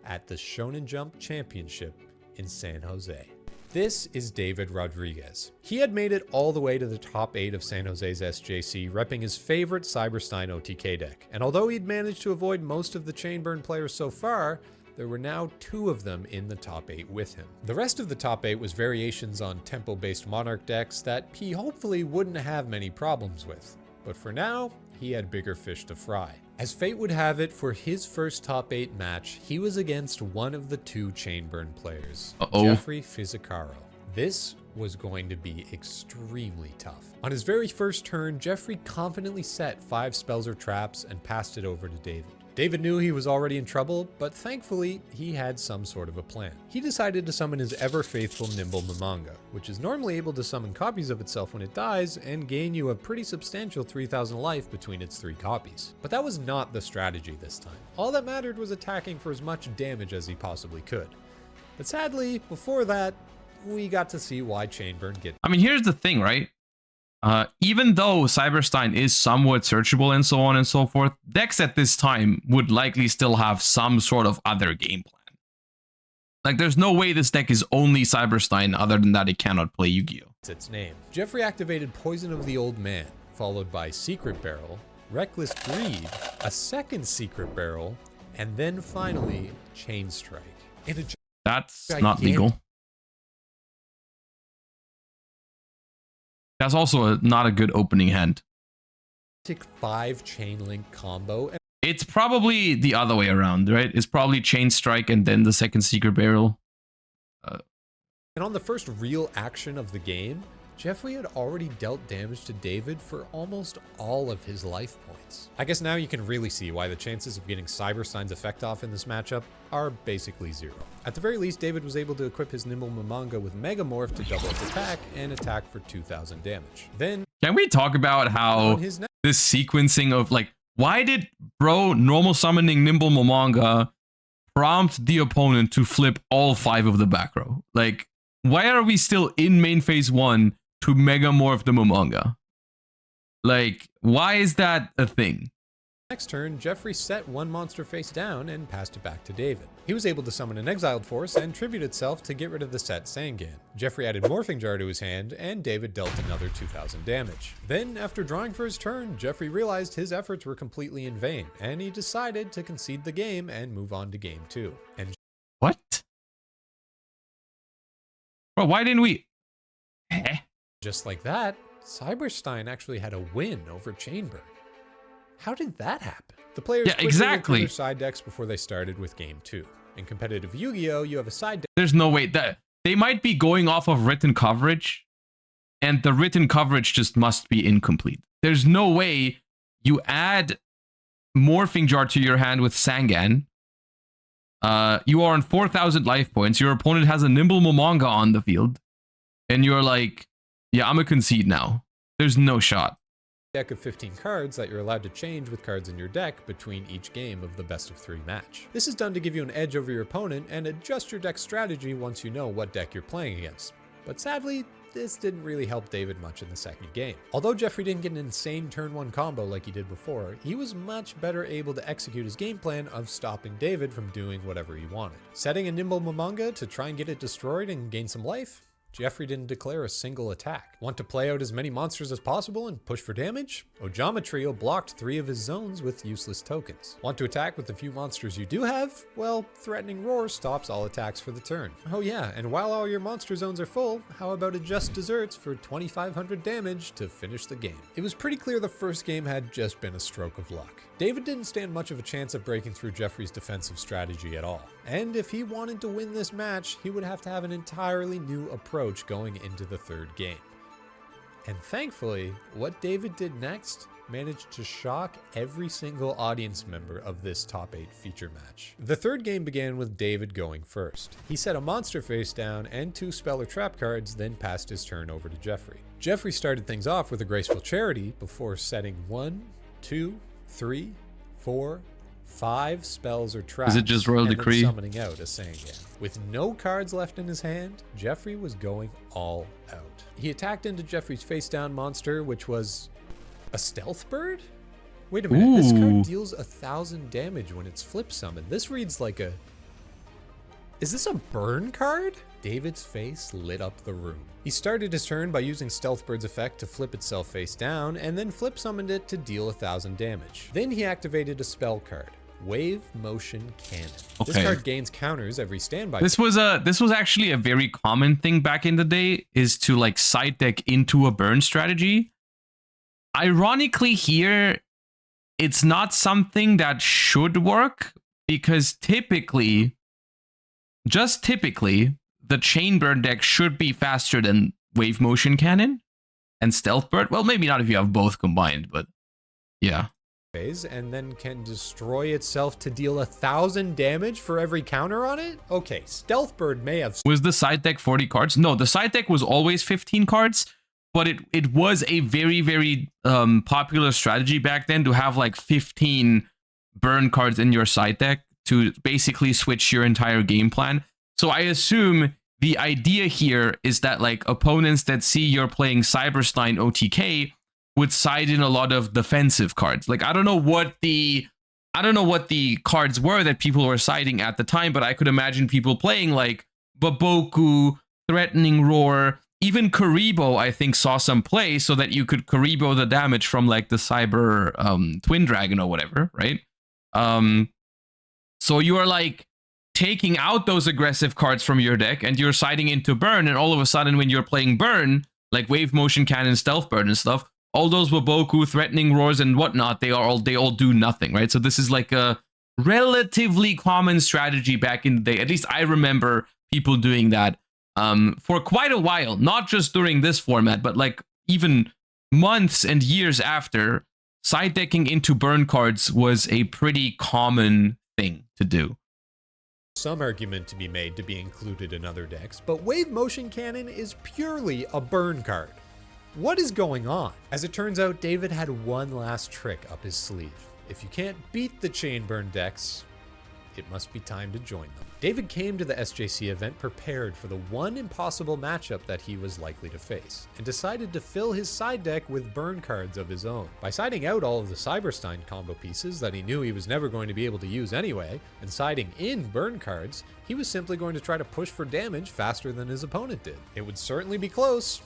at the Shonen Jump Championship in San Jose. This is David Rodriguez. He had made it all the way to the top 8 of San Jose's SJC, repping his favorite Cyberstein OTK deck. And although he'd managed to avoid most of the Chainburn players so far, there were now 2 of them in the top 8 with him. The rest of the top 8 was variations on tempo-based Monarch decks that he hopefully wouldn't have many problems with. But for now, he had bigger fish to fry. As fate would have it, for his first top 8 match, he was against one of the 2 Chainburn players, Jeffrey Fizicaro. This was going to be extremely tough. On his very first turn, Jeffrey confidently set 5 spells or traps and passed it over to David. David knew he was already in trouble, but thankfully, he had some sort of a plan. He decided to summon his ever-faithful Nimble Mamanga, which is normally able to summon copies of itself when it dies and gain you a pretty substantial 3,000 life between its 3 copies. But that was not the strategy this time. All that mattered was attacking for as much damage as he possibly could. But sadly, before that, we got to see why Chainburn gets... I mean, here's the thing, right? Even though Cyberstein is somewhat searchable and so on and so forth, decks at this time would likely still have some sort of other game plan. Like, there's no way this deck is only Cyberstein other than that it cannot play Yu-Gi-Oh! Its name. Jeffrey activated Poison of the Old Man, followed by Secret Barrel, Reckless Greed, a second Secret Barrel, and then finally Chain Strike. That's not legal. That's also not a good opening hand. 5 chain link combo. It's probably the other way around, right? It's probably Chain Strike and then the second Secret Barrel. And on the first real action of the game, Jeffrey had already dealt damage to David for almost all of his life points. I guess now you can really see why the chances of getting Cyberstein's effect off in this matchup are basically 0. At the very least, David was able to equip his Nimble Mamanga with Megamorph to double its attack and attack for 2,000 damage. Then, can we talk about how this sequencing of, like, why did normal summoning Nimble Mamanga prompt the opponent to flip all 5 of the back row? Like, why are we still in main phase 1 to Megamorph the Mamanga? Like, why is that a thing? Next turn, Jeffrey set one monster face down and passed it back to David. He was able to summon an exiled force and tribute itself to get rid of the set Sangan. Jeffrey added Morphing Jar to his hand, and David dealt another 2,000 damage. Then, after drawing for his turn, Jeffrey realized his efforts were completely in vain, and he decided to concede the game and move on to game 2. And what? Bro, why didn't we? Just like that, Cyberstein actually had a win over Chainburn. How did that happen? The players quickly looked for their side decks before they started with game 2. In competitive Yu-Gi-Oh, you have a side deck. There's no way that they might be going off of written coverage, and the written coverage just must be incomplete. There's no way you add Morphing Jar to your hand with Sangan. You are on 4,000 life points. Your opponent has a Nimble Mamanga on the field, and you're like, yeah, I'm gonna concede now. There's no shot. Deck of 15 cards that you're allowed to change with cards in your deck between each game of the best of 3 match. This is done to give you an edge over your opponent and adjust your deck strategy once you know what deck you're playing against. But sadly, this didn't really help David much in the second game. Although Jeffrey didn't get an insane turn 1 combo like he did before, he was much better able to execute his game plan of stopping David from doing whatever he wanted. Setting a Nimble Mamanga to try and get it destroyed and gain some life? Jeffrey didn't declare a single attack. Want to play out as many monsters as possible and push for damage? Ojama Trio blocked 3 of his zones with useless tokens. Want to attack with the few monsters you do have? Well, Threatening Roar stops all attacks for the turn. Oh yeah, and while all your monster zones are full, how about a Just Desserts for 2500 damage to finish the game? It was pretty clear the first game had just been a stroke of luck. David didn't stand much of a chance of breaking through Jeffrey's defensive strategy at all. And if he wanted to win this match, he would have to have an entirely new approach going into the third game. And thankfully, what David did next managed to shock every single audience member of this top 8 feature match. The third game began with David going first. He set a monster face down and 2 spell or trap cards, then passed his turn over to Jeffrey. Jeffrey started things off with a graceful charity before setting 1, 2, 3, 4, 5 spells or traps. Is it just Royal and then Decree? summoning out a Sangan. With no cards left in his hand, Jeffrey was going all out. He attacked into Jeffrey's face down monster, which was a stealth bird? Wait a minute, this Ooh. card deals 1000 damage when it's flip summoned. This reads like a... Is this a burn card? David's face lit up the room. He started his turn by using Stealth Bird's effect to flip itself face down, and then flip summoned it to deal 1000 damage. Then he activated a spell card, Wave Motion Cannon. This Okay. card gains counters every standby. This was actually a very common thing back in the day, is to like side deck into a burn strategy. Ironically here, it's not something that should work because typically, the chain burn deck should be faster than Wave Motion Cannon and Stealth Bird. Well, maybe not if you have both combined, but yeah. phase, and then can destroy itself to deal 1000 damage for every counter on it? Okay, Stealth Bird may have... Was the side deck 40 cards? No, the side deck was always 15 cards, but it was a very, very popular strategy back then to have like 15 burn cards in your side deck to basically switch your entire game plan. So I assume the idea here is that like opponents that see you're playing Cyberstein OTK would side in a lot of defensive cards. Like I don't know what the cards were that people were siding at the time, but I could imagine people playing like Baboku, Threatening Roar, even Karibo I think saw some play so that you could Karibo the damage from like the Cyber Twin Dragon or whatever, right? So you are like taking out those aggressive cards from your deck and you're siding into burn, and all of a sudden when you're playing burn, like Wave Motion Cannon, Stealth Bird and stuff, all those Waboku, Threatening Roars and whatnot, they all do nothing, right? So this is like a relatively common strategy back in the day. At least I remember people doing that for quite a while, not just during this format, but like even months and years after. Side decking into burn cards was a pretty common thing to do. Some argument to be made to be included in other decks, but Wave Motion Cannon is purely a burn card. What is going on? As it turns out, David had one last trick up his sleeve. If you can't beat the chain burn decks, it must be time to join them. David came to the SJC event prepared for the one impossible matchup that he was likely to face, and decided to fill his side deck with burn cards of his own. By siding out all of the Cyberstein combo pieces that he knew he was never going to be able to use anyway, and siding in burn cards, he was simply going to try to push for damage faster than his opponent did. It would certainly be close,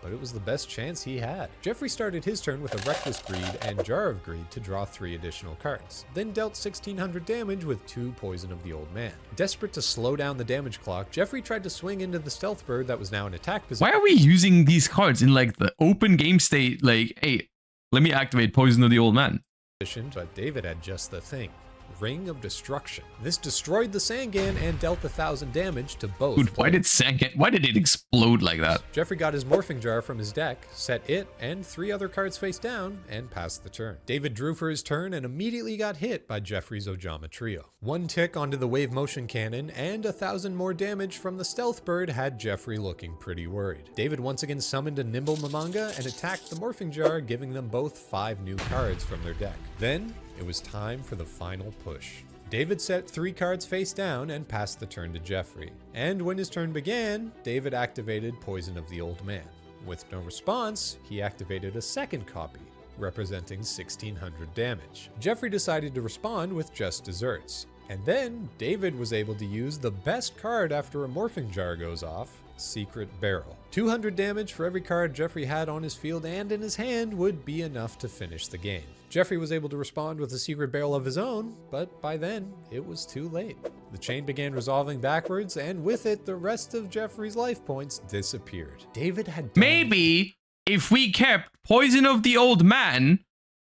but it was the best chance he had. Jeffrey started his turn with a Reckless Greed and Jar of Greed to draw 3 additional cards, then dealt 1600 damage with 2 Poison of the Old Man. Desperate to slow down the damage clock, Jeffrey tried to swing into the Stealth Bird that was now in attack position. Why are we using these cards in like the open game state? Like, hey, let me activate Poison of the Old Man. But David had just the thing. Ring of Destruction. This destroyed the Sangan and dealt 1000 damage to both. Dude, why did it explode like that? Jeffrey got his Morphing Jar from his deck, set it and 3 other cards face down, and passed the turn. David drew for his turn and immediately got hit by Jeffrey's Ojama Trio. 1 tick onto the Wave Motion Cannon and 1000 more damage from the Stealth Bird had Jeffrey looking pretty worried. David once again summoned a Nimble Mamanga and attacked the Morphing Jar, giving them both 5 new cards from their deck. Then it was time for the final push. David set 3 cards face down and passed the turn to Jeffrey. And when his turn began, David activated Poison of the Old Man. With no response, he activated a second copy, representing 1600 damage. Jeffrey decided to respond with Just Desserts. And then David was able to use the best card after a Morphing Jar goes off, Secret Barrel. 200 damage for every card Jeffrey had on his field and in his hand would be enough to finish the game. Jeffrey was able to respond with a Secret Barrel of his own, but by then, it was too late. The chain began resolving backwards, and with it, the rest of Jeffrey's life points disappeared. David had Maybe if we kept Poison of the Old Man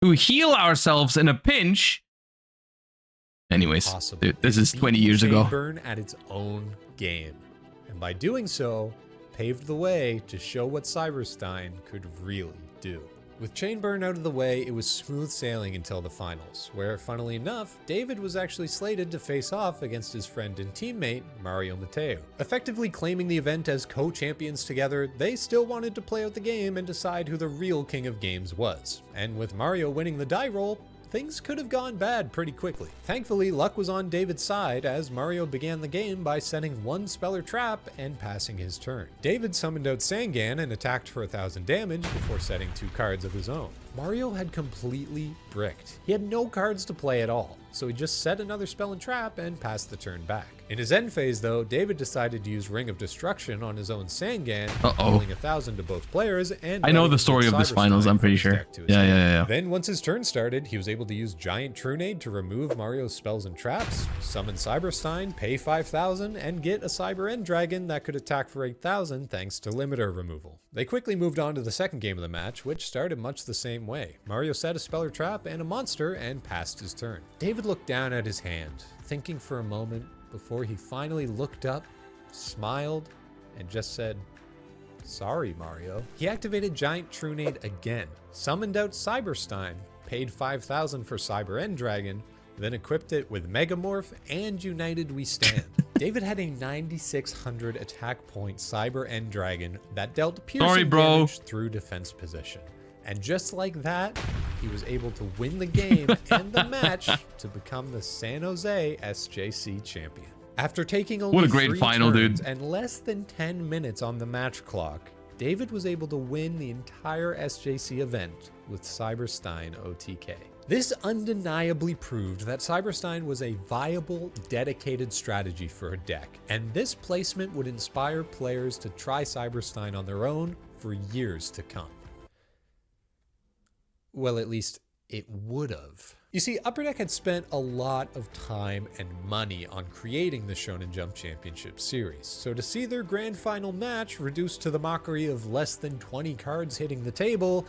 to heal ourselves in a pinch. Anyways, dude, this is 20 years ago. Burn at its own game, and by doing so, paved the way to show what Cyberstein could really do. With Chainburn out of the way, it was smooth sailing until the finals, where, funnily enough, David was actually slated to face off against his friend and teammate, Mario Mateo. Effectively claiming the event as co-champions together, they still wanted to play out the game and decide who the real king of games was. And with Mario winning the die roll, things could have gone bad pretty quickly. Thankfully, luck was on David's side as Mario began the game by setting one Speller Trap and passing his turn. David summoned out Sangan and attacked for 1,000 damage before setting 2 cards of his own. Mario had completely bricked. He had no cards to play at all, so he just set another spell and trap and passed the turn back. In his end phase though, David decided to use Ring of Destruction on his own Sangan, dealing 1,000 to both players, and I know the story of this finals, I'm pretty sure. Yeah. Then once his turn started, he was able to use Giant Trunade to remove Mario's spells and traps, summon Cyberstein, pay 5,000, and get a Cyber End Dragon that could attack for 8,000 thanks to limiter removal. They quickly moved on to the second game of the match, which started much the same way. Mario set a Speller Trap and a monster and passed his turn. David looked down at his hand, thinking for a moment before he finally looked up, smiled, and just said, "Sorry, Mario." He activated Giant Trunade again, summoned out Cyberstein, paid 5,000 for Cyber End Dragon, then equipped it with Megamorph and United We Stand. David had a 9,600 attack point Cyber End Dragon that dealt piercing damage through defense position. And just like that, he was able to win the game and the match to become the San Jose SJC champion. After taking only what a great 3 final, turns dude. and less than 10 minutes on the match clock, David was able to win the entire SJC event with Cyberstein OTK. This undeniably proved that Cyberstein was a viable, dedicated strategy for a deck, and this placement would inspire players to try Cyberstein on their own for years to come. Well, at least it would have. You see, Upper Deck had spent a lot of time and money on creating the Shonen Jump Championship series, so to see their grand final match reduced to the mockery of less than 20 cards hitting the table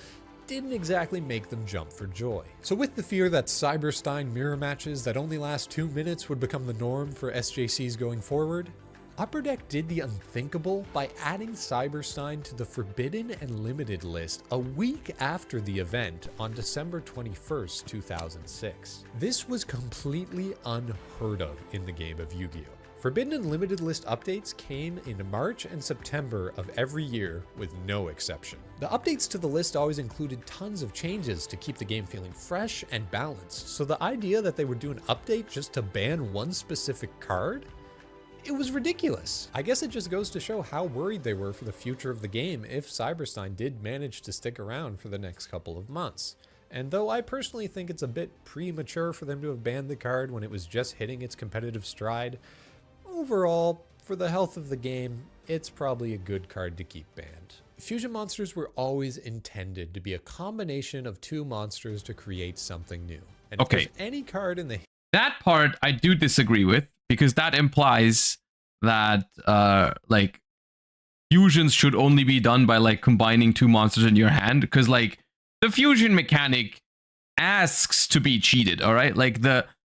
didn't exactly make them jump for joy. So with the fear that Cyberstein mirror matches that only last 2 minutes would become the norm for SJCs going forward, Upper Deck did the unthinkable by adding Cyberstein to the Forbidden and Limited list a week after the event on December 21st, 2006. This was completely unheard of in the game of Yu-Gi-Oh! Forbidden and Limited list updates came in March and September of every year with no exception. The updates to the list always included tons of changes to keep the game feeling fresh and balanced, so the idea that they would do an update just to ban one specific card? It was ridiculous. I guess it just goes to show how worried they were for the future of the game if Cyberstein did manage to stick around for the next couple of months. And though I personally think it's a bit premature for them to have banned the card when it was just hitting its competitive stride, overall, for the health of the game, it's probably a good card to keep banned. Fusion monsters were always intended to be a combination of 2 monsters to create something new. And if there's any card in the... That part I do disagree with, because that implies that like fusions should only be done by like combining 2 monsters in your hand, because like the fusion mechanic asks to be cheated, all right? Like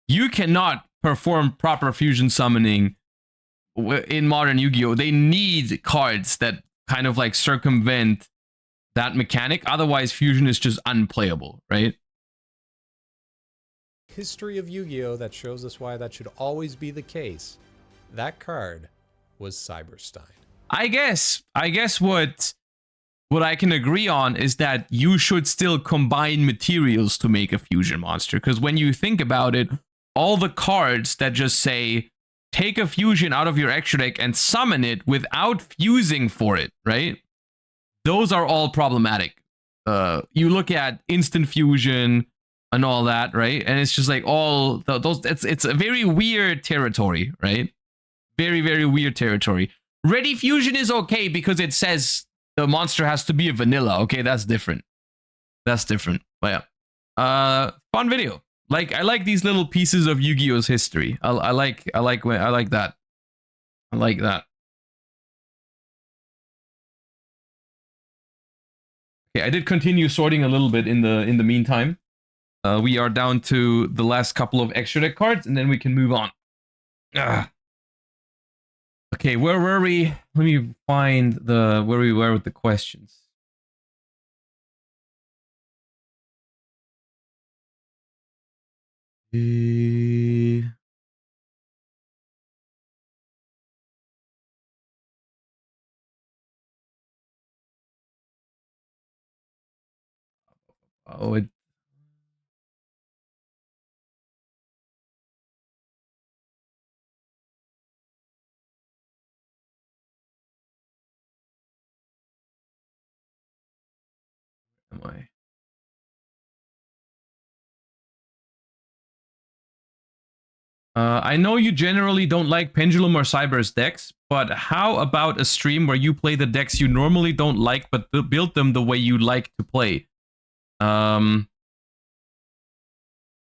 you cannot perform proper fusion summoning in modern Yu-Gi-Oh! They need cards that kind of like circumvent that mechanic, otherwise fusion is just unplayable, right? History of Yu-Gi-Oh! That shows us why that should always be the case. That card was Cyberstein. I guess what I can agree on is that you should still combine materials to make a fusion monster, because when you think about it, all the cards that just say take a fusion out of your extra deck and summon it without fusing for it, right? Those are all problematic. You look at instant fusion and all that, right? And it's just like all those, it's a very weird territory, right? Very, very weird territory. Ready Fusion is okay because it says the monster has to be a vanilla. Okay, that's different. That's different. But yeah, fun video. Like I like these little pieces of Yu-Gi-Oh's history. I like that. I like that. Okay, I did continue sorting a little bit in the meantime. We are down to the last couple of extra deck cards, and then we can move on. Ugh. Okay, where were we? Let me find where we were with the questions. Oh, it. Am I? I know you generally don't like Pendulum or Cyber's decks, but how about a stream where you play the decks you normally don't like, but build them the way you like to play? I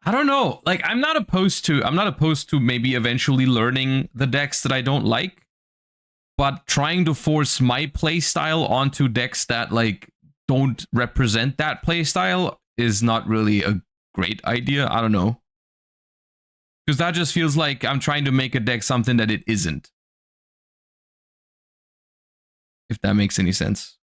don't know. Like, I'm not opposed to maybe eventually learning the decks that I don't like, but trying to force my playstyle onto decks that like don't represent that playstyle is not really a great idea. I don't know. Because that just feels like I'm trying to make a deck something that it isn't. If that makes any sense.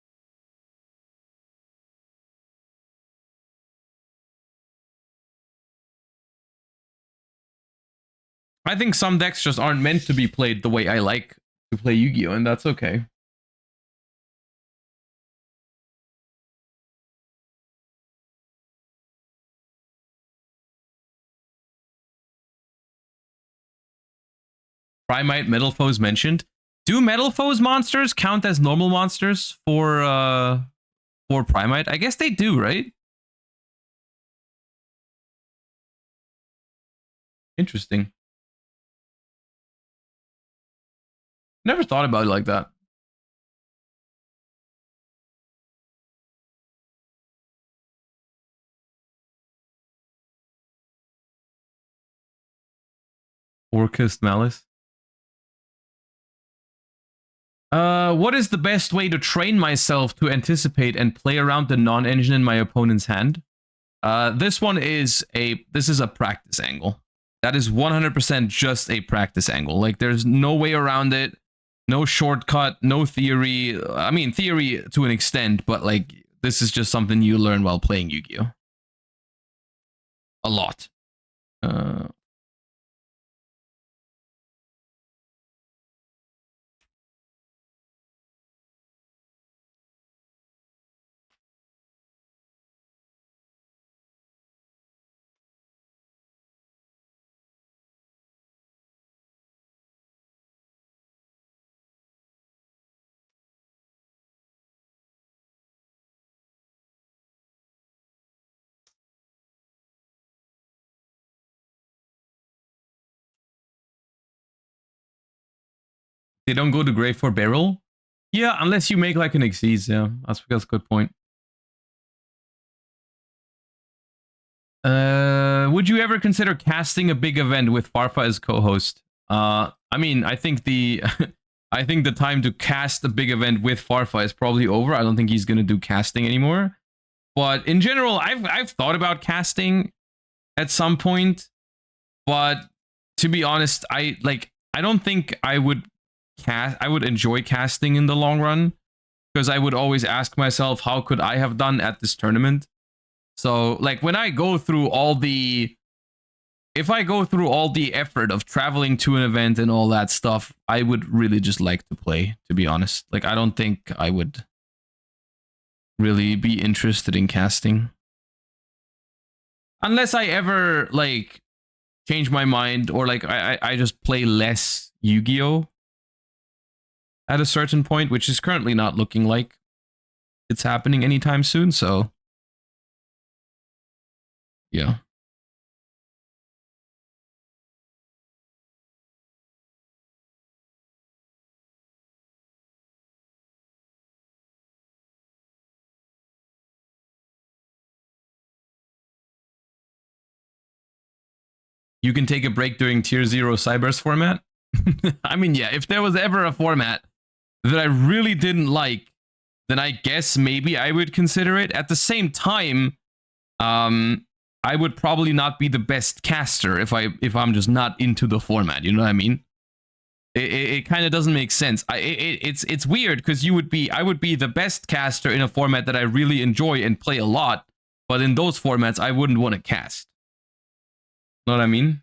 I think some decks just aren't meant to be played the way I like to play Yu-Gi-Oh! And that's okay. Primite Metal Foes mentioned. Do Metal Foes monsters count as normal monsters for Primite? I guess they do, right? Interesting. Never thought about it like that. Orcust Malice. What is the best way to train myself to anticipate and play around the non-engine in my opponent's hand? This is a practice angle. That is 100% just a practice angle. Like, there's no way around it. No shortcut, no theory. I mean, theory to an extent, but like, this is just something you learn while playing Yu-Gi-Oh! A lot. They don't go to grave for barrel? Yeah, unless you make like an Xyz, yeah. That's a good point. Would you ever consider casting a big event with Farfa as co-host? I mean, I think the I think the time to cast a big event with Farfa is probably over. I don't think he's gonna do casting anymore. But in general, I've thought about casting at some point, but to be honest, I don't think I would enjoy casting in the long run, because I would always ask myself, how could I have done at this tournament? So like, when I go through all the effort of traveling to an event and all that stuff, I would really just like to play, to be honest. Like, I don't think I would really be interested in casting. Unless I ever like change my mind, or like I just play less Yu-Gi-Oh! At a certain point, which is currently not looking like it's happening anytime soon, so yeah. you can take a break during Tier 0 Cyber's format. I mean, yeah, if there was ever a format that I really didn't like, then I guess maybe I would consider it. At the same time, I would probably not be the best caster if I'm just not into the format. You know what I mean? It kind of doesn't make sense. It's weird because I would be the best caster in a format that I really enjoy and play a lot, but in those formats I wouldn't want to cast. Know what I mean?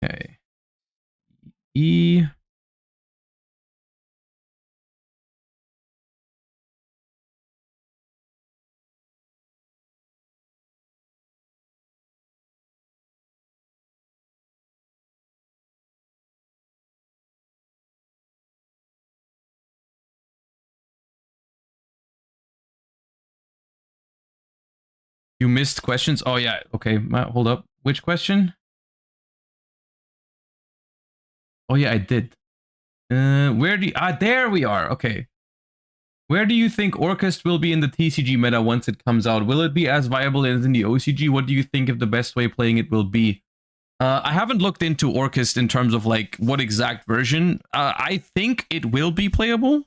Okay. E. You missed questions? Oh yeah, okay. Hold up. Which question? Oh yeah, I did. Where do you, there we are. Okay. Where do you think Orchest will be in the TCG meta once it comes out? Will it be as viable as in the OCG? What do you think of the best way playing it will be? I haven't looked into Orchest in terms of like what exact version. I think it will be playable,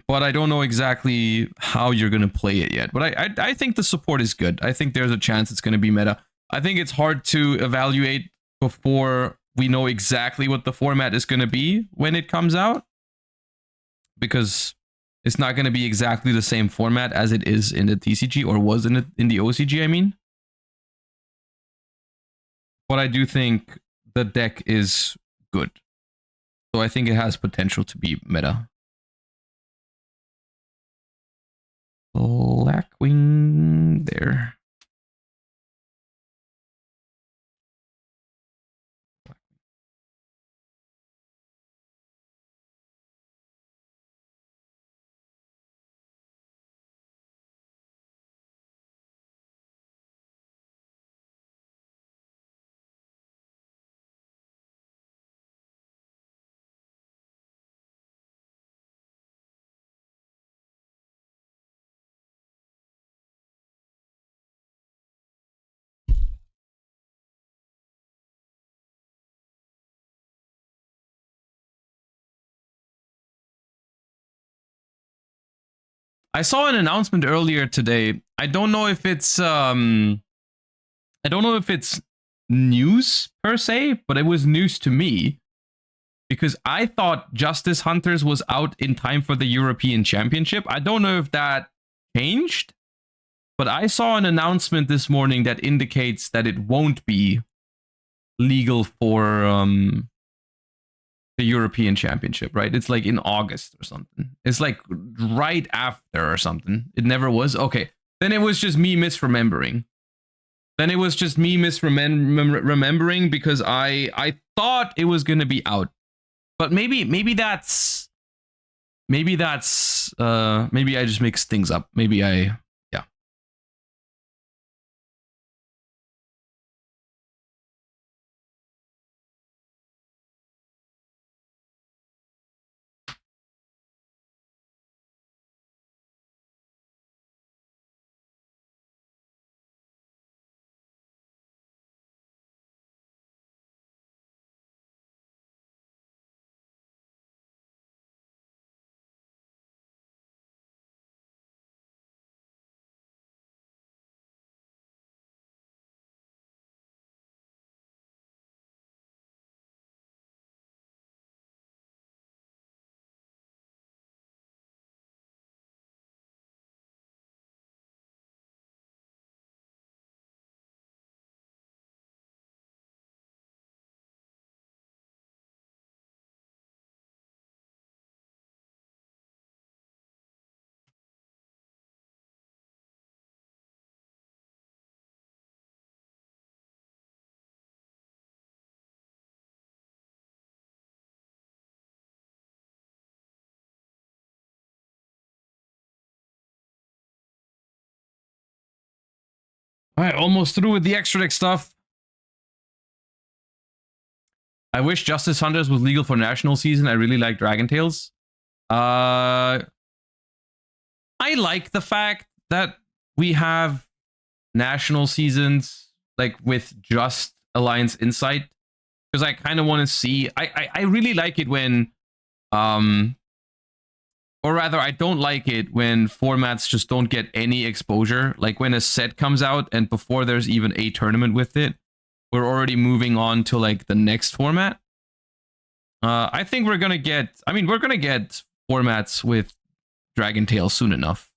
but I don't know exactly how you're gonna play it yet. But I think the support is good. I think there's a chance it's gonna be meta. I think it's hard to evaluate before we know exactly what the format is gonna be when it comes out, because it's not gonna be exactly the same format as it is in the TCG or was in the OCG. I mean, but I do think the deck is good, so I think it has potential to be meta. Blackwing there. I saw an announcement earlier today. I don't know if it's news per se, but it was news to me because I thought Justice Hunters was out in time for the European Championship. I don't know if that changed, but I saw an announcement this morning that indicates that it won't be legal for the European Championship, right? It's like in August or something. It's like right after or something. It never was. Okay. Then it was just me misremembering. Remembering because I thought it was going to be out. But maybe that's maybe I just mix things up. Maybe I All right, almost through with the extra deck stuff. I wish Justice Hunters was legal for national season. I really like Dragon Tales. I like the fact that we have national seasons like with just Alliance Insight, because I kind of want to see. I really like it when, or rather, I don't like it when formats just don't get any exposure. Like when a set comes out and before there's even a tournament with it, we're already moving on to like the next format. I think we're gonna get. I mean, we're gonna get formats with Dragon Tales soon enough.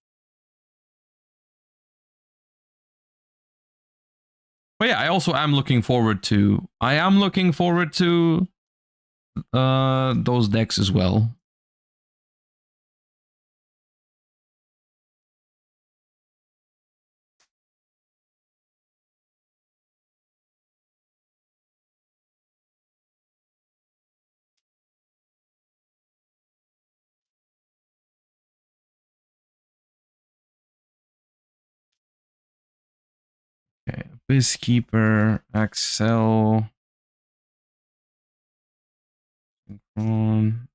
But yeah, I also am looking forward to. I am looking forward to those decks as well. Okay, Abysskeeper, Axel, Synchron.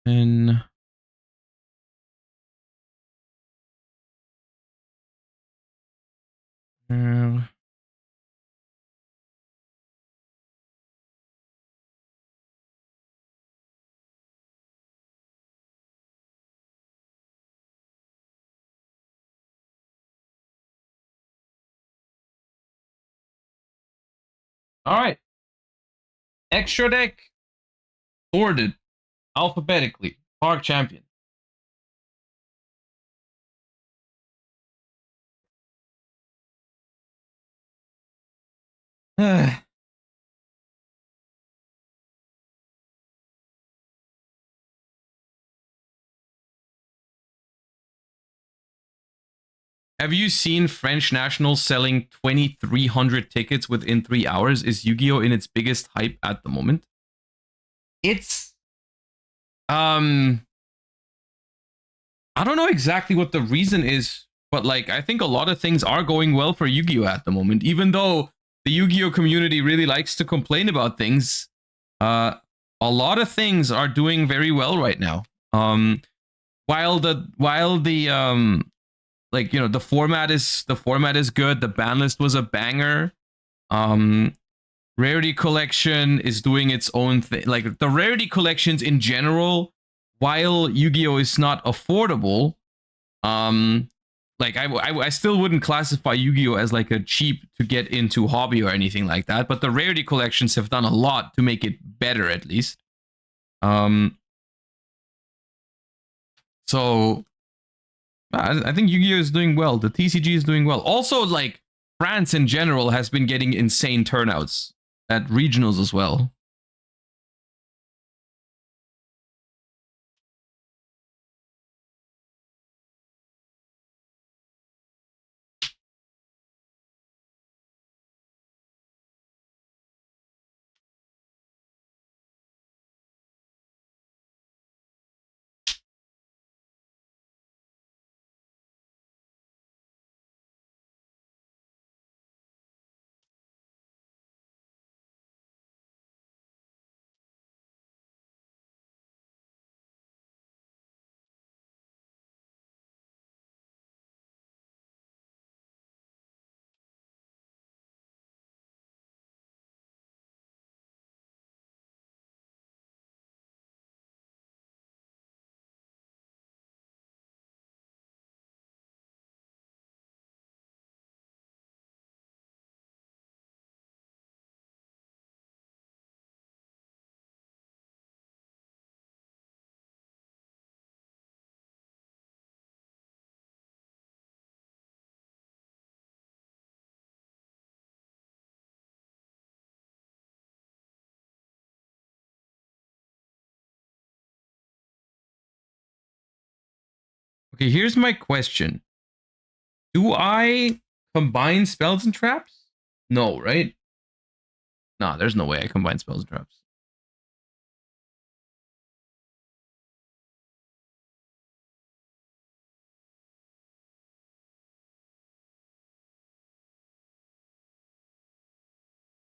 And all right, extra deck sorted alphabetically. Park Champion. Have you seen French nationals selling 2,300 tickets within 3 hours? Is Yu-Gi-Oh in its biggest hype at the moment? It's I don't know exactly what the reason is, but like I think a lot of things are going well for Yu-Gi-Oh at the moment, even though the Yu-Gi-Oh community really likes to complain about things. A lot of things are doing very well right now. While the like, you know, the format is good. The ban list was a banger. Rarity collection is doing its own thing. Like the rarity collections in general, while Yu-Gi-Oh is not affordable, like I still wouldn't classify Yu-Gi-Oh as like a cheap to get into hobby or anything like that. But the rarity collections have done a lot to make it better, at least. So I think Yu-Gi-Oh is doing well. The TCG is doing well. Also, like France in general has been getting insane turnouts at regionals as well. Okay, here's my question. Do I combine spells and traps? No, right? Nah, there's no way I combine spells and traps.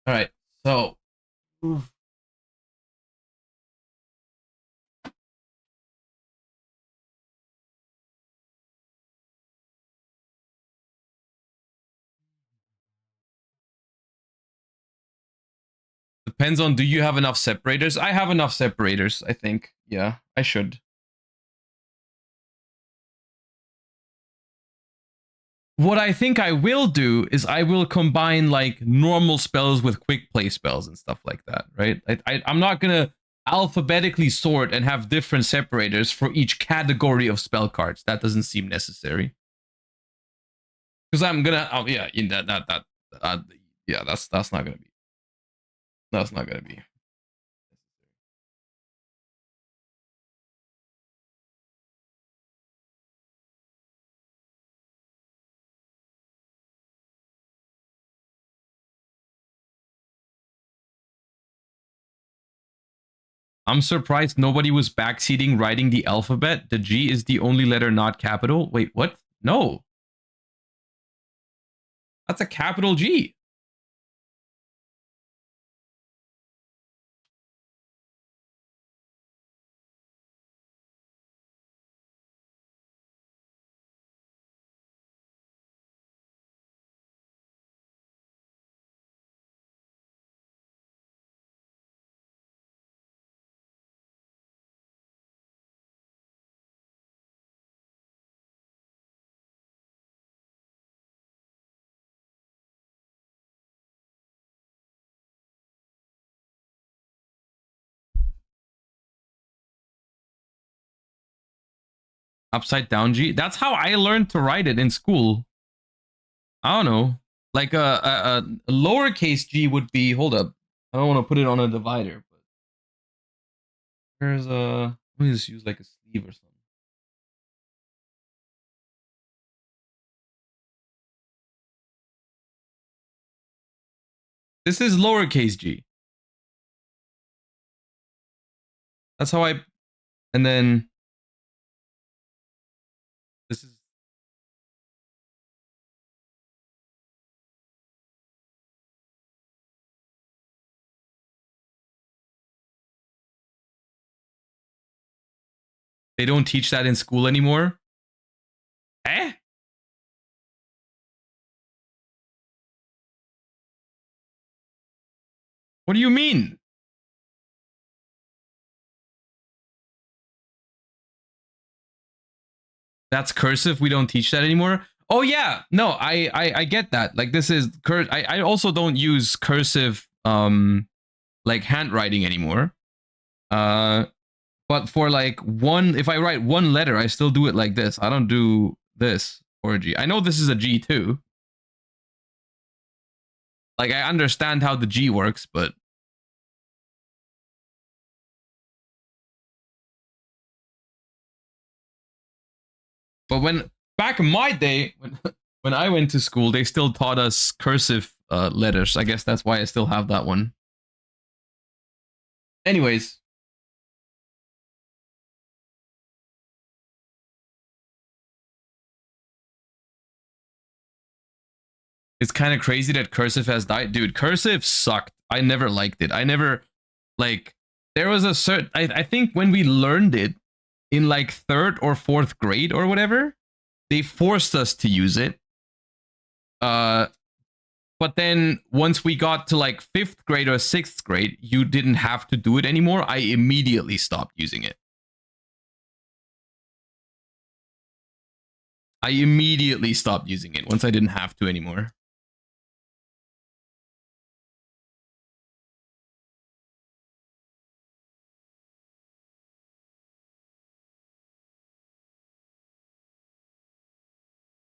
All right, so depends on, do you have enough separators? I have enough separators, I think. Yeah, I should. What I think I will do is I will combine like normal spells with quick play spells and stuff like that, right? I'm not gonna alphabetically sort and have different separators for each category of spell cards. That doesn't seem necessary. Because I'm gonna, oh yeah, in yeah, that's not gonna be, that's not gonna be. I'm surprised nobody was backseating writing the alphabet. The G is the only letter not capital. Wait, what? No. That's a capital G. Upside down G. That's how I learned to write it in school. I don't know. Like a lowercase G would be, hold up. I don't want to put it on a divider, but there's a, let me just use like a sleeve or something. This is lowercase G. That's how I, and then this is, they don't teach that in school anymore. Eh? What do you mean? That's cursive. We don't teach that anymore. Oh yeah, no, I get that. Like this is I also don't use cursive like handwriting anymore. But for like one, if I write one letter, I still do it like this. I don't do this for a G. I know this is a G too. Like I understand how the G works, but when back in my day, when I went to school, they still taught us cursive letters. I guess that's why I still have that one. Anyways. It's kind of crazy that cursive has died. Dude, cursive sucked. I never liked it. I never, like, there was a certain, I think when we learned it in like 3rd or 4th grade or whatever, they forced us to use it. But then once we got to like 5th grade or 6th grade, you didn't have to do it anymore. I immediately stopped using it. I immediately stopped using it once I didn't have to anymore.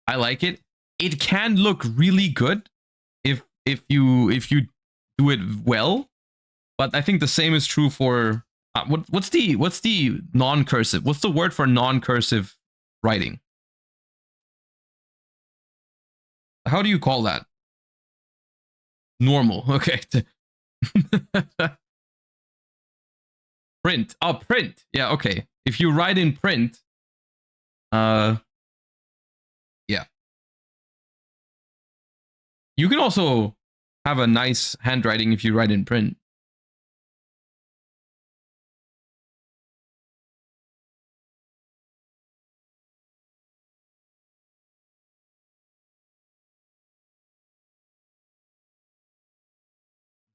I like it. It can look really good if you do it well, but I think the same is true for what's the non-cursive? What's the word for non-cursive writing? How do you call that? Normal. Okay. Print. Oh, print. Yeah, okay. If you write in print, yeah. You can also have a nice handwriting if you write in print.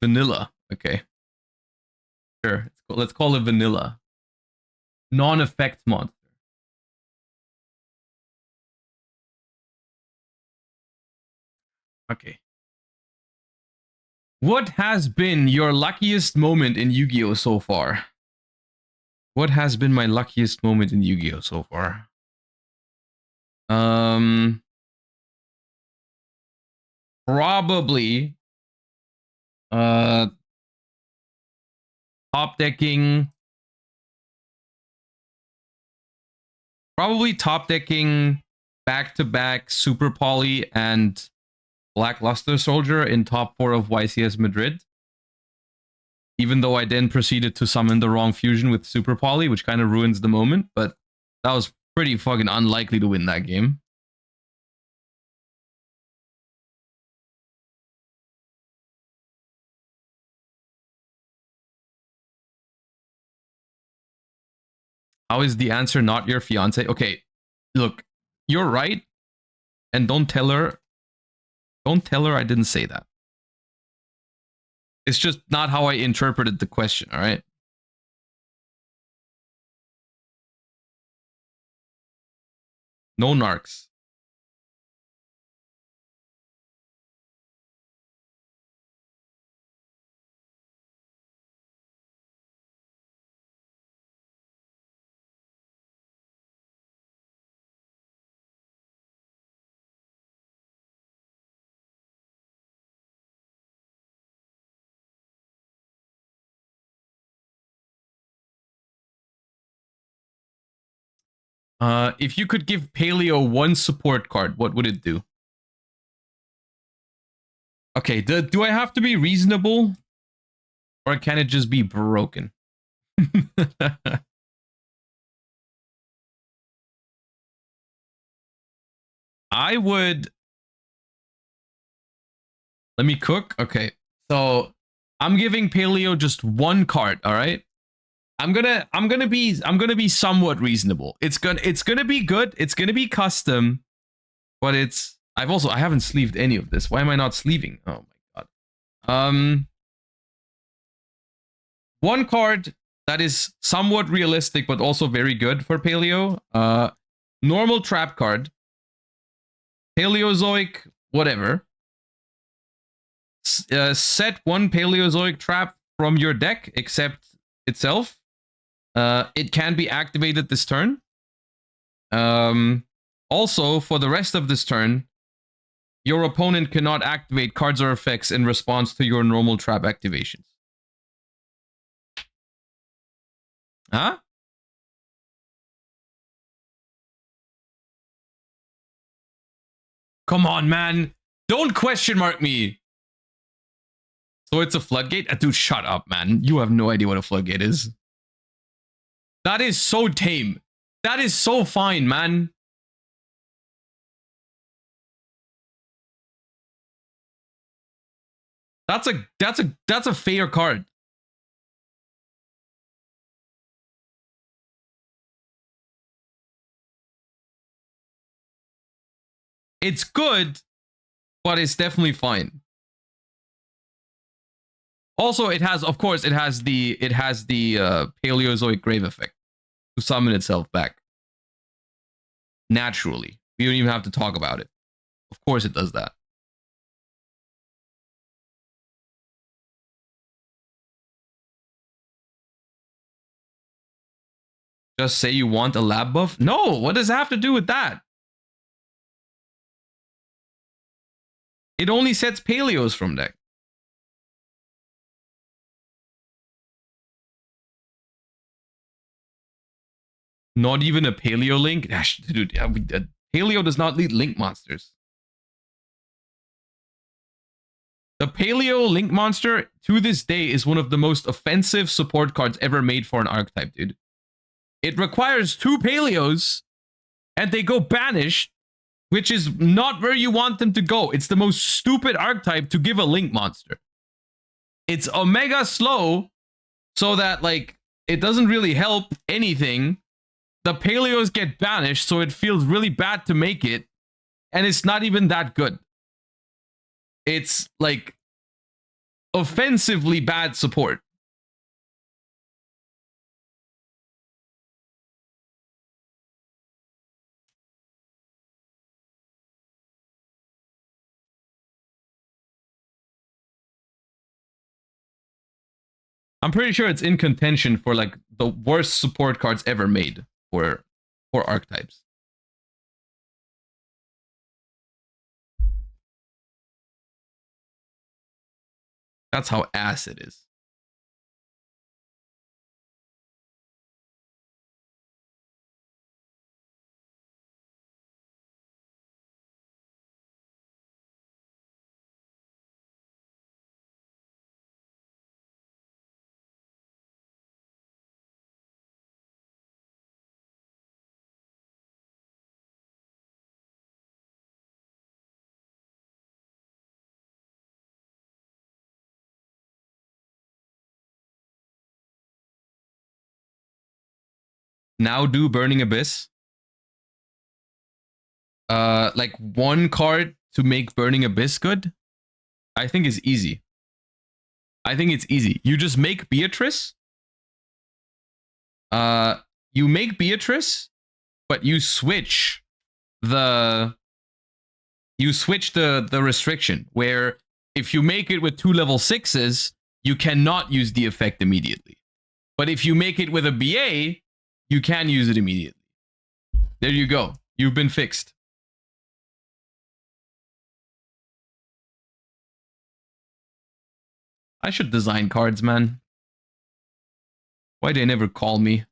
Vanilla. Okay. Sure. Let's call it vanilla. Non-effect monster. Okay. What has been your luckiest moment in Yu-Gi-Oh so far? What has been my luckiest moment in Yu-Gi-Oh so far? Probably top decking. Probably top decking back-to-back Super Poly and Black Luster Soldier in top 4 of YCS Madrid. Even though I then proceeded to summon the wrong fusion with Super Poly, which kind of ruins the moment, but that was pretty fucking unlikely to win that game. How is the answer not your fiance? Okay, look, you're right. And don't tell her I didn't say that. It's just not how I interpreted the question, all right? No narcs. If you could give Paleo one support card, what would it do? Okay, do I have to be reasonable? Or can it just be broken? I would... Let me cook. Okay, so I'm giving Paleo just one card, all right? I'm gonna be somewhat reasonable. It's gonna be good. It's gonna be custom, but I haven't sleeved any of this. Why am I not sleeving? Oh my god. One card that is somewhat realistic but also very good for Paleo. Normal trap card. Paleozoic, whatever. Set one Paleozoic trap from your deck, except itself. It can be activated this turn. Also, for the rest of this turn, your opponent cannot activate cards or effects in response to your normal trap activations. Huh? Come on, man. Don't question mark me. So it's a floodgate? Dude, shut up, man. You have no idea what a floodgate is. That is so tame. That is so fine, man. That's a fair card. It's good, but it's definitely fine. Also, it has the Paleozoic Grave effect to summon itself back. Naturally. We don't even have to talk about it. Of course it does that. Just say you want a lab buff? No, what does it have to do with that? It only sets Paleos from deck. Not even a Paleo link? Dude, Paleo does not lead link monsters. The Paleo Link Monster, to this day, is one of the most offensive support cards ever made for an archetype, dude. It requires 2 Paleos, and they go banished, which is not where you want them to go. It's the most stupid archetype to give a Link Monster. It's Omega slow, so that, like, it doesn't really help anything. The Paleos get banished, so it feels really bad to make it, and it's not even that good. It's, like, offensively bad support. I'm pretty sure it's in contention for, like, the worst support cards ever made for archetypes. That's how ass it is. Now do Burning Abyss. Like 1 card to make Burning Abyss good, I think is easy. I think it's easy. You just make Beatrice. You make Beatrice, but you switch the restriction where if you make it with 2 level 6s, you cannot use the effect immediately. But if you make it with a BA, you can use it immediately. There you go. You've been fixed. I should design cards, man. Why they never call me?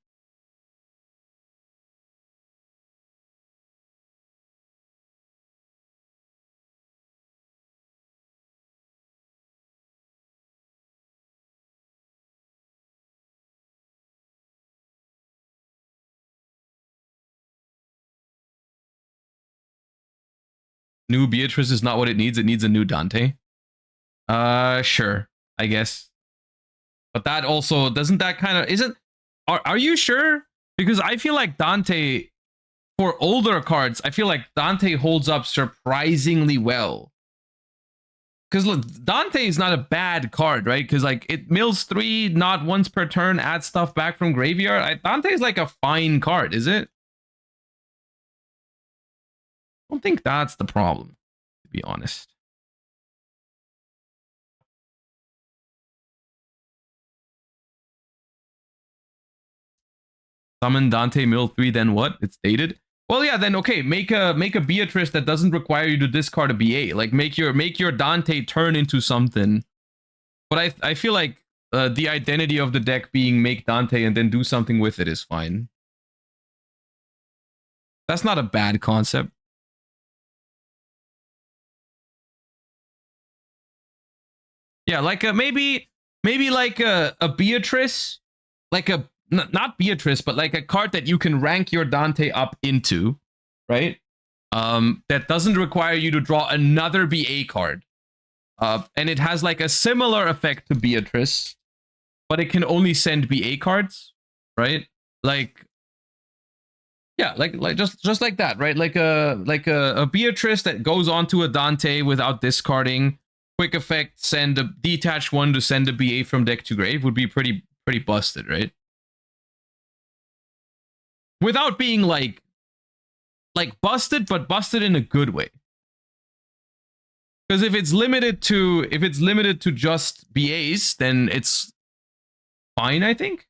New Beatrice is not what it needs. It needs a new Dante. Sure, I guess. But that also, doesn't that kind of, isn't, are you sure? Because I feel like Dante, for older cards, I feel like Dante holds up surprisingly well. Because look, Dante is not a bad card, right? Because like it mills 3, not once per turn, adds stuff back from graveyard. Dante is like a fine card, is it? I don't think that's the problem, to be honest. Summon Dante, mill 3, then what? It's dated. Well, yeah, then okay, make a Beatrice that doesn't require you to discard a BA. Like make your Dante turn into something. But I feel like the identity of the deck being make Dante and then do something with it is fine. That's not a bad concept. Yeah, like maybe like a Beatrice, like a not Beatrice, but like a card that you can rank your Dante up into, right? That doesn't require you to draw another BA card. And it has like a similar effect to Beatrice, but it can only send BA cards, right? Like, yeah, like just like that, right? Like a Beatrice that goes onto a Dante without discarding. Quick effect, send a detached 1 to send a BA from deck to grave would be pretty busted, right? Without being like busted, but busted in a good way. Because if it's limited to just BAs, then it's fine, I think.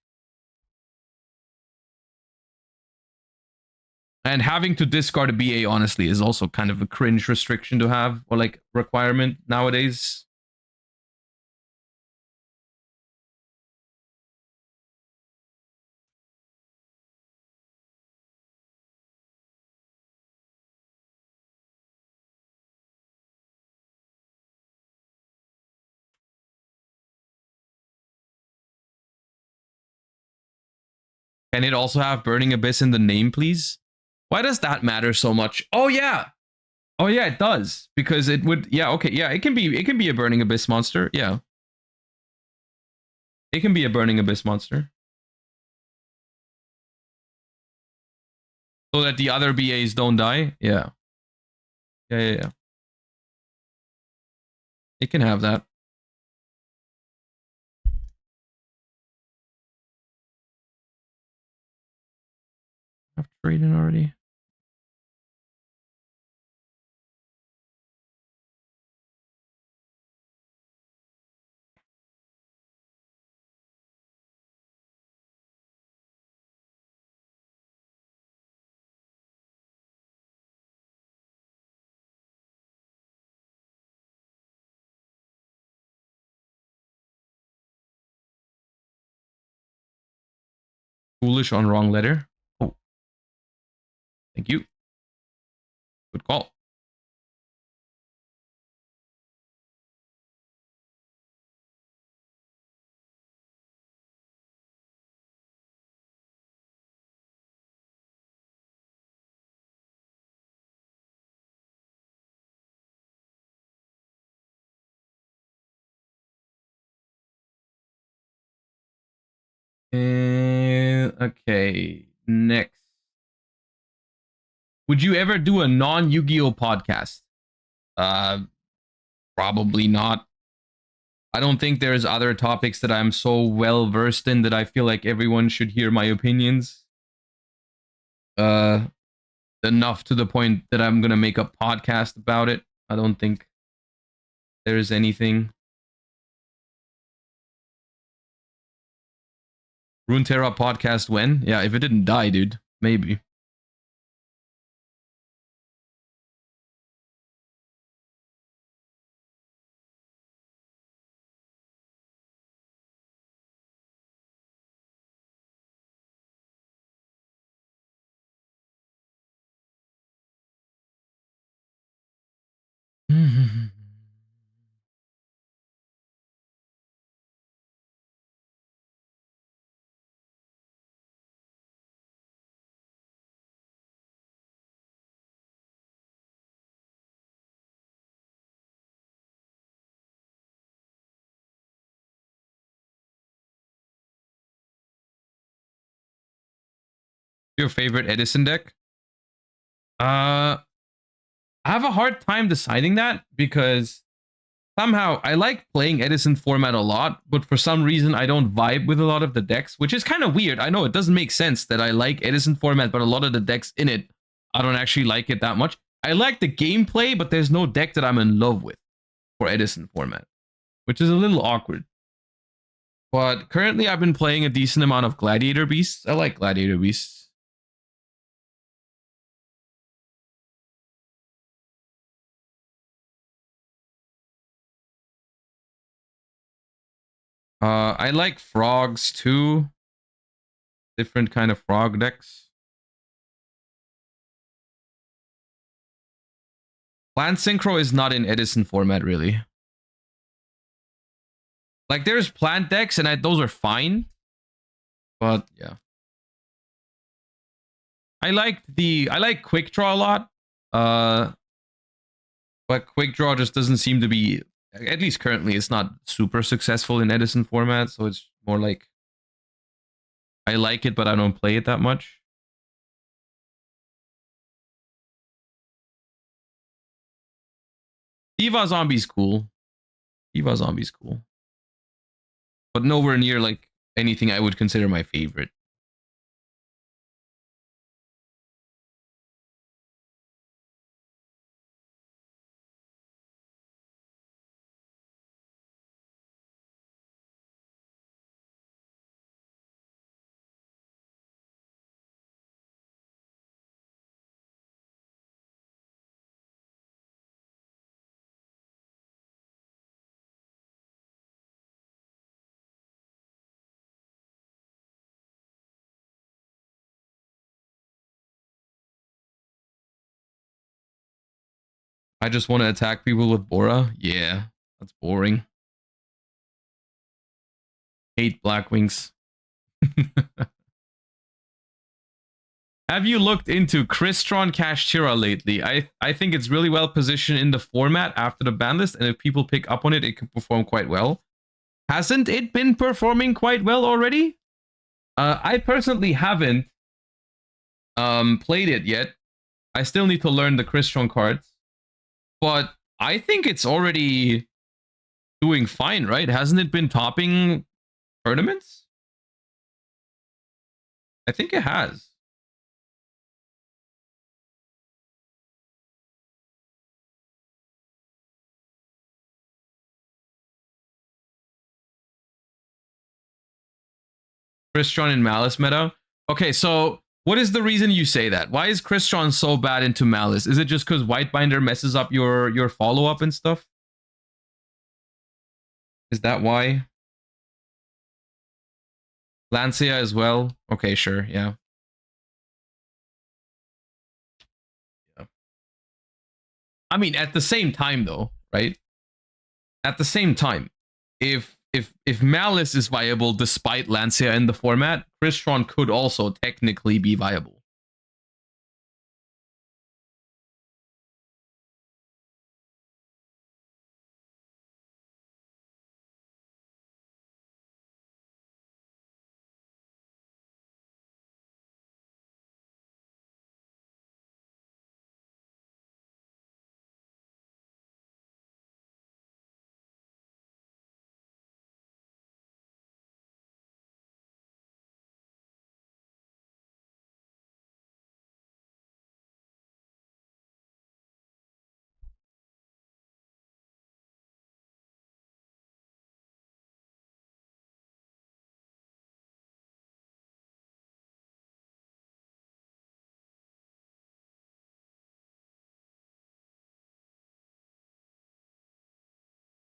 And having to discard a BA, honestly, is also kind of a cringe restriction to have, or like requirement nowadays. Can it also have Burning Abyss in the name, please? Why does that matter so much? Oh yeah. Oh yeah, it does. Because it would, yeah, okay, yeah, it can be a Burning Abyss monster. Yeah. It can be a Burning Abyss monster. So that the other BAs don't die. Yeah. Yeah. It can have that. I've traded already. Foolish on wrong letter. Oh. Thank you. Good call. Okay. Next. Would you ever do a non-Yu-Gi-Oh podcast? Probably not. I don't think there's other topics that I'm so well versed in that I feel like everyone should hear my opinions. Enough to the point that I'm gonna make a podcast about it. I don't think there's anything. Runeterra podcast when? Yeah, if it didn't die, dude. Maybe. Your favorite Edison deck? I have a hard time deciding that because somehow I like playing Edison format a lot, but for some reason I don't vibe with a lot of the decks, which is kind of weird. I know it doesn't make sense that I like Edison format, but a lot of the decks in it, I don't actually like it that much. I like the gameplay, but there's no deck that I'm in love with for Edison format, which is a little awkward. But currently I've been playing a decent amount of Gladiator Beasts. I like Gladiator Beasts. I like frogs too. Different kind of frog decks. Plant Synchro is not in Edison format, really. Like, there's plant decks, and those are fine. But, yeah. I like Quick Draw a lot. But Quick Draw just doesn't seem to be, at least currently, it's not super successful in Edison format. So it's more like, I like it, but I don't play it that much. Eva Zombie's cool. Eva Zombie's cool. But nowhere near like anything I would consider my favorite. I just want to attack people with Bora. Yeah, that's boring. Hate Black Wings. Have you looked into Crystron Kashtira lately? I think it's really well positioned in the format after the ban list, and if people pick up on it, it could perform quite well. Hasn't it been performing quite well already? I personally haven't played it yet. I still need to learn the Crystron cards, but I think it's already doing fine, right? Hasn't it been topping tournaments? I think it has. Crystron and Malice meta. Okay, so what is the reason you say that? Why is Crystron so bad into Malice? Is it just because Whitebinder messes up your follow-up and stuff? Is that why? Lancia as well? Okay, sure, yeah. I mean, at the same time though, right? At the same time, if Malice is viable despite Lancia in the format, Crystron could also technically be viable.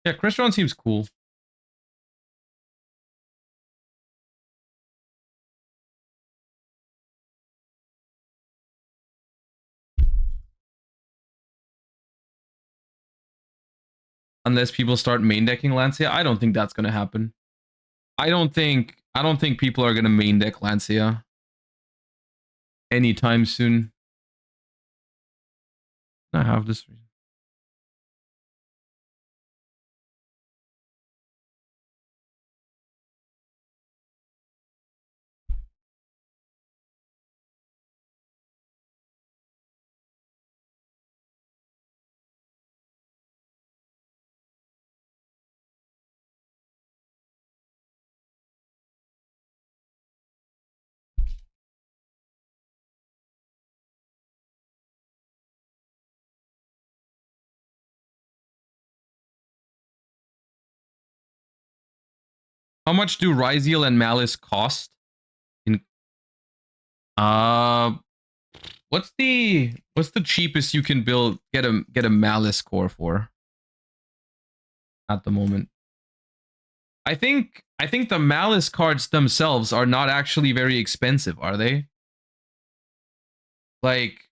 Yeah, Crystron seems cool. Unless people start main decking Lancia, I don't think that's gonna happen. I don't think people are gonna main deck Lancia anytime soon. I have this. How much do Ryziel and Malice cost? In what's the cheapest you can build get a Malice core for at the moment? I think the Malice cards themselves are not actually very expensive, are they? Like,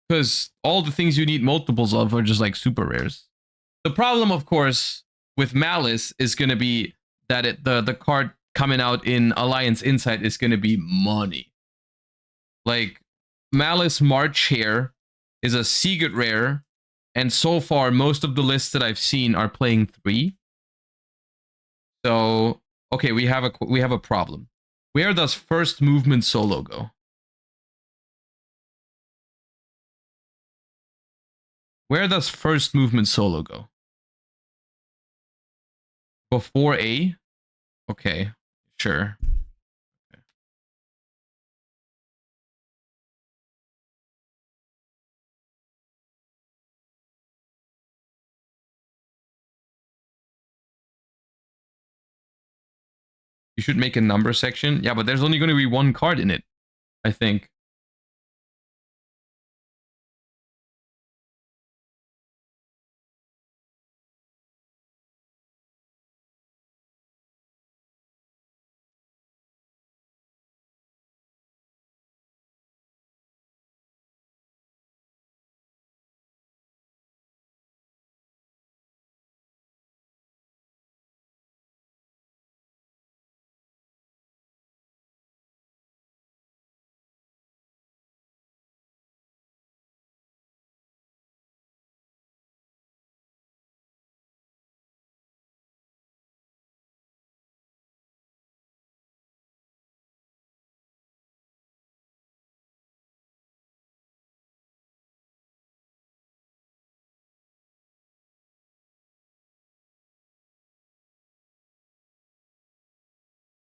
because all the things you need multiples of are just like super rares. The problem, of course, with Malice is going to be that the card coming out in Alliance Insight is going to be money. Like, Malice March here is a secret rare, and so far most of the lists that I've seen are playing 3. So, okay, we have a problem. Where does first movement solo go? Where does first movement solo go? Before A? Okay, sure. Okay. You should make a number section. Yeah, but there's only going to be one card in it, I think.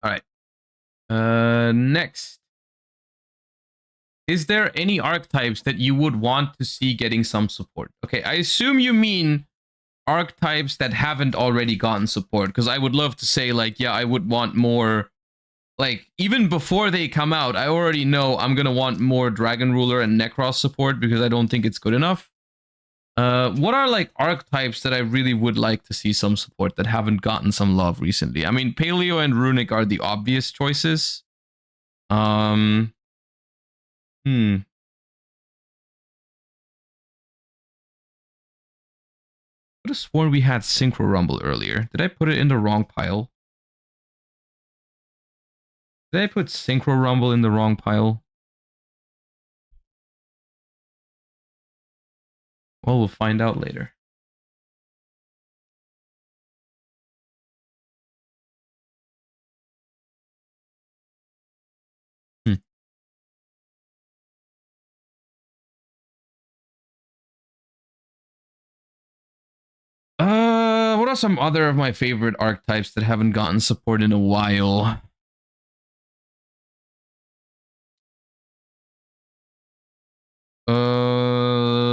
All right. Next. Is there any archetypes that you would want to see getting some support? Okay, I assume you mean archetypes that haven't already gotten support, because I would love to say, like, yeah, I would want more, like, even before they come out, I already know I'm gonna want more Dragon Ruler and Necros support because I don't think it's good enough. What are, like, archetypes that I really would like to see some support that haven't gotten some love recently? I mean, Paleo and Runic are the obvious choices. Hmm. I could have sworn we had Synchro Rumble earlier. Did I put it in the wrong pile? Did I put Synchro Rumble in the wrong pile? Well, we'll find out later. Hmm. What are some other of my favorite archetypes that haven't gotten support in a while?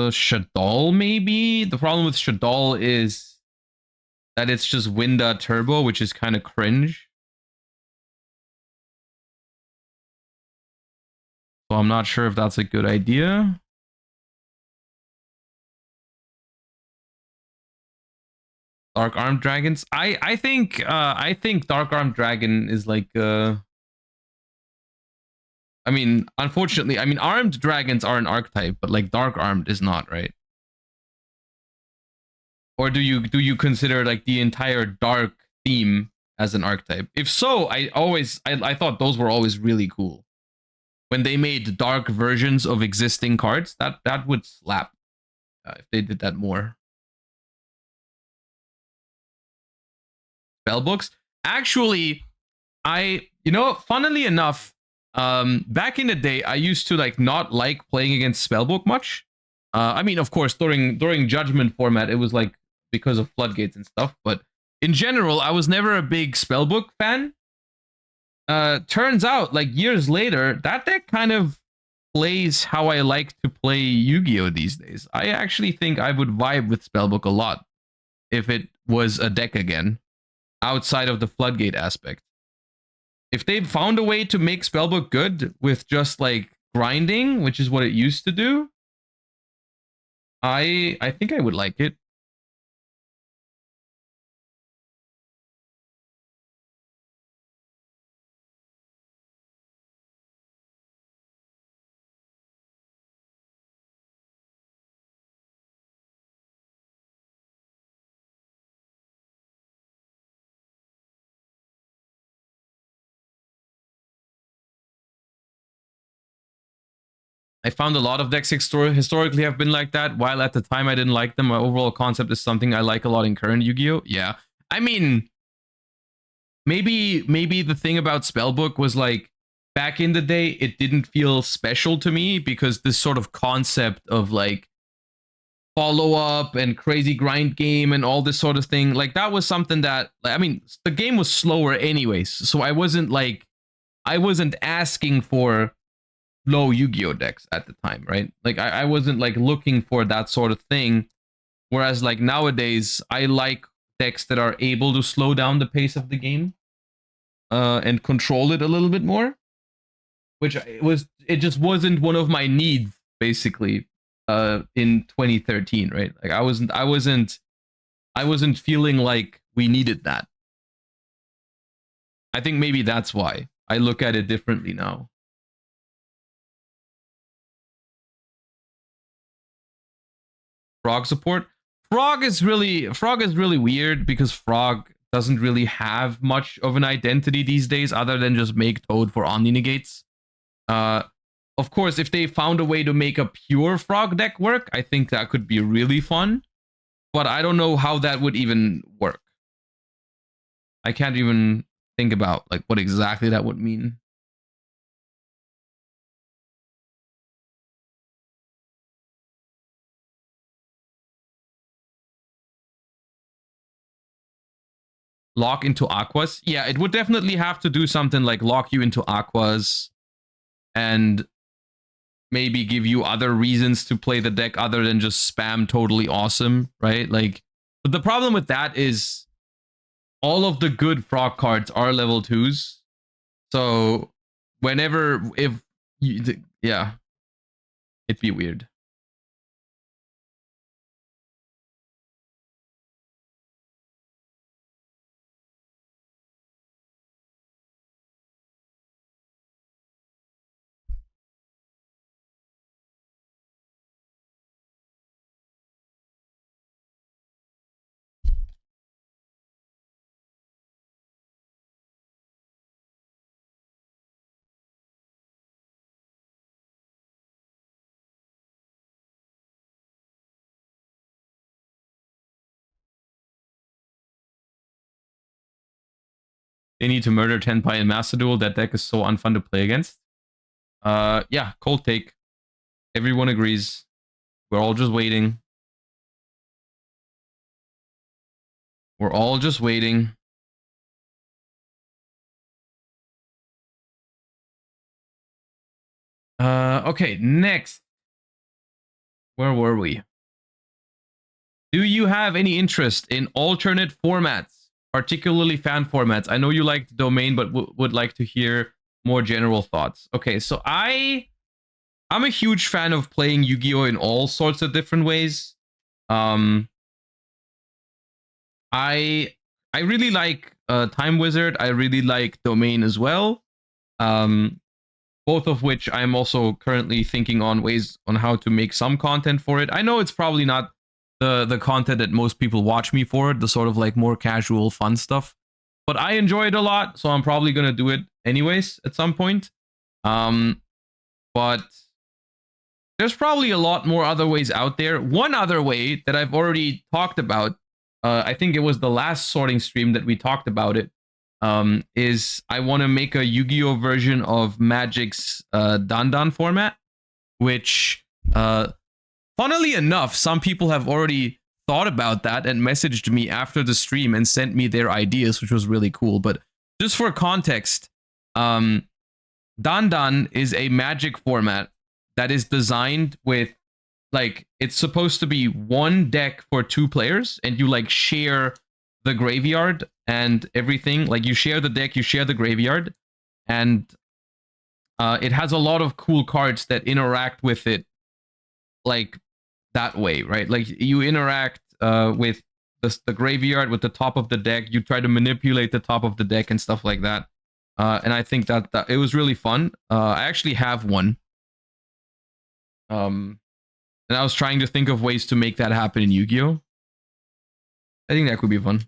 Shaddoll maybe? The problem with Shaddoll is that it's just Winda Turbo, which is kind of cringe. So I'm not sure if that's a good idea. Dark Armed Dragons. I think Dark Armed Dragon is like I mean, unfortunately, I mean, armed dragons are an archetype, but like dark armed is not, right? Or do you consider like the entire dark theme as an archetype? If so, I thought those were always really cool. When they made dark versions of existing cards, that would slap if they did that more. Spellbooks. Actually, funnily enough, back in the day, I used to like not like playing against Spellbook much. I mean, of course, during Judgment format, it was like because of floodgates and stuff. But in general, I was never a big Spellbook fan. Turns out, like years later, that deck kind of plays how I like to play Yu-Gi-Oh these days. I actually think I would vibe with Spellbook a lot if it was a deck again, outside of the floodgate aspect. If they found a way to make Spellbook good with just like grinding, which is what it used to do, I think I would like it. I found a lot of decks historically have been like that. While at the time I didn't like them, my overall concept is something I like a lot in current Yu-Gi-Oh. Yeah, I mean, maybe the thing about Spellbook was like back in the day, it didn't feel special to me because this sort of concept of like follow up and crazy grind game and all this sort of thing, like that was something that, I mean, the game was slower anyways, so I wasn't asking for low Yu-Gi-Oh decks at the time, right? Like I wasn't like looking for that sort of thing. Whereas like nowadays, I like decks that are able to slow down the pace of the game and control it a little bit more. Which it just wasn't one of my needs basically in 2013, right? Like I wasn't feeling like we needed that. I think maybe that's why I look at it differently now. Frog support. Frog is really weird because Frog doesn't really have much of an identity these days other than just make Toad for Omni negates. Of course, if they found a way to make a pure Frog deck work, I think that could be really fun. But I don't know how that would even work. I can't even think about like what exactly that would mean. lock into aquas. Yeah, it would definitely have to do something like lock you into aquas and maybe give you other reasons to play the deck other than just spam totally awesome, right? Like, but the problem with that is all of the good frog cards are level 2s. So whenever, if you, yeah, it'd be weird. They need to murder Tenpai and Master Duel. That deck is so unfun to play against. Yeah, cold take. Everyone agrees. We're all just waiting. We're all just waiting. Okay, next. Where were we? Do you have any interest in alternate formats, particularly fan formats? I know you like the domain, but would like to hear more general thoughts. Okay, so I'm a huge fan of playing Yu-Gi-Oh! In all sorts of different ways. I really like Time Wizard. I really like Domain as well. Both of which I'm also currently thinking on ways on how to make some content for it. I know it's probably not the content that most people watch me for, the sort of like more casual fun stuff, but I enjoy it a lot, so I'm probably gonna do it anyways at some point. But there's probably a lot more other ways out there. One other way that I've already talked about, I think it was the last sorting stream that we talked about it, is I want to make a Yu-Gi-Oh version of Magic's Dan format, which funnily enough, some people have already thought about that and messaged me after the stream and sent me their ideas, which was really cool. But just for context, Dan is a Magic format that is designed with, like, it's supposed to be one deck for 2 players, and you like share the graveyard and everything. Like, you share the deck, you share the graveyard, and it has a lot of cool cards that interact with it, like that way, right? Like, you interact with the graveyard with the top of the deck. You try to manipulate the top of the deck and stuff like that. And I think that it was really fun. I actually have one. And I was trying to think of ways to make that happen in Yu-Gi-Oh! I think that could be fun.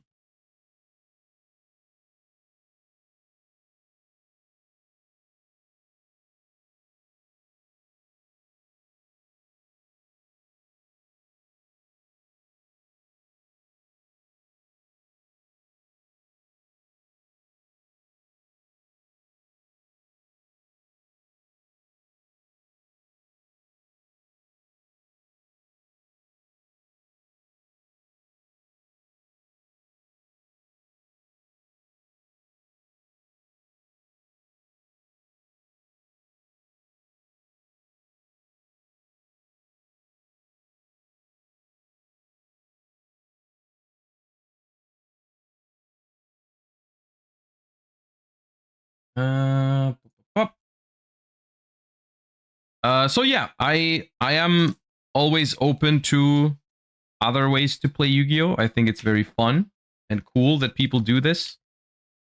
So yeah, I am always open to other ways to play Yu-Gi-Oh! I think it's very fun and cool that people do this.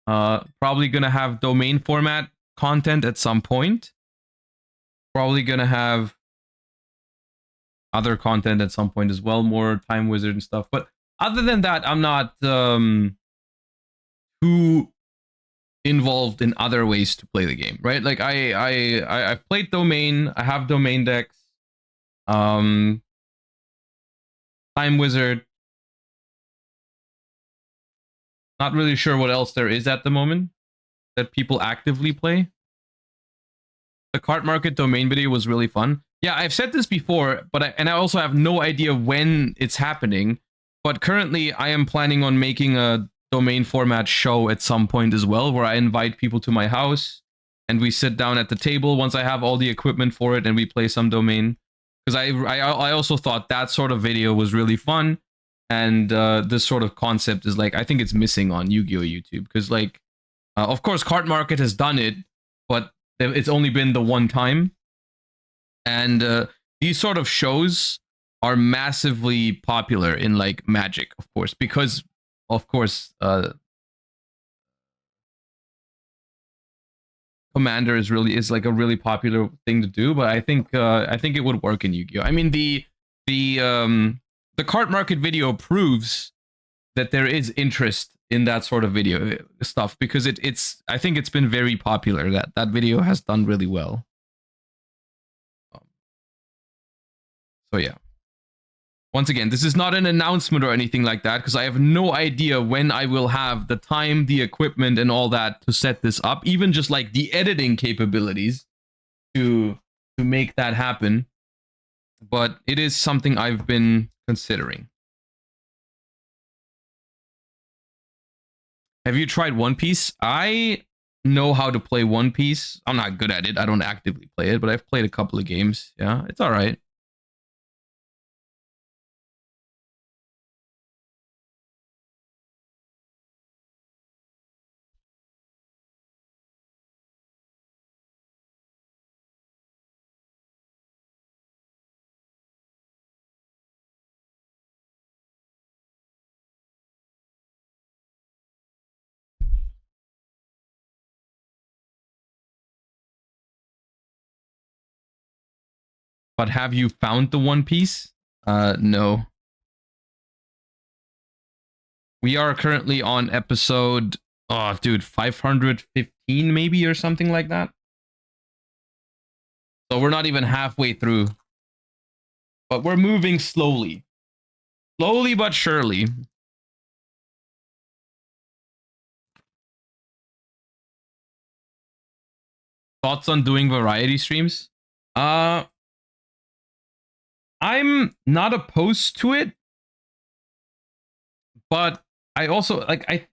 Probably gonna have domain format content at some point. Probably gonna have other content at some point as well, more Time Wizard and stuff. But other than that, I'm not too involved in other ways to play the game, right? Like, I've played domain. I have domain decks. Time Wizard. Not really sure what else there is at the moment that people actively play. The card market domain video was really fun. Yeah, I've said this before, but I also have no idea when it's happening. But currently, I am planning on making a domain format show at some point as well, where I invite people to my house and we sit down at the table once I have all the equipment for it and we play some domain. Because I also thought that sort of video was really fun, and this sort of concept is like, I think it's missing on Yu-Gi-Oh YouTube, because like, of course, Card Market has done it, but it's only been the one time, and these sort of shows are massively popular in like Magic, of course, because of course Commander is like a really popular thing to do, but I think it would work in Yu-Gi-Oh. I mean, the Card Market video proves that there is interest in that sort of video stuff, because I think it's been very popular. That video has done really well. So yeah. Once again, this is not an announcement or anything like that, because I have no idea when I will have the time, the equipment, and all that to set this up. Even just like the editing capabilities to make that happen. But it is something I've been considering. Have you tried One Piece? I know how to play One Piece. I'm not good at it. I don't actively play it, but I've played a couple of games. Yeah, it's all right. But have you found the One Piece? No. We are currently on episode, oh, dude, 515 maybe, or something like that. So we're not even halfway through. But we're moving slowly. Slowly but surely. Thoughts on doing variety streams? I'm not opposed to it, but I also like I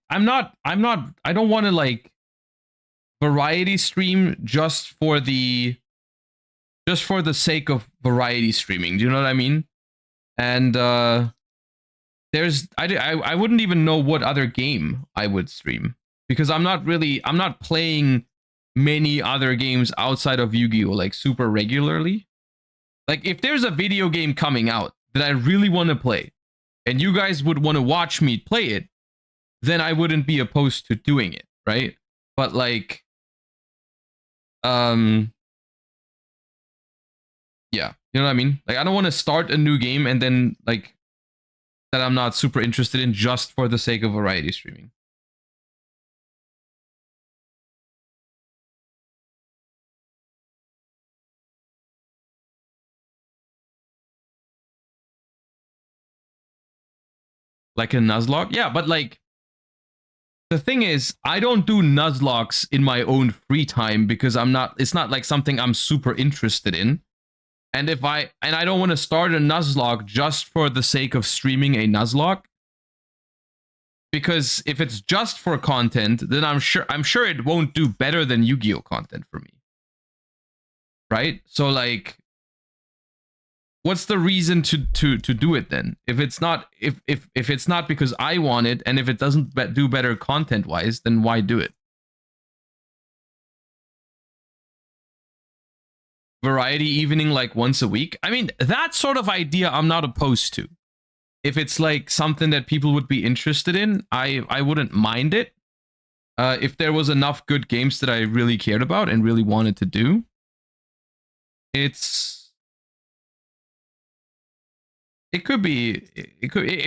don't want to like variety stream just for the sake of variety streaming. Do you know what I mean? And I wouldn't even know what other game I would stream, because I'm not playing many other games outside of Yu-Gi-Oh like super regularly. Like, if there's a video game coming out that I really want to play, and you guys would want to watch me play it, then I wouldn't be opposed to doing it, right? But like, yeah, you know what I mean? Like, I don't want to start a new game and then like that I'm not super interested in just for the sake of variety streaming. Like a Nuzlocke? Yeah, but like, the thing is, I don't do Nuzlocks in my own free time because it's not like something I'm super interested in. And I don't want to start a Nuzlocke just for the sake of streaming a Nuzlocke. Because if it's just for content, then I'm sure it won't do better than Yu-Gi-Oh content for me. Right? So like, what's the reason to do it then? If it's not if it's not because I want it, and if it doesn't do better content wise, then why do it? Variety evening like once a week. I mean, that sort of idea I'm not opposed to. If it's like something that people would be interested in, I wouldn't mind it. If there was enough good games that I really cared about and really wanted to do. It could be,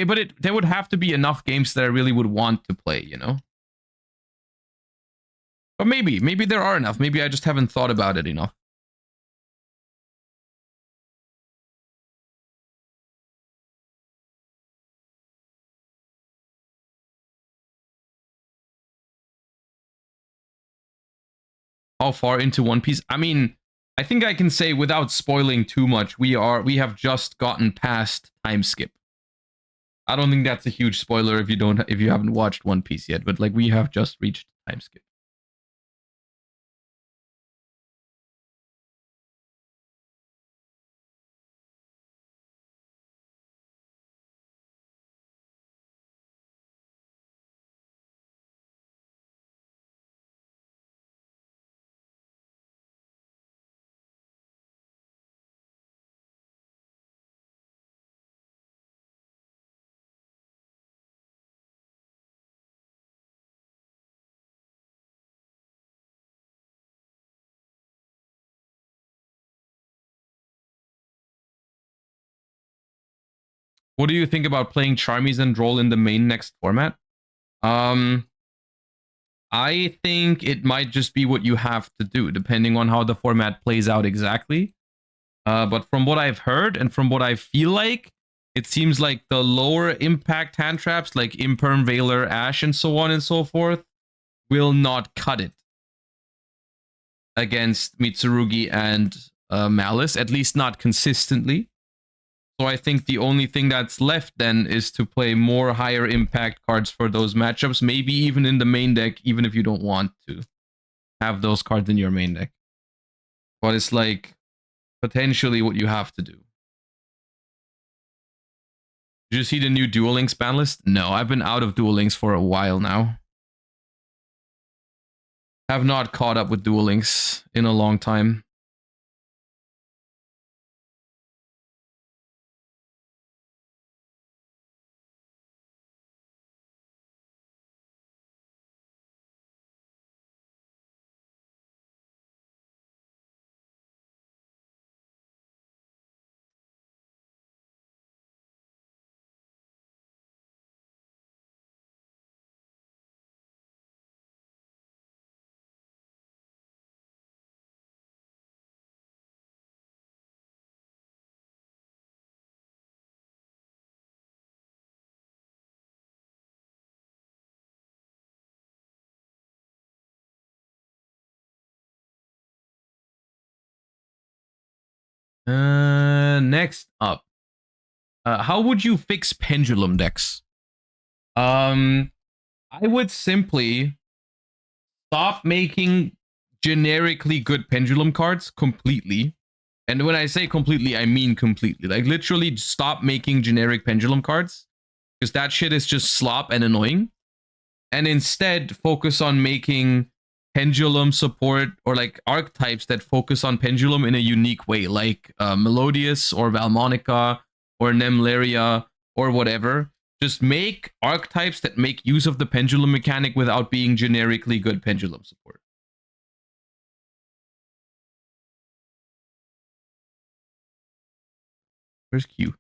but there would have to be enough games that I really would want to play, you know? But maybe there are enough. Maybe I just haven't thought about it enough. How far into One Piece? I mean, I think I can say without spoiling too much, we have just gotten past time skip. I don't think that's a huge spoiler if you haven't watched One Piece yet, but like we have just reached time skip. What do you think about playing Charmies and Droll in the main next format? I think it might just be what you have to do, depending on how the format plays out exactly. But from what I've heard and from what I feel like, it seems like the lower impact hand traps, like Imperm, Veiler, Ash, and so on and so forth, will not cut it against Mitsurugi and Malice, at least not consistently. So I think the only thing that's left then is to play more higher impact cards for those matchups, maybe even in the main deck, even if you don't want to have those cards in your main deck. But it's like potentially what you have to do. Did you see the new Duel Links ban list? No, I've been out of Duel Links for a while now. Have not caught up with Duel Links in a long time. Next up. How would you fix pendulum decks? I would simply stop making generically good pendulum cards completely. And when I say completely, I mean completely. Like literally stop making generic pendulum cards because that shit is just slop and annoying. And instead focus on making pendulum support or like archetypes that focus on pendulum in a unique way, like Melodious or Valmonica or Nemleria or whatever. Just make archetypes that make use of the pendulum mechanic without being generically good pendulum support. Where's Q?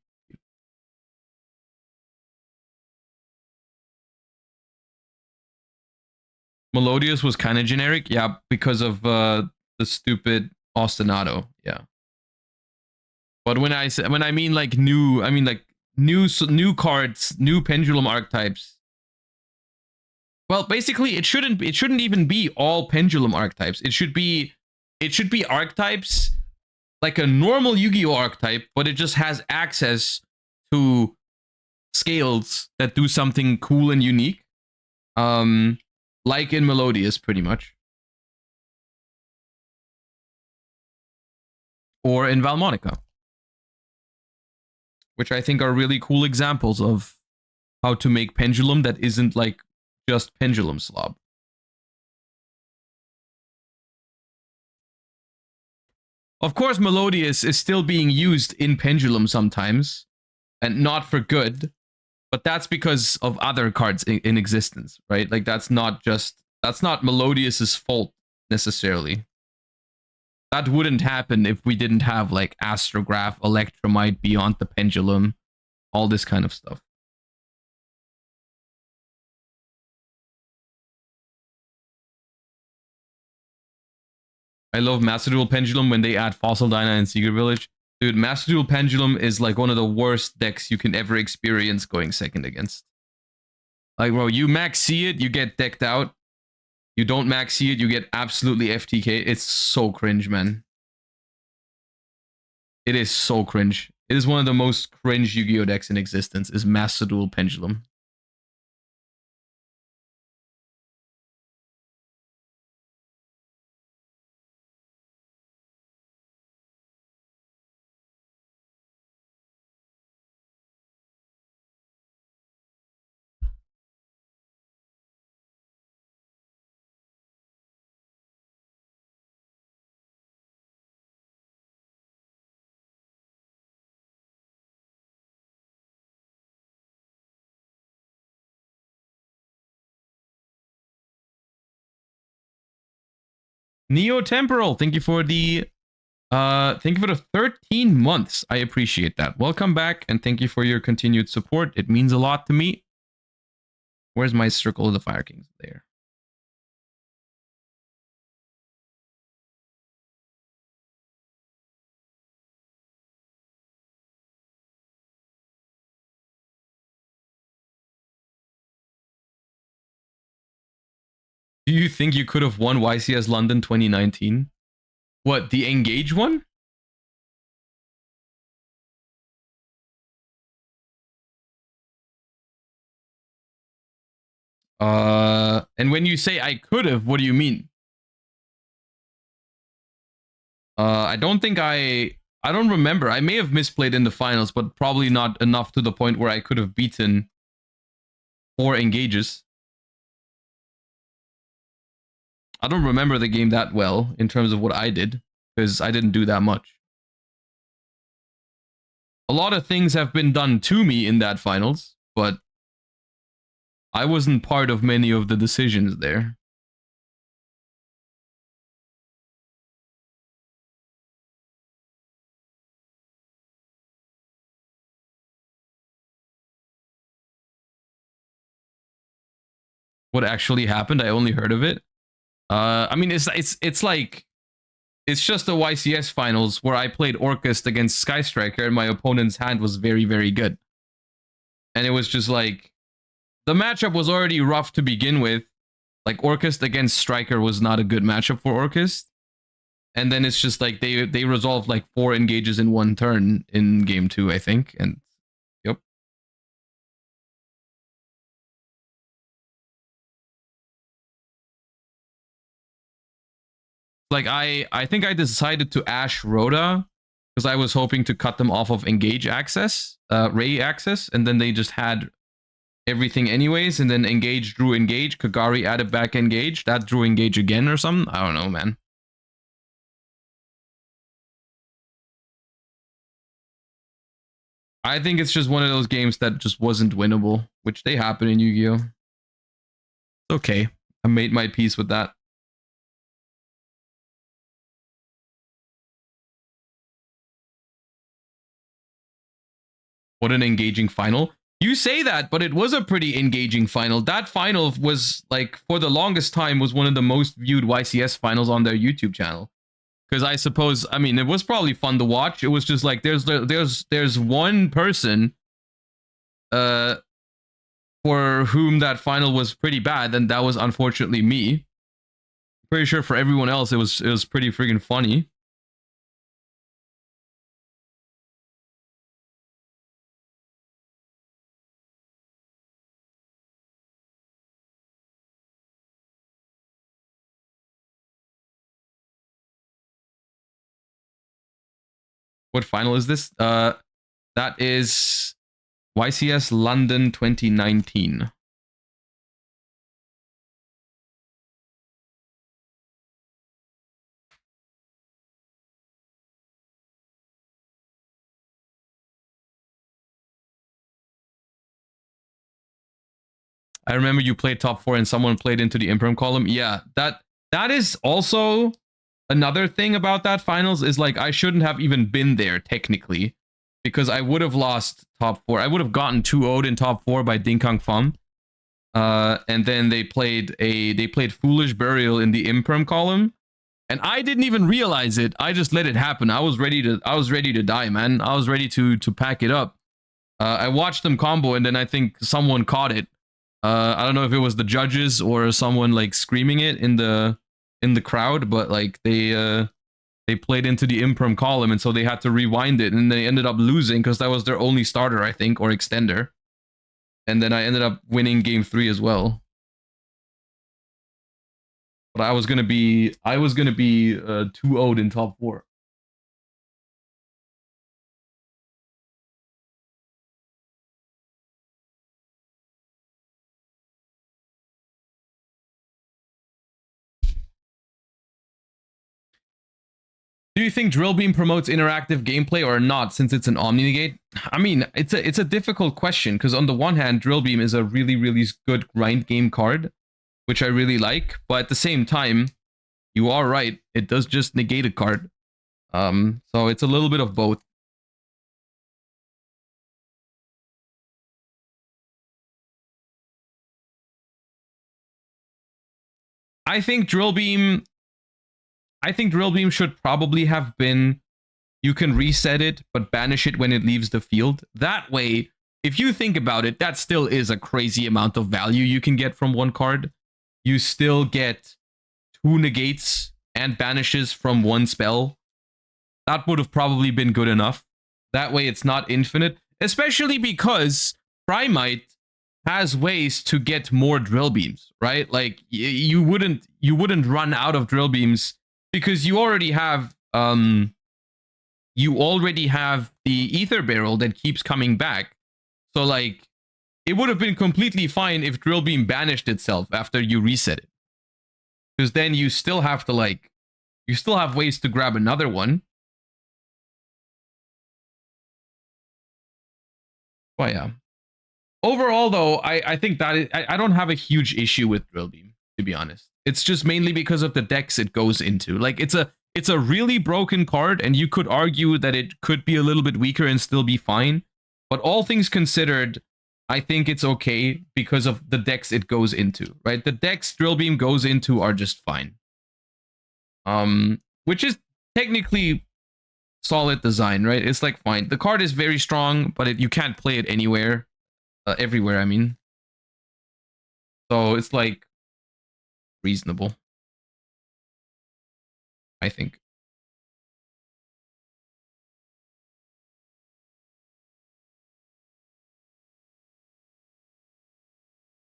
Melodious was kind of generic, yeah, because of the stupid ostinato, yeah. But when I mean like new, I mean like new cards, new pendulum archetypes. Well, basically, it shouldn't even be all pendulum archetypes. It should be archetypes like a normal Yu-Gi-Oh archetype, but it just has access to scales that do something cool and unique. Like in Melodious, pretty much. Or in Valmonica. Which I think are really cool examples of how to make pendulum that isn't like just pendulum slob. Of course, Melodious is still being used in pendulum sometimes, and not for good, but that's because of other cards in existence, right? Like that's not Melodious's fault necessarily. That wouldn't happen if we didn't have like Astrograph, Electromite, Beyond the Pendulum, all this kind of stuff. I love Master Duel Pendulum when they add Fossil Dyna and Secret Village. Dude, Master Duel Pendulum is like one of the worst decks you can ever experience going second against. Like, bro, you max see it, you get decked out. You don't max see it, you get absolutely FTK. It's so cringe, man. It is so cringe. It is one of the most cringe Yu-Gi-Oh decks in existence. Is Master Duel Pendulum. Neo Temporal, thank you for the 13 months. I appreciate that. Welcome back and thank you for your continued support. It means a lot to me. Where's my Circle of the Fire Kings? There. Do you think you could have won YCS London 2019? What, the Engage one? And when you say I could have, what do you mean? I don't think I don't remember. I may have misplayed in the finals, but probably not enough to the point where I could have beaten 4 engages. I don't remember the game that well in terms of what I did, because I didn't do that much. A lot of things have been done to me in that finals, but I wasn't part of many of the decisions there. What actually happened? I only heard of it. I mean, it's like it's just the YCS finals where I played Orcust against Sky Striker, and my opponent's hand was very, very good. And it was just like the matchup was already rough to begin with. Like Orcust against Striker was not a good matchup for Orcust. And then it's just like they resolved like 4 engages in 1 turn in game 2, I think. And yep. Like I think I decided to Ash Rhoda because I was hoping to cut them off of engage access, Ray access, and then they just had everything anyways, and then engage drew engage, Kagari added back engage, that drew engage again or something. I don't know, man. I think it's just one of those games that just wasn't winnable, which they happen in Yu-Gi-Oh. It's okay. I made my peace with that. What an engaging final. You say that, but it was a pretty engaging final. That final was, like, for the longest time, was one of the most viewed YCS finals on their YouTube channel. Because I suppose, I mean, it was probably fun to watch. It was just like, there's one person for whom that final was pretty bad, and that was unfortunately me. Pretty sure for everyone else, it was pretty friggin' funny. What final is this? That is YCS London 2019. I remember you played top 4 and someone played into the Imperium column. Yeah, that is also another thing about that finals is like I shouldn't have even been there technically because I would have lost top 4. I would have gotten 2-0'd in top 4 by Ding Kong Fum. And then they played Foolish Burial in the Imperium column. And I didn't even realize it. I just let it happen. I was ready to die, man. I was ready to pack it up. I watched them combo and then I think someone caught it. I don't know if it was the judges or someone like screaming it in the crowd, but like they They played into the imperm column, and so they had to rewind it, and they ended up losing because that was their only starter, I think, or extender. And then I ended up winning game 3 as well. But I was gonna be 2-0'd in top 4. Do you think Drill Beam promotes interactive gameplay or not, since it's an Omni Negate? I mean, it's a difficult question, because on the one hand, Drill Beam is a really, really good grind game card, which I really like, but at the same time, you are right, it does just negate a card. So it's a little bit of both. I think Drill Beam should probably have been, you can reset it, but banish it when it leaves the field. That way, if you think about it, that still is a crazy amount of value you can get from one card. You still get 2 negates and banishes from one spell. That would have probably been good enough. That way it's not infinite, especially because Primite has ways to get more drill beams, right? Like you wouldn't run out of drill beams because you already have the ether barrel that keeps coming back. So like it would have been completely fine if drill beam banished itself after you reset it. Because then you still have to you still have ways to grab another one. Oh yeah. Overall, though, I think that I don't have a huge issue with Drill Beam, to be honest. It's just mainly because of the decks it goes into. Like it's a really broken card, and you could argue that it could be a little bit weaker and still be fine. But all things considered, I think it's okay because of the decks it goes into, right? The decks Drill Beam goes into are just fine. Which is technically solid design, right? It's like fine. The card is very strong, but you can't play it anywhere. Everywhere, I mean. So it's like reasonable, I think.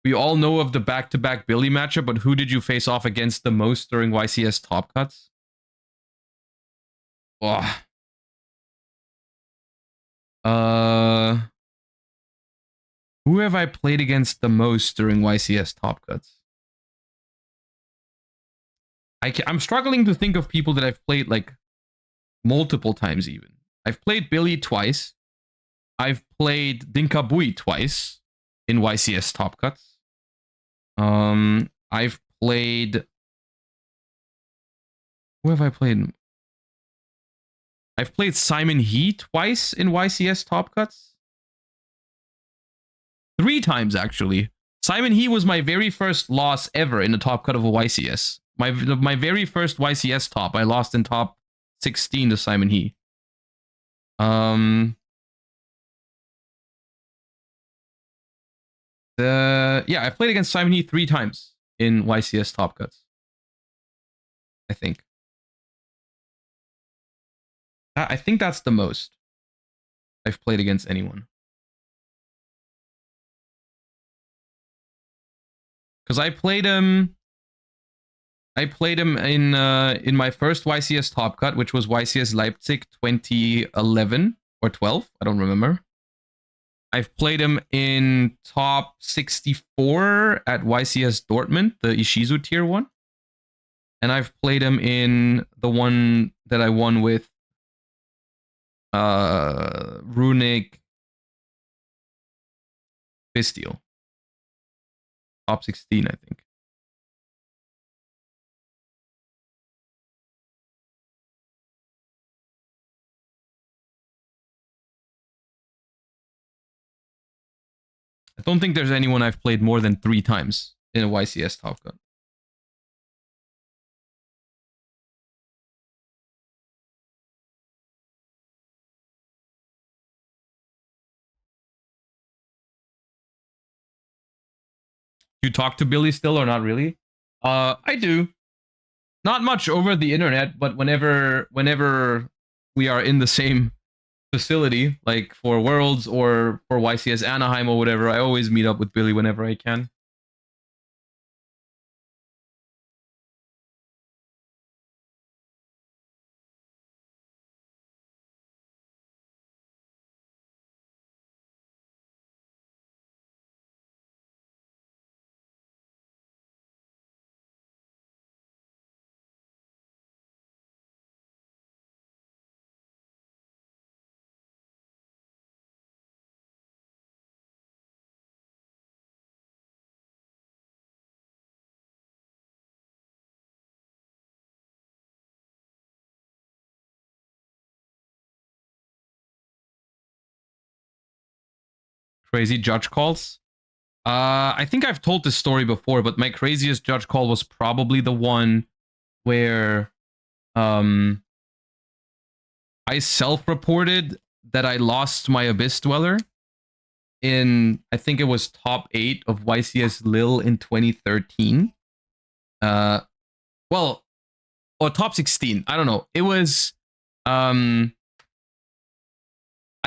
We all know of the back-to-back Billy matchup, but who did you face off against the most during YCS Top Cuts? Oh. Who have I played against the most during YCS Top Cuts? I'm struggling to think of people that I've played like multiple times even. I've played Billy twice. I've played Dinkabui twice in YCS Top Cuts. I've played... Who have I played? I've played Simon He twice in YCS Top Cuts. 3 times, actually. Simon He was my very first loss ever in the top cut of a YCS. My very first YCS top. I lost in top 16 to Simon He. Yeah, I played against Simon He 3 times in YCS top cuts. I think. I think that's the most I've played against anyone. Because I played him in my first YCS top cut, which was YCS Leipzig 2011 or 12. I don't remember. I've played him in top 64 at YCS Dortmund, the Ishizu tier 1. And I've played him in the one that I won with Runic Bestial. Top 16, I think. I don't think there's anyone I've played more than 3 times in a YCS Top Gun. You talk to Billy still or not really? I do. Not much over the internet, but whenever we are in the same facility, like for Worlds or for YCS Anaheim or whatever, I always meet up with Billy whenever I can. Crazy judge calls. I think I've told this story before, but my craziest judge call was probably the one where I self-reported that I lost my Abyss Dweller in, I think it was top 8 of YCS Lille in 2013. Well, or top 16. I don't know. It was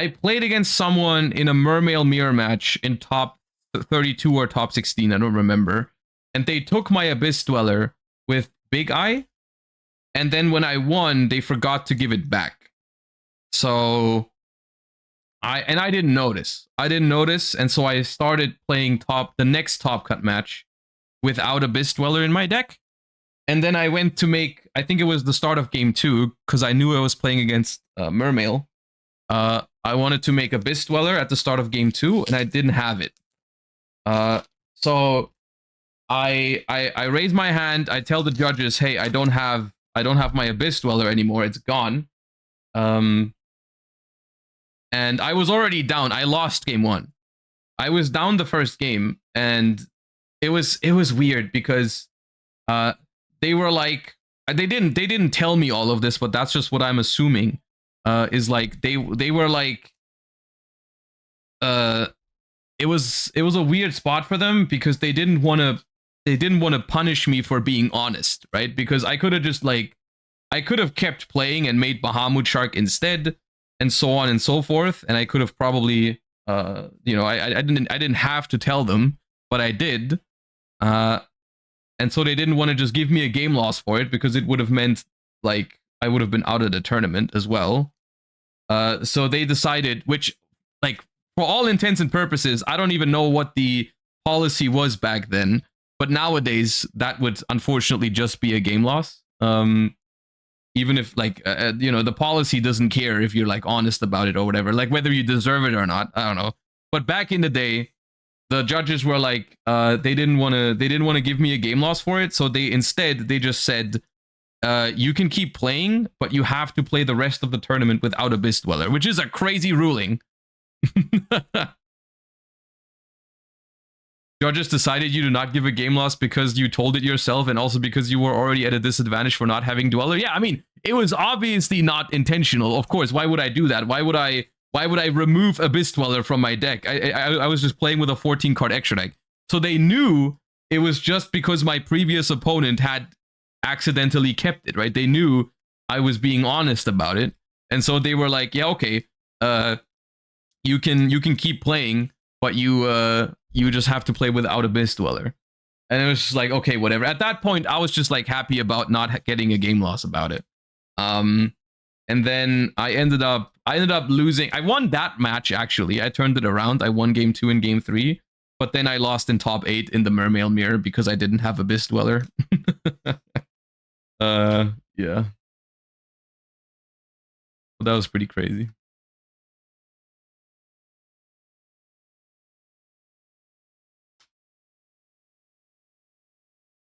I played against someone in a Mermail mirror match in top 32 or top 16, I don't remember. And they took my Abyss Dweller with Big Eye. And then when I won, they forgot to give it back. So I didn't notice. And so I started playing the next top cut match without Abyss Dweller in my deck. And then I went to make, I think it was the start of game 2, because I knew I was playing against Mermail. I wanted to make Abyss Dweller at the start of game 2, and I didn't have it. So I raise my hand. I tell the judges, "Hey, I don't have my Abyss Dweller anymore. It's gone." And I was already down. I lost game 1. I was down the first game, and it was weird because they were like, they didn't tell me all of this, but that's just what I'm assuming. Is like they were like, it was a weird spot for them because they didn't want to punish me for being honest, right? Because I could have just like, I could have kept playing and made Bahamut Shark instead, and so on and so forth, and I could have probably you know, I didn't have to tell them, but I did, and so they didn't want to just give me a game loss for it because it would have meant like I would have been out of the tournament as well. So they decided, which, like, for all intents and purposes, I don't even know what the policy was back then, but nowadays that would unfortunately just be a game loss. Even if, like, you know, the policy doesn't care if you're like honest about it or whatever, like whether you deserve it or not. I don't know. But back in the day, the judges were like, they didn't want to give me a game loss for it, so they just said, you can keep playing, but you have to play the rest of the tournament without Abyss Dweller, which is a crazy ruling. Judges decided you do not give a game loss because you told it yourself, and also because you were already at a disadvantage for not having Dweller. Yeah, I mean, it was obviously not intentional. Of course, why would I do that? Why would I remove Abyss Dweller from my deck? I was just playing with a 14-card extra deck. So they knew it was just because my previous opponent had accidentally kept it, right? They knew I was being honest about it, and so they were like, yeah, okay, you can keep playing, but you just have to play without Abyss Dweller. And it was just like, okay, whatever. At that point, I was just like happy about not getting a game loss about it. And then I ended up losing. I won that match, actually. I turned it around. I won game 2 and game 3, but then I lost in top 8 in the Mermail mirror because I didn't have Abyss Dweller. Yeah. Well, that was pretty crazy.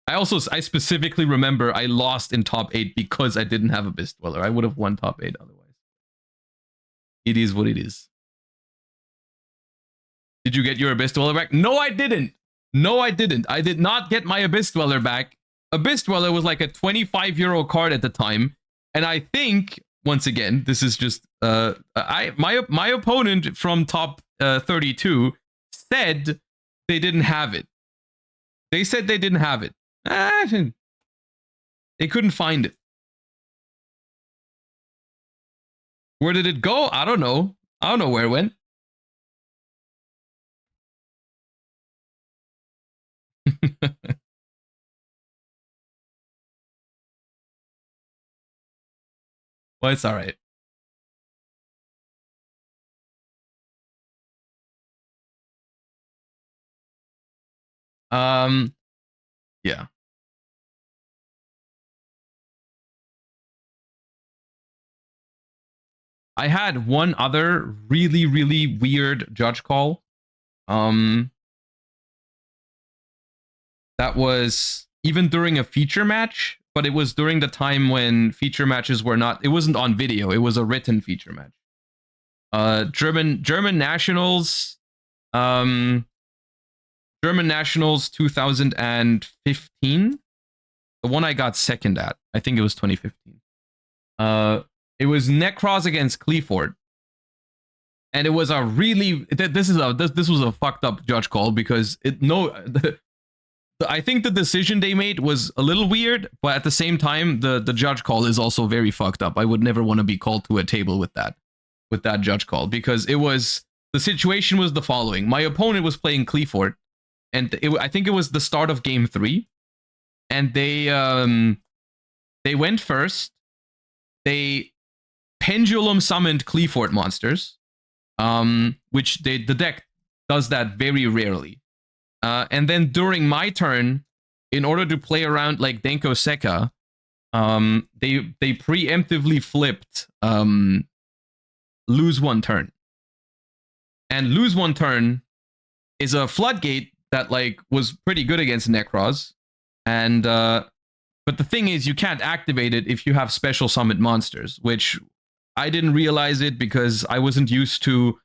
I specifically remember I lost in top 8 because I didn't have Abyss Dweller. I would have won top 8 otherwise. It is what it is. Did you get your Abyss Dweller back? No, I didn't. No, I didn't. I did not get my Abyss Dweller back. Abyss Dweller was like a 25-euro card at the time, and I think, once again, this is just my opponent from top 32 said they didn't have it. They said they didn't have it. They couldn't find it. Where did it go? I don't know. I don't know where it went. Well, it's all right. Yeah. I had one other really, really weird judge call. That was even during a feature match, but it was during the time when feature matches were not, it wasn't on video, it was a written feature match. German Nationals, German Nationals 2015. The one I got second at. I think it was 2015. It was Necros against Cleaford. And it was a really, this was a fucked up judge call because I think the decision they made was a little weird, but at the same time, the judge call is also very fucked up. I would never want to be called to a table with that judge call, because the situation was the following. My opponent was playing Cleaford, and I think it was the start of game 3, and they went first. They pendulum summoned Cleaford monsters, which the deck does that very rarely. And then during my turn, in order to play around like Denko Sekka, they preemptively flipped lose one turn. And lose one turn is a floodgate that like was pretty good against Necros. And but the thing is, you can't activate it if you have special summon monsters, which I didn't realize it because I wasn't used to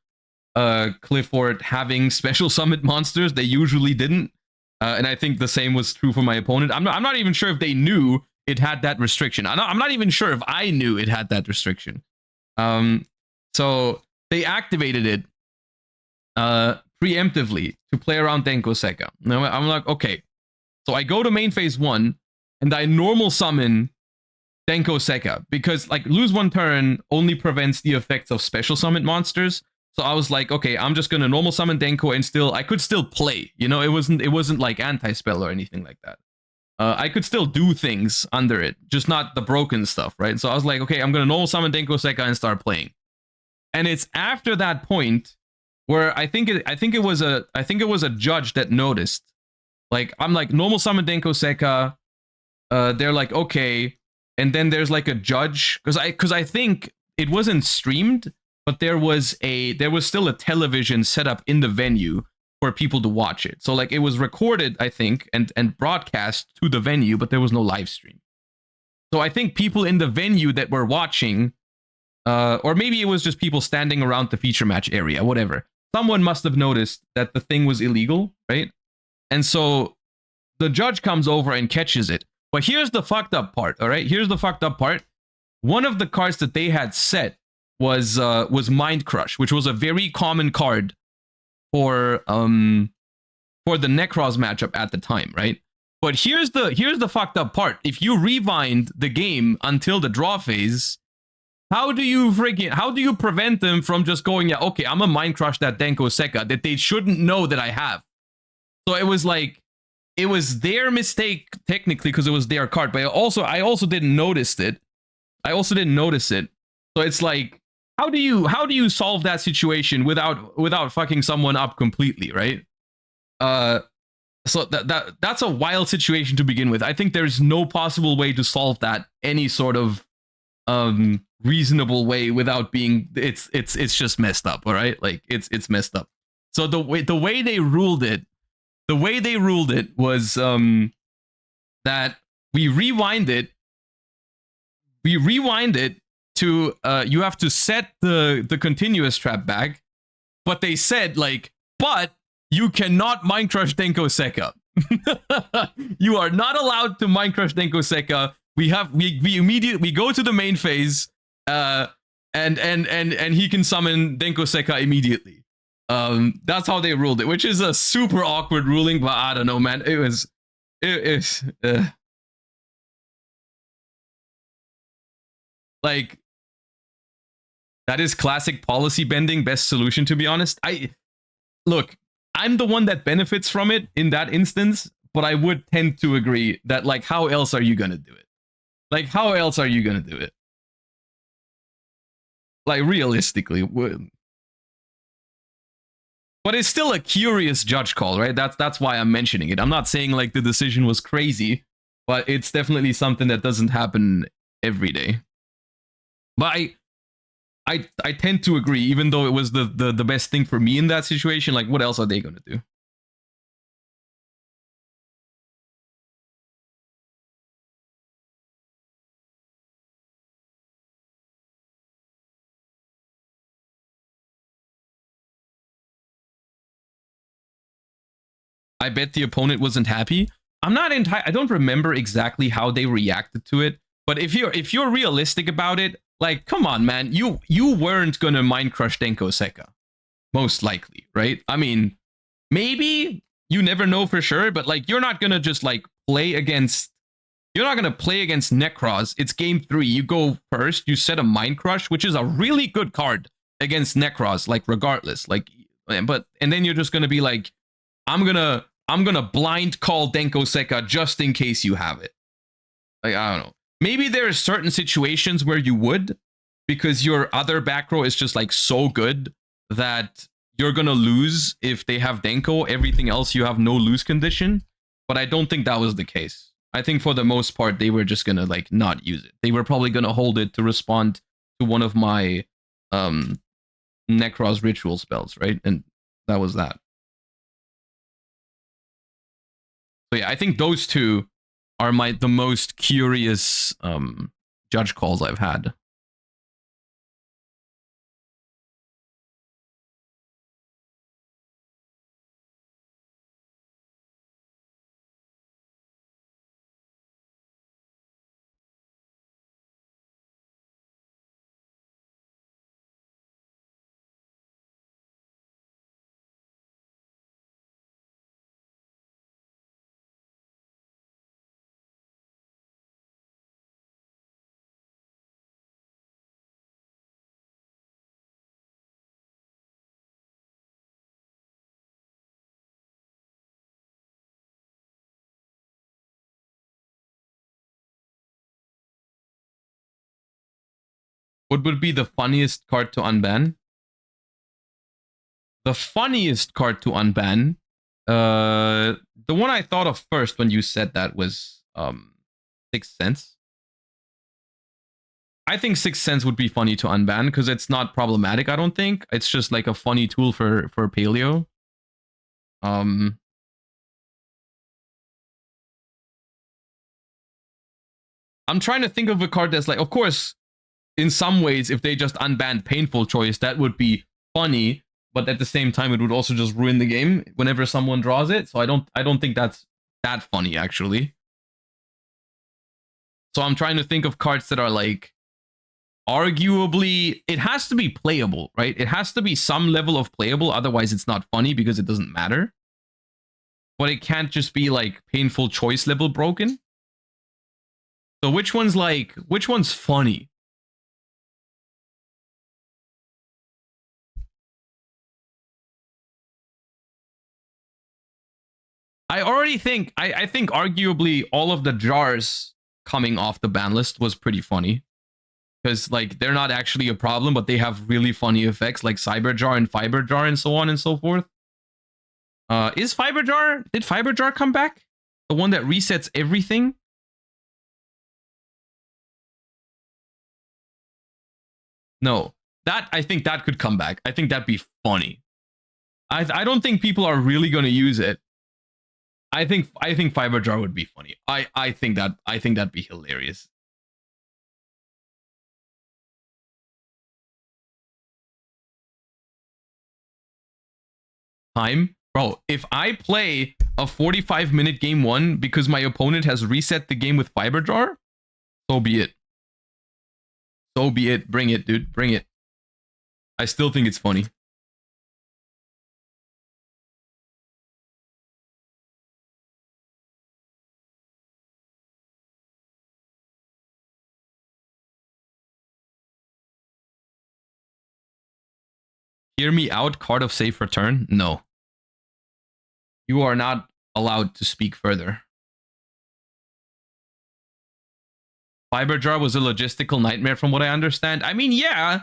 Clifford having special summon monsters. They usually didn't. And I think the same was true for my opponent. I'm not even sure if they knew it had that restriction. I'm not even sure if I knew it had that restriction. So they activated it preemptively to play around Denko Sekka. Now I'm like, okay. So I go to main phase 1 and I normal summon Denko Sekka because like lose one turn only prevents the effects of special summon monsters. So I was like, okay, I'm just gonna normal summon Denko and I could still play. You know, it wasn't like anti-spell or anything like that. I could still do things under it, just not the broken stuff, right? So I was like, okay, I'm gonna normal summon Denko Sekka and start playing. And it's after that point where I think it was a judge that noticed. Like I'm like normal summon Denko Sekka. They're like, okay, and then there's like a judge because I think it wasn't streamed, but there was still a television set up in the venue for people to watch it. So like it was recorded, I think, and broadcast to the venue, but there was no live stream. So I think people in the venue that were watching, or maybe it was just people standing around the feature match area, whatever. Someone must have noticed that the thing was illegal, right? And so the judge comes over and catches it. But here's the fucked up part, all right? Here's the fucked up part. One of the cards that they had set was Mind Crush, which was a very common card for the Necros matchup at the time, right? But here's the fucked up part. If you rewind the game until the draw phase, how do you prevent them from just going, yeah, okay, I'm a Mind Crush that Denko Sekka that they shouldn't know that I have? So it was like, it was their mistake technically because it was their card, but I also didn't notice it. So it's like, how do you solve that situation without fucking someone up completely, right? So that's a wild situation to begin with. I think there's no possible way to solve that any sort of reasonable way without being it's just messed up, all right? Like it's messed up. So the way they ruled it was that we rewind it to you have to set the continuous trap back, but they said like, but you cannot Mind Crush Denko Sekka. You are not allowed to Mind Crush Denko Sekka. We immediately go to the main phase, and he can summon Denko Sekka immediately. That's how they ruled it, which is a super awkward ruling, but I don't know, man. Like, that is classic policy bending, best solution, to be honest. Look, I'm the one that benefits from it in that instance, but I would tend to agree that, like, how else are you gonna do it? Like, how else are you gonna do it? Like, realistically, but it's still a curious judge call, right? That's why I'm mentioning it. I'm not saying like the decision was crazy, but it's definitely something that doesn't happen every day. But I tend to agree, even though it was the best thing for me in that situation. Like, what else are they gonna do? I bet the opponent wasn't happy. I'm not I don't remember exactly how they reacted to it, but if you're realistic about it, like, come on, man, you weren't gonna mind crush Denko Sekka, most likely, right? I mean, maybe, you never know for sure, but like, you're not gonna just like play against. You're not gonna play against Necros. It's game 3. You go first. You set a mind crush, which is a really good card against Necros. Like, regardless, like, but and then you're just gonna be like, I'm gonna blind call Denko Sekka just in case you have it. Like, I don't know. Maybe there are certain situations where you would, because your other back row is just like so good that you're gonna lose if they have Denko. Everything else you have no lose condition. But I don't think that was the case. I think for the most part they were just gonna like not use it. They were probably gonna hold it to respond to one of my Necros ritual spells, right? And that was that. So yeah, I think those two are the most curious judge calls I've had. What would be the funniest card to unban? The funniest card to unban, the one I thought of first when you said that was 6th Sense. I think 6th Sense would be funny to unban because it's not problematic, I don't think. It's just like a funny tool for Paleo. I'm trying to think of a card that's like, of course, in some ways, if they just unbanned Painful Choice, that would be funny, but at the same time, it would also just ruin the game whenever someone draws it. So I don't think that's that funny, actually. So I'm trying to think of cards that are like, arguably, it has to be playable, right? It has to be some level of playable, otherwise it's not funny because it doesn't matter. But it can't just be like Painful Choice level broken. So which one's funny? I already think, I think arguably all of the jars coming off the ban list was pretty funny. Because like, they're not actually a problem, but they have really funny effects like Cyber Jar and Fiber Jar and so on and so forth. Is Fiber Jar, did Fiber Jar come back? The one that resets everything? No, that, I think that could come back. I think that'd be funny. I don't think people are really going to use it. I think Fiber Jar would be funny. I think that'd be hilarious. Time, bro. If I play a 45-minute game 1 because my opponent has reset the game with Fiber Jar, so be it. So be it. Bring it, dude. Bring it. I still think it's funny. Hear me out, card of safe return? No. You are not allowed to speak further. Fiber jar was a logistical nightmare from what I understand. I mean, yeah.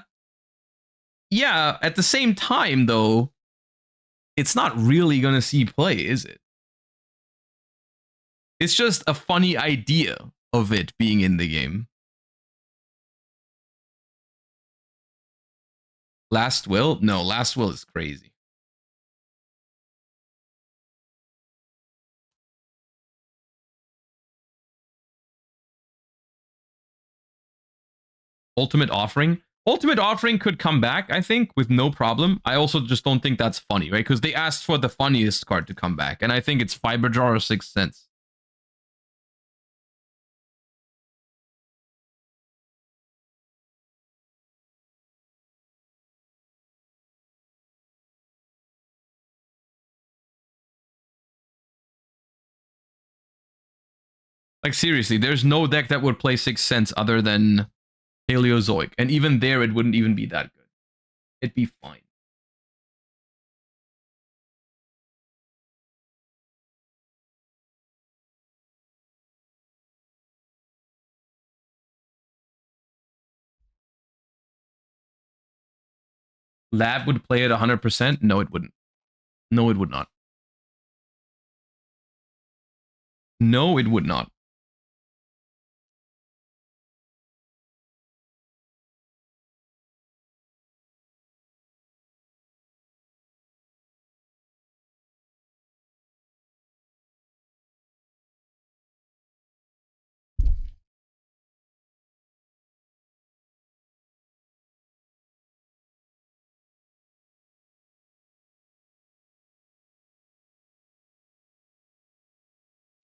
Yeah, at the same time, though, it's not really gonna see play, is it? It's just a funny idea of it being in the game. Last Will? No, Last Will is crazy. Ultimate Offering? Ultimate Offering could come back, I think, with no problem. I also just don't think that's funny, right? Because they asked for the funniest card to come back, and I think it's Fiber Jar or 6 cents. Like, seriously, there's no deck that would play 6 cents other than Paleozoic. And even there, it wouldn't even be that good. It'd be fine. Lab would play it 100%? No, it wouldn't. No, it would not. No, it would not.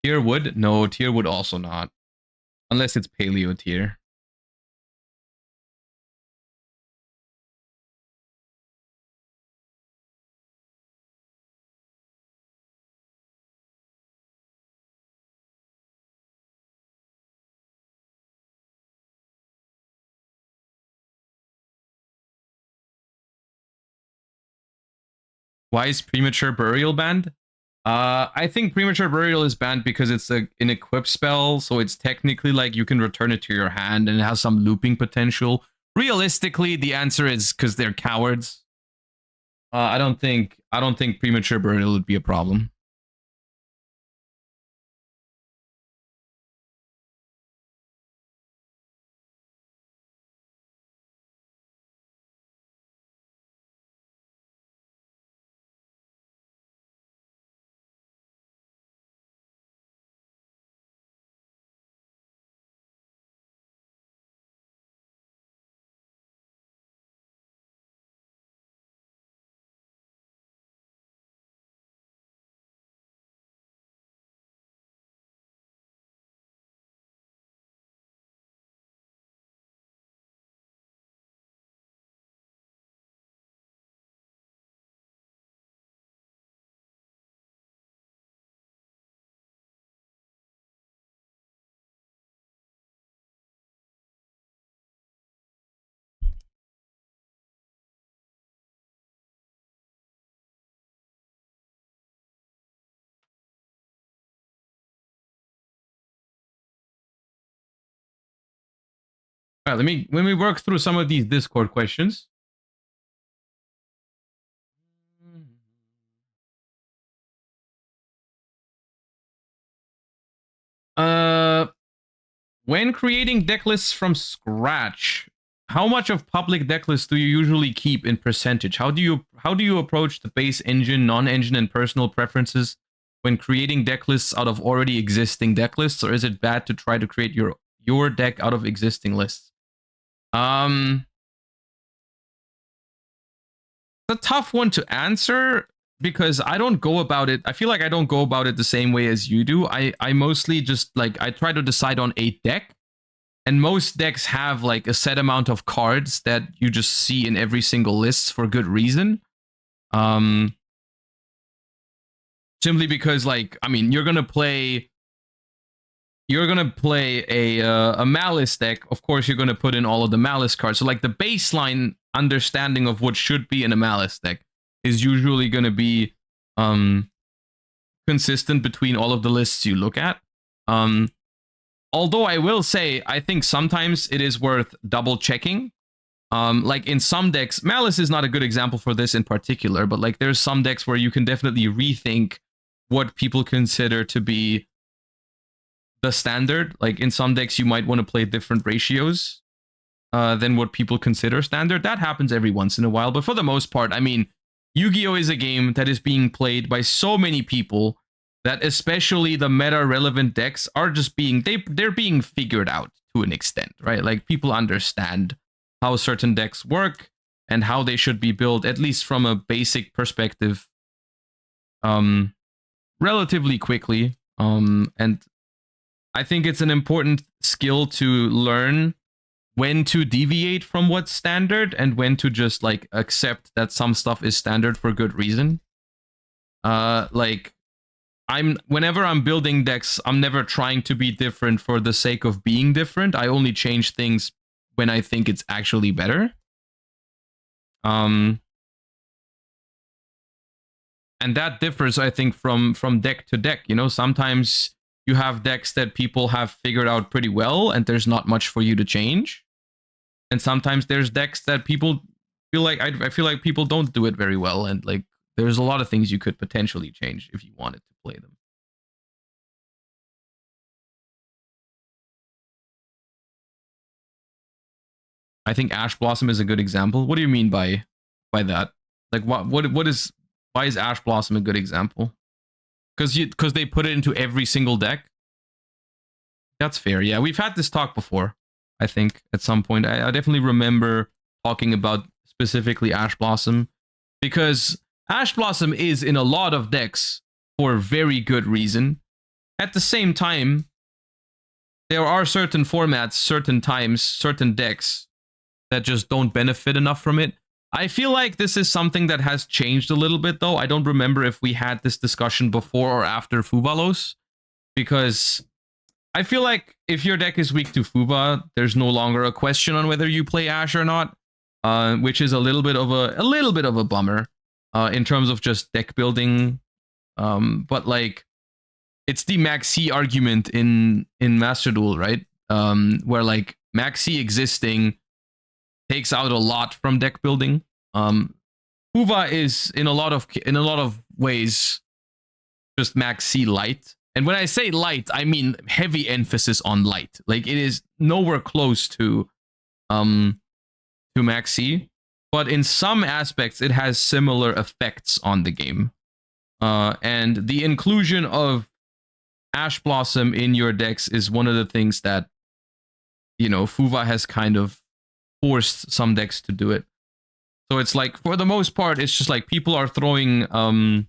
Tier would? No, tier would also not. Unless it's paleo tier. Why is Premature Burial banned? I think Premature Burial is banned because it's an equip spell, so it's technically like you can return it to your hand and it has some looping potential. Realistically, the answer is because they're cowards. I don't think Premature Burial would be a problem. All right, let me work through some of these Discord questions. When creating deck lists from scratch, how much of public deck lists do you usually keep in percentage? How do you approach the base engine, non-engine, and personal preferences when creating deck lists out of already existing deck lists, or is it bad to try to create your deck out of existing lists? It's a tough one to answer because I don't go about it. I feel like I don't go about it the same way as you do. I mostly just like I try to decide on a deck, and most decks have like a set amount of cards that you just see in every single list for good reason. Simply because, like, I mean, you're gonna play a Malice deck. Of course, you're gonna put in all of the Malice cards. So like the baseline understanding of what should be in a Malice deck is usually going to be consistent between all of the lists you look at. Although I will say, I think sometimes it is worth double checking. Like in some decks, Malice is not a good example for this in particular, but like there's some decks where you can definitely rethink what people consider to be the standard. Like in some decks, you might want to play different ratios than what people consider standard. That happens every once in a while, but for the most part, I mean, Yu-Gi-Oh! Is a game that is being played by so many people that especially the meta-relevant decks are just being, they're being figured out to an extent, right? Like people understand how certain decks work and how they should be built, at least from a basic perspective, relatively quickly. And I think it's an important skill to learn when to deviate from what's standard and when to just like accept that some stuff is standard for good reason. Like whenever I'm building decks, I'm never trying to be different for the sake of being different. I only change things when I think it's actually better. And that differs, I think, from deck to deck. You know, sometimes you have decks that people have figured out pretty well and there's not much for you to change. And sometimes there's decks that people feel like, I feel like people don't do it very well. And like, there's a lot of things you could potentially change if you wanted to play them. I think Ash Blossom is a good example. What do you mean by that? Like why is Ash Blossom a good example? Because they put it into every single deck. That's fair. Yeah, we've had this talk before, I think, at some point. I definitely remember talking about specifically Ash Blossom, because Ash Blossom is in a lot of decks for very good reason. At the same time, there are certain formats, certain times, certain decks that just don't benefit enough from it. I feel like this is something that has changed a little bit, though. I don't remember if we had this discussion before or after Fuvalos, because I feel like if your deck is weak to Fuva, there's no longer a question on whether you play Ash or not, which is a little bit of a bummer in terms of just deck building. But like, it's the Maxi argument in Master Duel, right? Where like Maxi existing takes out a lot from deck building. Fuva is in a lot of ways just Maxi light. And when I say light, I mean heavy emphasis on light. Like it is nowhere close to Maxi, but in some aspects it has similar effects on the game. And the inclusion of Ash Blossom in your decks is one of the things that, you know, Fuva has kind of forced some decks to do it. So it's like, for the most part, it's just like people are throwing Fuva,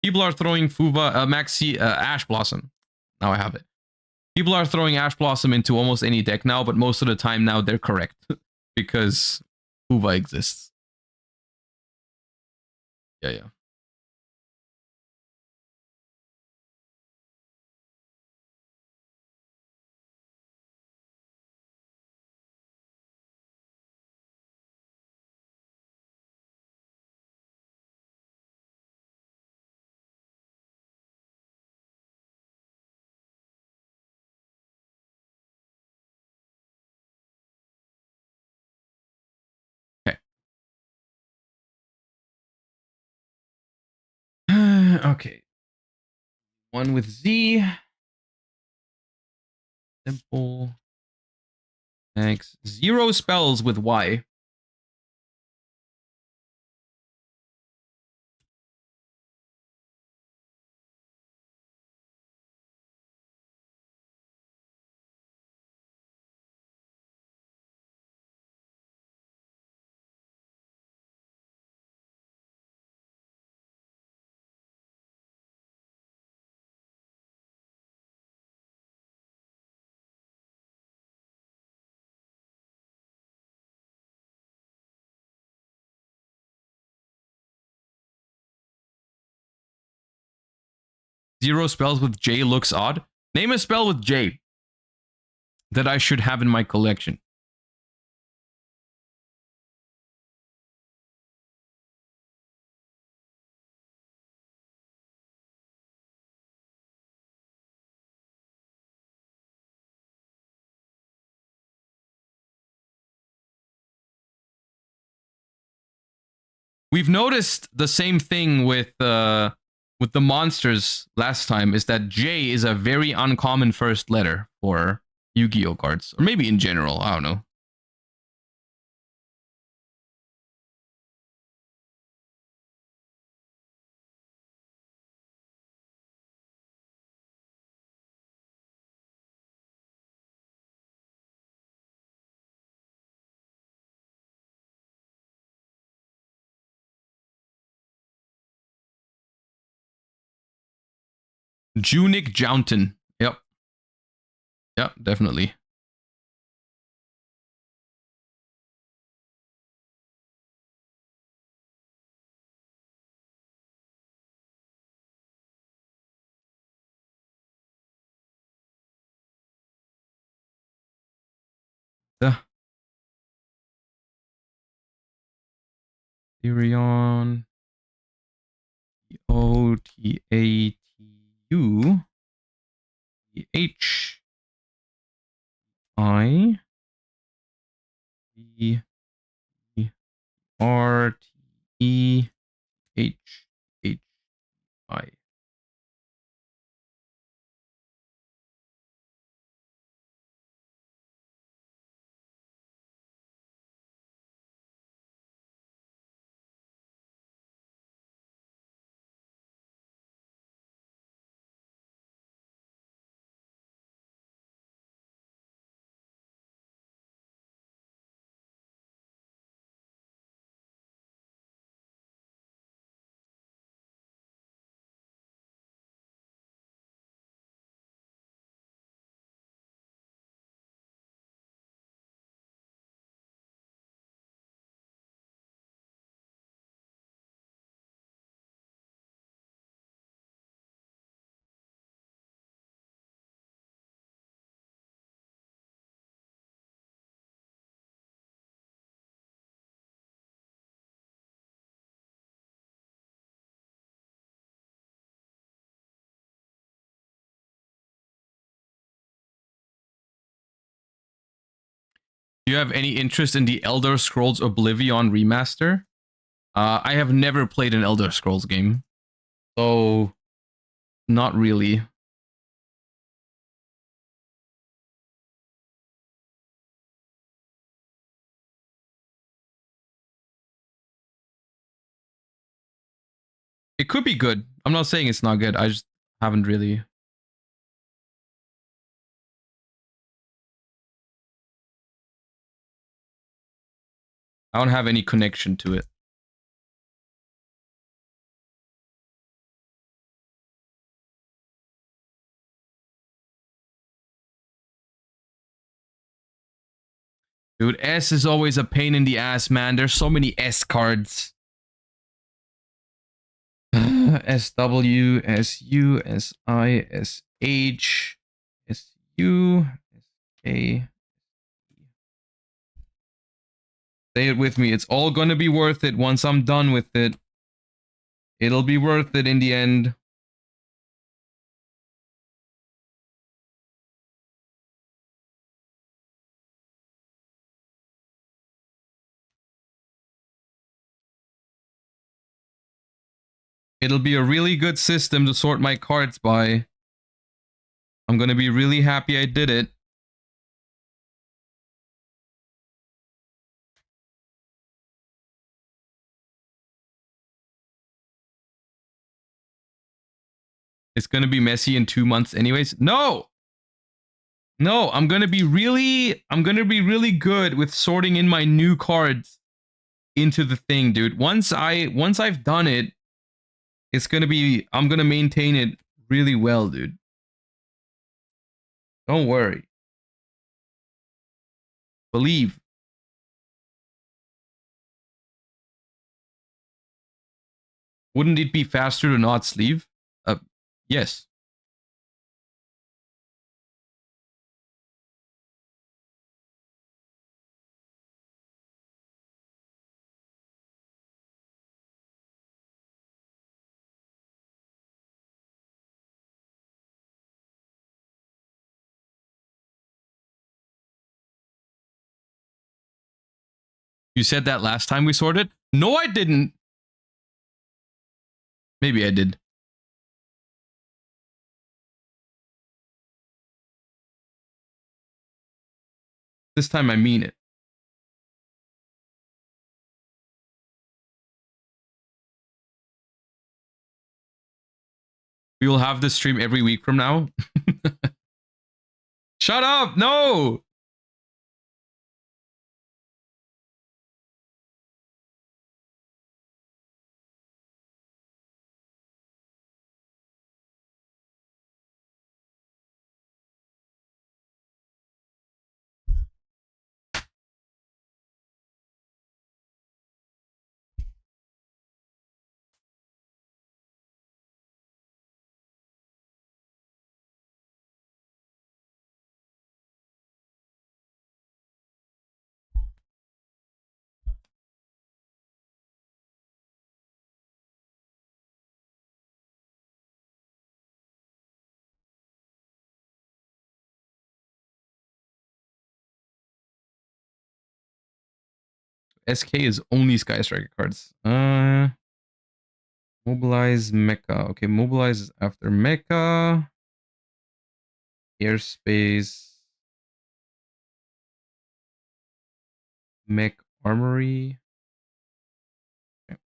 Maxi, Ash Blossom. Now I have it. People are throwing Ash Blossom into almost any deck now, but most of the time now they're correct because Fuva exists. Yeah. Okay. One with Z. Simple. Thanks. 0 spells with Y. Zero spells with J looks odd. Name a spell with J that I should have in my collection. we've noticed the same thing with the monsters last time, is that J is a very uncommon first letter for Yu-Gi-Oh cards, or maybe in general. I don't know. Junic Jountain. Yep. Yep, definitely. Tyrion. O-T-A-T-U. H-I. E-R-T-E-H-H-I. Do you have any interest in the Elder Scrolls Oblivion remaster? I have never played an Elder Scrolls game, so not really. It could be good. I'm not saying it's not good. I just haven't really. I don't have any connection to it. Dude, S is always a pain in the ass, man. There's so many S cards. SW, SU, SI, SH, SU, SK. Say it with me. It's all gonna be worth it once I'm done with it. It'll be worth it in the end. It'll be a really good system to sort my cards by. I'm gonna be really happy I did it. It's gonna be messy in 2 months anyways. No! No, I'm gonna be really good with sorting in my new cards into the thing, dude. Once I've done it, it's gonna be, I'm gonna maintain it really well, dude. Don't worry. Believe. Wouldn't it be faster to not sleeve? Yes. You said that last time we sorted? No, I didn't. Maybe I did. This time I mean it. We will have this stream every week from now. Shut up! No! SK is only Sky Striker cards. Mobilize Mecha. Okay, Mobilize is after Mecha. Airspace. Mech Armory. Okay.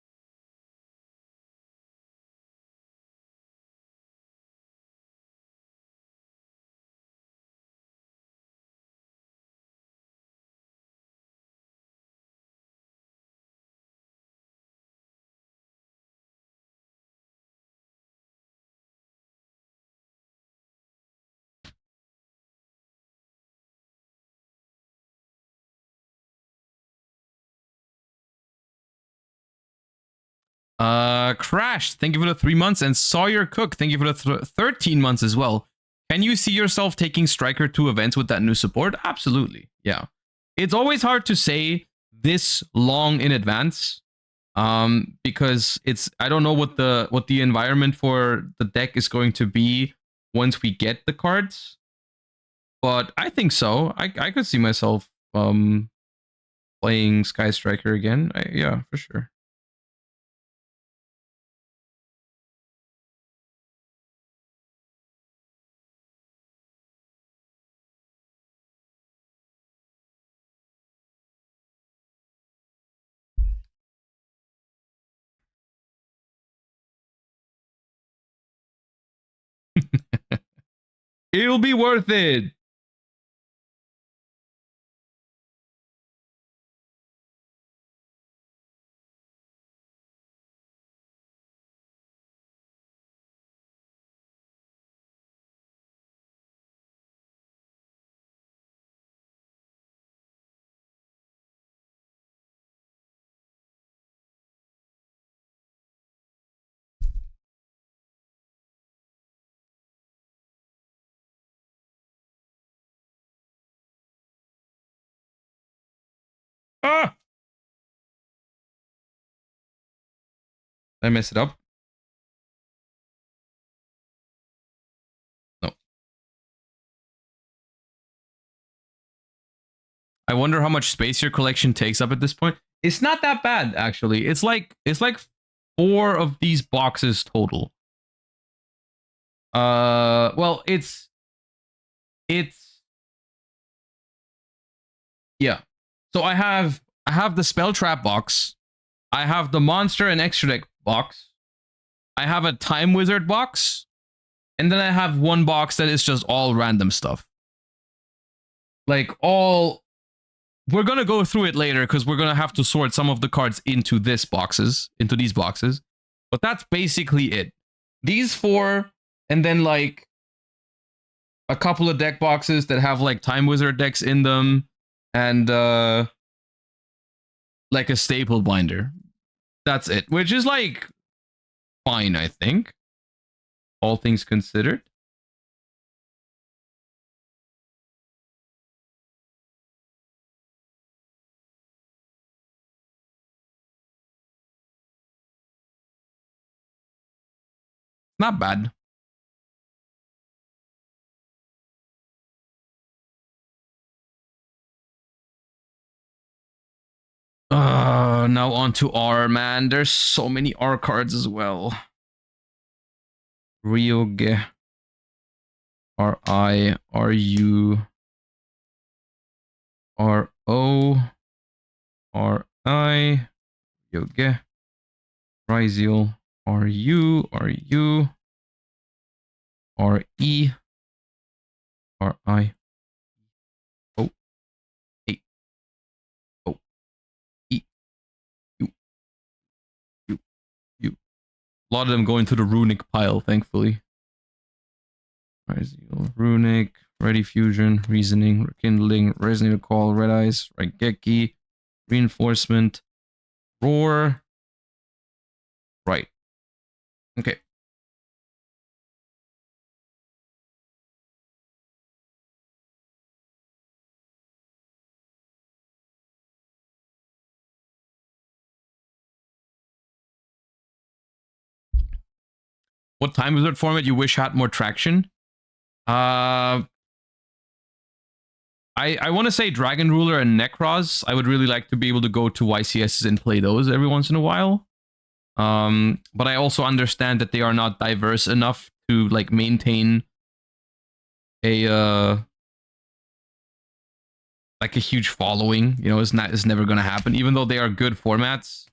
Crash, thank you for the 3 months, and Sawyer Cook, thank you for the 13 months as well. Can you see yourself taking Striker to events with that new support? Absolutely, yeah. It's always hard to say this long in advance, because I don't know what the environment for the deck is going to be once we get the cards. But I think so. I could see myself playing Sky Striker again. Yeah, for sure. It'll be worth it. Ah! Did I mess it up? No. I wonder how much space your collection takes up at this point. It's not that bad, actually. It's like 4 of these boxes total. Well, it's yeah. So I have the spell trap box. I have the monster and extra deck box. I have a time wizard box, and then I have one box that is just all random stuff. Like all, we're gonna go through it later because we're gonna have to sort some of the cards into these boxes. But that's basically it. These 4, and then like a couple of deck boxes that have like time wizard decks in them, and like a staple binder. That's it, which is like fine, I think, all things considered. Not bad. Now on to R, man. There's so many R cards as well. Ryuge. R-I-R-U-R-O-R-I. Ryuge. Ryziel. R-U. R-E. R-I. O-A. O-E. U. A lot of them go into the runic pile, thankfully. Ryziel, runic, ready fusion, reasoning, rekindling, resonator call, red eyes, Raigeki, reinforcement, roar. Right. Okay. What time wizard format you wish had more traction? I want to say Dragon Ruler and Necros. I would really like to be able to go to YCSs and play those every once in a while. But I also understand that they are not diverse enough to like maintain a like a huge following. You know, it's never gonna happen, even though they are good formats.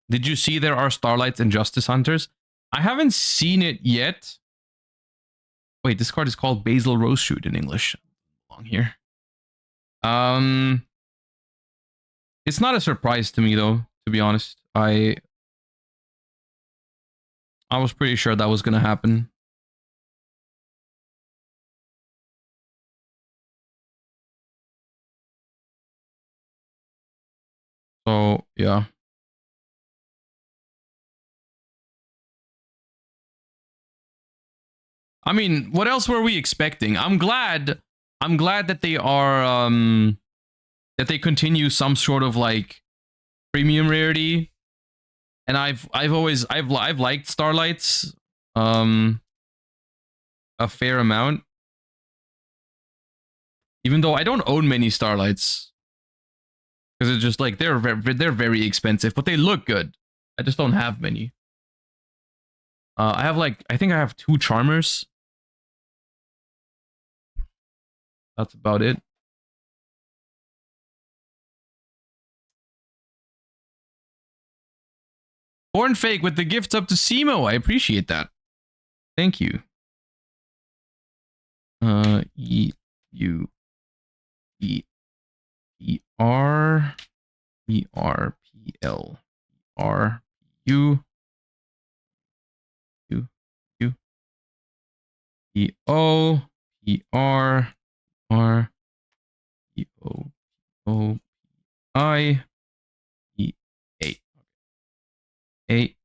Did you see there are Starlights and Justice Hunters? I haven't seen it yet. Wait, this card is called Basil Rose Shoot in English. Long here. It's not a surprise to me though, to be honest. I was pretty sure that was gonna happen. So yeah. I mean, what else were we expecting? I'm glad that they are that they continue some sort of like premium rarity. And I've liked Starlights a fair amount. Even though I don't own many Starlights. Because it's just like they're very expensive, but they look good. I just don't have many. I have like I think I have 2 Charmers. That's about it. Born Fake with the gifts up to Simo. I appreciate that. Thank you. E U E E R E R P L R U U U E O P R R E O O I E A A.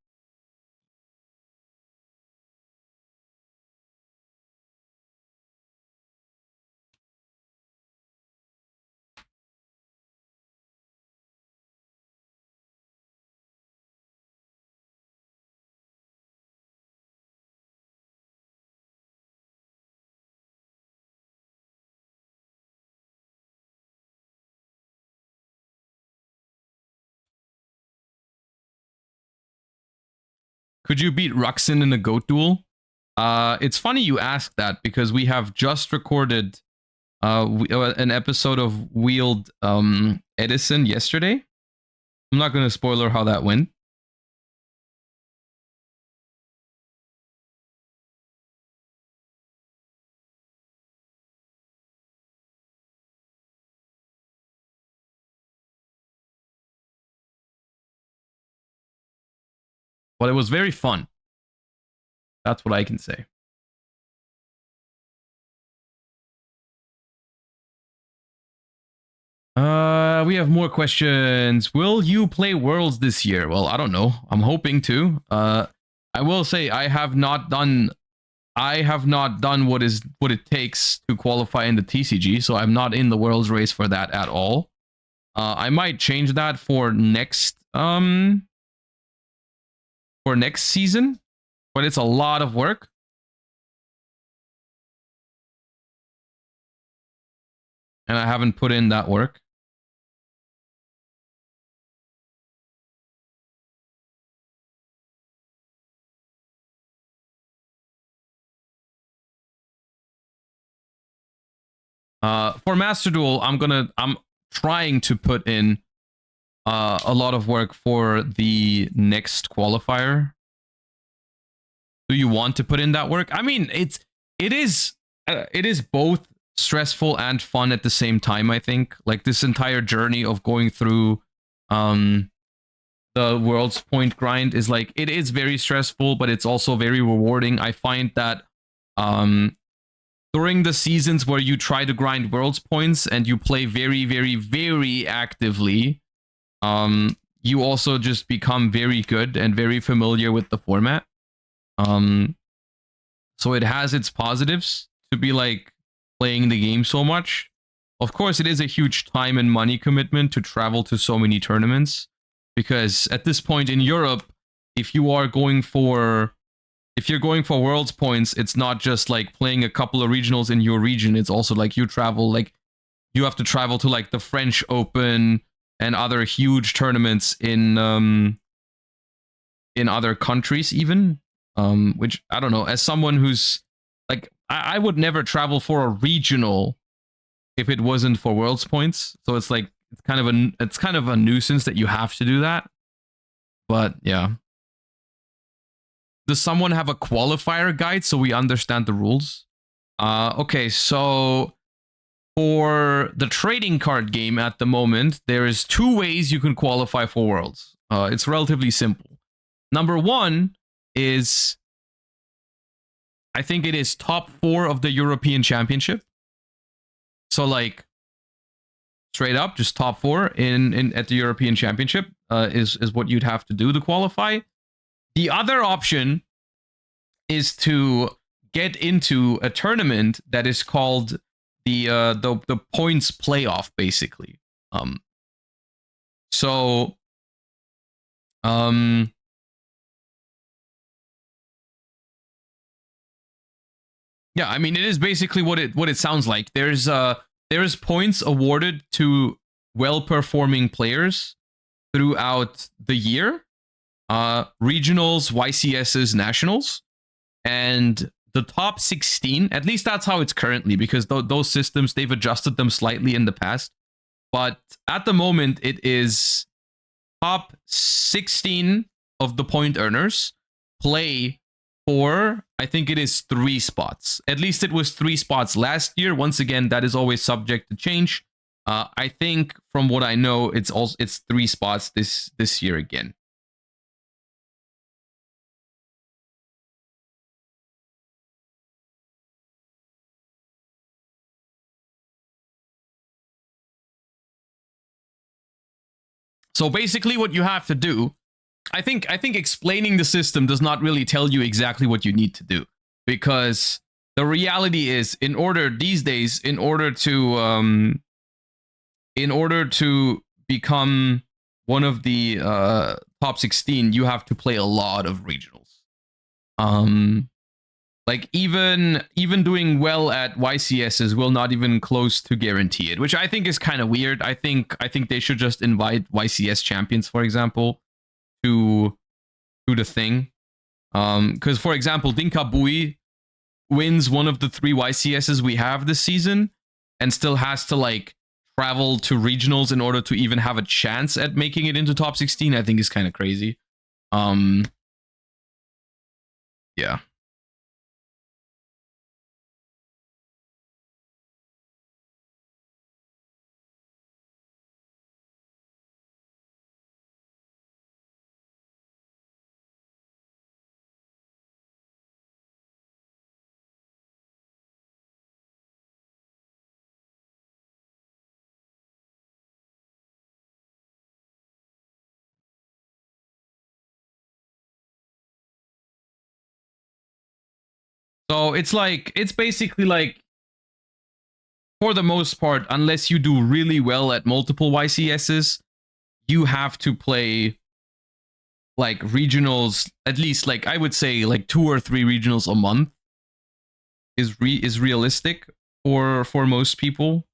Could you beat Ruxin in a goat duel? It's funny you ask that because we have just recorded an episode of Wield Edison yesterday. I'm not going to spoiler how that went. But it was very fun. That's what I can say. We have more questions. Will you play Worlds this year? Well, I don't know. I'm hoping to. I will say I have not done what it takes to qualify in the TCG, so I'm not in the Worlds race for that at all. I might change that for next season, but it's a lot of work. And I haven't put in that work. For Master Duel, I'm trying to put in a lot of work for the next qualifier. Do you want to put in that work? I mean, it is both stressful and fun at the same time. I think like this entire journey of going through the World's Point grind is like, it is very stressful, but it's also very rewarding. I find that during the seasons where you try to grind World's Points and you play very, very, very actively, you also just become very good and very familiar with the format. So it has its positives to be like playing the game so much. Of course, it is a huge time and money commitment to travel to so many tournaments, because at this point in Europe, if you're going for World's Points, it's not just like playing a couple of regionals in your region. It's also like you have to travel to like the French Open and other huge tournaments in other countries even. Which I don't know, as someone who's like, I would never travel for a regional if it wasn't for World's Points. So it's like, it's kind of a nuisance that you have to do that. But yeah. Does someone have a qualifier guide so we understand the rules? Okay, so for the trading card game at the moment, there is 2 ways you can qualify for Worlds. It's relatively simple. Number 1 is, I think it is top 4 of the European Championship. So like straight up, just top 4 at the European Championship is what you'd have to do to qualify. The other option is to get into a tournament that is called the points playoff, basically. Yeah, I mean, it is basically what it sounds like. There's points awarded to well-performing players throughout the year. Regionals, YCSs, nationals, and the top 16, at least that's how it's currently, because those systems, they've adjusted them slightly in the past. But at the moment, it is top 16 of the point earners play for, I think it is 3 spots. At least it was 3 spots last year. Once again, that is always subject to change. I think from what I know, it's 3 spots this year again. So basically what you have to do, I think explaining the system does not really tell you exactly what you need to do, because the reality is, in order to become one of the top 16, you have to play a lot of regionals. Like even doing well at YCSs will not even close to guarantee it, which I think is kind of weird. I think they should just invite YCS champions, for example, to the thing. Because for example, Dinka Bui wins one of the 3 YCSs we have this season and still has to like travel to regionals in order to even have a chance at making it into top 16. I think is kind of crazy. Yeah. So it's basically like, for the most part, unless you do really well at multiple YCSs, you have to play like regionals, at least like I would say like 2 or 3 regionals a month is realistic for most people.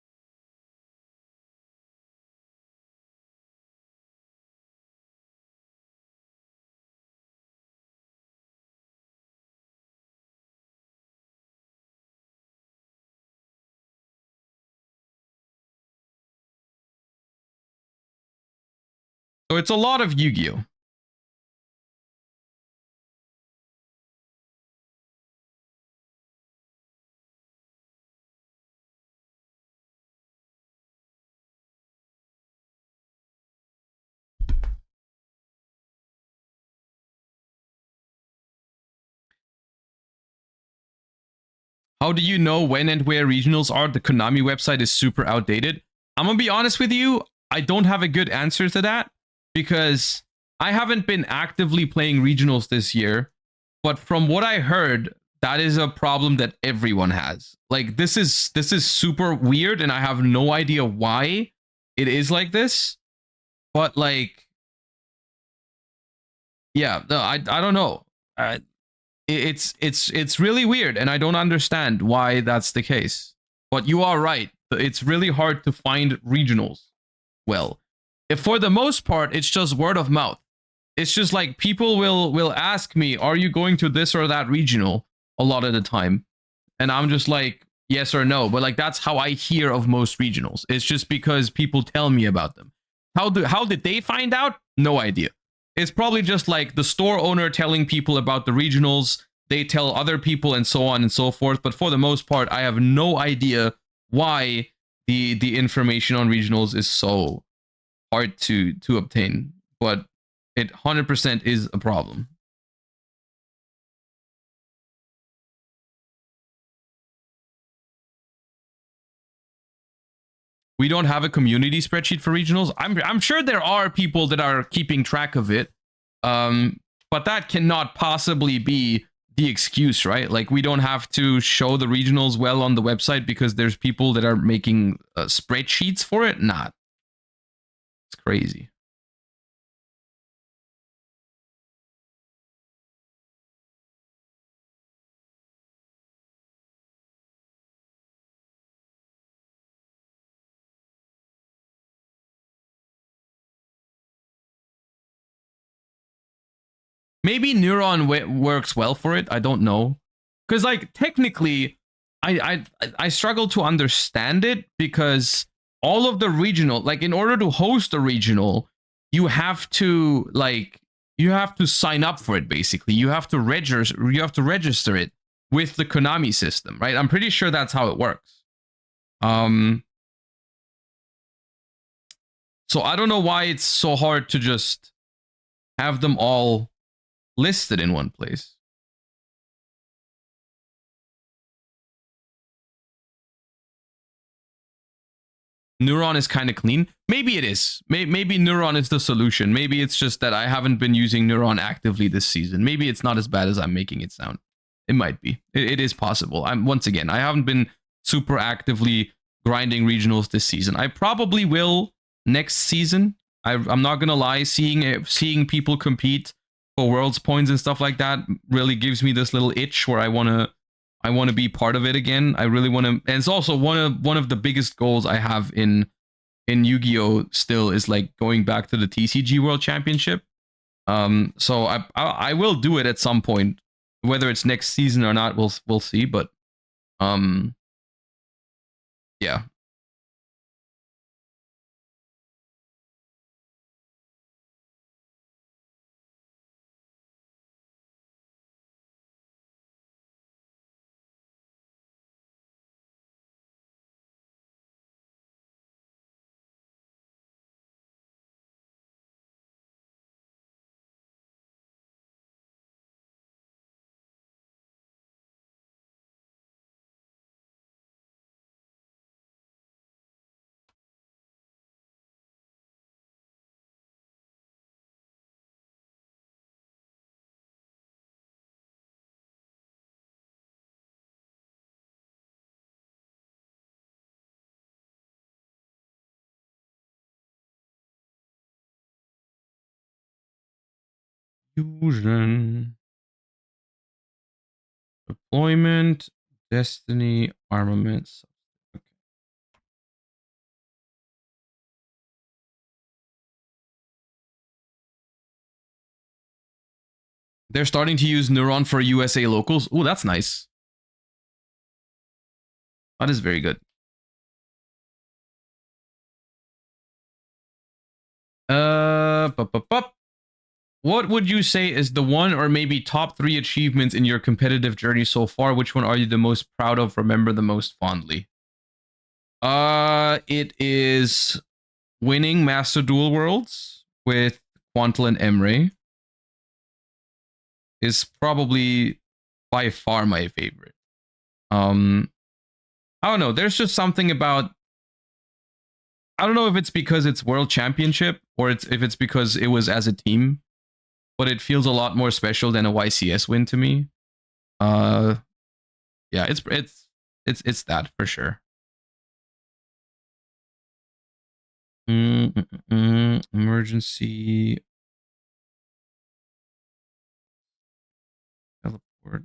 So it's a lot of Yu-Gi-Oh. How do you know when and where regionals are? The Konami website is super outdated. I'm gonna be honest with you, I don't have a good answer to that because I haven't been actively playing regionals this year. But from what I heard, that is a problem that everyone has. Like this is super weird, and I have no idea why it is like this. But like, yeah, no, I don't know. It's really weird, and I don't understand why that's the case. But you are right. It's really hard to find regionals. Well, if for the most part, it's just word of mouth. It's just like people will ask me, "Are you going to this or that regional?" A lot of the time, and I'm just like, yes or no. But like that's how I hear of most regionals. It's just because people tell me about them. How did they find out? No idea. It's probably just like the store owner telling people about the regionals. They tell other people and so on and so forth. But for the most part, I have no idea why the information on regionals is so hard to obtain. But it 100% is a problem. We don't have a community spreadsheet for regionals. I'm sure there are people that are keeping track of it, but that cannot possibly be the excuse, right? Like we don't have to show the regionals well on the website because there's people that are making spreadsheets for it. Not. It's crazy. Maybe Neuron works well for it. I don't know, because like technically, I struggle to understand it because all of the regional, like in order to host a regional, you have to sign up for it. Basically, you have to register it with the Konami system, right? I'm pretty sure that's how it works. So I don't know why it's so hard to just have them all listed in one place. Neuron is kind of clean. Maybe it is. Maybe Neuron is the solution. Maybe it's just that I haven't been using Neuron actively this season. Maybe it's not as bad as I'm making it sound. It might be. It is possible. Once again, I haven't been super actively grinding regionals this season. I probably will next season. I'm not gonna lie. Seeing people compete for worlds points and stuff like that really gives me this little itch where I wanna be part of it again. I really wanna, and it's also one of the biggest goals I have in Yu-Gi-Oh! Still is like going back to the TCG World Championship. So I will do it at some point, whether it's next season or not. We'll see. But yeah. Fusion. Deployment. Destiny. Armaments. Okay. They're starting to use Neuron for USA locals. Oh, that's nice. That is very good. What would you say is the one or maybe top 3 achievements in your competitive journey so far? Which one are you the most proud of, remember the most fondly? It is winning Master Duel Worlds with Quantal and Emre. Is probably by far my favorite. I don't know. There's just something about. I don't know if it's because it's World Championship or if it's because it was as a team, but it feels a lot more special than a YCS win to me. Yeah, it's that for sure. Emergency teleport.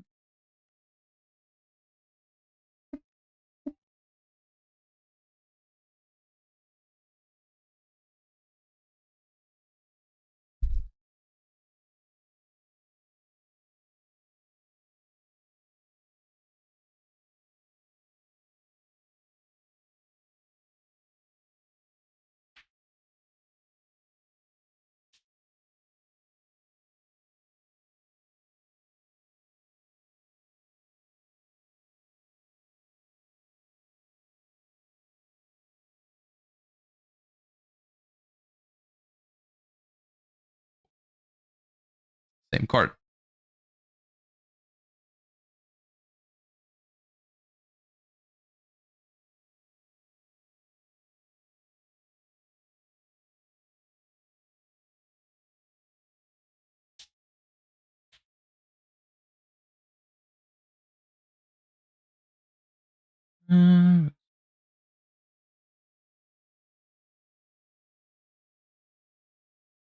Same card.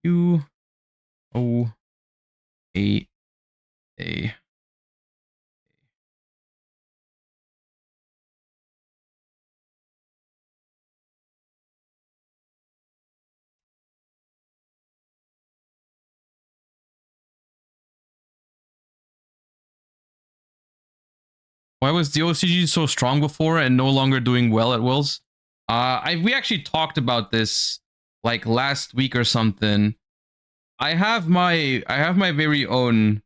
QoA. Why was the OCG so strong before and no longer doing well at Worlds? We actually talked about this like last week or something. I have my very own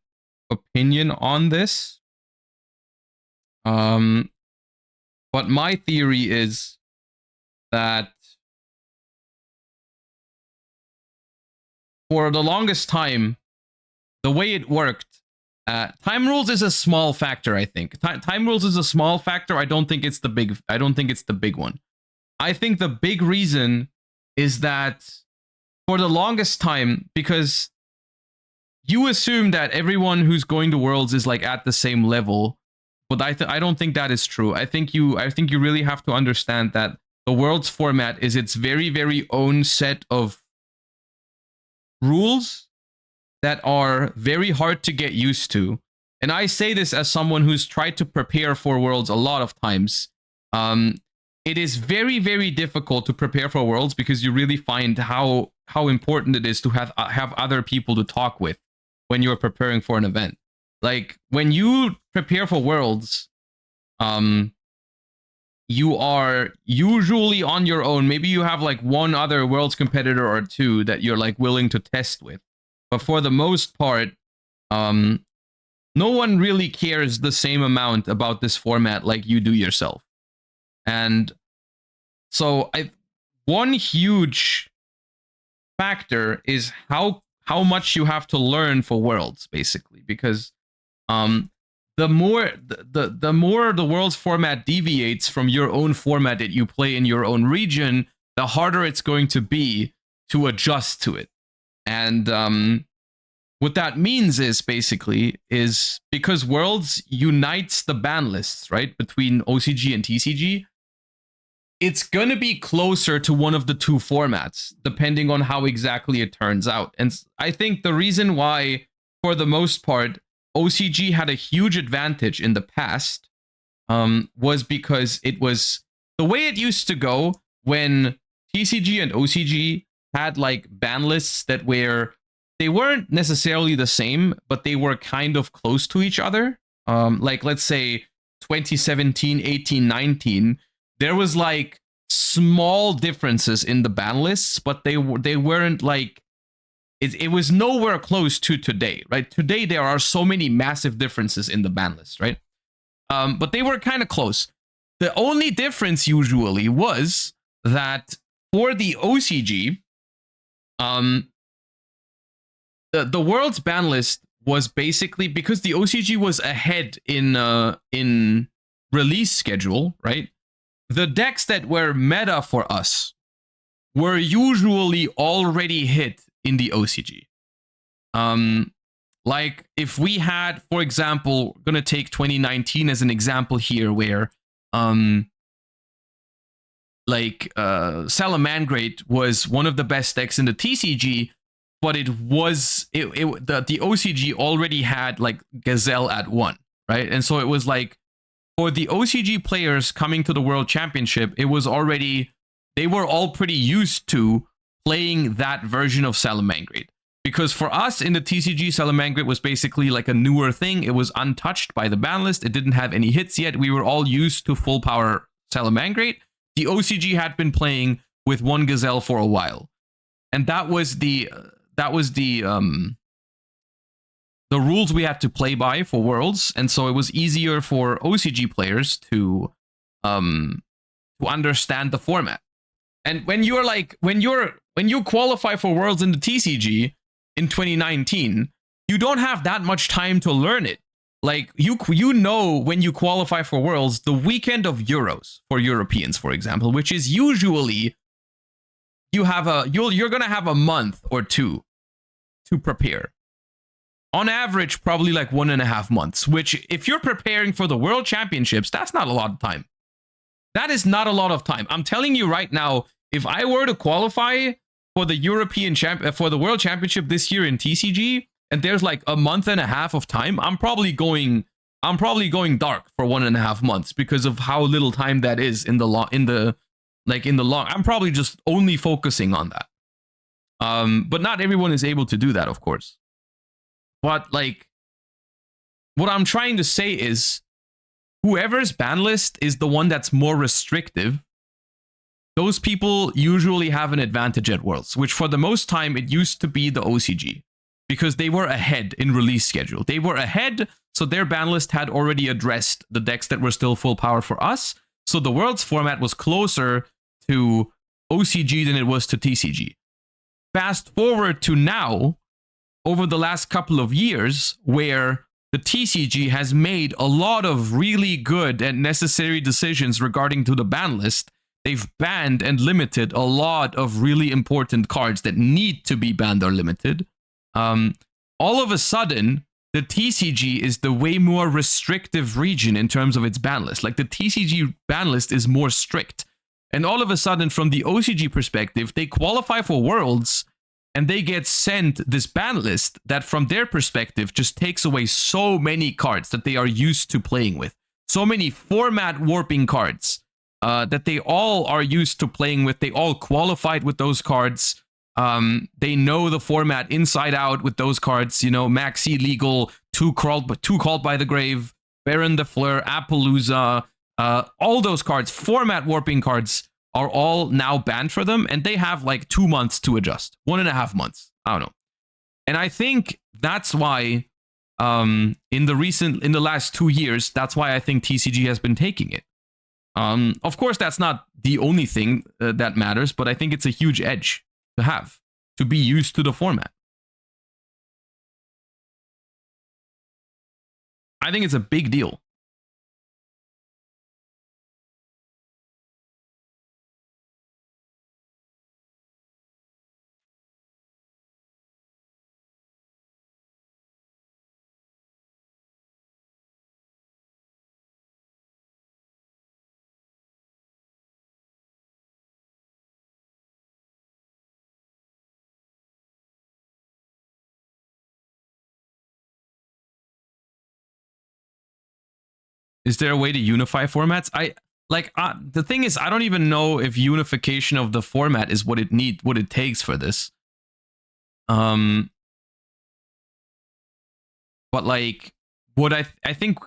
opinion on this. But my theory is that for the longest time, the way it worked, time rules is a small factor. I think time rules is a small factor. I don't think it's the big one. I think the big reason is that for the longest time, because you assume that everyone who's going to Worlds is like at the same level, but I don't think that is true. I think you really have to understand that the Worlds format is its very, very own set of rules that are very hard to get used to. And I say this as someone who's tried to prepare for Worlds a lot of times. It is very, very difficult to prepare for Worlds because you really find how important it is to have other people to talk with when you're preparing for an event. Like when you prepare for Worlds, you are usually on your own. Maybe you have like one other Worlds competitor or two that you're like willing to test with. But for the most part, no one really cares the same amount about this format like you do yourself. And so one huge factor is how much you have to learn for Worlds, basically, because the more the Worlds format deviates from your own format that you play in your own region, the harder it's going to be to adjust to it. And what that means is basically is because Worlds unites the ban lists, right, between OCG and TCG, it's going to be closer to one of the two formats, depending on how exactly it turns out. And I think the reason why for the most part, OCG had a huge advantage in the past, was because it was the way it used to go when TCG and OCG had like ban lists that they weren't necessarily the same, but they were kind of close to each other. Like let's say 2017, 18, 19, there was like small differences in the ban lists, but they weren't like it was nowhere close to today, right? Today there are so many massive differences in the ban list, right? But they were kind of close. The only difference usually was that for the OCG, the world's ban list was basically because the OCG was ahead in release schedule, right? The decks that were meta for us were usually already hit in the OCG. Like if we had, for example, gonna take 2019 as an example here, where Salamangreat was one of the best decks in the TCG, but the OCG already had like Gazelle at 1, right? And so it was like for the OCG players coming to the World Championship, they were all pretty used to playing that version of Salamangreat. Because for us in the TCG, Salamangreat was basically like a newer thing. It was untouched by the ban list. It didn't have any hits yet. We were all used to full power Salamangreat. The OCG had been playing with one Gazelle for a while, and that was the rules we had to play by for Worlds. And so it was easier for OCG players to understand the format. And when you qualify for Worlds in the TCG in 2019, you don't have that much time to learn it. Like you know when you qualify for Worlds, the weekend of Euros for Europeans, for example, which is usually you're gonna have a month or two to prepare. On average, probably like 1.5 months, which if you're preparing for the World Championships, that's not a lot of time. That is not a lot of time. I'm telling you right now, if I were to qualify for the World Championship this year in TCG, and there's like a month and a half of time, I'm probably going dark for 1.5 months because of how little time that is in the long. I'm probably just only focusing on that. But not everyone is able to do that, of course. But like, what I'm trying to say is, whoever's ban list is the one that's more restrictive, those people usually have an advantage at Worlds, which for the most time, it used to be the OCG, because they were ahead in release schedule. They were ahead, so their ban list had already addressed the decks that were still full power for us. So the Worlds format was closer to OCG than it was to TCG. Fast forward to now, over the last couple of years, where the TCG has made a lot of really good and necessary decisions regarding to the ban list. They've banned and limited a lot of really important cards that need to be banned or limited. All of a sudden, the TCG is the way more restrictive region in terms of its ban list. Like the TCG ban list is more strict. And all of a sudden, from the OCG perspective, they qualify for Worlds and they get sent this ban list that from their perspective just takes away so many cards that they are used to playing with. So many format warping cards that they all are used to playing with. They all qualified with those cards. They know the format inside out with those cards. You know, Maxi Legal, Two Called by the Grave, Baron the Fleur, Appaloosa, all those cards, format warping cards, are all now banned for them, and they have like 2 months to adjust, 1.5 months. I don't know. And I think that's why in the last 2 years, that's why I think TCG has been taking it. Of course, that's not the only thing that matters, but I think it's a huge edge to have, to be used to the format. I think it's a big deal. Is there a way to unify formats? The thing is, I don't even know if unification of the format is what it takes for this. But like, what I think,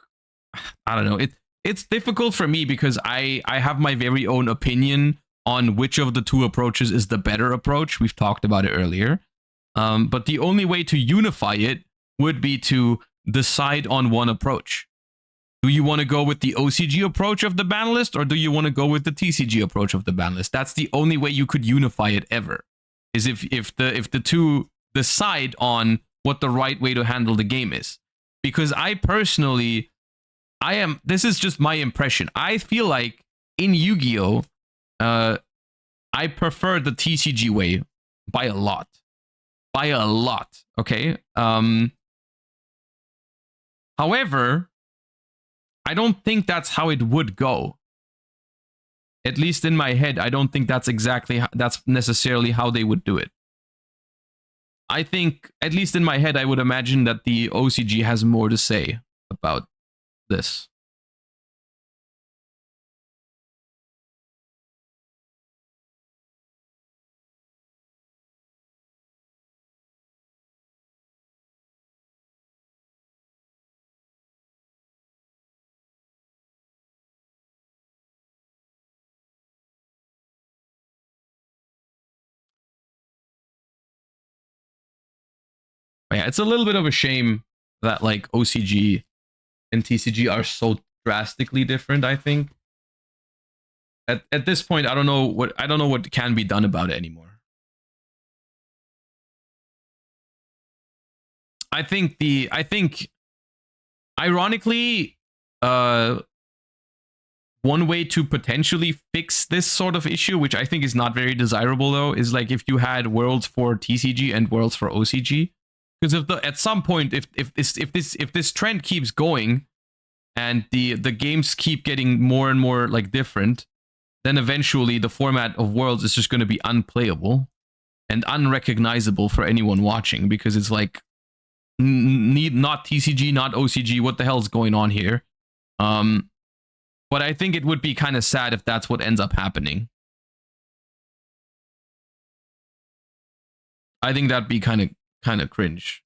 I don't know. It's difficult for me because I have my very own opinion on which of the two approaches is the better approach. We've talked about it earlier. But the only way to unify it would be to decide on one approach. Do you want to go with the OCG approach of the ban list, or do you want to go with the TCG approach of the ban list? That's the only way you could unify it ever. Is if the two decide on what the right way to handle the game is. Because I personally, this is just my impression. I feel like in Yu-Gi-Oh, I prefer the TCG way by a lot. By a lot, okay? However, I don't think that's how it would go. At least in my head, I don't think that's necessarily how they would do it. I think, at least in my head, I would imagine that the OCG has more to say about this. Yeah, it's a little bit of a shame that like OCG and TCG are so drastically different. I think at this point, I don't know what can be done about it anymore. I think ironically, one way to potentially fix this sort of issue, which I think is not very desirable though, is like if you had worlds for TCG and worlds for OCG. Because at some point, if this trend keeps going, and the games keep getting more and more like different, then eventually the format of worlds is just going to be unplayable and unrecognizable for anyone watching, because it's like not TCG, not OCG. What the hell is going on here? But I think it would be kind of sad if that's what ends up happening. I think that'd be kind of cringe.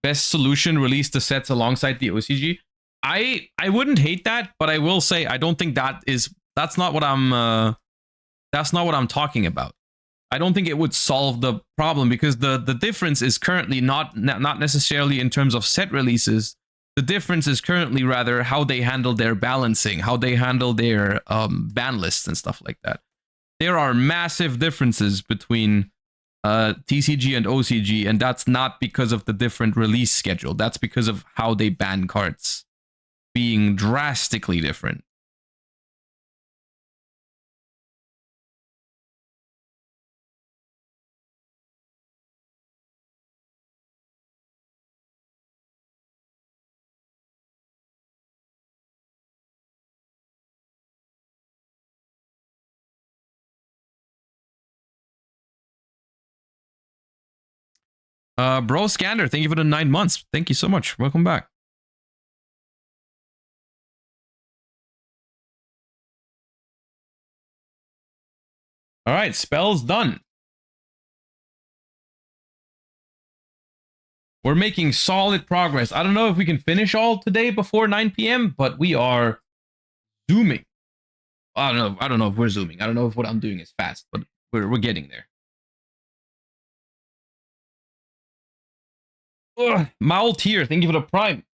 Best solution, release the sets alongside the OCG. I wouldn't hate that, but I will say I don't think that's not what I'm talking about. I don't think it would solve the problem, because the difference is currently not necessarily in terms of set releases. The difference is currently rather how they handle their balancing, how they handle their ban lists and stuff like that. There are massive differences between TCG and OCG, and that's not because of the different release schedule. That's because of how they ban cards being drastically different. Bro Scanner, thank you for the 9 months. Thank you so much. Welcome back. All right, spells done. We're making solid progress. I don't know if we can finish all today before 9 p.m., but we are zooming. I don't know if we're zooming. I don't know if what I'm doing is fast, but we're getting there. Maul tier, thank you for the prime.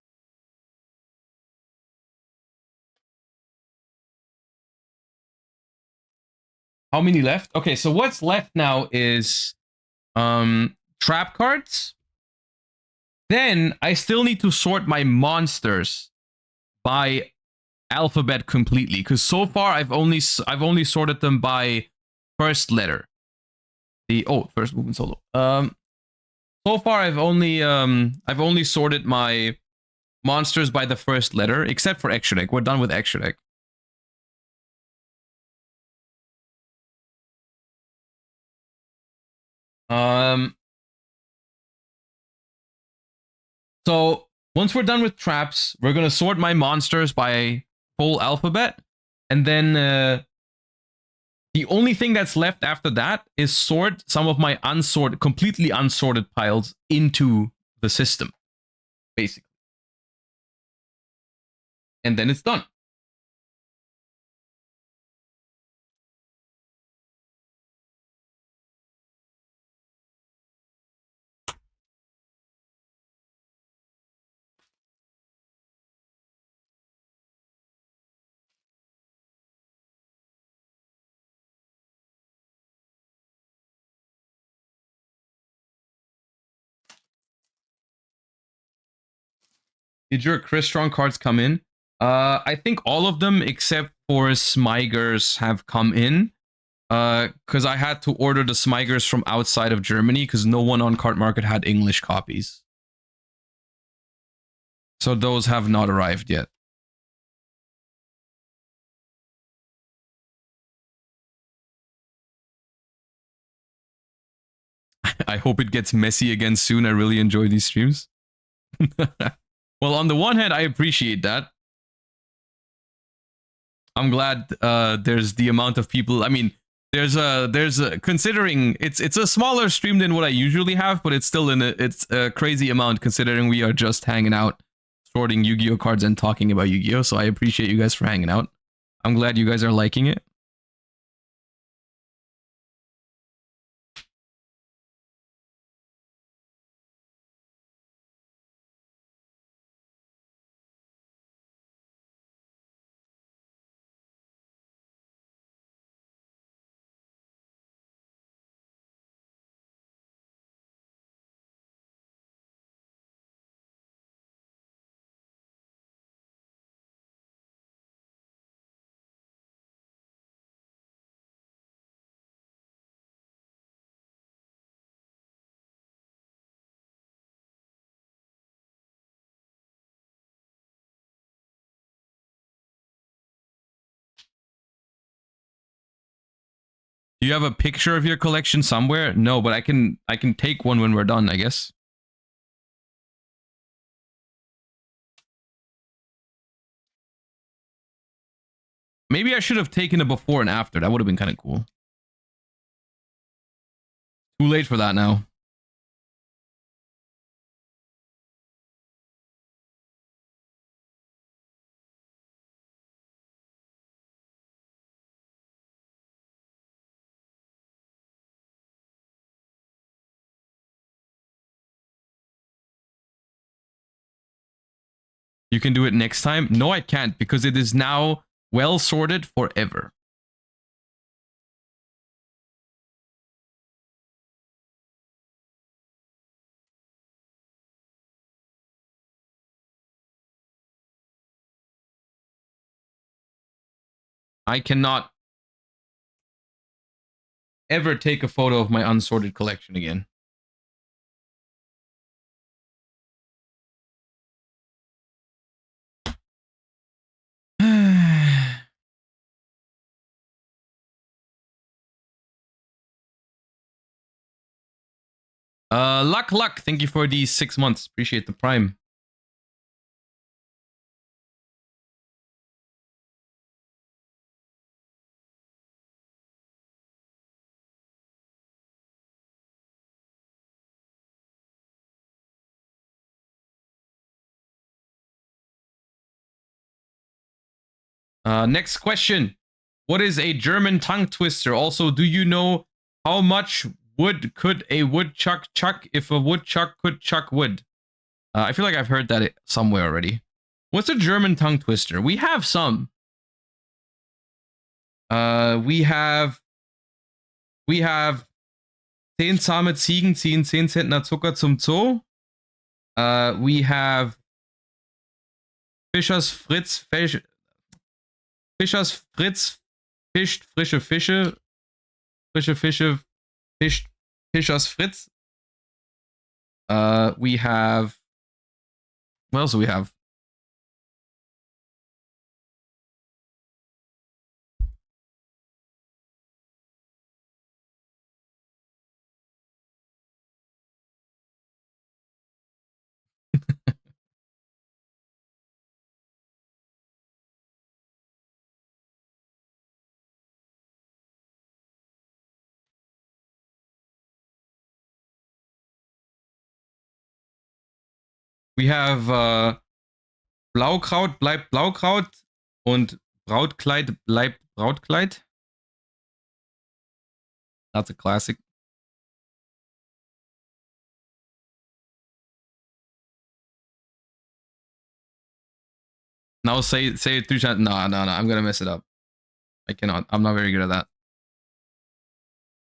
How many left? Okay, so what's left now is trap cards. Then I still need to sort my monsters by alphabet completely, because so far I've only sorted them by first letter. First movement solo. So far I've only sorted my monsters by the first letter, except for extra deck. We're done with extra deck. So once we're done with traps, we're gonna sort my monsters by full alphabet, and then the only thing that's left after that is sort some of my completely unsorted piles into the system, basically, and then it's done. Did your Chris Strong cards come in? I think all of them except for Smigers have come in. Because I had to order the Smigers from outside of Germany because no one on Card Market had English copies. So those have not arrived yet. I hope it gets messy again soon. I really enjoy these streams. Well, on the one hand, I appreciate that. I'm glad there's the amount of people. I mean, there's a considering it's a smaller stream than what I usually have, but it's still it's a crazy amount considering we are just hanging out, sorting Yu-Gi-Oh cards and talking about Yu-Gi-Oh. So I appreciate you guys for hanging out. I'm glad you guys are liking it. Do you have a picture of your collection somewhere? No, but I can take one when we're done, I guess. Maybe I should have taken a before and after. That would have been kind of cool. Too late for that now. You can do it next time? No, I can't, because it is now well sorted forever. I cannot ever take a photo of my unsorted collection again. Luck. Thank you for these 6 months. Appreciate the prime. Next question. What is a German tongue twister? Also, do you know how much wood could a woodchuck chuck if a woodchuck could chuck wood? I feel like I've heard that somewhere already. What's a German tongue twister? We have some. We have 10 zahme Ziegen ziehen 10 Zentner Zucker zum Zoo. We have Fischers Fritz fischt frische Fische. Frische Fische fischt Fischers Fritz. We have, what else do we have? We have Blaukraut bleibt Blaukraut und Brautkleid bleibt Brautkleid. That's a classic. Now say it 3 times. No, I'm gonna mess it up. I cannot. I'm not very good at that.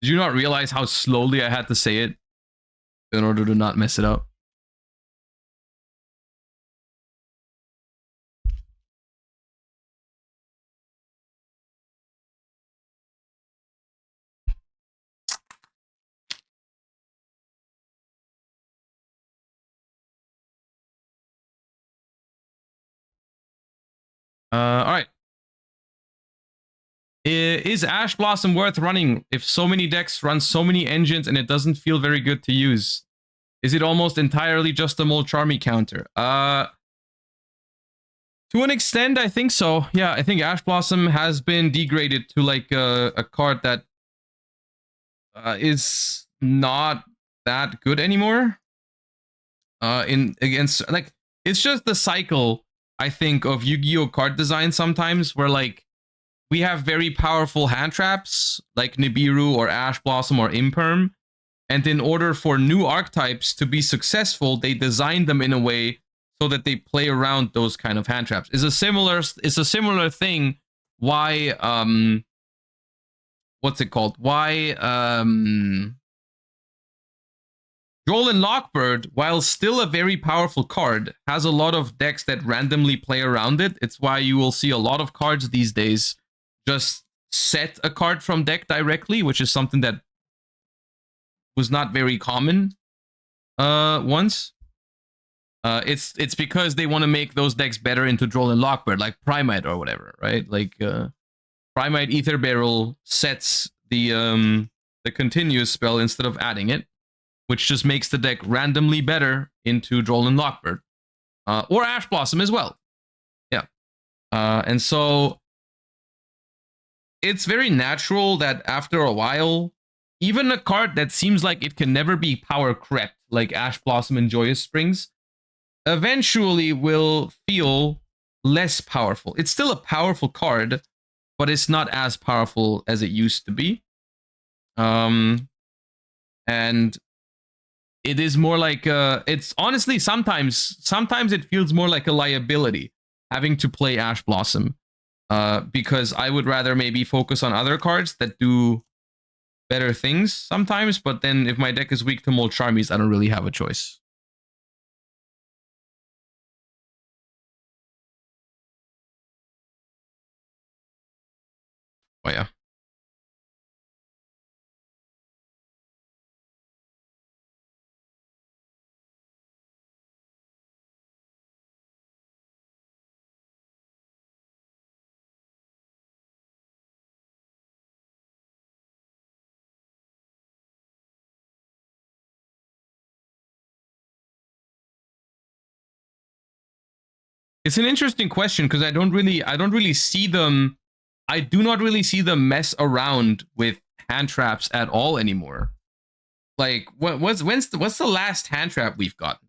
Did you not realize how slowly I had to say it in order to not mess it up? All right. Is Ash Blossom worth running if so many decks run so many engines and it doesn't feel very good to use? Is it almost entirely just a Molcharmy counter? To an extent, I think so. Yeah, I think Ash Blossom has been degraded to like a card that is not that good anymore. In against like it's just the cycle, I think, of Yu-Gi-Oh card design sometimes where like we have very powerful hand traps like Nibiru or Ash Blossom or Imperm, and in order for new archetypes to be successful, they design them in a way so that they play around those kind of hand traps. It's a similar thing why what's it called? Why Droll Lockbird, while still a very powerful card, has a lot of decks that randomly play around it. It's why you will see a lot of cards these days just set a card from deck directly, which is something that was not very common once. It's because they want to make those decks better into Droll and Lockbird, like Primite or whatever, right? Like Primite Ether Barrel sets the continuous spell instead of adding it, which just makes the deck randomly better into Droll and Lockbird. Or Ash Blossom as well. Yeah. And so it's very natural that after a while, even a card that seems like it can never be power crept, like Ash Blossom and Joyous Springs, eventually will feel less powerful. It's still a powerful card, but it's not as powerful as it used to be. And it is more like it's honestly sometimes it feels more like a liability having to play Ash Blossom, because I would rather maybe focus on other cards that do better things sometimes. But then if my deck is weak to Molcharmies, I don't really have a choice. Oh yeah. It's an interesting question because I don't really see them. I do not really see them mess around with hand traps at all anymore. Like, what's the last hand trap we've gotten?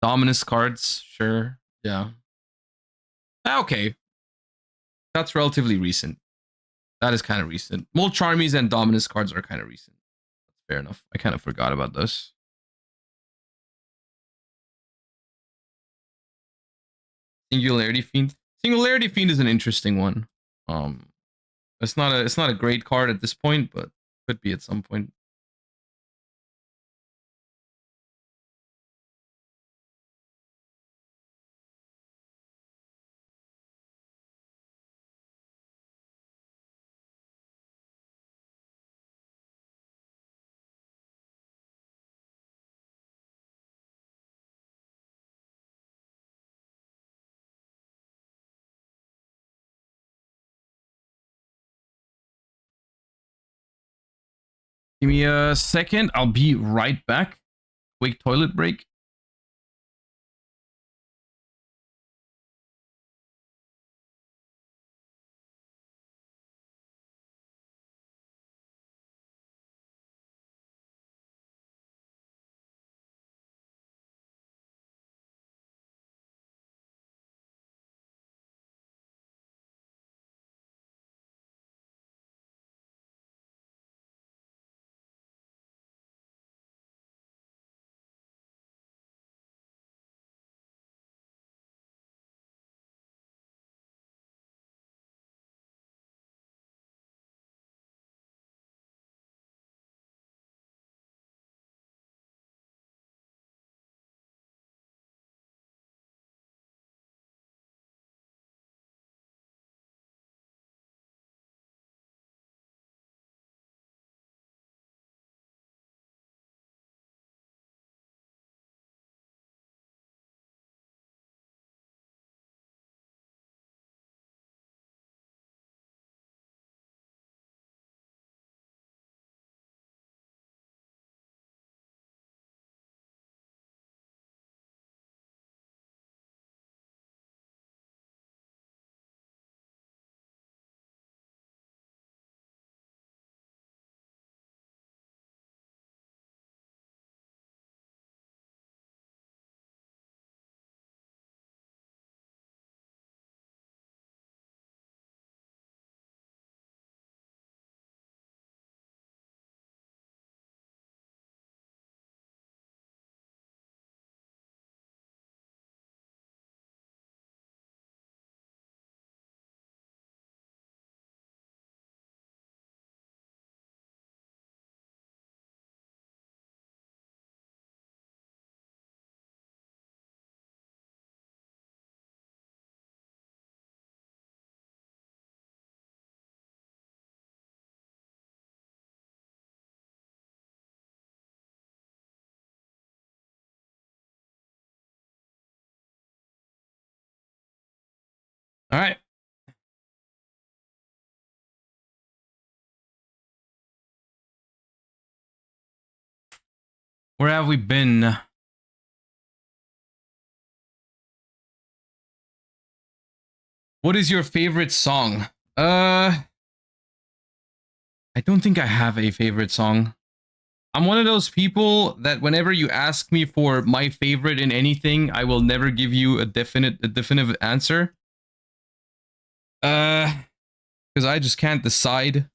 Dominus cards, sure, yeah. Okay. That's relatively recent. That is kind of recent. Well, Charmies and Dominus cards are kind of recent. Fair enough. I kind of forgot about those. Singularity Fiend. Singularity Fiend is an interesting one. It's not a great card at this point, but could be at some point. Give me a second. I'll be right back. Quick toilet break. All right. Where have we been? What is your favorite song? I don't think I have a favorite song. I'm one of those people that whenever you ask me for my favorite in anything, I will never give you a definitive answer. Because I just can't decide.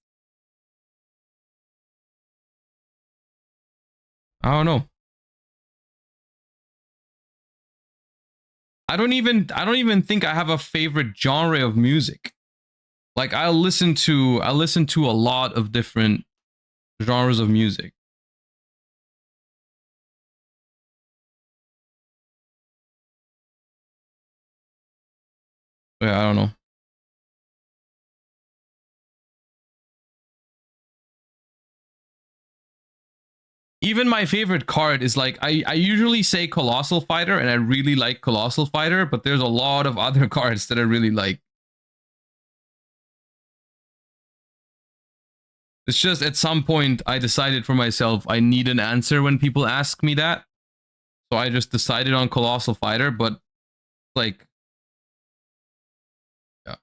I don't know. I don't even think I have a favorite genre of music. Like I listen to a lot of different genres of music. Yeah, I don't know. Even my favorite card is like I usually say Colossal Fighter, and I really like Colossal Fighter, but there's a lot of other cards that I really like. It's just at some point I decided for myself I need an answer when people ask me that. So I just decided on Colossal Fighter, but like yeah.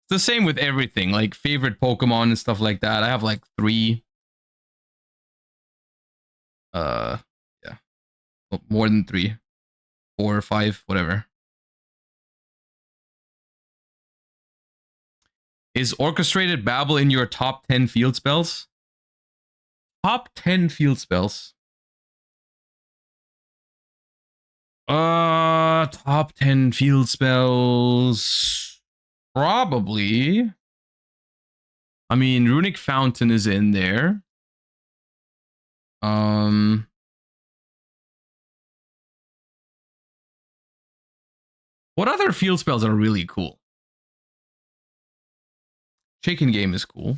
It's the same with everything, like favorite Pokemon and stuff like that. I have like 3. Yeah, more than 3, 4 or 5, whatever. Is orchestrated babble in your top 10 field spells? Top 10 field spells. Top 10 field spells. Probably. I mean, Runic Fountain is in there. What other field spells are really cool? Shaken Game is cool.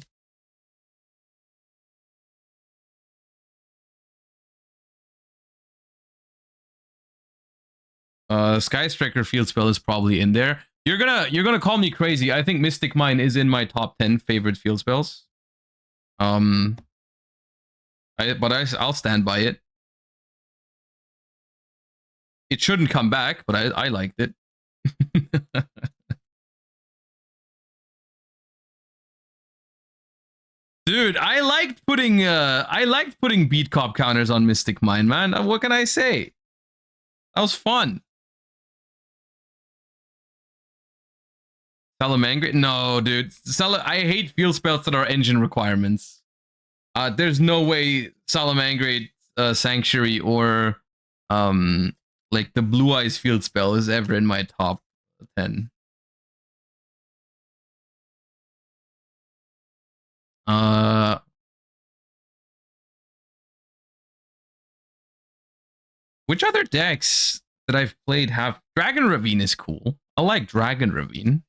Sky Striker field spell is probably in there. You're gonna call me crazy. I think Mystic Mine is in my top 10 favorite field spells. I'll stand by it. It shouldn't come back, but I liked it. Dude, I liked putting beat cop counters on Mystic Mine, man. What can I say? That was fun. Salamangreat? No, dude. I hate field spells that are engine requirements. There's no way Salamangreat, Sanctuary, or like the Blue Eyes field spell is ever in my top 10. Which other decks that I've played have Dragon Ravine is cool. I like Dragon Ravine.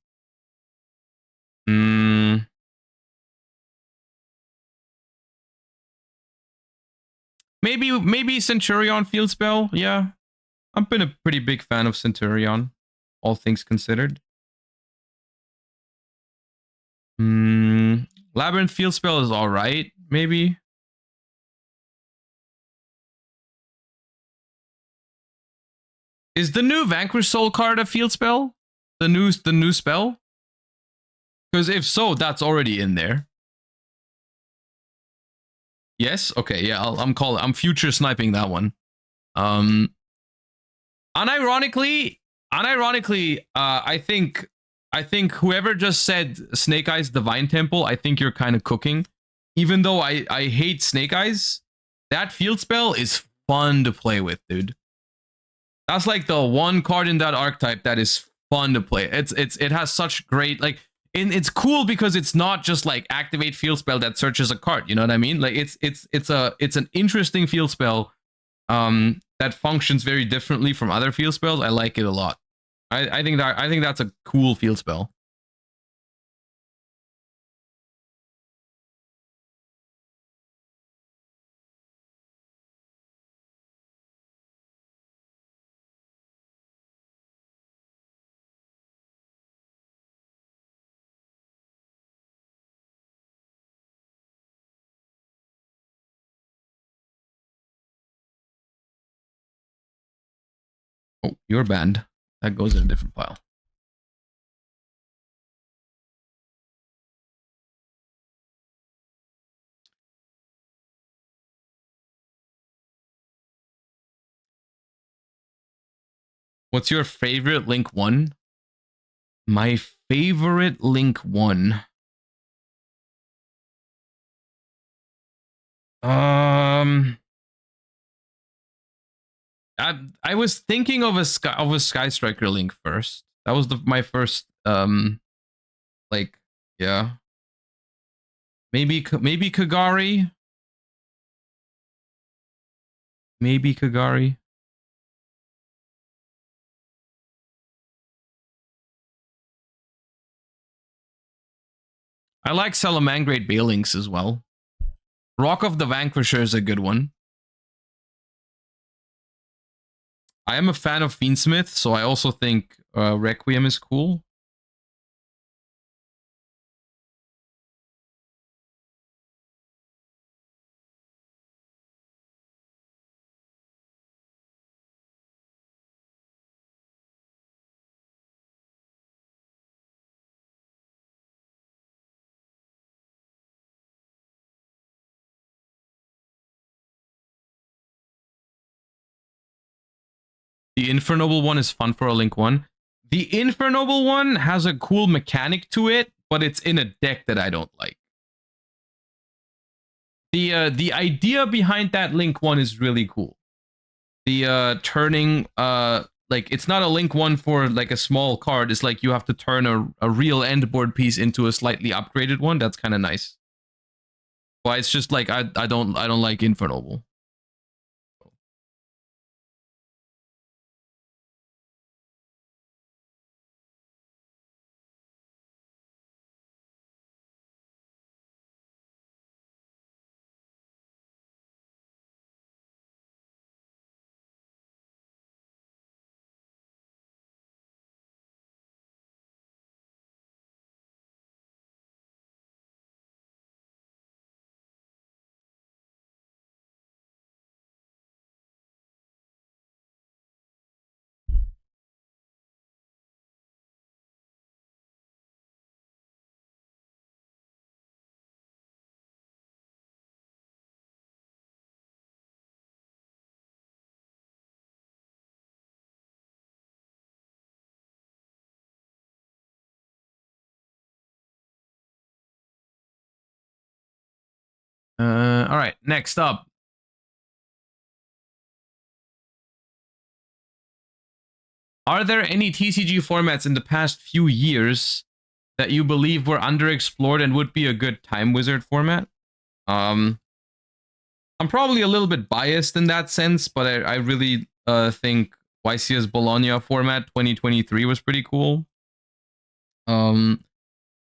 Maybe Centurion field spell. Yeah, I've been a pretty big fan of Centurion, all things considered. Labyrinth field spell is all right. Maybe. Is the new Vanquish Soul card a field spell? The new spell? Because if so, that's already in there. Yes. Okay. Yeah. I'm future sniping that one. Unironically, I think whoever just said Snake Eyes Divine Temple, I think you're kind of cooking. Even though I hate Snake Eyes, that field spell is fun to play with, dude. That's like the one card in that archetype that is fun to play. It has such great, like, and it's cool because it's not just like activate field spell that searches a card. You know what I mean? Like it's an interesting field spell that functions very differently from other field spells. I like it a lot. I think that's a cool field spell. Oh, you're banned. That goes in a different pile. What's your favorite Link 1? My favorite Link 1. I was thinking of a Sky Striker Link first. That was my first like, yeah. Maybe Kagari. Maybe Kagari. I like Salamangreat Balinks as well. Rock of the Vanquisher is a good one. I am a fan of Fiendsmith, so I also think Requiem is cool. The Infernoble one is fun for a Link 1. The Infernoble one has a cool mechanic to it, but it's in a deck that I don't like. The idea behind that Link 1 is really cool. The turning, like, it's not a Link 1 for like a small card. It's like you have to turn a real end board piece into a slightly upgraded one. That's kind of nice. But it's just like I don't like Infernoble. All right, next up. Are there any TCG formats in the past few years that you believe were underexplored and would be a good Time Wizard format? I'm probably a little bit biased in that sense, but I really think YC's Bologna format 2023 was pretty cool. In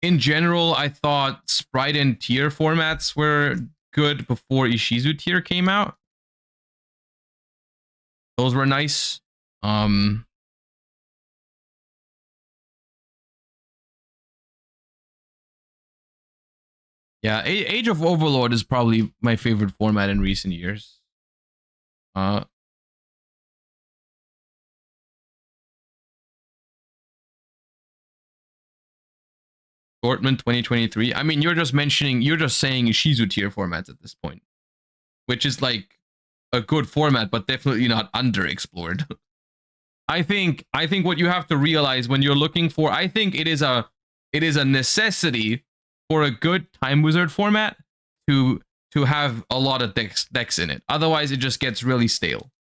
general, I thought Sprite and Tier formats were good before Ishizu Tier came out. Those were nice. Yeah, Age of Overlord is probably my favorite format in recent years. Dortmund 2023. I mean, you're just saying Ishizu Tier formats at this point, which is like a good format, but definitely not underexplored. I think what you have to realize when you're looking for, I think it is a necessity for a good Time Wizard format to have a lot of decks in it. Otherwise, it just gets really stale.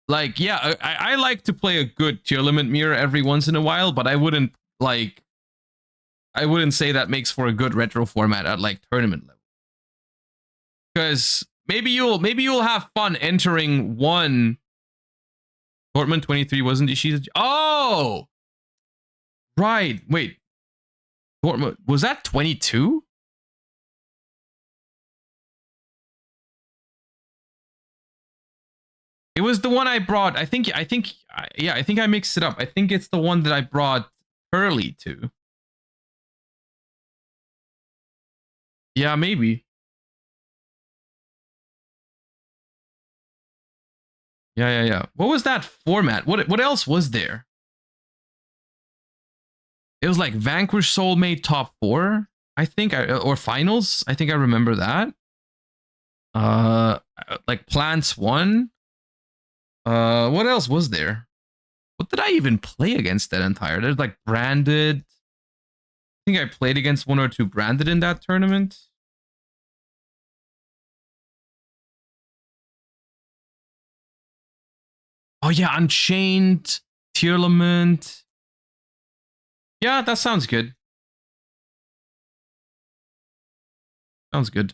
Like, yeah, I like to play a good Tier Limit mirror every once in a while, but I wouldn't say that makes for a good retro format at like tournament level. Because maybe you'll have fun entering one. Dortmund 23 wasn't Ishizu. Oh, right. Wait, Dortmund, was that 22? It was the one I brought. I think I mixed it up. I think it's the one that I brought Curly to. Yeah, maybe. Yeah. What was that format? What else was there? It was like Vanquish Soulmate top 4, I think, or finals. I think I remember that. Like Plants 1. What else was there? What did I even play against that entire? There's like Branded. I think I played against 1 or 2 Branded in that tournament. Oh yeah, Unchained, Tierlament. Yeah, that sounds good. Sounds good.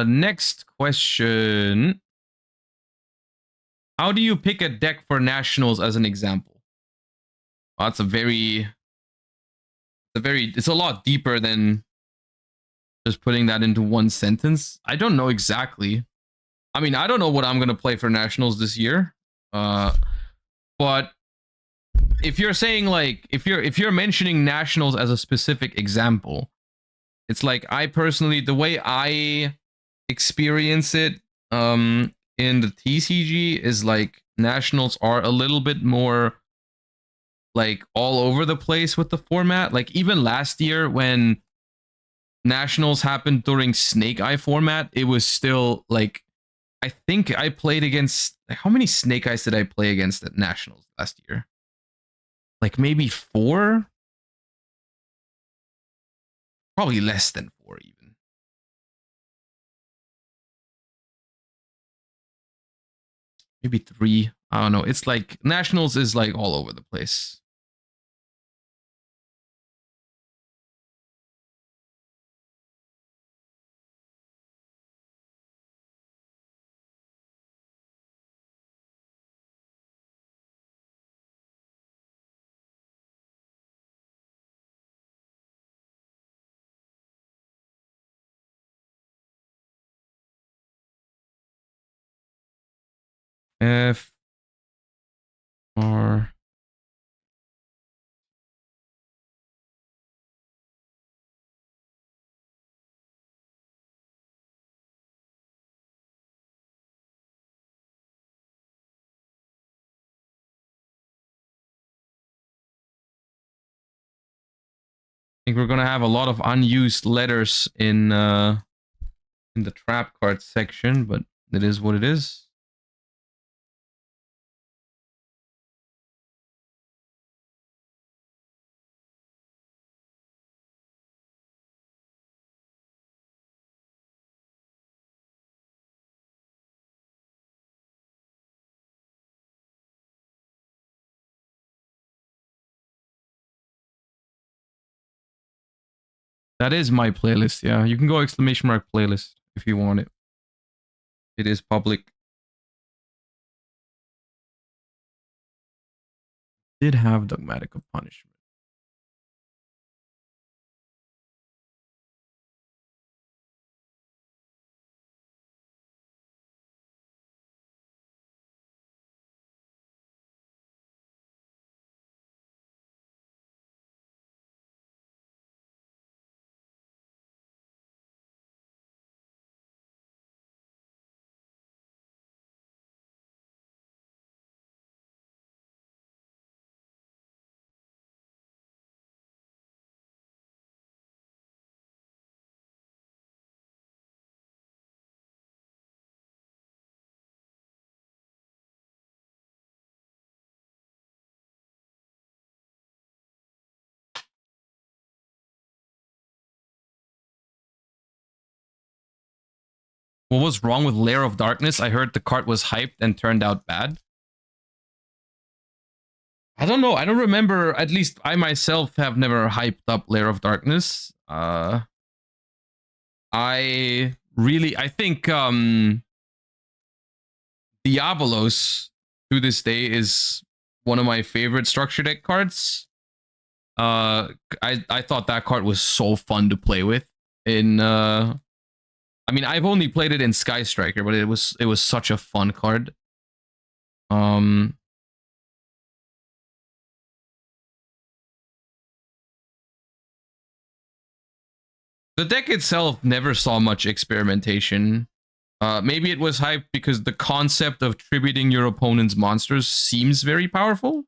Next question. How do you pick a deck for nationals as an example? Well, that's it's a lot deeper than just putting that into one sentence. I don't know exactly. I mean, I don't know what I'm gonna play for nationals this year. But if you're saying like if you're mentioning nationals as a specific example, it's like I personally, the way I experience it in the TCG is like nationals are a little bit more like all over the place with the format. Like even last year when nationals happened during Snake Eye format, it was still like, I think I played against, how many Snake Eyes did I play against at nationals last year? Like maybe 4? Probably less than 4 even. Maybe 3. I don't know. It's like nationals is like all over the place. F R I think we're gonna have a lot of unused letters in the trap card section, but it is what it is. That is my playlist, yeah. You can go !playlist if you want it. It is public. Did have Dogmatic of Punishment. What was wrong with Lair of Darkness? I heard the card was hyped and turned out bad. I don't know. I don't remember. At least I myself have never hyped up Lair of Darkness. I think Diabolos to this day is one of my favorite structure deck cards. I thought that card was so fun to play with in I mean, I've only played it in Sky Striker, but it was such a fun card. The deck itself never saw much experimentation. Maybe it was hyped because the concept of tributing your opponent's monsters seems very powerful.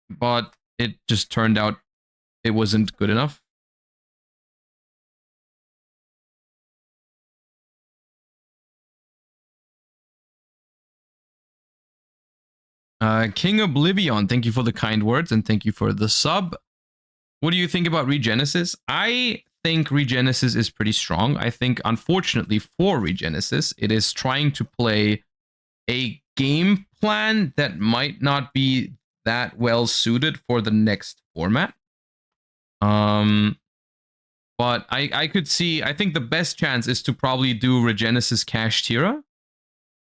But it just turned out it wasn't good enough. King Oblivion, thank you for the kind words and thank you for the sub. What do you think about Regenesis? I think Regenesis is pretty strong. I think, unfortunately for Regenesis, it is trying to play a game plan that might not be that well suited for the next format. But I could see, I think the best chance is to probably do Regenesis Cash Tira.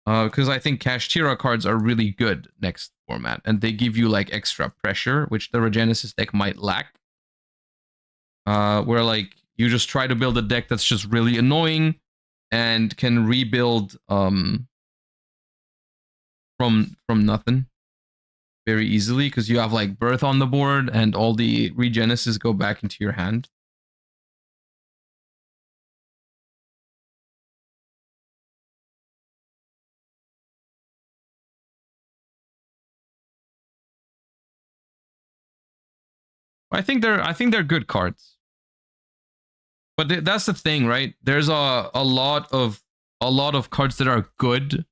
Because I think Kashtira cards are really good next format, and they give you like extra pressure, which the Regenesis deck might lack. Where like you just try to build a deck that's just really annoying and can rebuild from nothing very easily because you have like Birth on the board and all the Regenesis go back into your hand. I think they're good cards. But that's the thing, right? There's a lot of cards that are good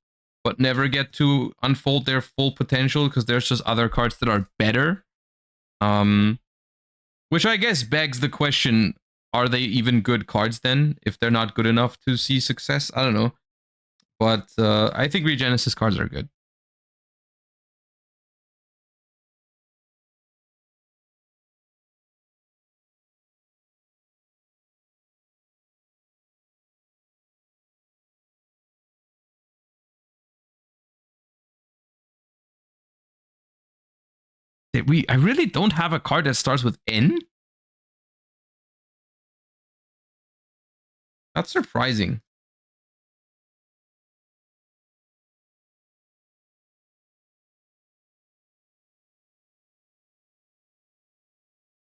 but never get to unfold their full potential because there's just other cards that are better. Which I guess begs the question, are they even good cards then if they're not good enough to see success? I don't know. But I think Regenesis cards are good. I really don't have a card that starts with N? That's surprising.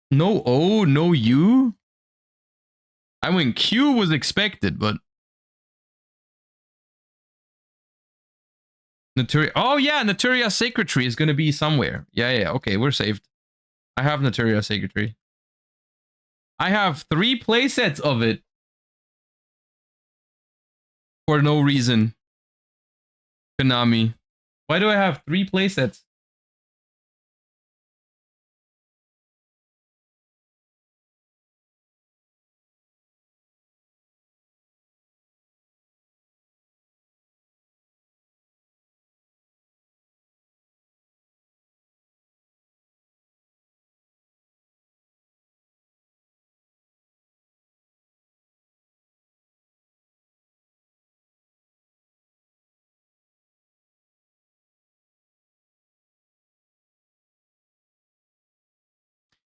No O, no U? I mean, Q was expected, but... Naturia. Oh, yeah, Naturia Sacred Tree is going to be somewhere. Yeah, okay, we're saved. I have Naturia Sacred Tree. I have 3 playsets of it. For no reason. Konami. Why do I have 3 playsets?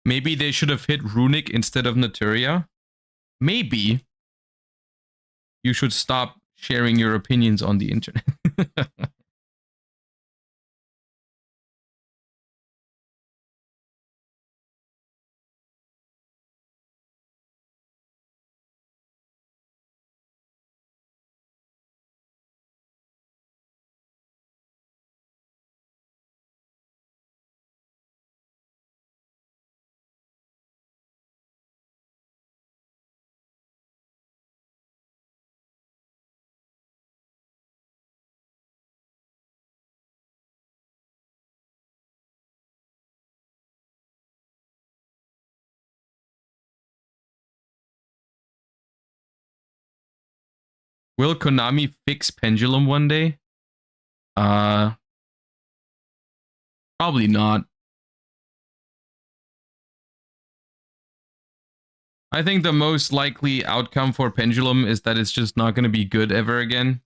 Maybe they should have hit Runic instead of Naturia. Maybe you should stop sharing your opinions on the internet. Will Konami fix Pendulum one day? Probably not. I think the most likely outcome for Pendulum is that it's just not going to be good ever again.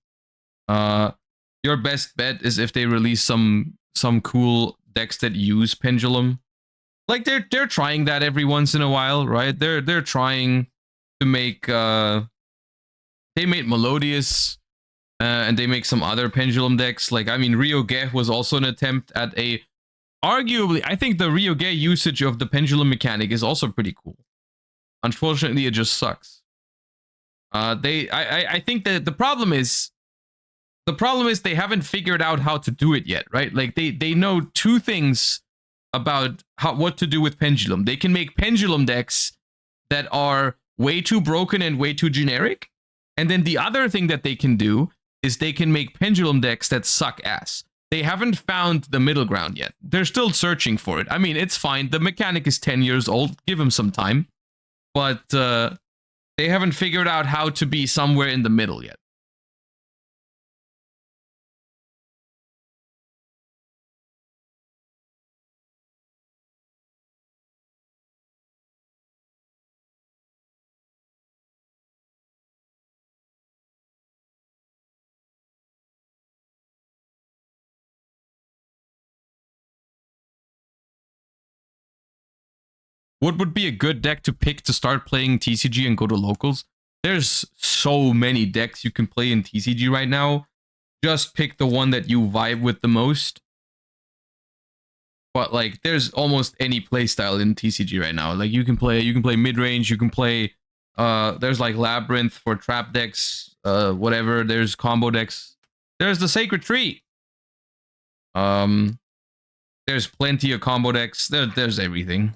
Your best bet is if they release some cool decks that use Pendulum. Like they're trying that every once in a while, right? They're trying to make they made Melodious and they make some other Pendulum decks. Like I mean, yugioh was also an attempt at a arguably I think the yugioh usage of the Pendulum mechanic is also pretty cool. Unfortunately, it just sucks. I think that the problem is they haven't figured out how to do it yet, right? Like they know 2 things about what to do with Pendulum. They can make Pendulum decks that are way too broken and way too generic. And then the other thing that they can do is they can make Pendulum decks that suck ass. They haven't found the middle ground yet. They're still searching for it. I mean, it's fine. The mechanic is 10 years old. Give them some time. But they haven't figured out how to be somewhere in the middle yet. What would be a good deck to pick to start playing TCG and go to locals? There's so many decks you can play in TCG right now. Just pick the one that you vibe with the most. But like, there's almost any playstyle in TCG right now. Like you can play mid-range, you can play there's like Labyrinth for trap decks, whatever, there's combo decks. There's the Sacred Tree. There's plenty of combo decks. There's everything.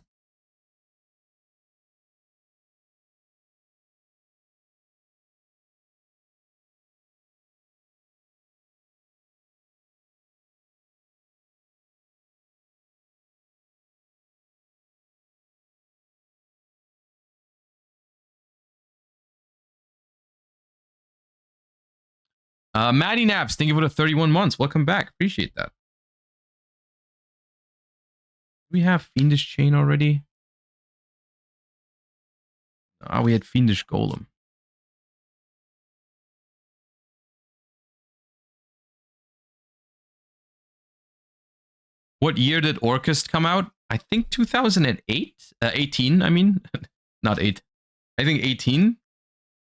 Maddie Naps, thank you for the 31 months. Welcome back. Appreciate that. We have Fiendish Chain already. We had Fiendish Golem. What year did Orchest come out? I think 2008? 18, I mean. Not 8. I think 18.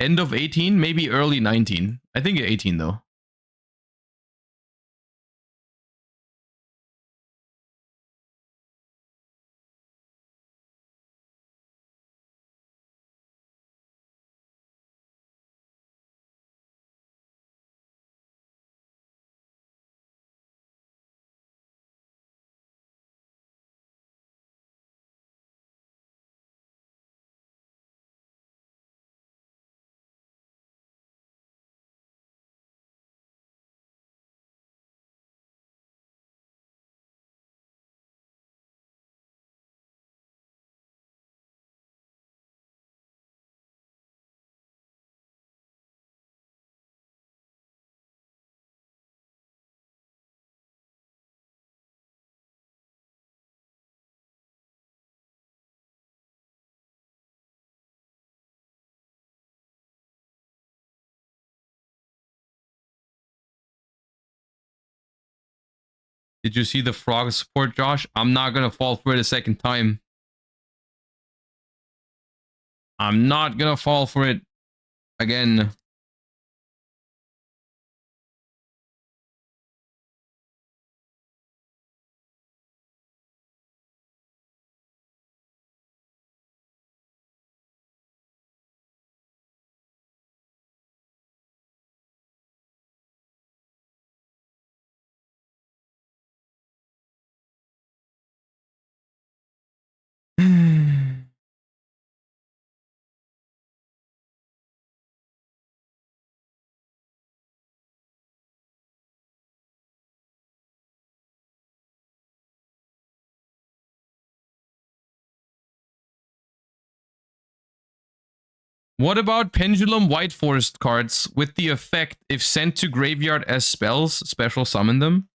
End of 18, maybe early 19. I think 18 though. Did you see the frog support, Josh? I'm not gonna fall for it a second time. I'm not gonna fall for it again. What about Pendulum White Forest cards with the effect if sent to graveyard as spells, special summon them?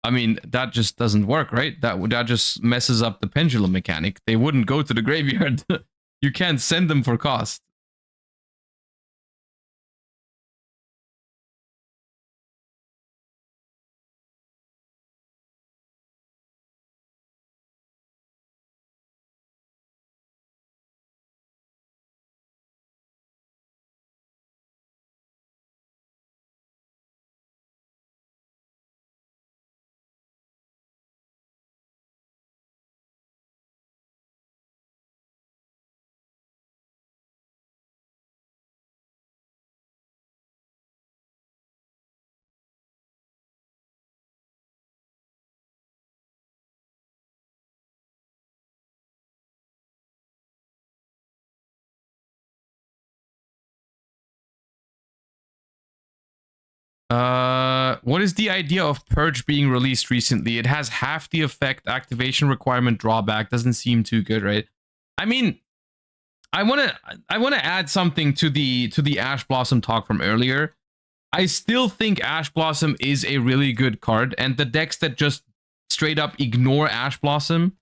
I mean, that just doesn't work, right? That just messes up the pendulum mechanic. They wouldn't go to the graveyard. You can't send them for cost. What is the idea of Purge being released recently? It has half the effect, activation requirement, drawback. Doesn't seem too good, right? I mean, I wanna add something to the Ash Blossom talk from earlier. I still think Ash Blossom is a really good card, and the decks that just straight up ignore Ash Blossom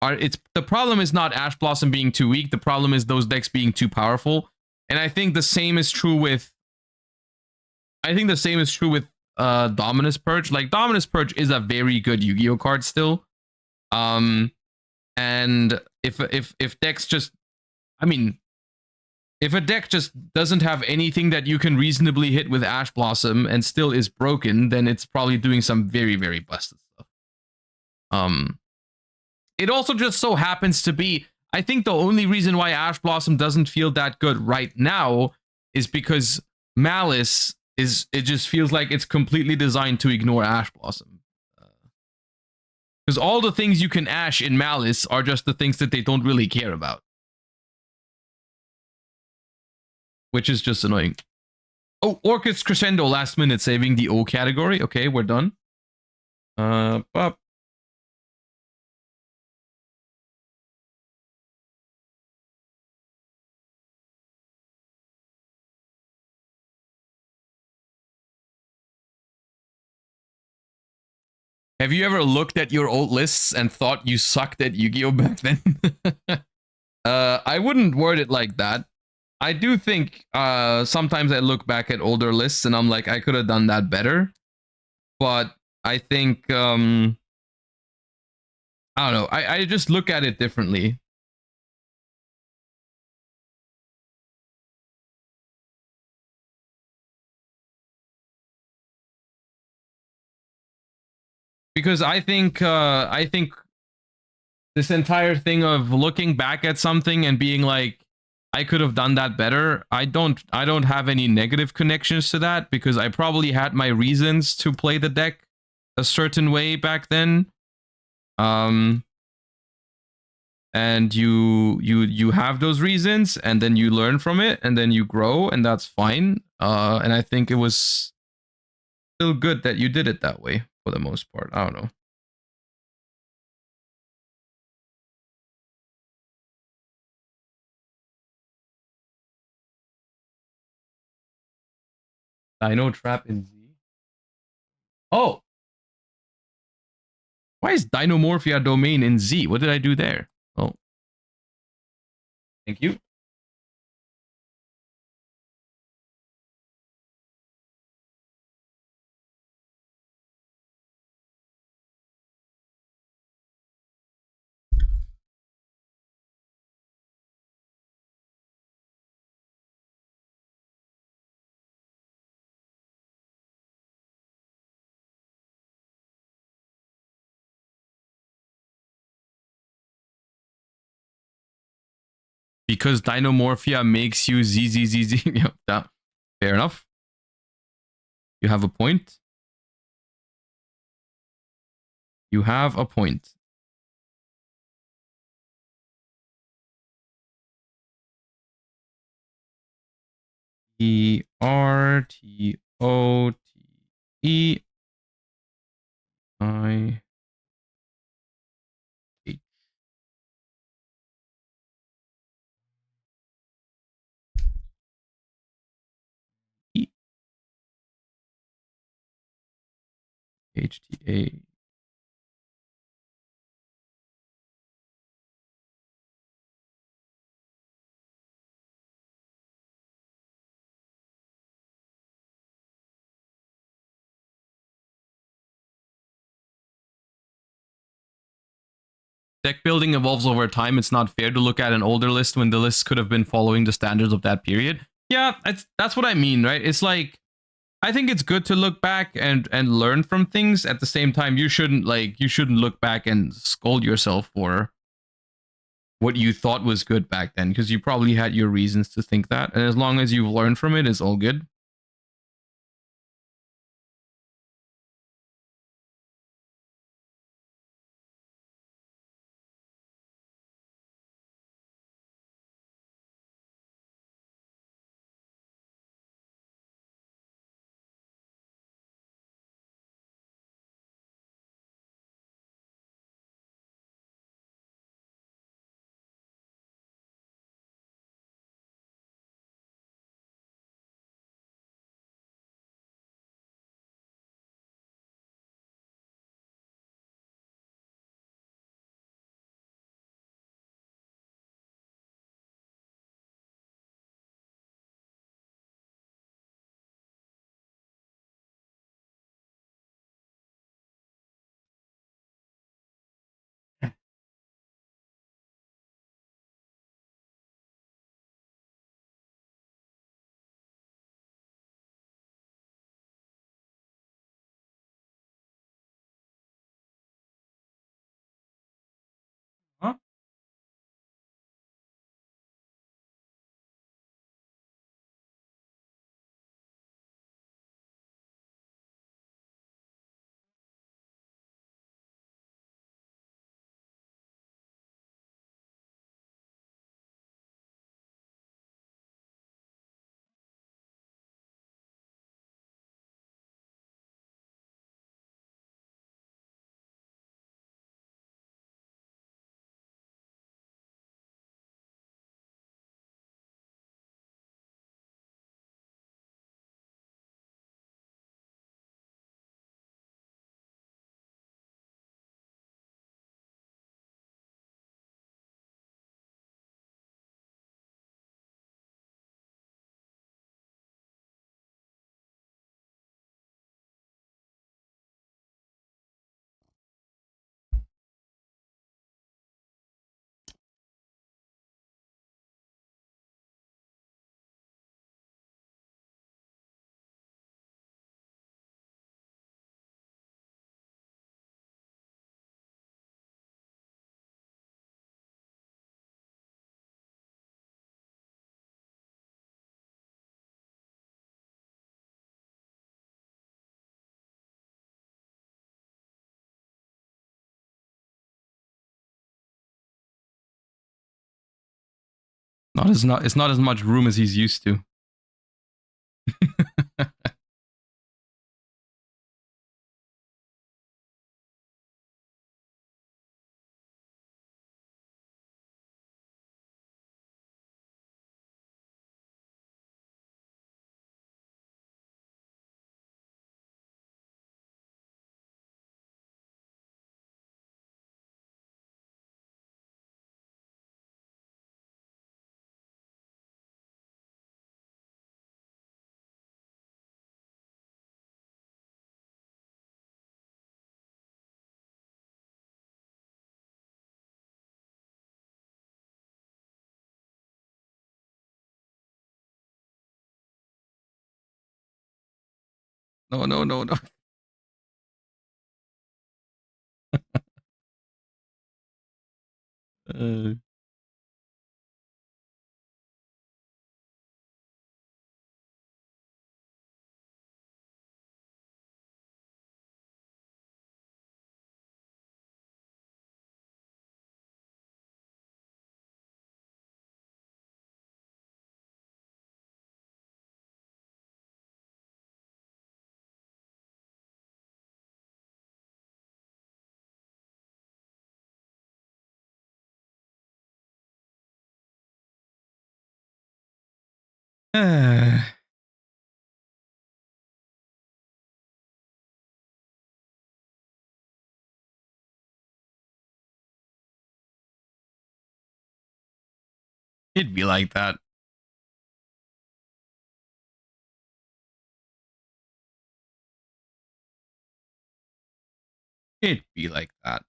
the problem is not Ash Blossom being too weak. The problem is those decks being too powerful. And I think the same is true with Dominus Purge. Like, Dominus Purge is a very good Yu-Gi-Oh card still. And if decks just, I mean, if a deck just doesn't have anything that you can reasonably hit with Ash Blossom and still is broken, then it's probably doing some very, very busted stuff. It also just so happens to be, I think the only reason why Ash Blossom doesn't feel that good right now is because Malice it just feels like it's completely designed to ignore Ash Blossom. Because all the things you can Ash in Malice are just the things that they don't really care about. Which is just annoying. Oh, Orchid's Crescendo last minute saving the O category. Okay, we're done. But have you ever looked at your old lists and thought you sucked at Yu-Gi-Oh back then? I wouldn't word it like that. I do think sometimes I look back at older lists and I'm like, I could have done that better. But I think, I don't know, I just look at it differently. Because I think this entire thing of looking back at something and being like, I could have done that better. I don't have any negative connections to that because I probably had my reasons to play the deck a certain way back then. And you have those reasons and then you learn from it and then you grow and that's fine. And I think it was still good that you did it that way for the most part. I don't know. Dino Trap in Z. Oh. Why is Dinomorphia domain in Z? What did I do there? Oh. Thank you. Because Dinomorphia makes you ZZZZ. Yeah, fair enough. You have a point. You have a point. ERTOTEI. HTA. Deck building evolves over time. It's not fair to look at an older list when the list could have been following the standards of that period. Yeah, that's what I mean, right? It's like, I think it's good to look back and learn from things. At the same time, you shouldn't look back and scold yourself for what you thought was good back then, because you probably had your reasons to think that. And as long as you've learned from it, it's all good. It's not as much room as he's used to. No, no, no, no. Uh, it'd be like that. It'd be like that.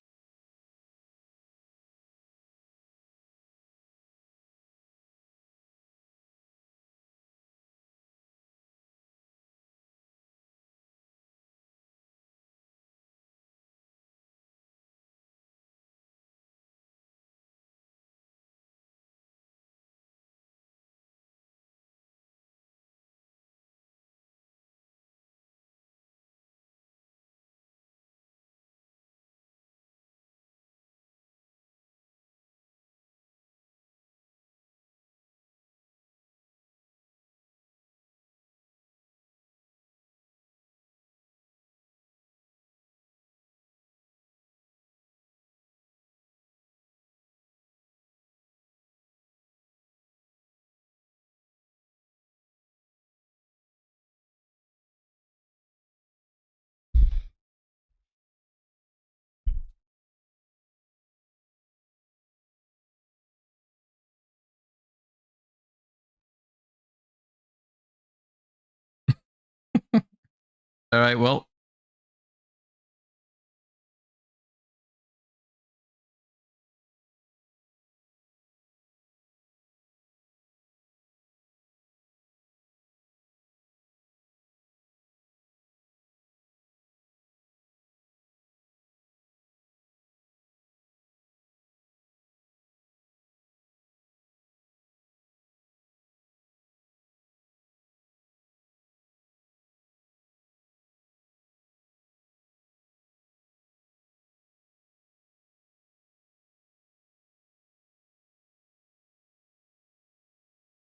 All right, well.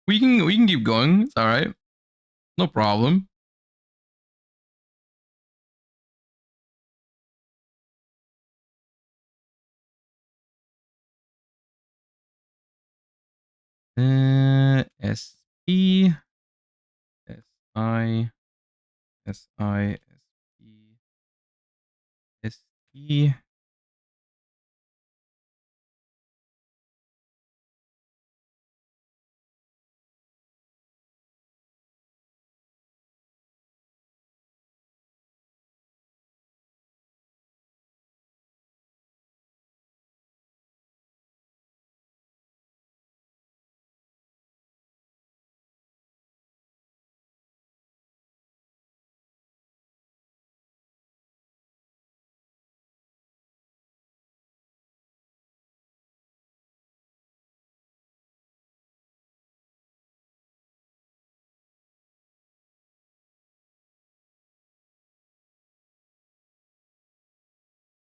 We can keep going. It's all right. No problem. S P S I S I S P S P.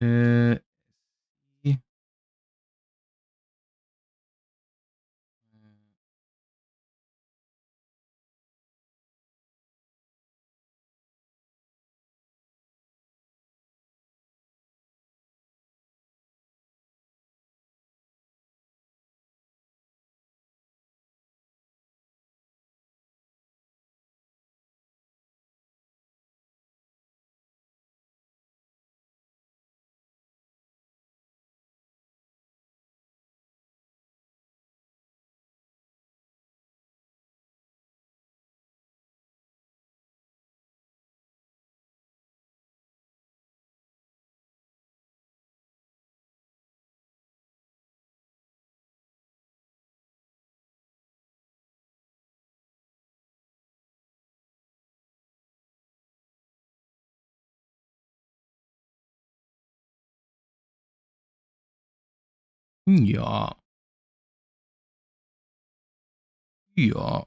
Uh, Yeah. Yeah.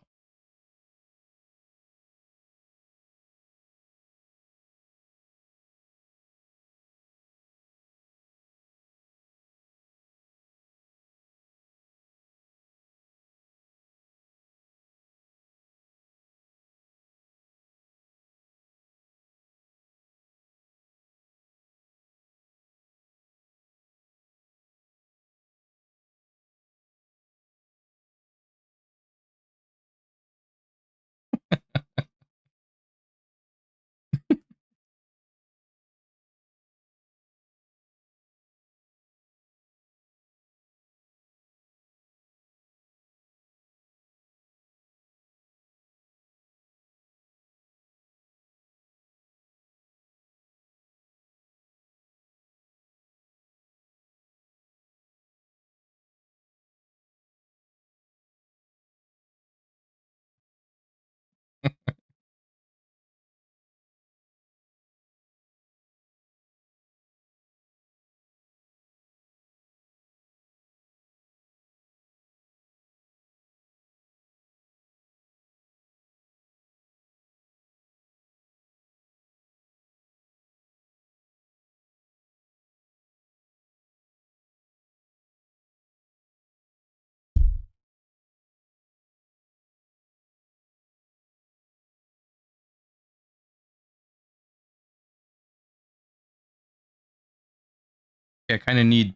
I kind of need.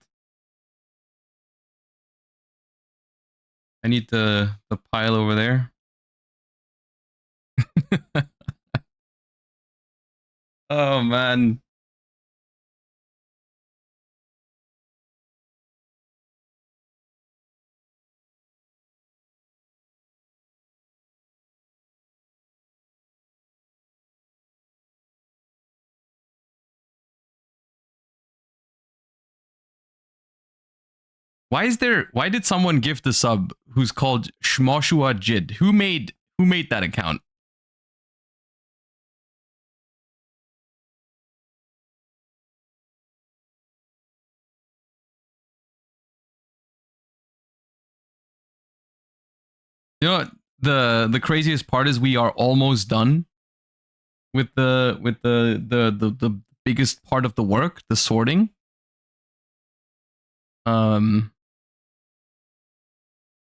I need the pile over there. Oh man. Why did someone gift a sub who's called Shmoshua Jid? Who made that account? You know what? The craziest part is we are almost done with the biggest part of the work, the sorting.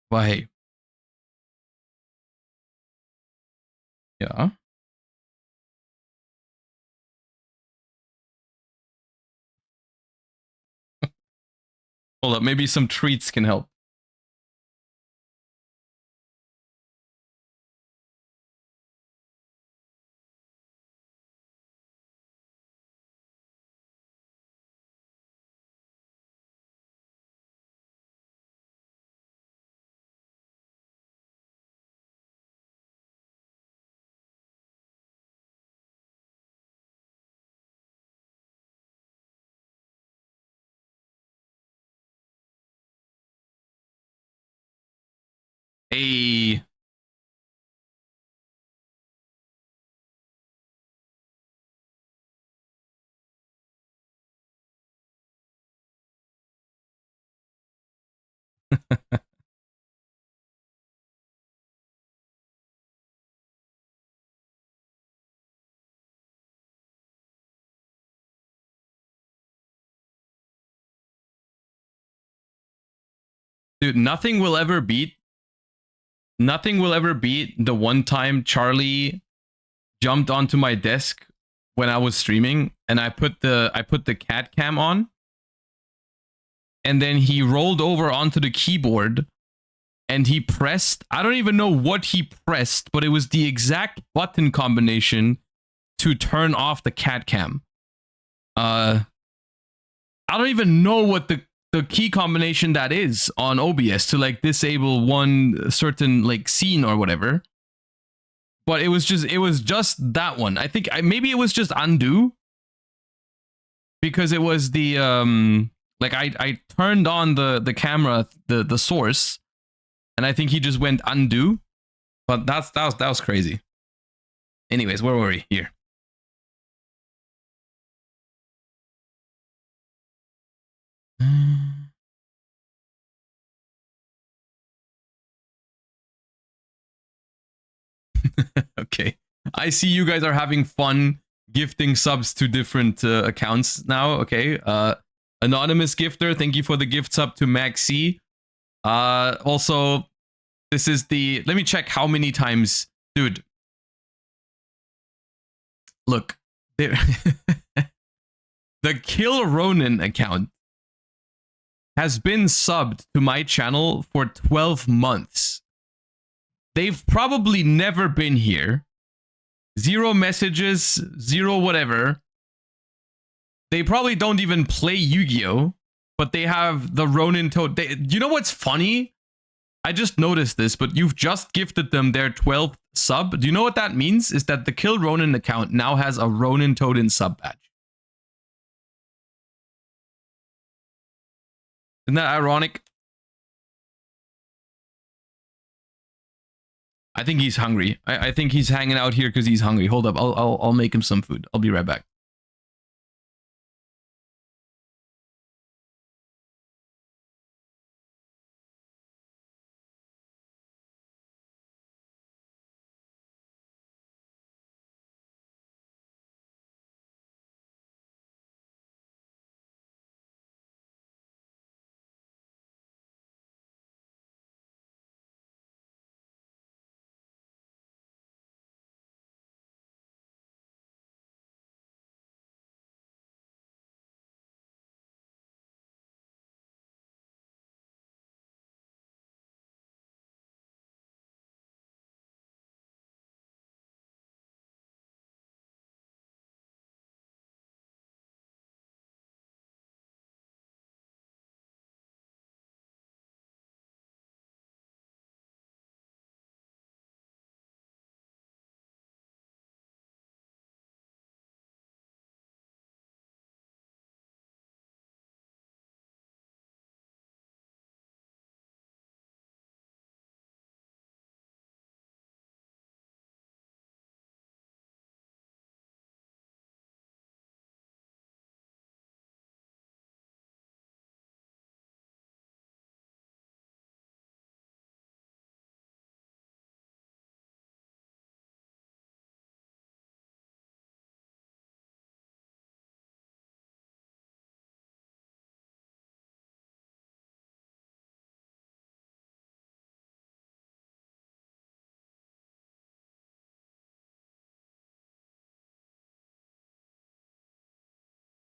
Why? Yeah. Hold up, maybe some treats can help. A dude, nothing will ever beat the one time Charlie jumped onto my desk when I was streaming and I put the cat cam on, and then he rolled over onto the keyboard and he pressed, I don't even know what he pressed, but it was the exact button combination to turn off the cat cam. I don't even know what the key combination that is on OBS to like disable one certain like scene or whatever. But it was just that one. I think maybe it was just undo, because it was the like I turned on the camera, the source, and I think he just went undo. But that was crazy. Anyways, where were we? Here. Okay. I see you guys are having fun gifting subs to different accounts now. Okay. Anonymous gifter, thank you for the gift sub to Maxi. Also, this is the... Let me check how many times... Dude. Look. The Kill Ronin account has been subbed to my channel for 12 months. They've probably never been here. 0 messages, 0 whatever. They probably don't even play Yu-Gi-Oh! But they have the Ronin toad. You know what's funny? I just noticed this, but you've just gifted them their 12th sub. Do you know what that means? Is that the Kill Ronin account now has a Ronin Toadin sub badge. Isn't that ironic? I think he's hungry. I think he's hanging out here because he's hungry. Hold up, I'll make him some food. I'll be right back.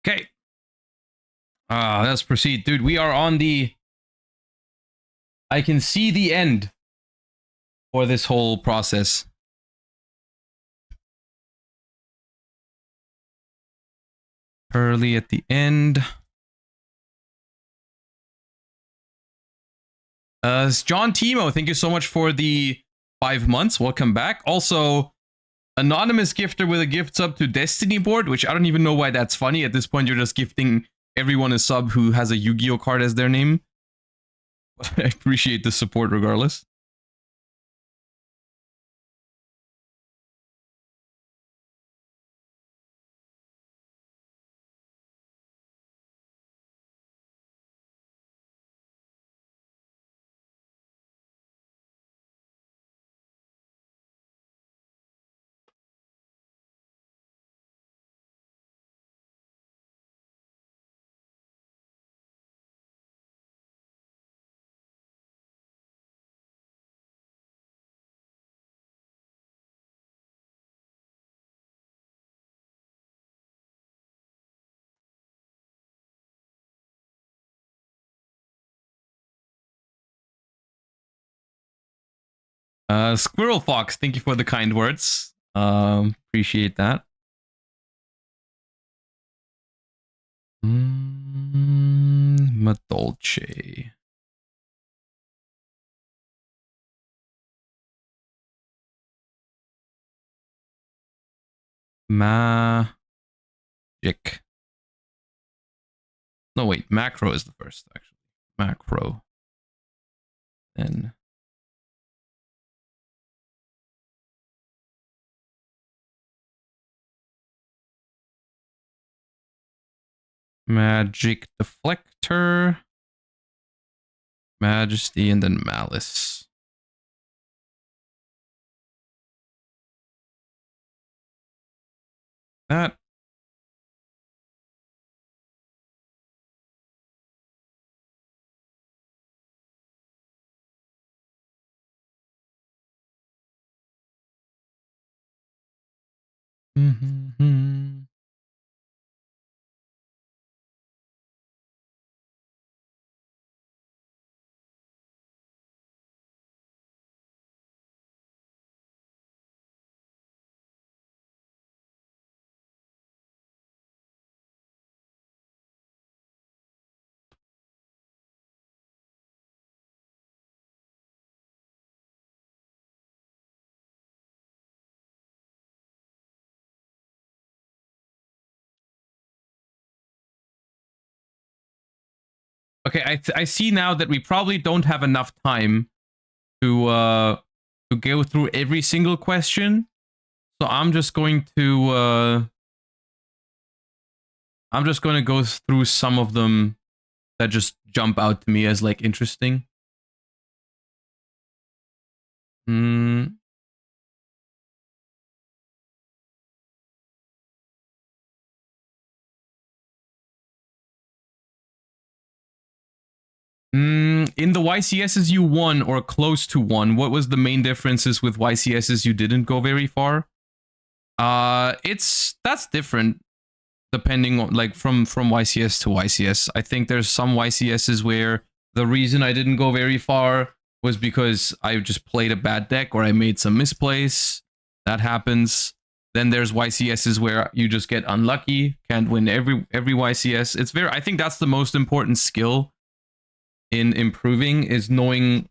Okay. Let's proceed. Dude, we are on the... I can see the end for this whole process. Early at the end. John Timo, thank you so much for the 5 months. Welcome back. Also, anonymous gifter with a gift sub to Destiny board, which I don't even know why that's funny. At this point, you're just gifting everyone a sub who has a Yu-Gi-Oh card as their name. I appreciate the support regardless. Squirrel Fox, thank you for the kind words. Appreciate that. Madolce. Magic. No, wait. Macro is the first, actually. Macro. Then... Magic Deflector, Majesty, and then Malice. That. Mm-hmm. Okay, I see now that we probably don't have enough time to go through every single question. So I'm just going to go through some of them that just jump out to me as like interesting. Hmm. In the YCSs you won or close to won, what was the main differences with YCSs you didn't go very far? That's different depending on like from YCS to YCS. I think there's some YCSs where the reason I didn't go very far was because I just played a bad deck or I made some misplays. That happens. Then there's YCSs where you just get unlucky, can't win every YCS. It's very I think that's the most important skill in improving is knowing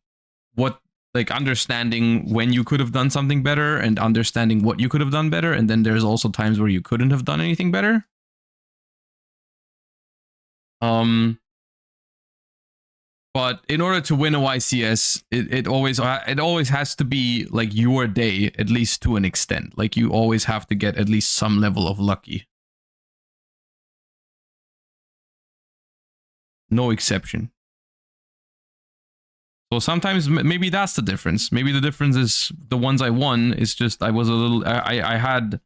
what like understanding when you could have done something better and understanding what you could have done better, and then there's also times where you couldn't have done anything better. But in order to win a YCS, it always has to be like your day, at least to an extent. Like you always have to get at least some level of lucky. No exception. So sometimes maybe that's the difference. Maybe the difference is the ones I won is just I was a little I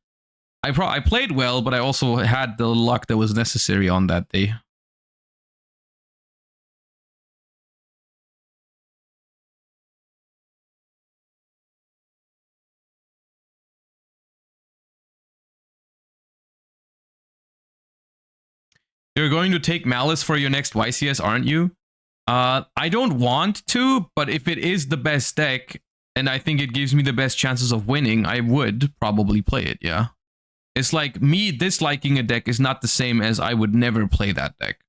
played well, but I also had the luck that was necessary on that day. You're going to take Malice for your next YCS, aren't you? I don't want to, but if it is the best deck, and I think it gives me the best chances of winning, I would probably play it, yeah. It's like me disliking a deck is not the same as I would never play that deck.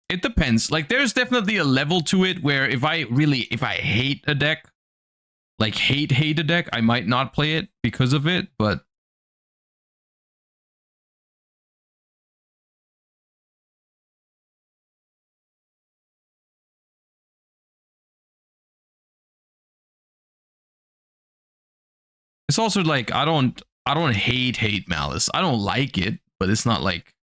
It depends. Like, there's definitely a level to it where if I hate a deck, like hate a deck, I might not play it because of it, but it's also like I don't hate Malice. I don't like it, but it's not like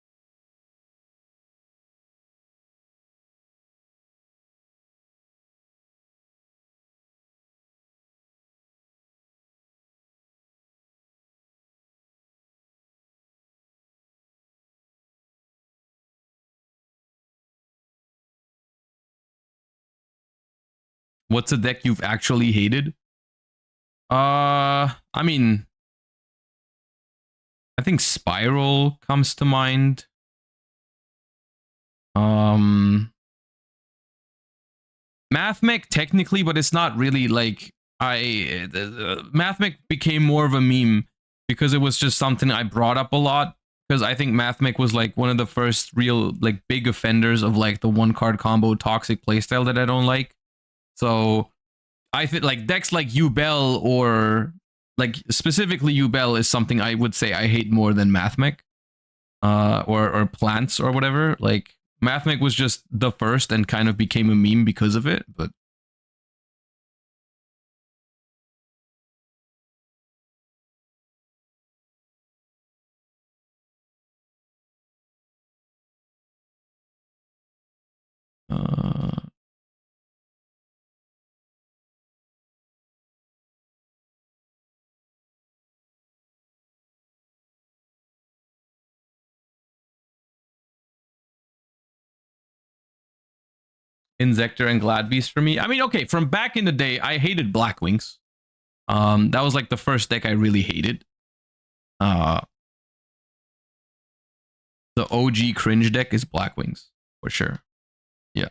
what's a deck you've actually hated? I mean, I think Spiral comes to mind. Mathmech technically, but it's not really like Mathmech became more of a meme because it was just something I brought up a lot because I think Mathmech was like one of the first real like big offenders of like the one card combo toxic playstyle that I don't like. So I think like decks like Yubel or like specifically Yubel is something I would say I hate more than Mathmech or Plants or whatever. Like Mathmech was just the first and kind of became a meme because of it, but Insector and Gladbeast for me. I mean, okay, from back in the day, I hated Blackwings. That was like the first deck I really hated. The OG cringe deck is Blackwings for sure. Yeah.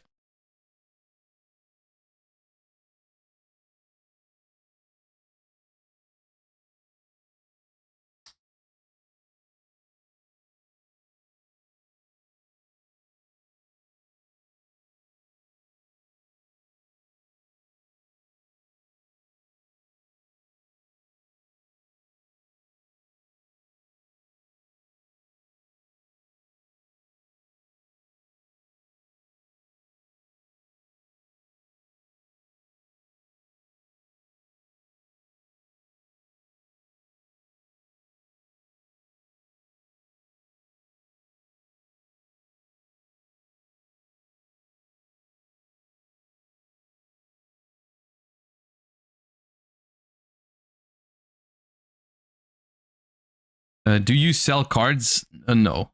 Do you sell cards? No.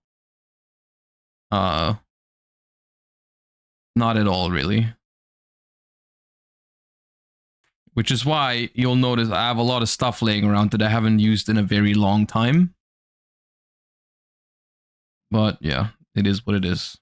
Not at all, really. Which is why you'll notice I have a lot of stuff laying around that I haven't used in a very long time. But yeah, it is what it is.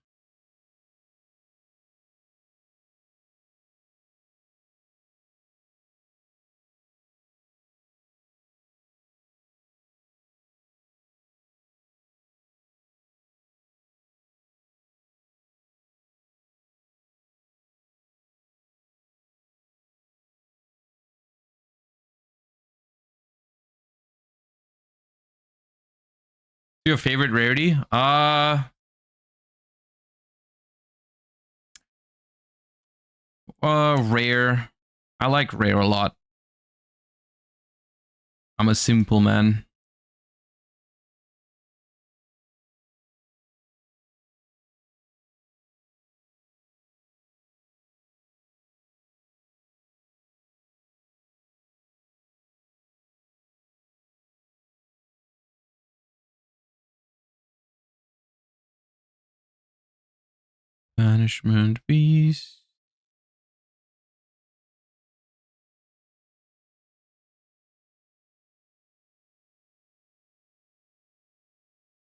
Your favorite rarity? Rare. I like rare a lot. I'm a simple man. Banishment Beast.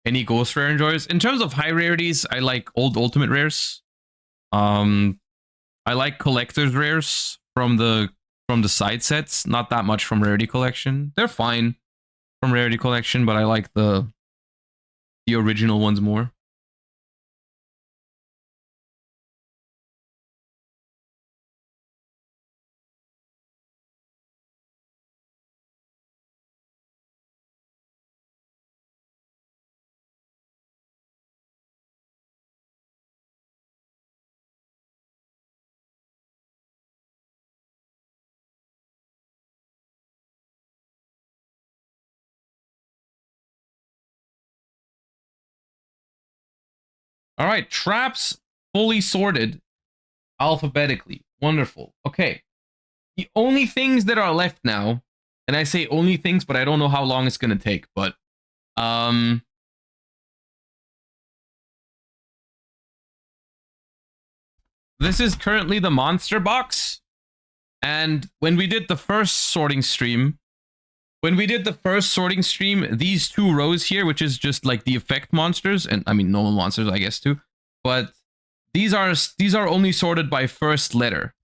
Any ghost rare enjoyers? In terms of high rarities, I like old ultimate rares. I like collector's rares from the side sets. Not that much from rarity collection. They're fine from rarity collection, but I like the original ones more. All right, traps fully sorted alphabetically. Wonderful. Okay. The only things that are left now, and I say only things, but I don't know how long it's going to take, but this is currently the monster box. And when we did the first sorting stream, these two rows here, which is just like the effect monsters, and I mean normal monsters, I guess too, but these are only sorted by first letter.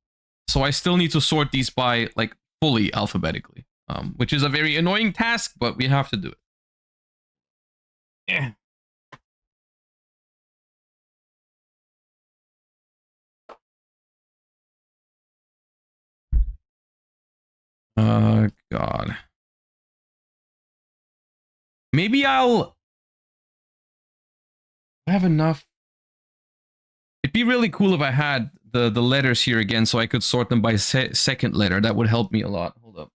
So I still need to sort these by like fully alphabetically, which is a very annoying task, but we have to do it. Yeah. God. Maybe I have enough. It'd be really cool if I had the letters here again, so I could sort them by second letter. That would help me a lot. Hold up.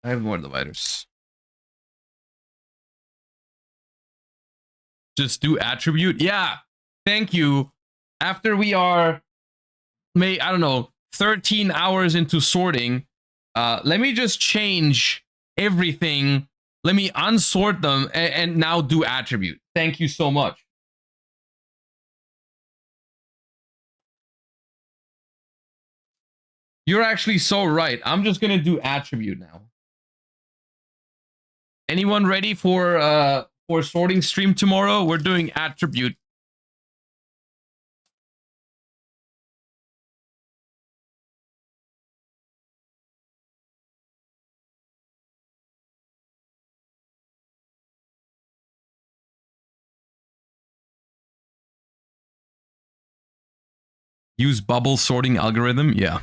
I have more dividers. Just do attribute. Yeah. Thank you. After we are, I don't know, 13 hours into sorting, let me just change everything. Let me unsort them and now do attribute. Thank you so much. You're actually so right. I'm just gonna do attribute now. Anyone ready for sorting stream tomorrow? We're doing attribute. Use bubble sorting algorithm? Yeah.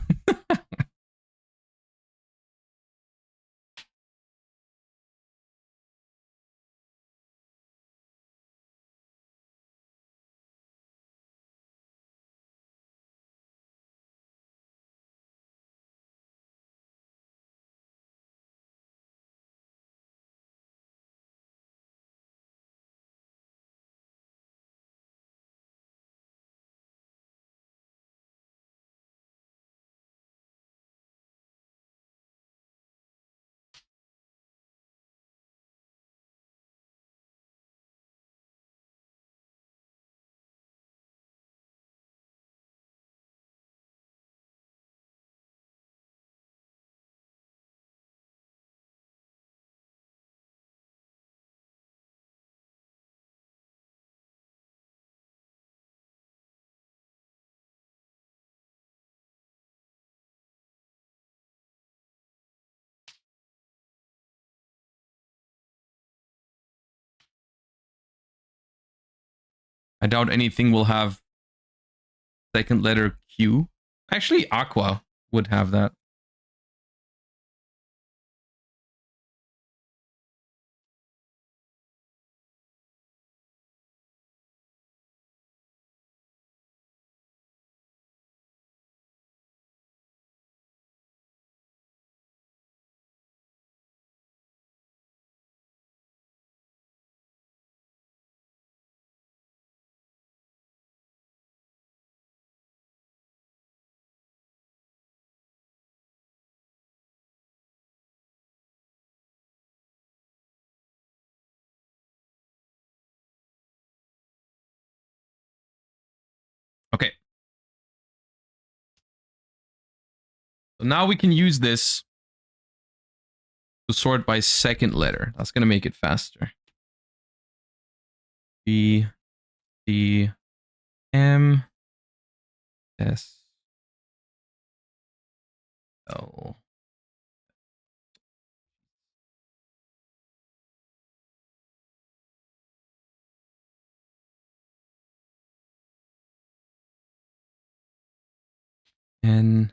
I doubt anything will have second letter Q. Actually, Aqua would have that. Okay. So now we can use this to sort by second letter. That's going to make it faster. B, D, M, S, L. N.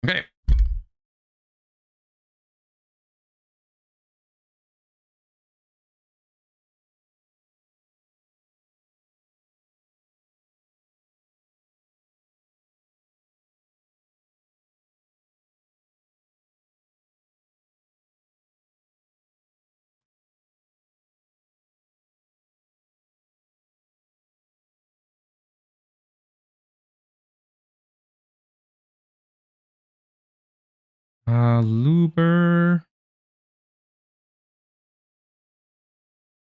Okay. Luber.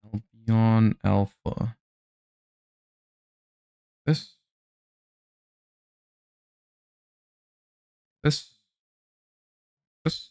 Albion Alpha. This. This. This.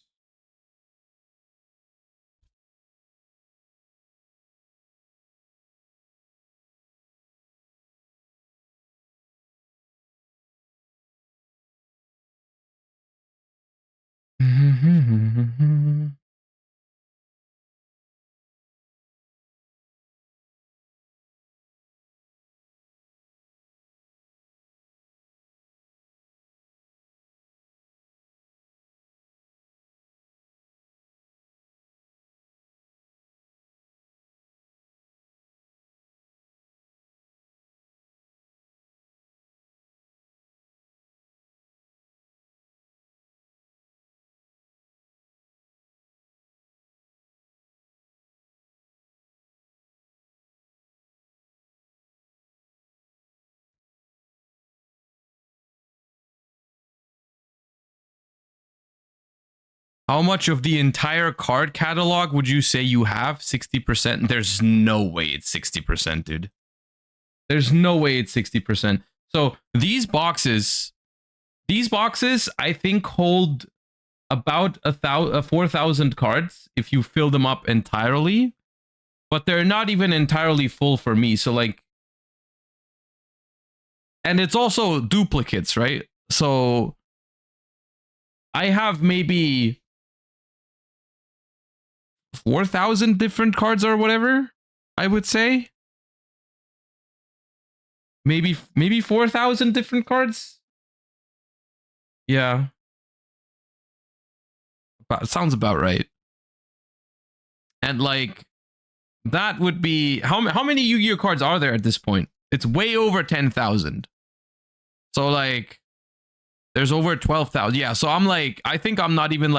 How much of the entire card catalog would you say you have? 60%? There's no way it's 60%, dude. There's no way it's 60%. So these boxes, I think hold about 4,000 cards if you fill them up entirely, but they're not even entirely full for me. So like, and it's also duplicates, right? So I have maybe 4,000 different cards or whatever, I would say. Maybe 4,000 different cards. Yeah. Sounds about right. And like, that would be how many Yu-Gi-Oh cards are there at this point? It's way over 10,000. So like, there's over 12,000. Yeah. So I'm like, I think I'm not even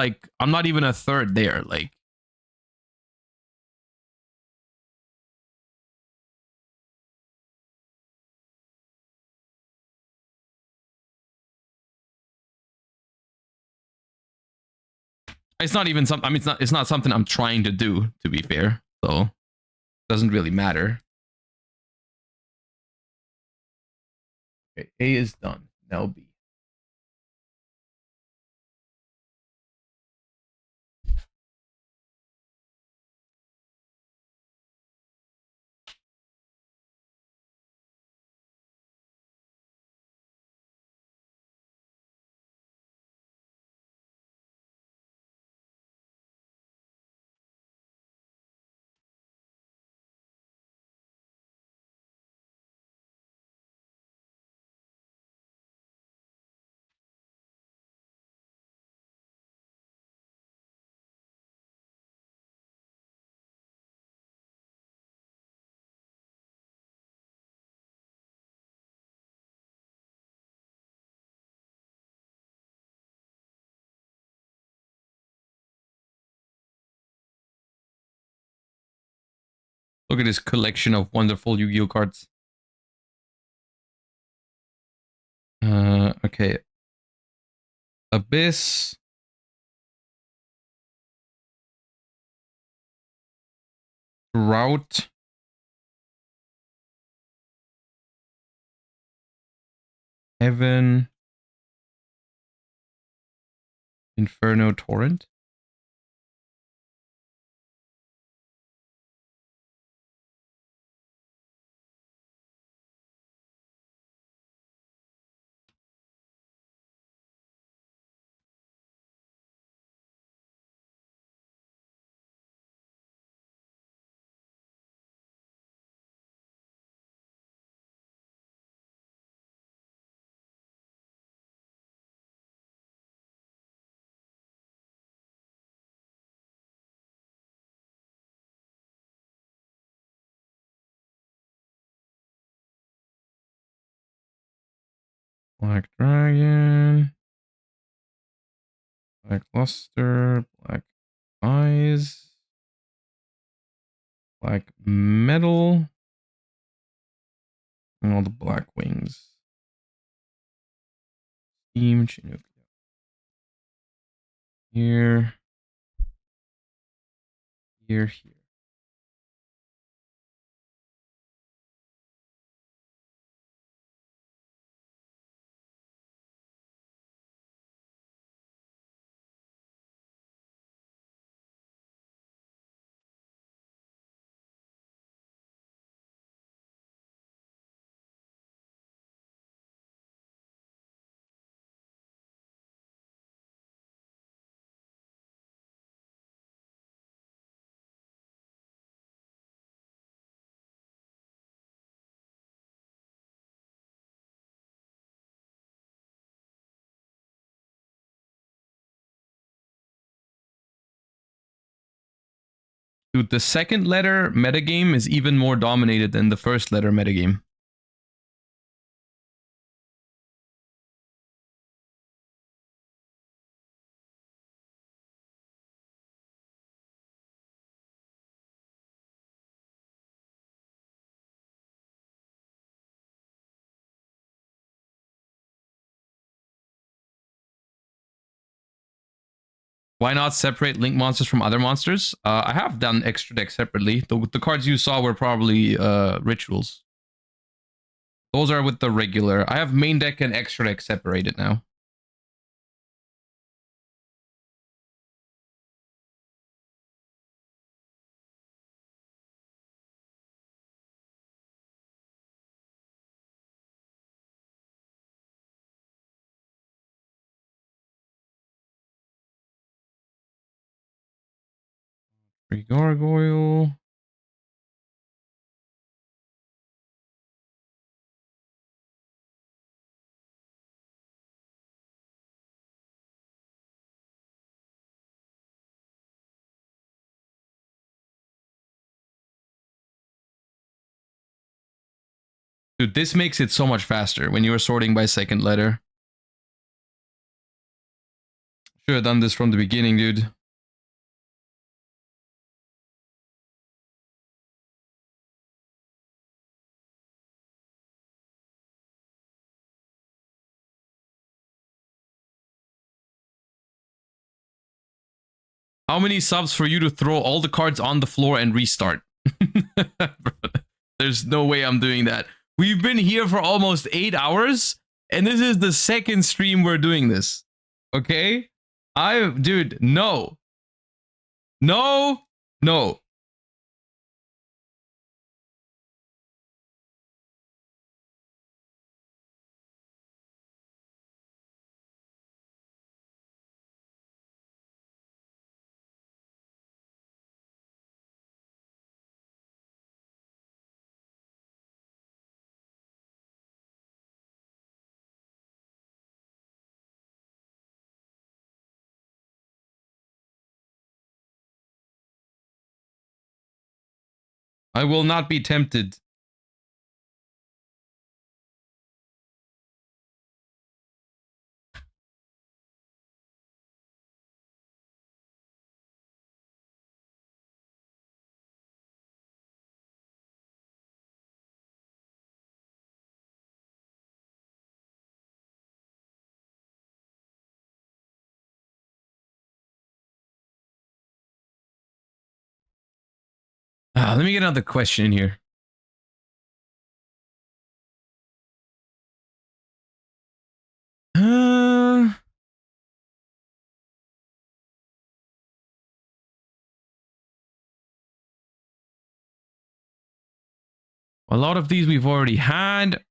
a third there. Like, it's not even something. I mean, it's not something I'm trying to do, to be fair. So it doesn't really matter. Okay, A is done. Now B. Look at this collection of wonderful Yu-Gi-Oh cards. Okay. Abyss. Route. Heaven. Inferno Torrent. Black Dragon. Black Luster. Black Eyes. Black Metal. And all the black wings. Steam Chinook. Here. Here. Dude, the second letter metagame is even more dominated than the first letter metagame. Why not separate link monsters from other monsters? I have done extra deck separately. The cards you saw were probably rituals. Those are with the regular. I have main deck and extra deck separated now. Gargoyle. Dude, this makes it so much faster when you are sorting by second letter. Should have done this from the beginning, dude. How many subs for you to throw all the cards on the floor and restart? There's no way I'm doing that. We've been here for almost 8 hours, and this is the second stream we're doing this. Okay? Dude, no. No. No. I will not be tempted. Let me get another question in here. A lot of these we've already had.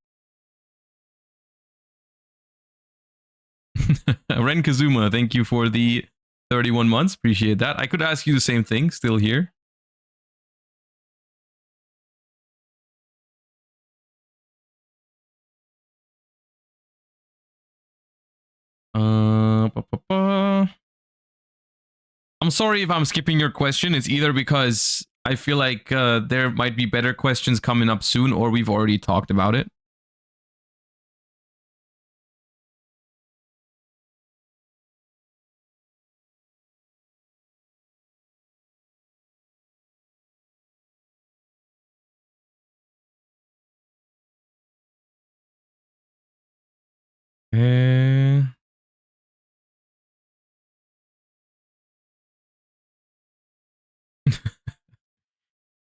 Ren Kazuma, thank you for the 31 months. Appreciate that. I could ask you the same thing. Still here. I'm sorry if I'm skipping your question. It's either because I feel like there might be better questions coming up soon, or we've already talked about it.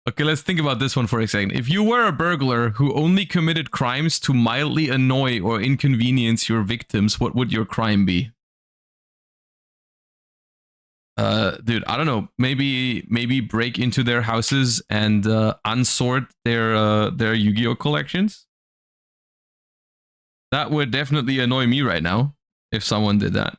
Okay, let's think about this one for a second. If you were a burglar who only committed crimes to mildly annoy or inconvenience your victims, what would your crime be? Dude, I don't know. Maybe break into their houses and unsort their Yu-Gi-Oh collections. That would definitely annoy me right now if someone did that.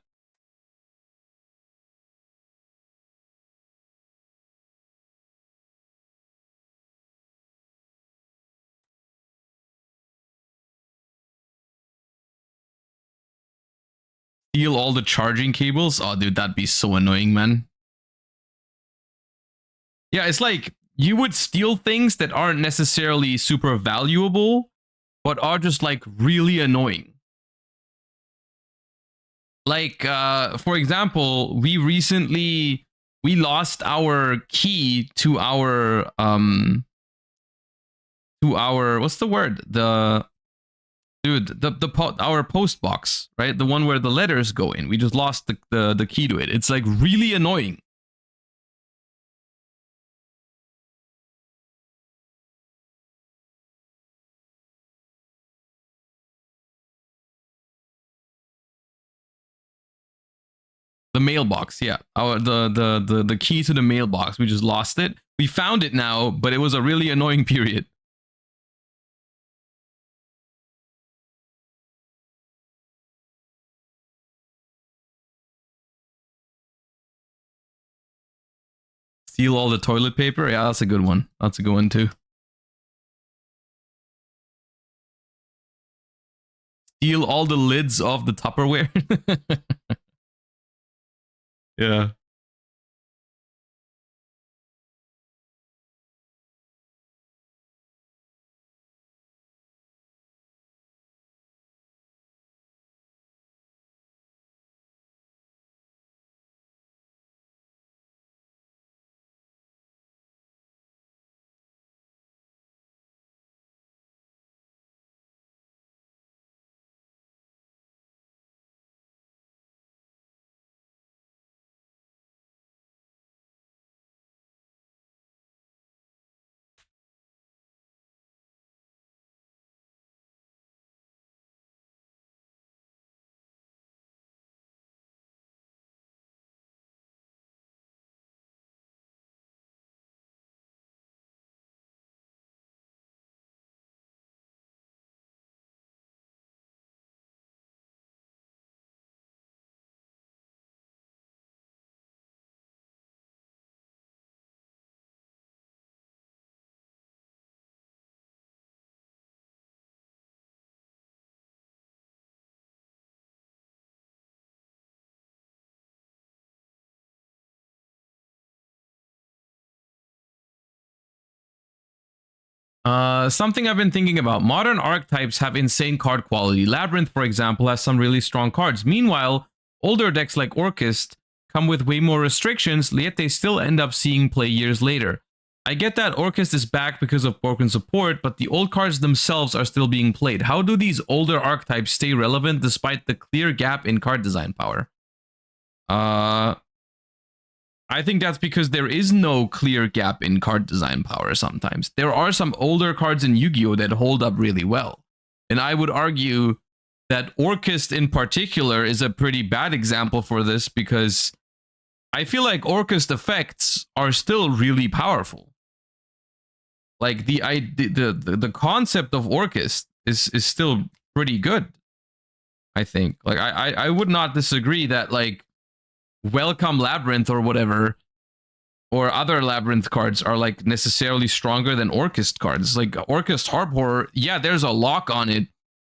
Steal all the charging cables? Oh, dude, that'd be so annoying, man. Yeah, it's like you would steal things that aren't necessarily super valuable, but are just like really annoying. Like, for example, we lost our key to our what's the word? Dude, our post box, right? The one where the letters go in. We just lost the key to it. It's like really annoying. The mailbox, yeah. The key to the mailbox. We just lost it. We found it now, but it was a really annoying period. Steal all the toilet paper? Yeah, that's a good one. That's a good one too. Steal all the lids off the Tupperware? Yeah. Something I've been thinking about. Modern archetypes have insane card quality. Labyrinth, for example, has some really strong cards. Meanwhile, older decks like Orchist come with way more restrictions, yet they still end up seeing play years later. I get that Orchist is back because of broken support, but the old cards themselves are still being played. How do these older archetypes stay relevant despite the clear gap in card design power? I think that's because there is no clear gap in card design power sometimes. There are some older cards in Yu-Gi-Oh! That hold up really well. And I would argue that Orchist in particular is a pretty bad example for this because I feel like Orchist effects are still really powerful. Like the concept of Orchist is still pretty good, I think. Like I would not disagree that like Welcome Labyrinth or whatever, or other Labyrinth cards are like necessarily stronger than Orchist cards. Like Orchist Harp Horror, yeah, there's a lock on it,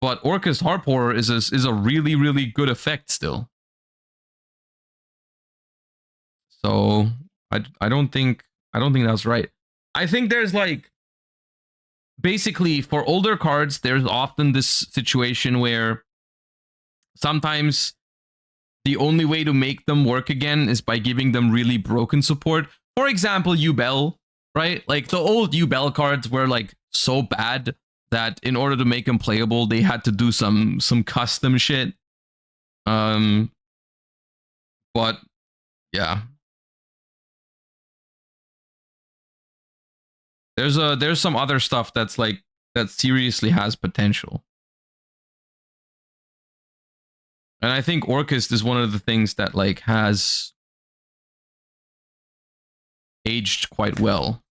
but Orchist Harp Horror is a really, really good effect still. So I don't think that's right. I think there's like basically for older cards, there's often this situation where sometimes the only way to make them work again is by giving them really broken support. For example, Yubel, right? Like the old Yubel cards were like so bad that in order to make them playable, they had to do some custom shit. But yeah. There's some other stuff that's like that seriously has potential. And I think Orchist is one of the things that like has aged quite well.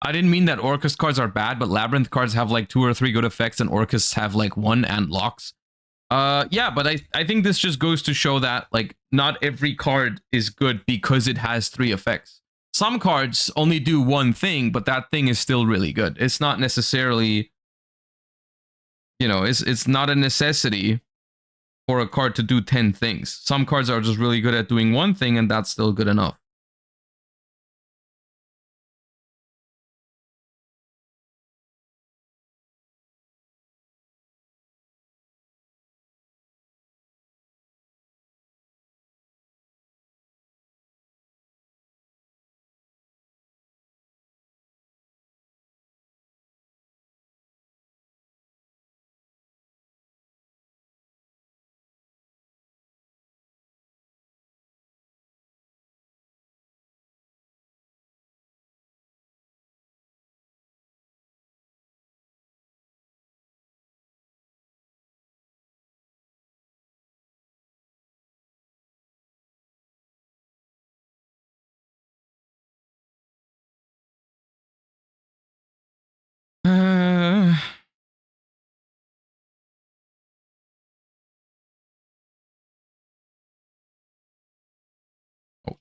I didn't mean that Orchist cards are bad, but Labyrinth cards have like 2 or 3 good effects and Orchists have like 1 and locks. Yeah, but I think this just goes to show that like not every card is good because it has 3 effects. Some cards only do 1 thing, but that thing is still really good. It's not necessarily, you know, it's not a necessity for a card to do 10 things. Some cards are just really good at doing 1 thing and that's still good enough.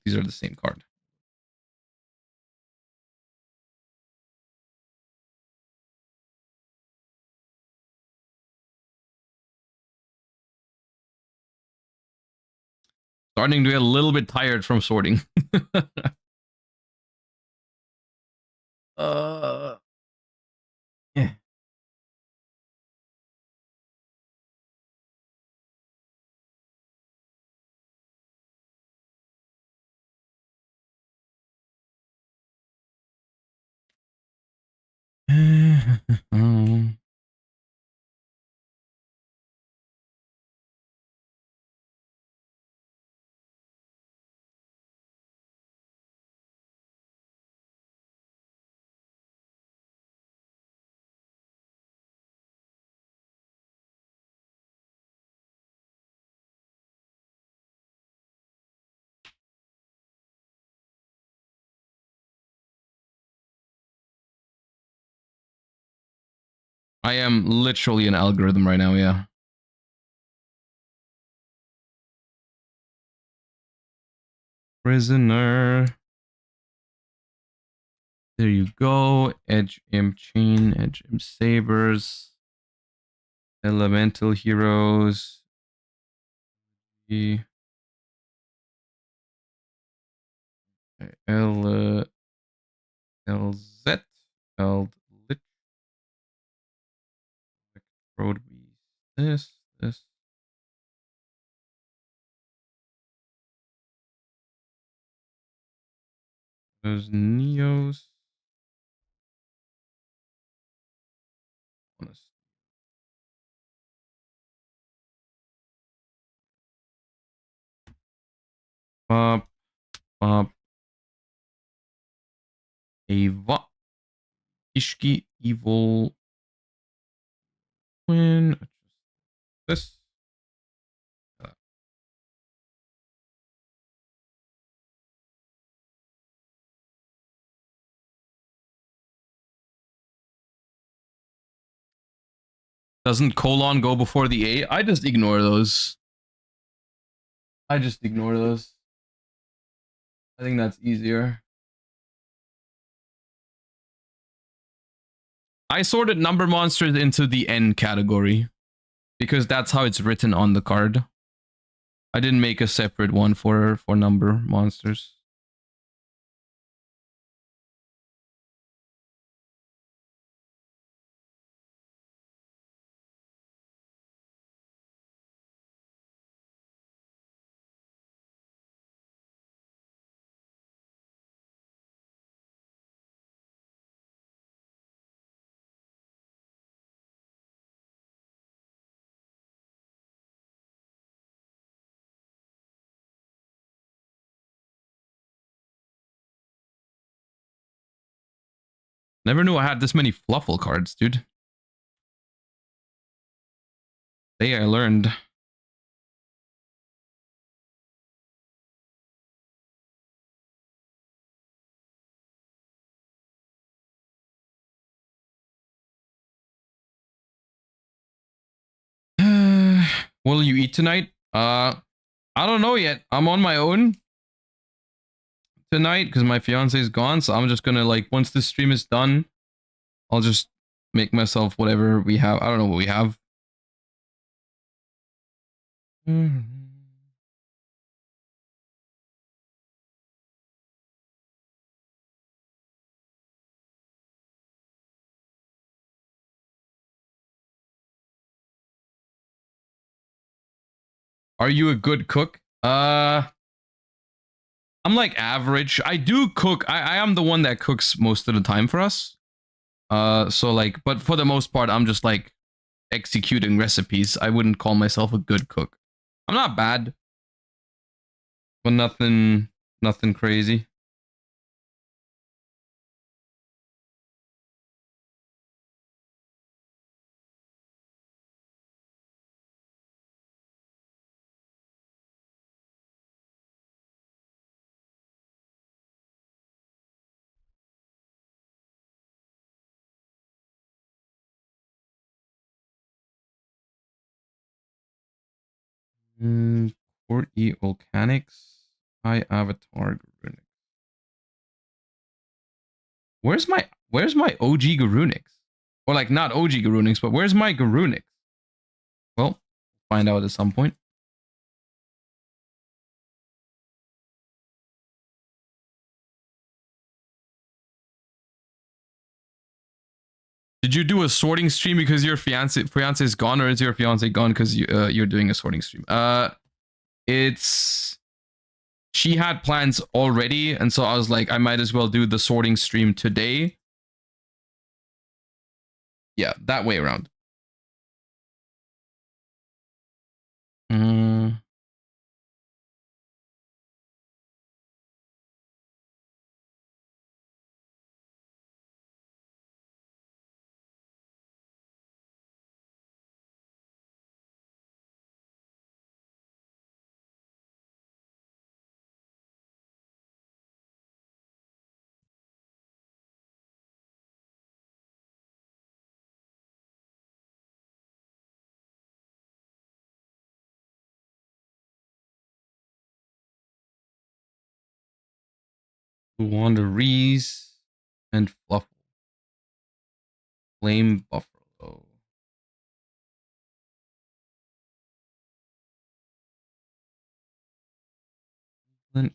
these are the same card. Starting to get a little bit tired from sorting. Yeah. I am literally an algorithm right now, yeah. Prisoner. There you go. Edge imp chain, edge imp sabers. Elemental heroes. L LZ. L lit. Road beast. This. Those Neos. Pop. Pop. Ava. Ishki. Evil. Twin. This. Doesn't colon go before the A? I just ignore those. I just ignore those. I think that's easier. I sorted number monsters into the N category because that's how it's written on the card. I didn't make a separate one for number monsters. Never knew I had this many Fluffle cards, dude. Day I learned. What'll you eat tonight? I don't know yet. I'm on my own tonight because my fiance is gone. So I'm just gonna like once this stream is done, I'll just make myself whatever we have. I don't know what we have. Are you a good cook? I'm like average. I do cook. I am the one that cooks most of the time for us. So like, but for the most part, I'm just like executing recipes. I wouldn't call myself a good cook. I'm not bad, but nothing crazy. Port E volcanics. Hi avatar Garunix. Where's my OG Garunix? Or like not OG Garunix, but where's my Garunix? Well, find out at some point. Did you do a sorting stream because your fiance is gone, or is your fiance gone because you're doing a sorting stream? It's she had plans already, and so I was like, I might as well do the sorting stream today. Yeah, that way around. Wanderees and Fluffle. Flame Buffalo.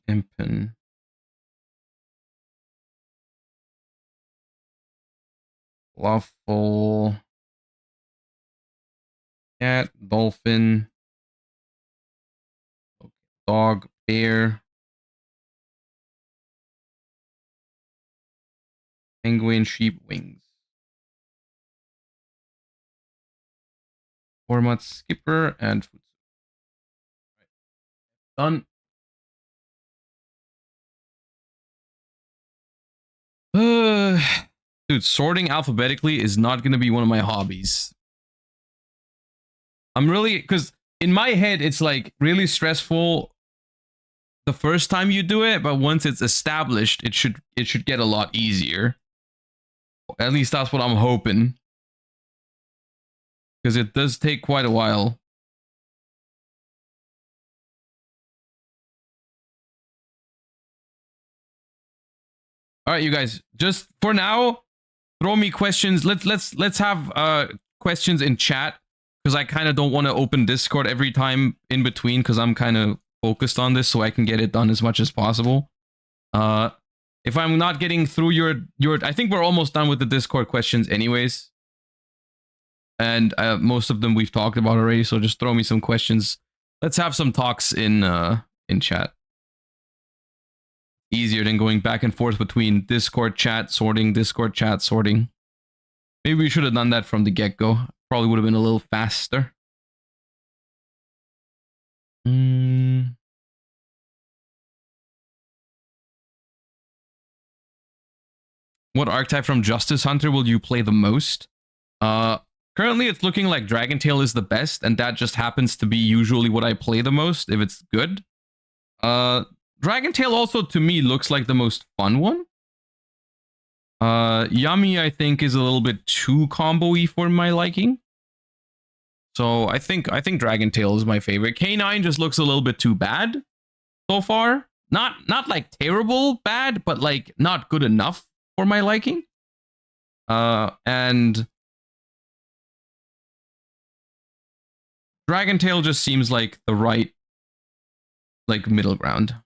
Impin. Fluffle. Cat, dolphin. Dog, bear. Penguin, sheep, wings. Format skipper and food. Done. Dude, sorting alphabetically is not going to be one of my hobbies. I'm really, because in my head, it's like really stressful the first time you do it, but once it's established, it should get a lot easier. At least that's what I'm hoping. Because it does take quite a while. All right, you guys, just for now, throw me questions. Let's have questions in chat, because I kind of don't want to open Discord every time in between, because I'm kind of focused on this so I can get it done as much as possible. If I'm not getting through your I think we're almost done with the Discord questions anyways. And most of them we've talked about already, so just throw me some questions. Let's have some talks in chat. Easier than going back and forth between Discord chat sorting, Discord chat sorting. Maybe we should have done that from the get-go. Probably would have been a little faster. What archetype from Justice Hunter will you play the most? Currently it's looking like Dragon Tail is the best, and that just happens to be usually what I play the most if it's good. Dragon Tail also to me looks like the most fun one. Yummy I think is a little bit too combo-y for my liking. So I think Dragon Tail is my favorite. K9 just looks a little bit too bad so far. Not like terrible bad, but like not good enough for my liking. And Dragon Tail just seems like the right like middle ground.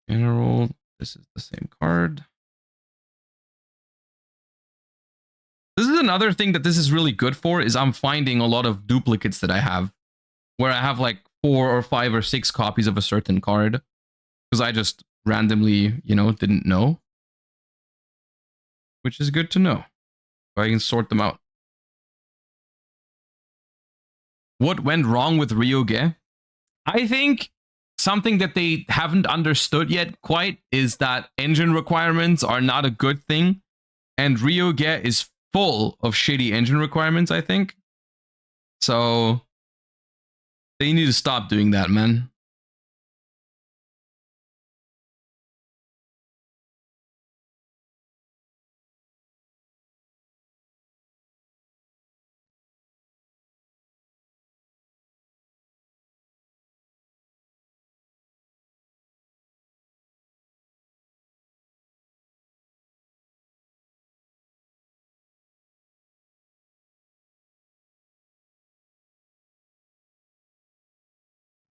General, this is the same card. This is another thing that this is really good for, is I'm finding a lot of duplicates that I have, where I have like 4 or 5 or 6 copies of a certain card, because I just randomly, you know, didn't know. Which is good to know. So I can sort them out. What went wrong with yugioh? I think something that they haven't understood yet quite is that engine requirements are not a good thing, and yugioh is full of shitty engine requirements, I think. So they need to stop doing that, man.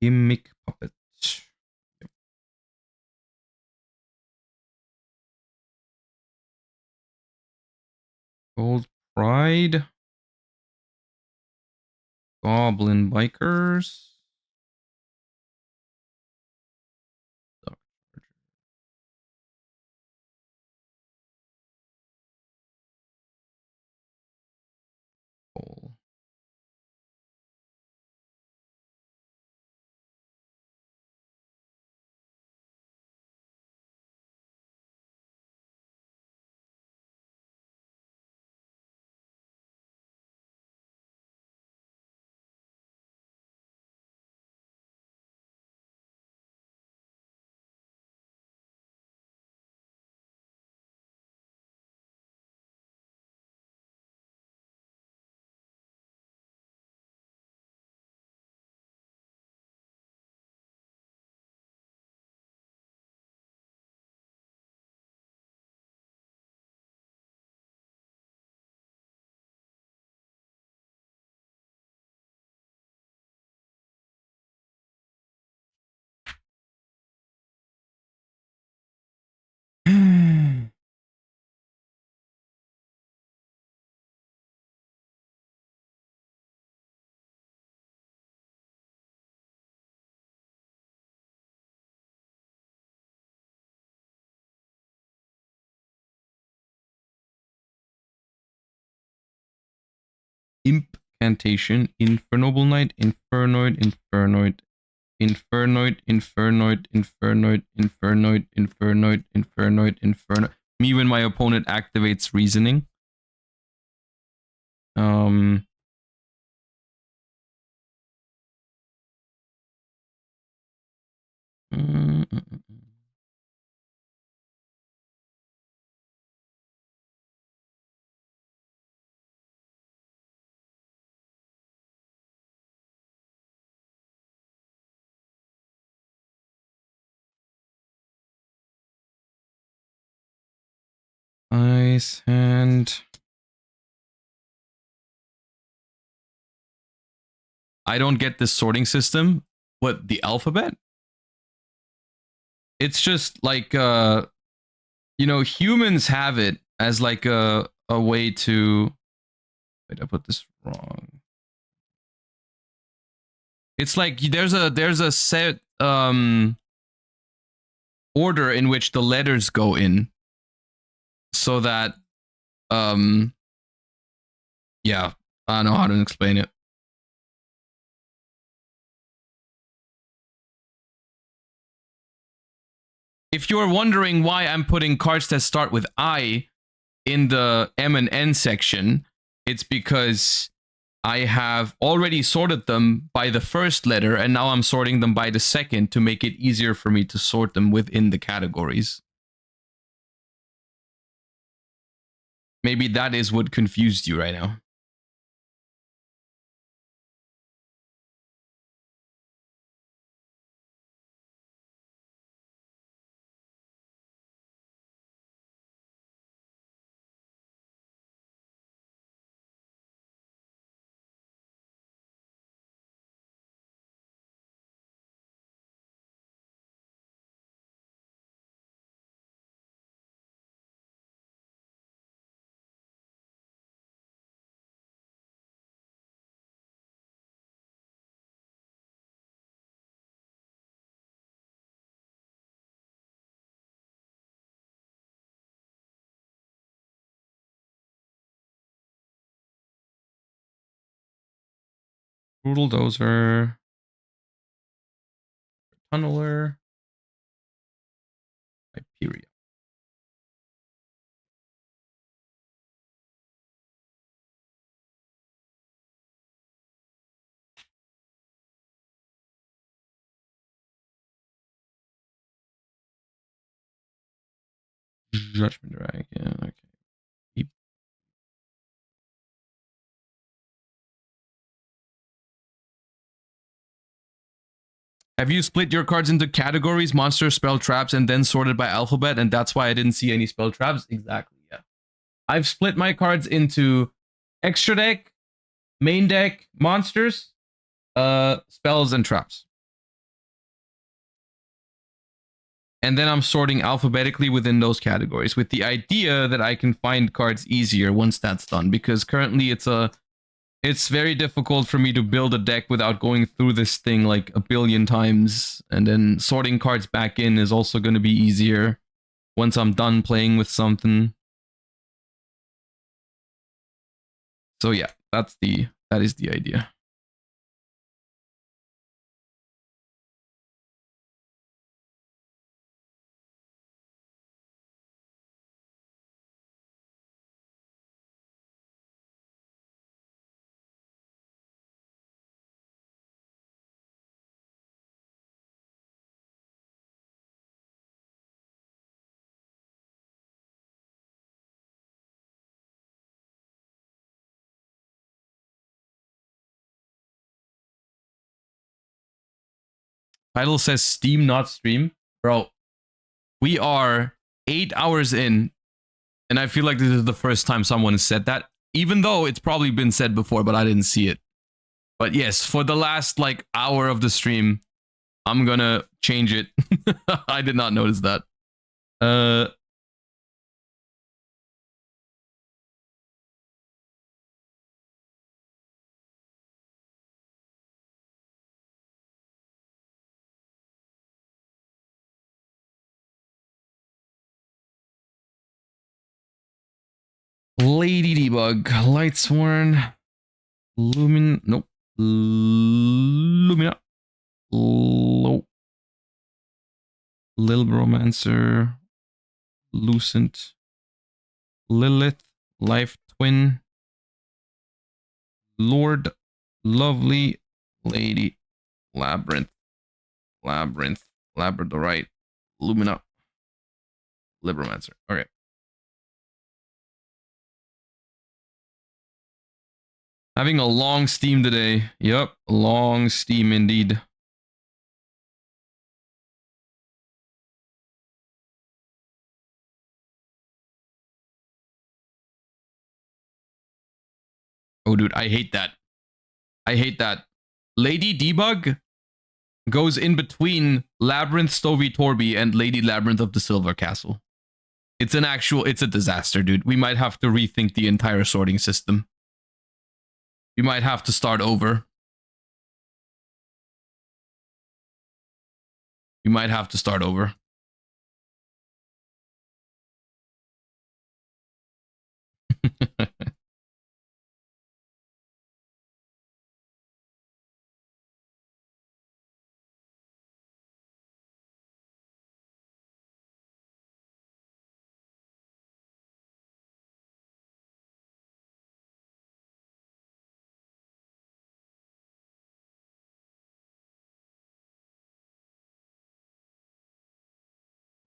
Gimmick puppet. Gold Pride. Goblin Bikers. Oh. Incantation, Infernoble Knight, Infernoid, Infernoid, Infernoid, Infernoid, Infernoid, Infernoid, Infernoid, Infernoid, Infernoid. Me when my opponent activates reasoning. Ice Hand. I don't get this sorting system. What, the alphabet? It's just like you know, humans have it as like a way to. Wait, I put this wrong. It's like there's a set order in which the letters go in, so that yeah, I don't know how to explain it. If you're wondering why I'm putting cards that start with I in the M and N section, it's because I have already sorted them by the first letter, and now I'm sorting them by the second to make it easier for me to sort them within the categories. Maybe that is what confused you right now. Brutal Dozer. Tunneler. Hyperion. Judgment Dragon. Okay. Have you split your cards into categories, monster, spell, traps, and then sorted by alphabet? And that's why I didn't see any spell traps? Exactly, yeah. I've split my cards into extra deck, main deck, monsters, spells, and traps. And then I'm sorting alphabetically within those categories with the idea that I can find cards easier once that's done. Because currently it's very difficult for me to build a deck without going through this thing like a billion times. And then sorting cards back in is also going to be easier once I'm done playing with something. So yeah, that is the idea. Title says Steam, not stream. Bro, we are 8 hours in, and I feel like this is the first time someone has said that, even though it's probably been said before, but I didn't see it. But yes, for the last like hour of the stream, I'm gonna change it. I did not notice that. Lady Debug, Lightsworn, nope. Lumina, Lil Romancer, Lucent, Lilith, Life Twin, Lord, Lovely, Lady, Labyrinth, Labradorite, Lumina, Libromancer. Okay. Having a long Steam today. Yep, long Steam indeed. Oh, dude, I hate that. I hate that. Lady Debug goes in between Labyrinth Stovey Torby and Lady Labyrinth of the Silver Castle. It's a disaster, dude. We might have to rethink the entire sorting system. We might have to start over. We might have to start over.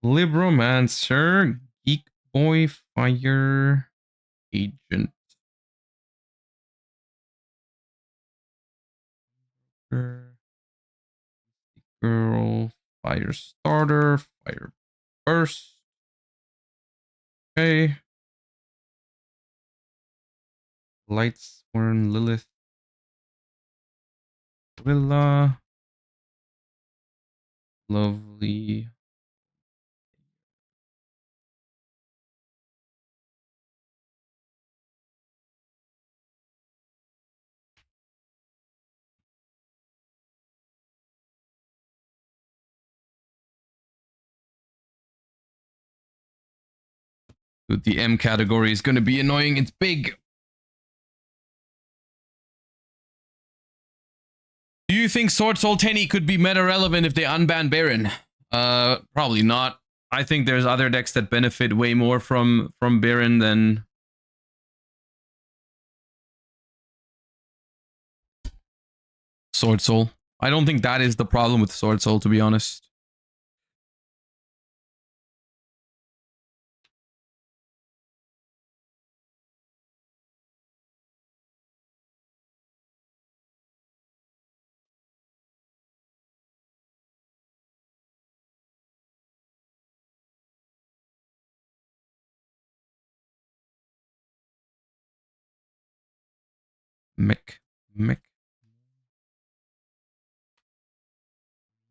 Libromancer, Geek Boy, Fire Agent. Girl, Fire Starter, Fire Burst. Okay. Lightsworn, Lilith, Willa, Lovely. Dude, the M category is going to be annoying. It's big. Do you think Sword Soul Tenny could be meta relevant if they unban Baron? Probably not. I think there's other decks that benefit way more from Baron than Sword Soul. I don't think that is the problem with Sword Soul, to be honest. Mech.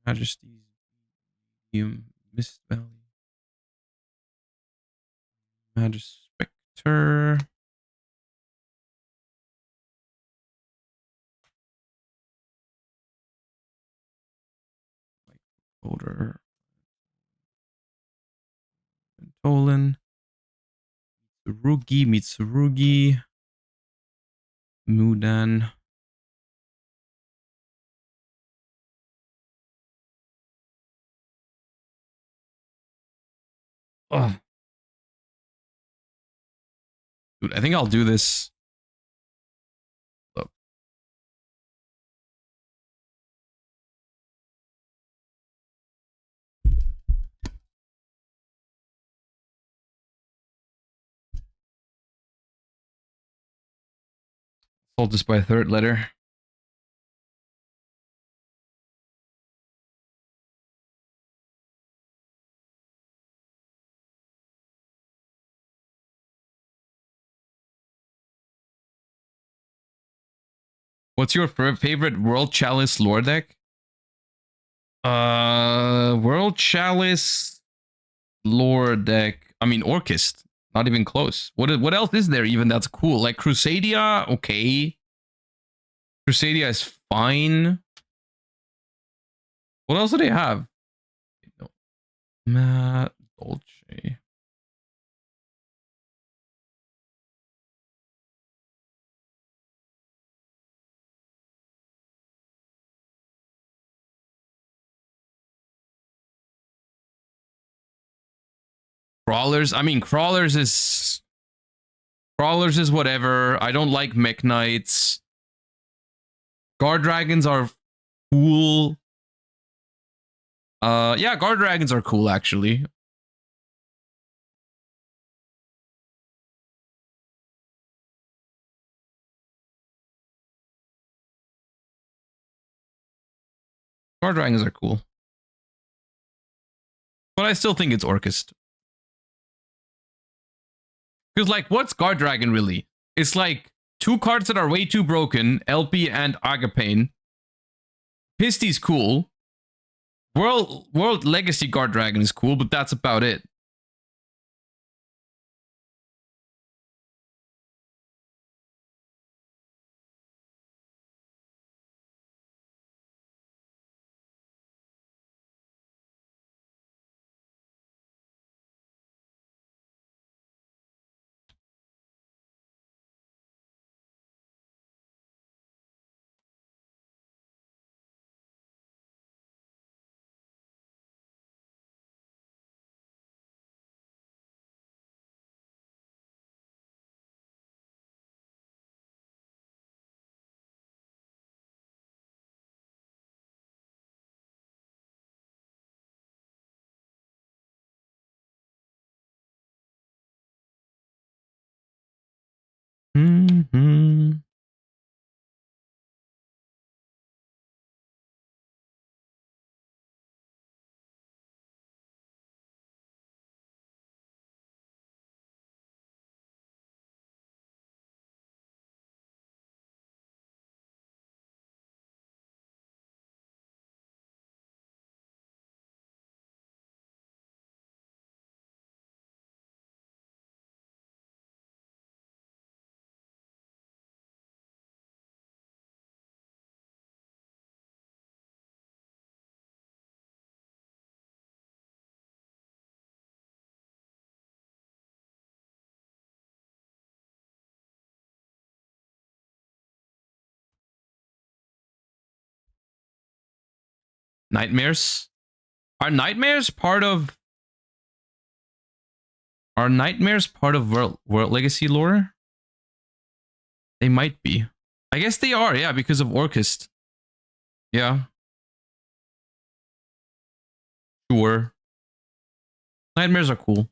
Majesty's Mist Valley. Magispector. Voter. Tolan. Mitsurugi. Mudan. Ugh. Dude, I think I'll do this. Look. Sold this by a third letter. What's your favorite World Chalice lore deck? World Chalice lore deck. I mean, Orchist. Not even close. What else is there even that's cool? Like Crusadia, okay. Crusadia is fine. What else do they have? Matt Dolce. Crawlers. I mean, Crawlers is whatever. I don't like Mech Knights. Guard Dragons are cool. Yeah, Guard Dragons are cool actually. Guard Dragons are cool. But I still think it's Orchist. Because, like, what's Guard Dragon really? It's like 2 cards that are way too broken, LP and Agapane. Pisty's cool. World Legacy Guard Dragon is cool, but that's about it. Nightmares? Are nightmares part of... Are nightmares part of World Legacy lore? They might be. I guess they are, yeah, because of Orchest. Yeah. Sure. Nightmares are cool.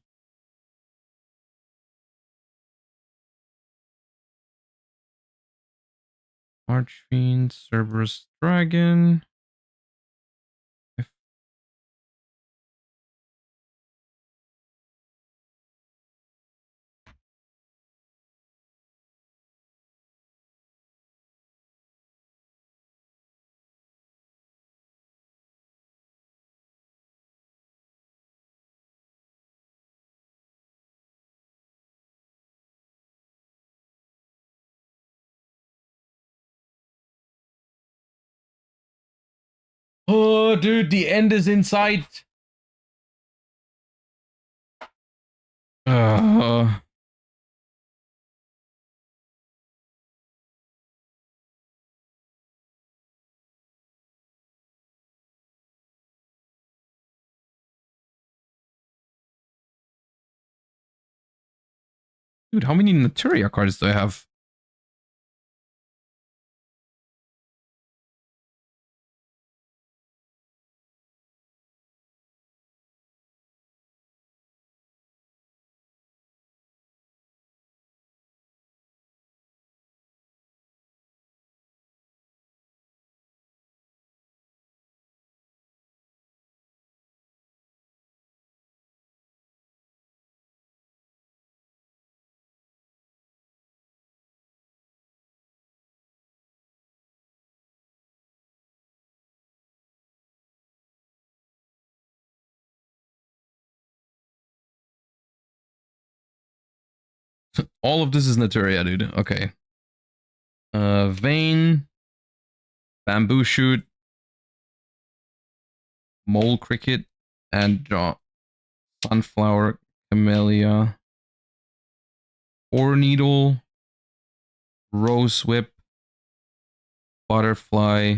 Archfiend, Cerberus Dragon. Oh, dude, the end is in sight. Dude, how many Naturia cards do I have? All of this is Naturia, dude. Okay. Vein, Bamboo Shoot, Mole Cricket, and Jaw. Sunflower, Camellia, Ore Needle, Rose Whip, Butterfly,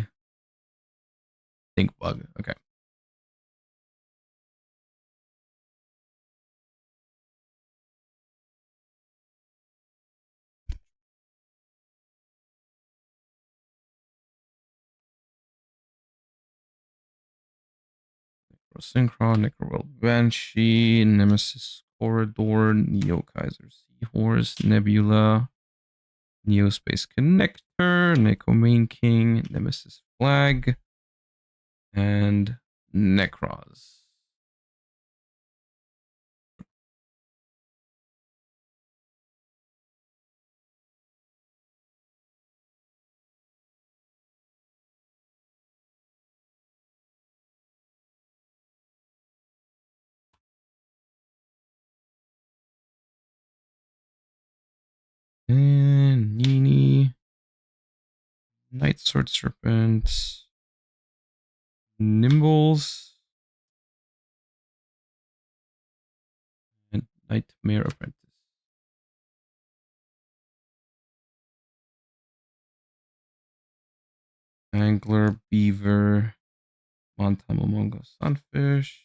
Think Bug. Okay. Synchron, Necroworld Banshee, Nemesis Corridor, Neo Kaiser Seahorse, Nebula, Neo Space Connector, Neko Main King, Nemesis Flag, and Necros. And Nini, Night Sword Serpent, Nimbles, and Nightmare Apprentice. Angler, Beaver, Montamo Mongo, Sunfish.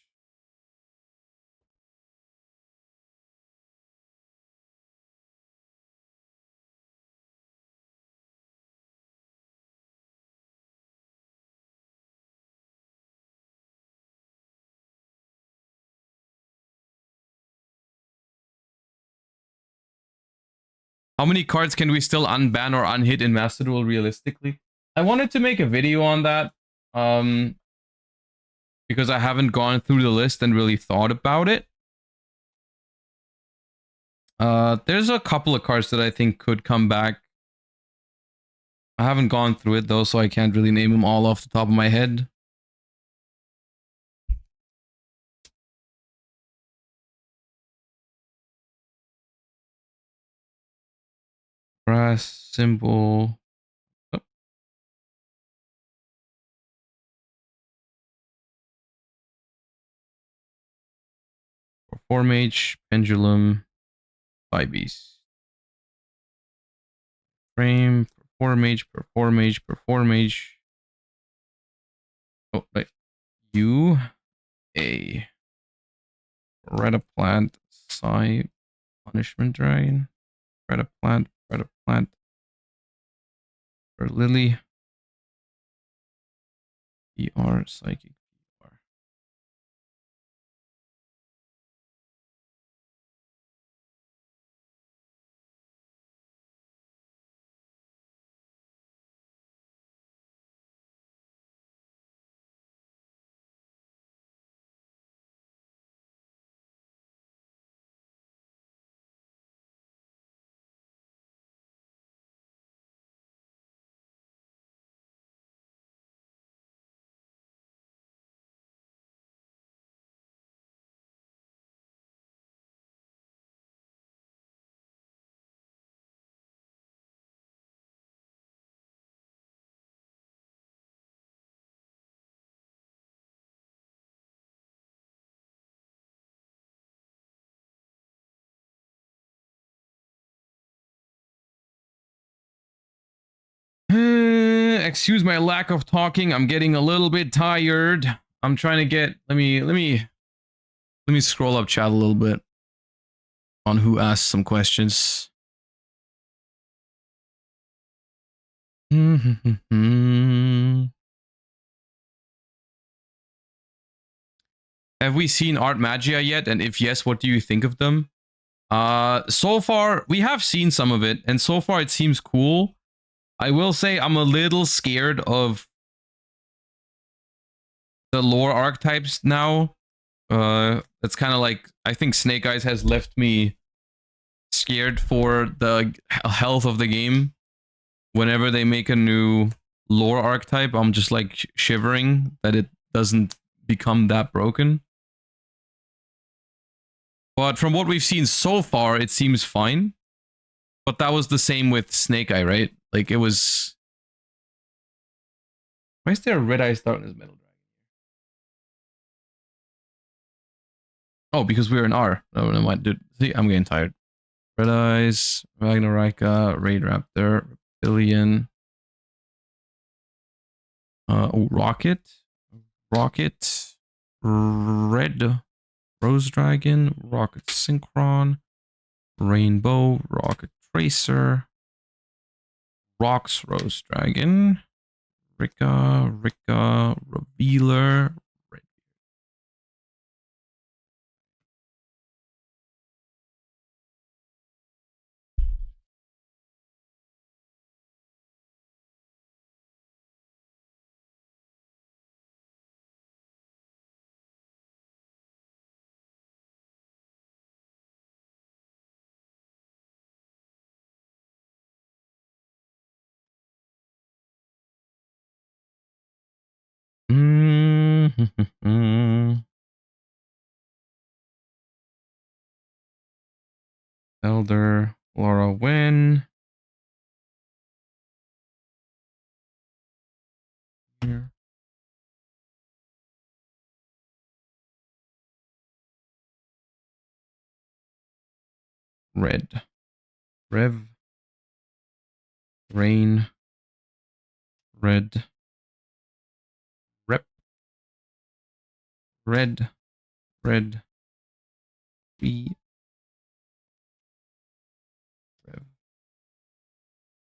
How many cards can we still unban or unhit in Master Duel realistically? I wanted to make a video on that. Because I haven't gone through the list and really thought about it. There's a couple of cards that I think could come back. I haven't gone through it though, so I can't really name them all off the top of my head. Brass symbol. Oh. For 4-mage, pendulum, 5-beast. Frame, for 4-mage, per 4-mage, per 4-mage. Oh, right. A Red plant Psy punishment dragon. Red plant for Lily. ER psychic ER. Excuse my lack of talking. I'm getting a little bit tired. I'm trying to get. Let me scroll up chat a little bit on who asked some questions. Have we seen Art Magia yet? And if yes, what do you think of them? So far we have seen some of it, and so far it seems cool. I will say I'm a little scared of the lore archetypes now. That's kind of like, I think Snake Eyes has left me scared for the health of the game. Whenever they make a new lore archetype, I'm just like shivering that it doesn't become that broken. But from what we've seen so far, it seems fine. But that was the same with Snake Eye, right? Like, it was... Why is there a red eye star in this metal dragon? Oh, because we're in R. Oh, no, mind, dude. See, I'm getting tired. Red Eyes, Ragnaraka, Raid Raptor, Reptilian. Rocket. Red Rose Dragon, Rocket Synchron, Rainbow, Rocket Tracer, Rocks Rose Dragon, Rika, Revealer, Red. Elder, Laura Wynn. Here. Red. Rev. Rain. Red. Rep. Red. Red. B. Rev.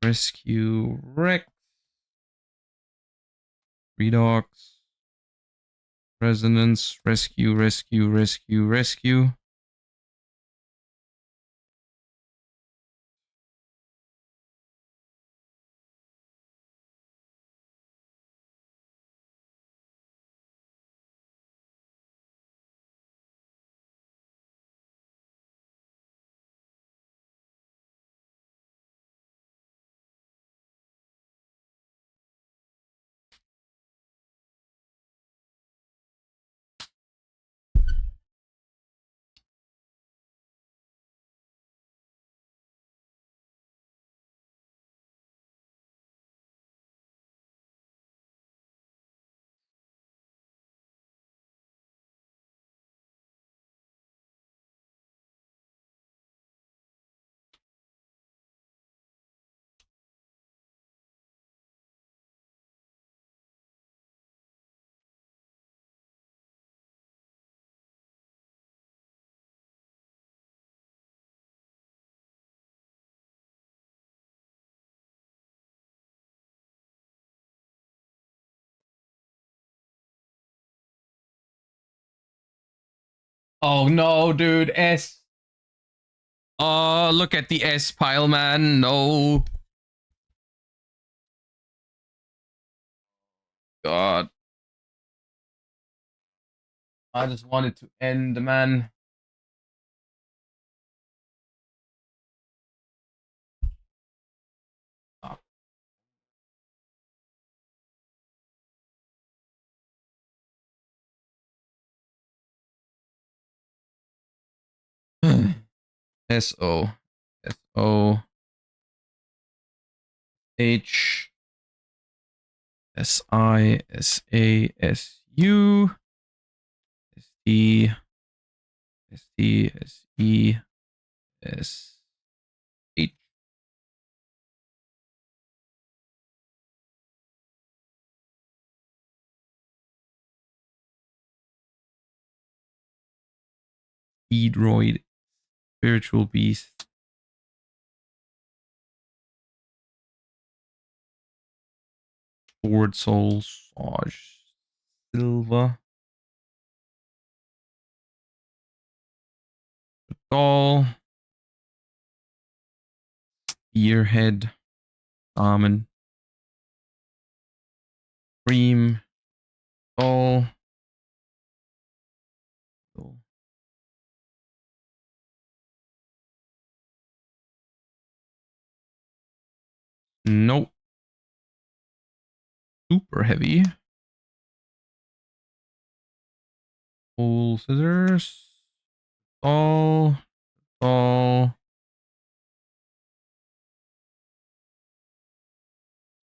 Rescue. Rex. Redox. Resonance. Rescue. Oh no, dude. S. Oh, look at the S pile, man. No. God. I just wanted to end, man. S-O. S-O. H. S-I. S-A. S-U. S-D. S-D. S-E. S-H. Droid. Spiritual beast. Sword soul. Saj. Silva. Doll. Earhead. Salmon. Cream. Doll. Nope. Super heavy. Full scissors. All.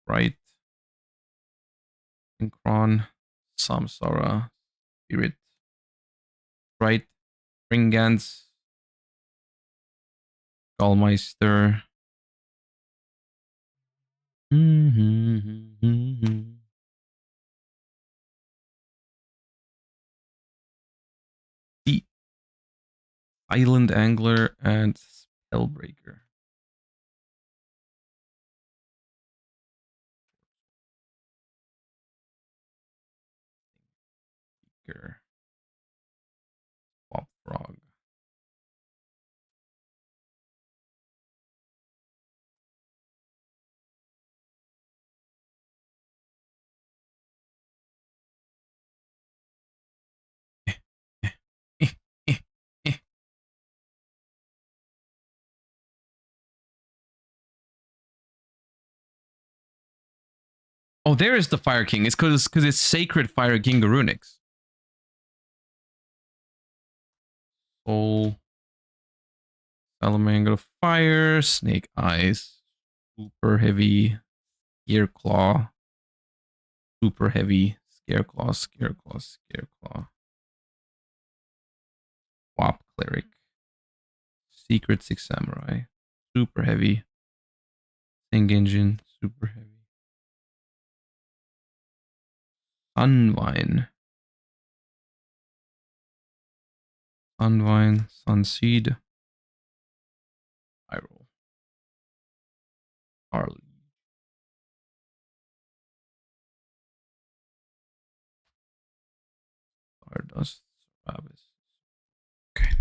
Right. Synchron. Samsara. Spirit. Right. Ringans. Gallmeister. The Island Angler and Spellbreaker. Pop Frog. Oh, there is the Fire King. It's because it's Sacred Fire King Runics. Soul. Salamander of Fire. Snake Eyes. Super heavy. Earclaw. Super heavy. Scareclaw. Wop Cleric. Secret Six Samurai. Super heavy. Sing Engine. Super heavy. Sunvine. Sunseed. Spiral. Charly. Stardust. Travis. Okay.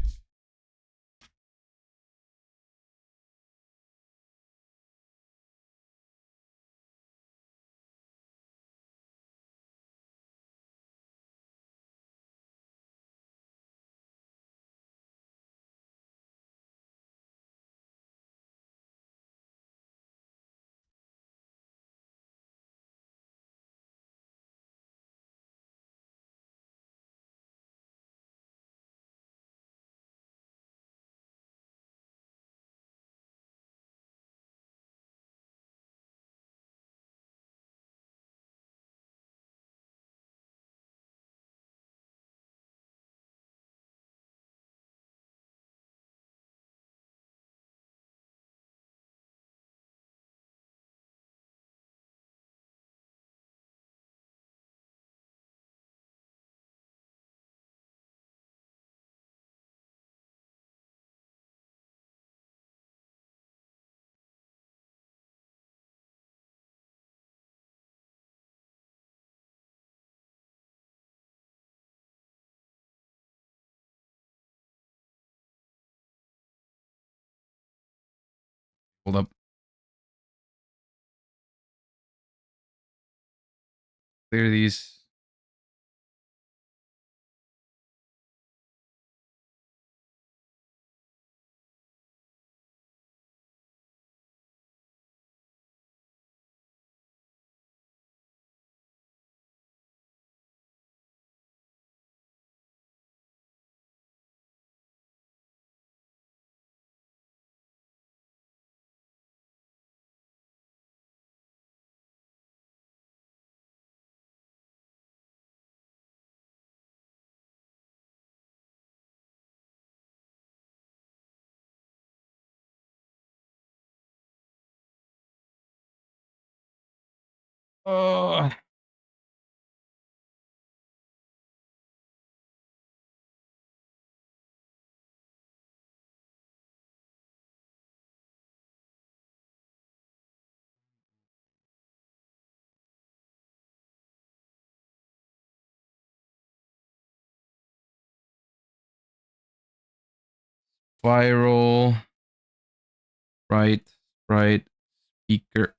Hold up. Clear these. Uh, Viral. Right. Speaker.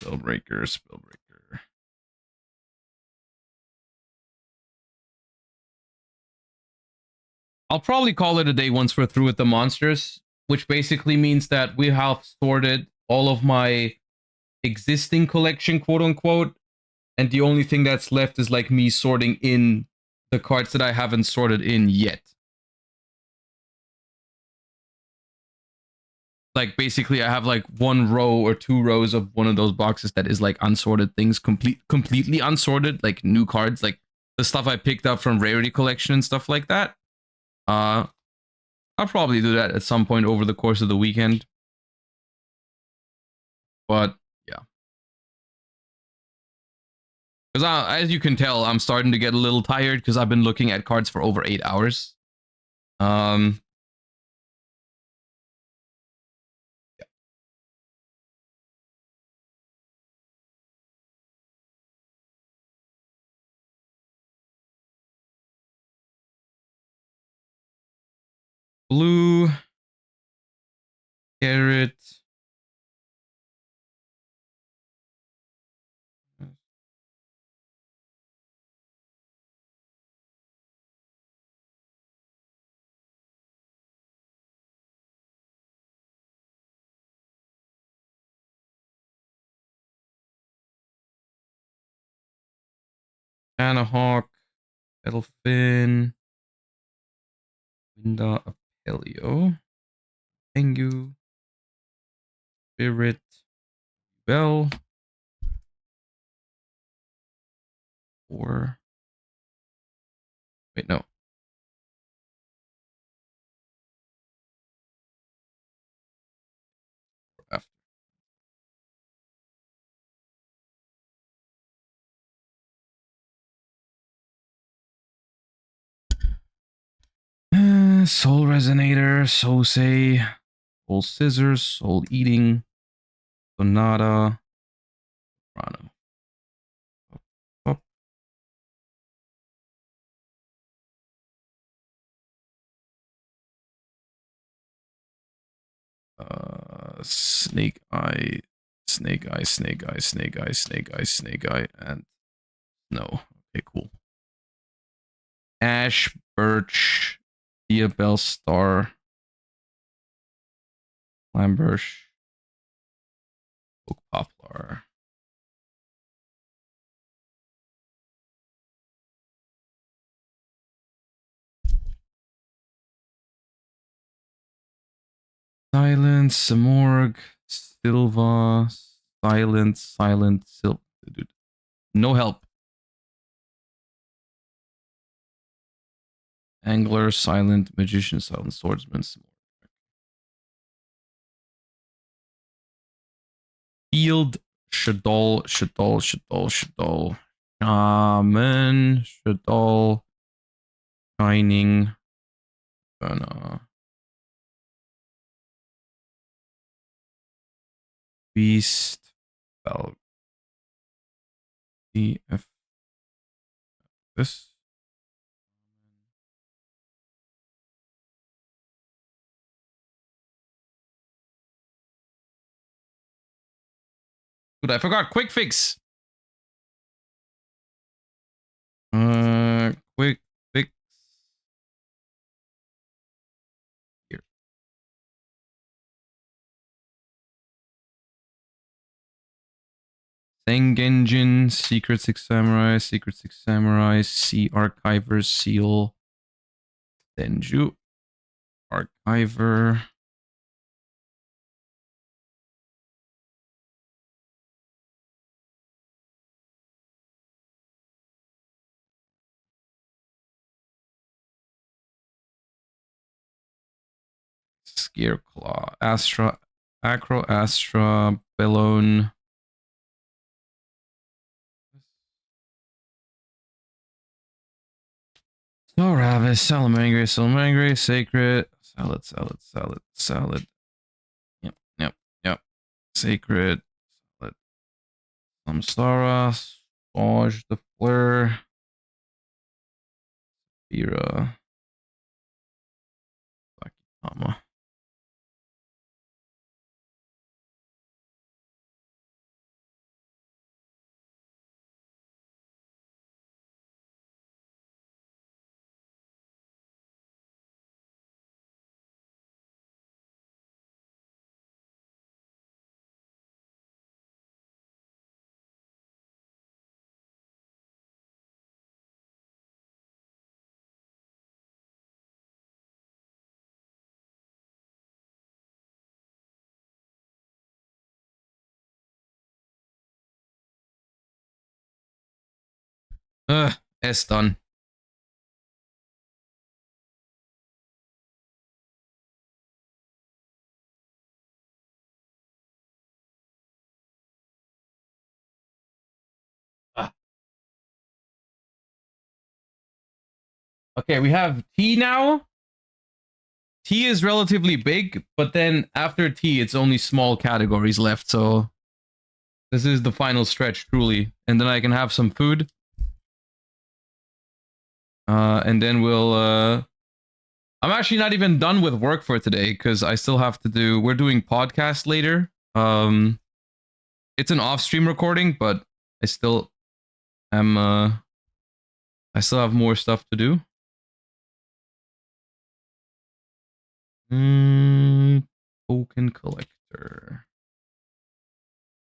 Spellbreaker. I'll probably call it a day once we're through with the monsters, which basically means that we have sorted all of my existing collection, quote unquote, and the only thing that's left is like me sorting in the cards that I haven't sorted in yet. Like basically I have like one row or two rows of one of those boxes that is like unsorted things, completely unsorted, like new cards, like the stuff I picked up from rarity collection and stuff like that. I'll probably do that at some point over the course of the weekend. But yeah. Because as you can tell, I'm starting to get a little tired because I've been looking at cards for over 8 hours. Yeah. Blue. Carrot. Anahawk. Edelfin. Winda Apelio. Tengu. Spirit. Bell. Or wait, no. After. Soul Resonator, Sosei, Soul Scissors, Soul Eating, Sonata, Rano. Up. Snake Eye, Snake Eye, Snake Eye, Snake Eye, Snake Eye, Snake Eye, and Snow. Okay, cool. Ash, Birch, Diabell Star, Clambush, Oak Poplar. Silent, Samorg, Silva, Silent, dude. No help. Angler, Silent, Magician, Silent, Swordsman, Field, Shadow, Shaman, Shadow, Shining, Beast, Bell, DF, this, Dude, I forgot. Quick fix. Quick fix. Here. Sengenjin, Secret Six Samurai, Secret Six Samurai, Sea Archiver, Seal, Denju, Archiver. Scareclaw, Astra, Acro, Astra, Bellone. No Ravis, Salamangre, Salamangre, Sacred, Salad, Salad, Salad, Salad. Yep, yep, yep. Sacred, Salad. Samsara, Spage, the Fleur. Vera. Sakitama. S done. Okay, we have T now. T is relatively big, but then after T, it's only small categories left. So this is the final stretch, truly. And then I can have some food. And then we'll... I'm actually not even done with work for today because I still have to do... We're doing podcast later. It's an off-stream recording, but I still am... I still have more stuff to do. Token collector.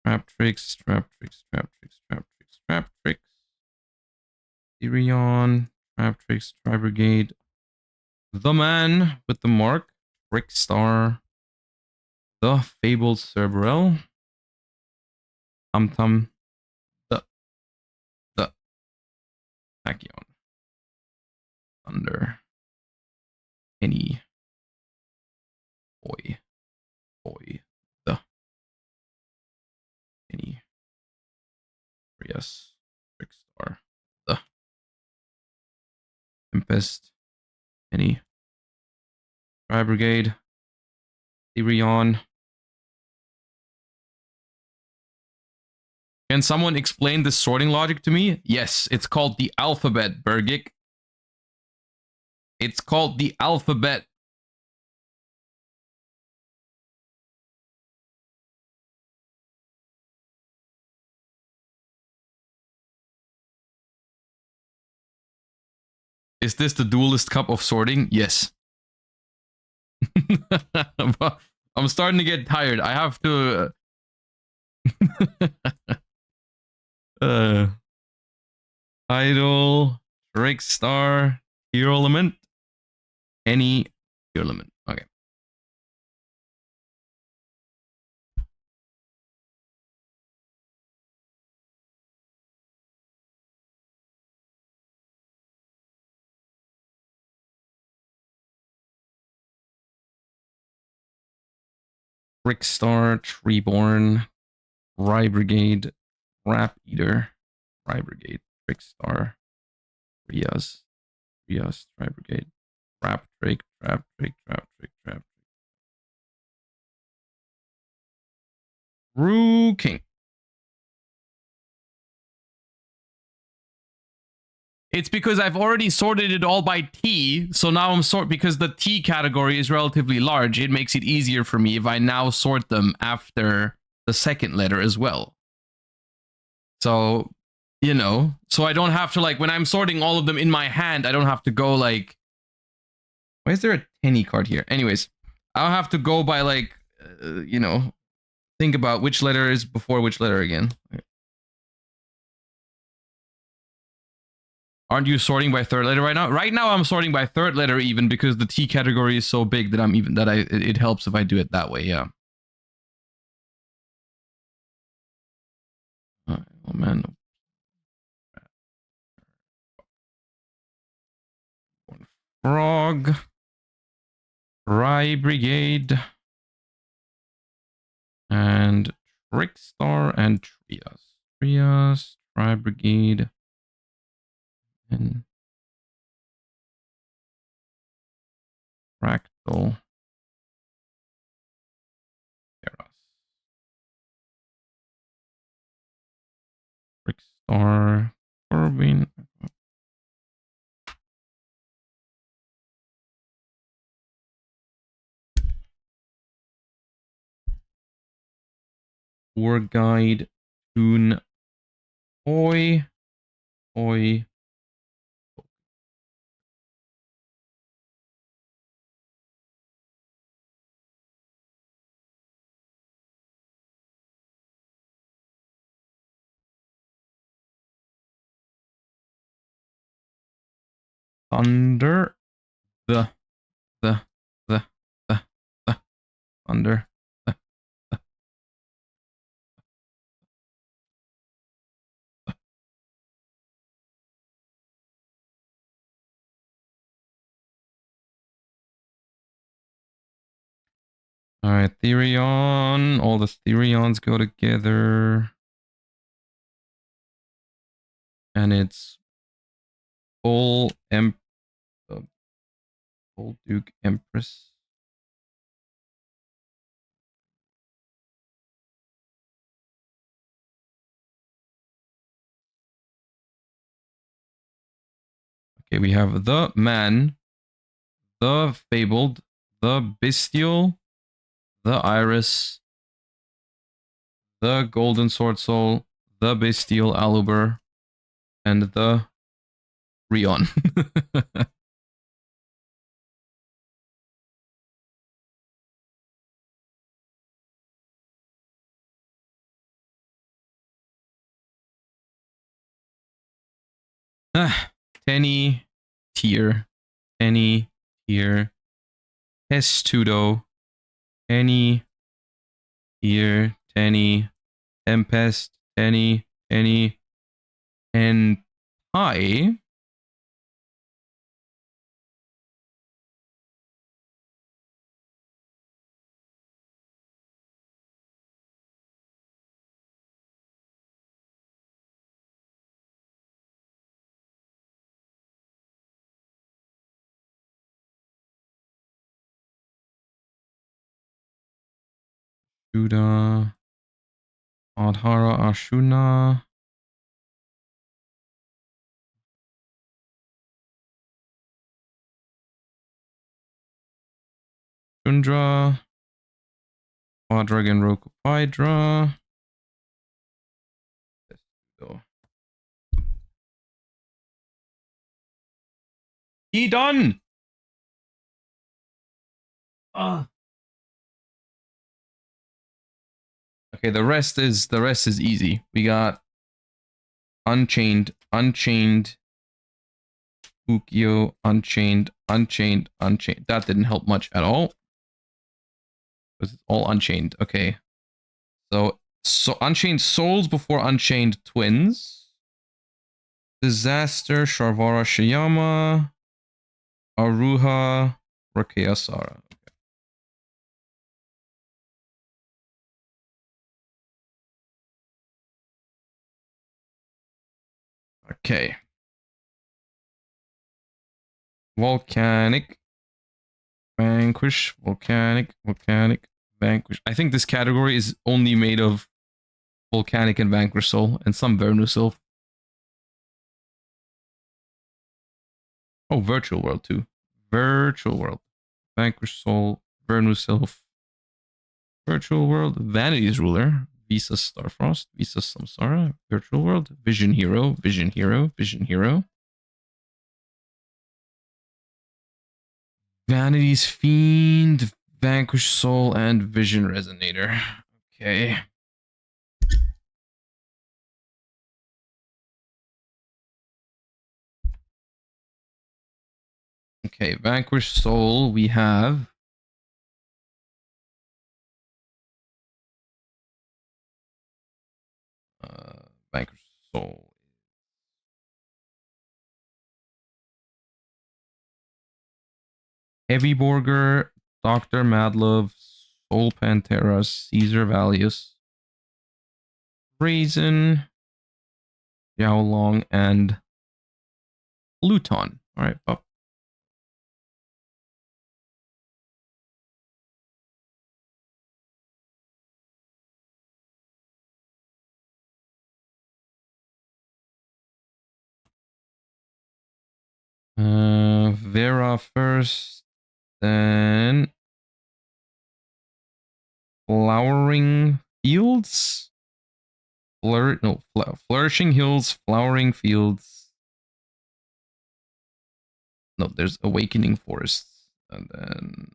Trap tricks, trap tricks, trap tricks, trap tricks, trap tricks. Tyrion, trap tricks, Tri Brigade. The man with the mark, Trickstar. The fabled Cerberell. Tum Tum. The Tachyon. Thunder. Penny. Boy. The Penny. Yes. Trickstar. The Tempest. Penny. Tri Brigade. Tyrion. Can someone explain this sorting logic to me? Yes, it's called the alphabet, Bergic. It's called the alphabet. Is this the duelist cup of sorting? Yes. I'm starting to get tired. I have to... Idol, Trickstar, Hero Element, any Hero Element. Okay. Trickstar, Treeborn, Rye Brigade, Rap Eater, Rye Brigade, Trickstar, Rias, Rye Brigade, Trap Trick, Trap Trick, Trap Trick, Trap Trick. Rue King. It's because I've already sorted it all by T, so now I'm because the T category is relatively large, it makes it easier for me if I now sort them after the second letter as well. So, you know, so I don't have to like, when I'm sorting all of them in my hand, I don't have to go like, why is there a penny card here? Anyways, I'll have to go by like, you know, think about which letter is before which letter again. Aren't you sorting by third letter right now? Right now I'm sorting by third letter even because the T category is so big that it helps if I do it that way, yeah. Oh man. Frog. Rye Brigade. And Trickstar and Trias. Trias, Rye Brigade. And Fractal. Trickstar. Corbin. Tour Guide. Tune. Oi. Oi. Thunder. The the thunder. All right, Therion. All the Therions go together. And it's Bull Bull Duke Empress. Okay, we have the Man, the Fabled, the Bestial, the Iris, the Golden Sword Soul, the Bestial Aluber, and the Rion. Tenny, Tier, Tenny, Tier, Testudo, Tenny, Tier, Tenny, Tempest, Tenny, Tenny, and Pi. Judah, Adhara Ashuna, Tundra, Quadragon Roku Hydra. He done. Okay, the rest is easy. We got Unchained, Unchained, Yugioh, Unchained, Unchained, Unchained. That didn't help much at all. Because it's all Unchained. Okay. So Unchained Souls before Unchained Twins. Disaster, Sharvara Shiyama, Aruha, Rakeasara. Okay. Volcanic, Vanquish, Volcanic, Volcanic, Vanquish. I think this category is only made of Volcanic and Vanquish Soul and some Vernusil. Oh, Virtual World too. Virtual World. Vanquish Soul, Vernusil, Virtual World, Vanity's Ruler, Visa Starfrost, Visa Samsara, Virtual World, Vision Hero, Vision Hero, Vision Hero. Vanity's Fiend, Vanquish Soul, and Vision Resonator. Okay. Okay, Vanquish Soul, we have Vanquish Soul. Heavy Borger, Dr. Madlove, Soul Pantera, Caesar Valius, Raisin, Yao Long, and Luton. All right, up. Vera first, then Flowering Fields, Flourishing Hills, Flowering Fields. No, there's Awakening Forests, and then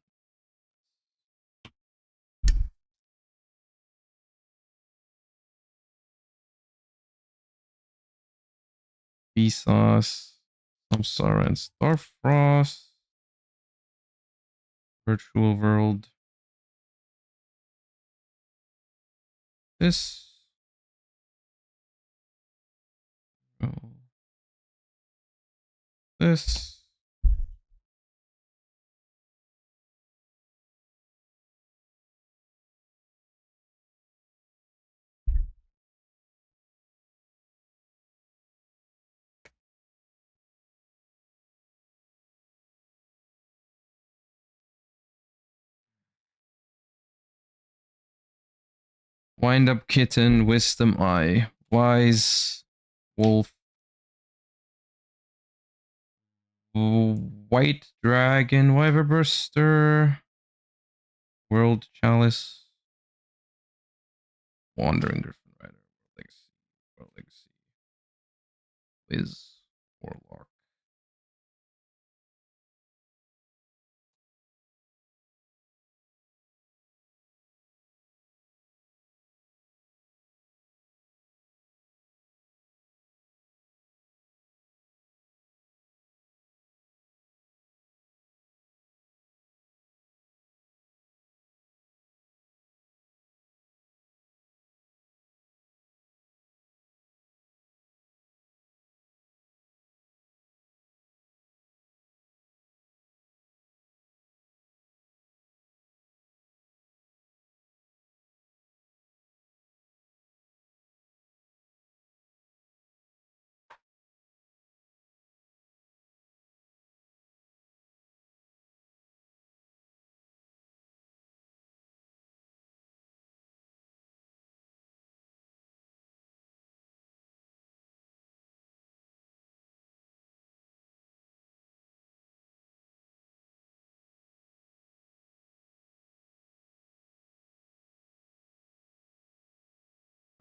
Vsauce, Samsara, and Starfrost. Virtual World. This. Oh. This. Wind Up Kitten, Wisdom Eye, Wise Wolf, White Dragon, Wyverburster, World Chalice, Wandering Griffin Rider, World Legacy, Wiz, Warlock.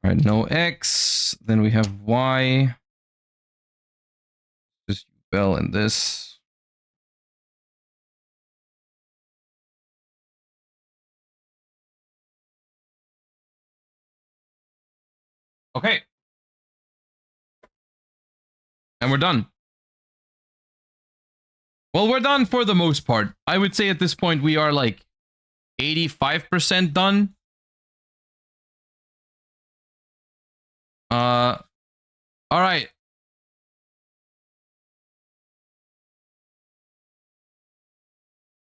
All right, no X. Then we have Y. Just Bell and this. Okay. And we're done. Well, we're done for the most part. I would say at this point we are like 85% done. All right.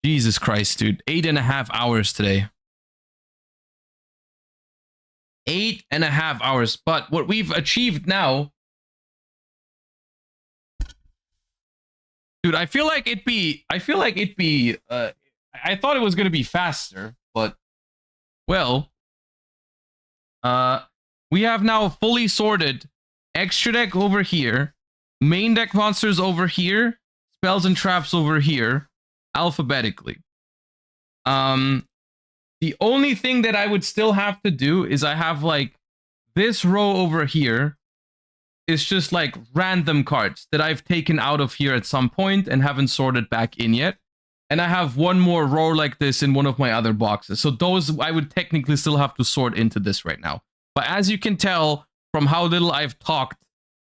Jesus Christ, dude. 8.5 hours today. 8.5 hours. But what we've achieved now, dude, I feel like it'd be I thought it was gonna be faster, but well, we have now fully sorted extra deck over here, main deck monsters over here, spells and traps over here, alphabetically. The only thing that I would still have to do is I have like this row over here is just like random cards that I've taken out of here at some point and haven't sorted back in yet. And I have one more row like this in one of my other boxes. So those I would technically still have to sort into this right now. But as you can tell from how little I've talked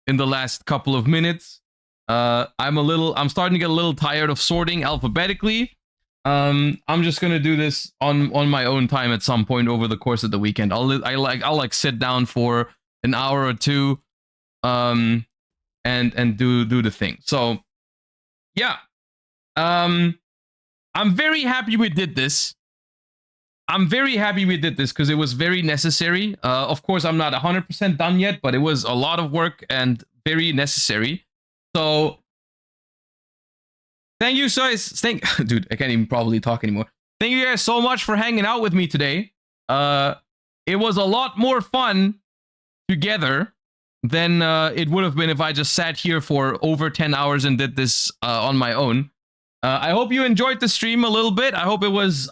in the last couple of minutes, I'm starting to get a little tired of sorting alphabetically. I'm just gonna do this on my own time at some point over the course of the weekend. I'll sit down for an hour or two, and do the thing. So yeah, I'm very happy we did this. I'm very happy we did this because it was very necessary. Of course, I'm not 100% done yet, but it was a lot of work and very necessary. So thank you guys. Dude, I can't even probably talk anymore. Thank you guys so much for hanging out with me today. It was a lot more fun together than it would have been if I just sat here for over 10 hours and did this on my own. I hope you enjoyed the stream a little bit. I hope it was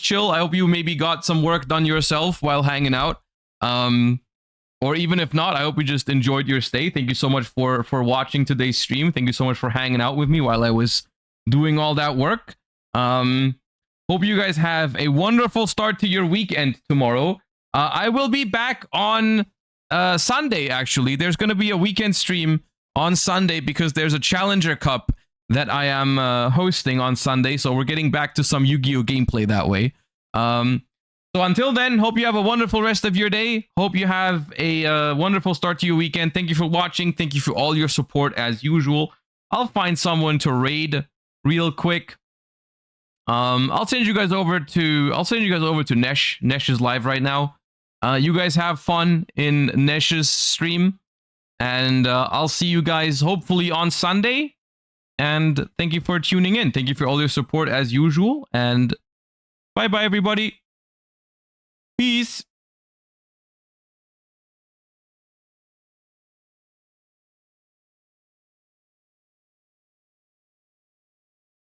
chill. I hope you maybe got some work done yourself while hanging out. Or even if not, I hope you just enjoyed your stay. Thank you so much for watching today's stream. Thank you so much for hanging out with me while I was doing all that work. Hope you guys have a wonderful start to your weekend tomorrow. I will be back on Sunday, actually. There's going to be a weekend stream on Sunday because there's a Challenger Cup that I am hosting on Sunday. So we're getting back to some Yu-Gi-Oh gameplay that way. So until then, hope you have a wonderful rest of your day. Hope you have a wonderful start to your weekend. Thank you for watching. Thank you for all your support as usual. I'll find someone to raid real quick. I'll send you guys over to Nesh. Nesh is live right now. You guys have fun in Nesh's stream, and I'll see you guys hopefully on Sunday. And thank you for tuning in. Thank you for all your support as usual. And bye bye, everybody. Peace.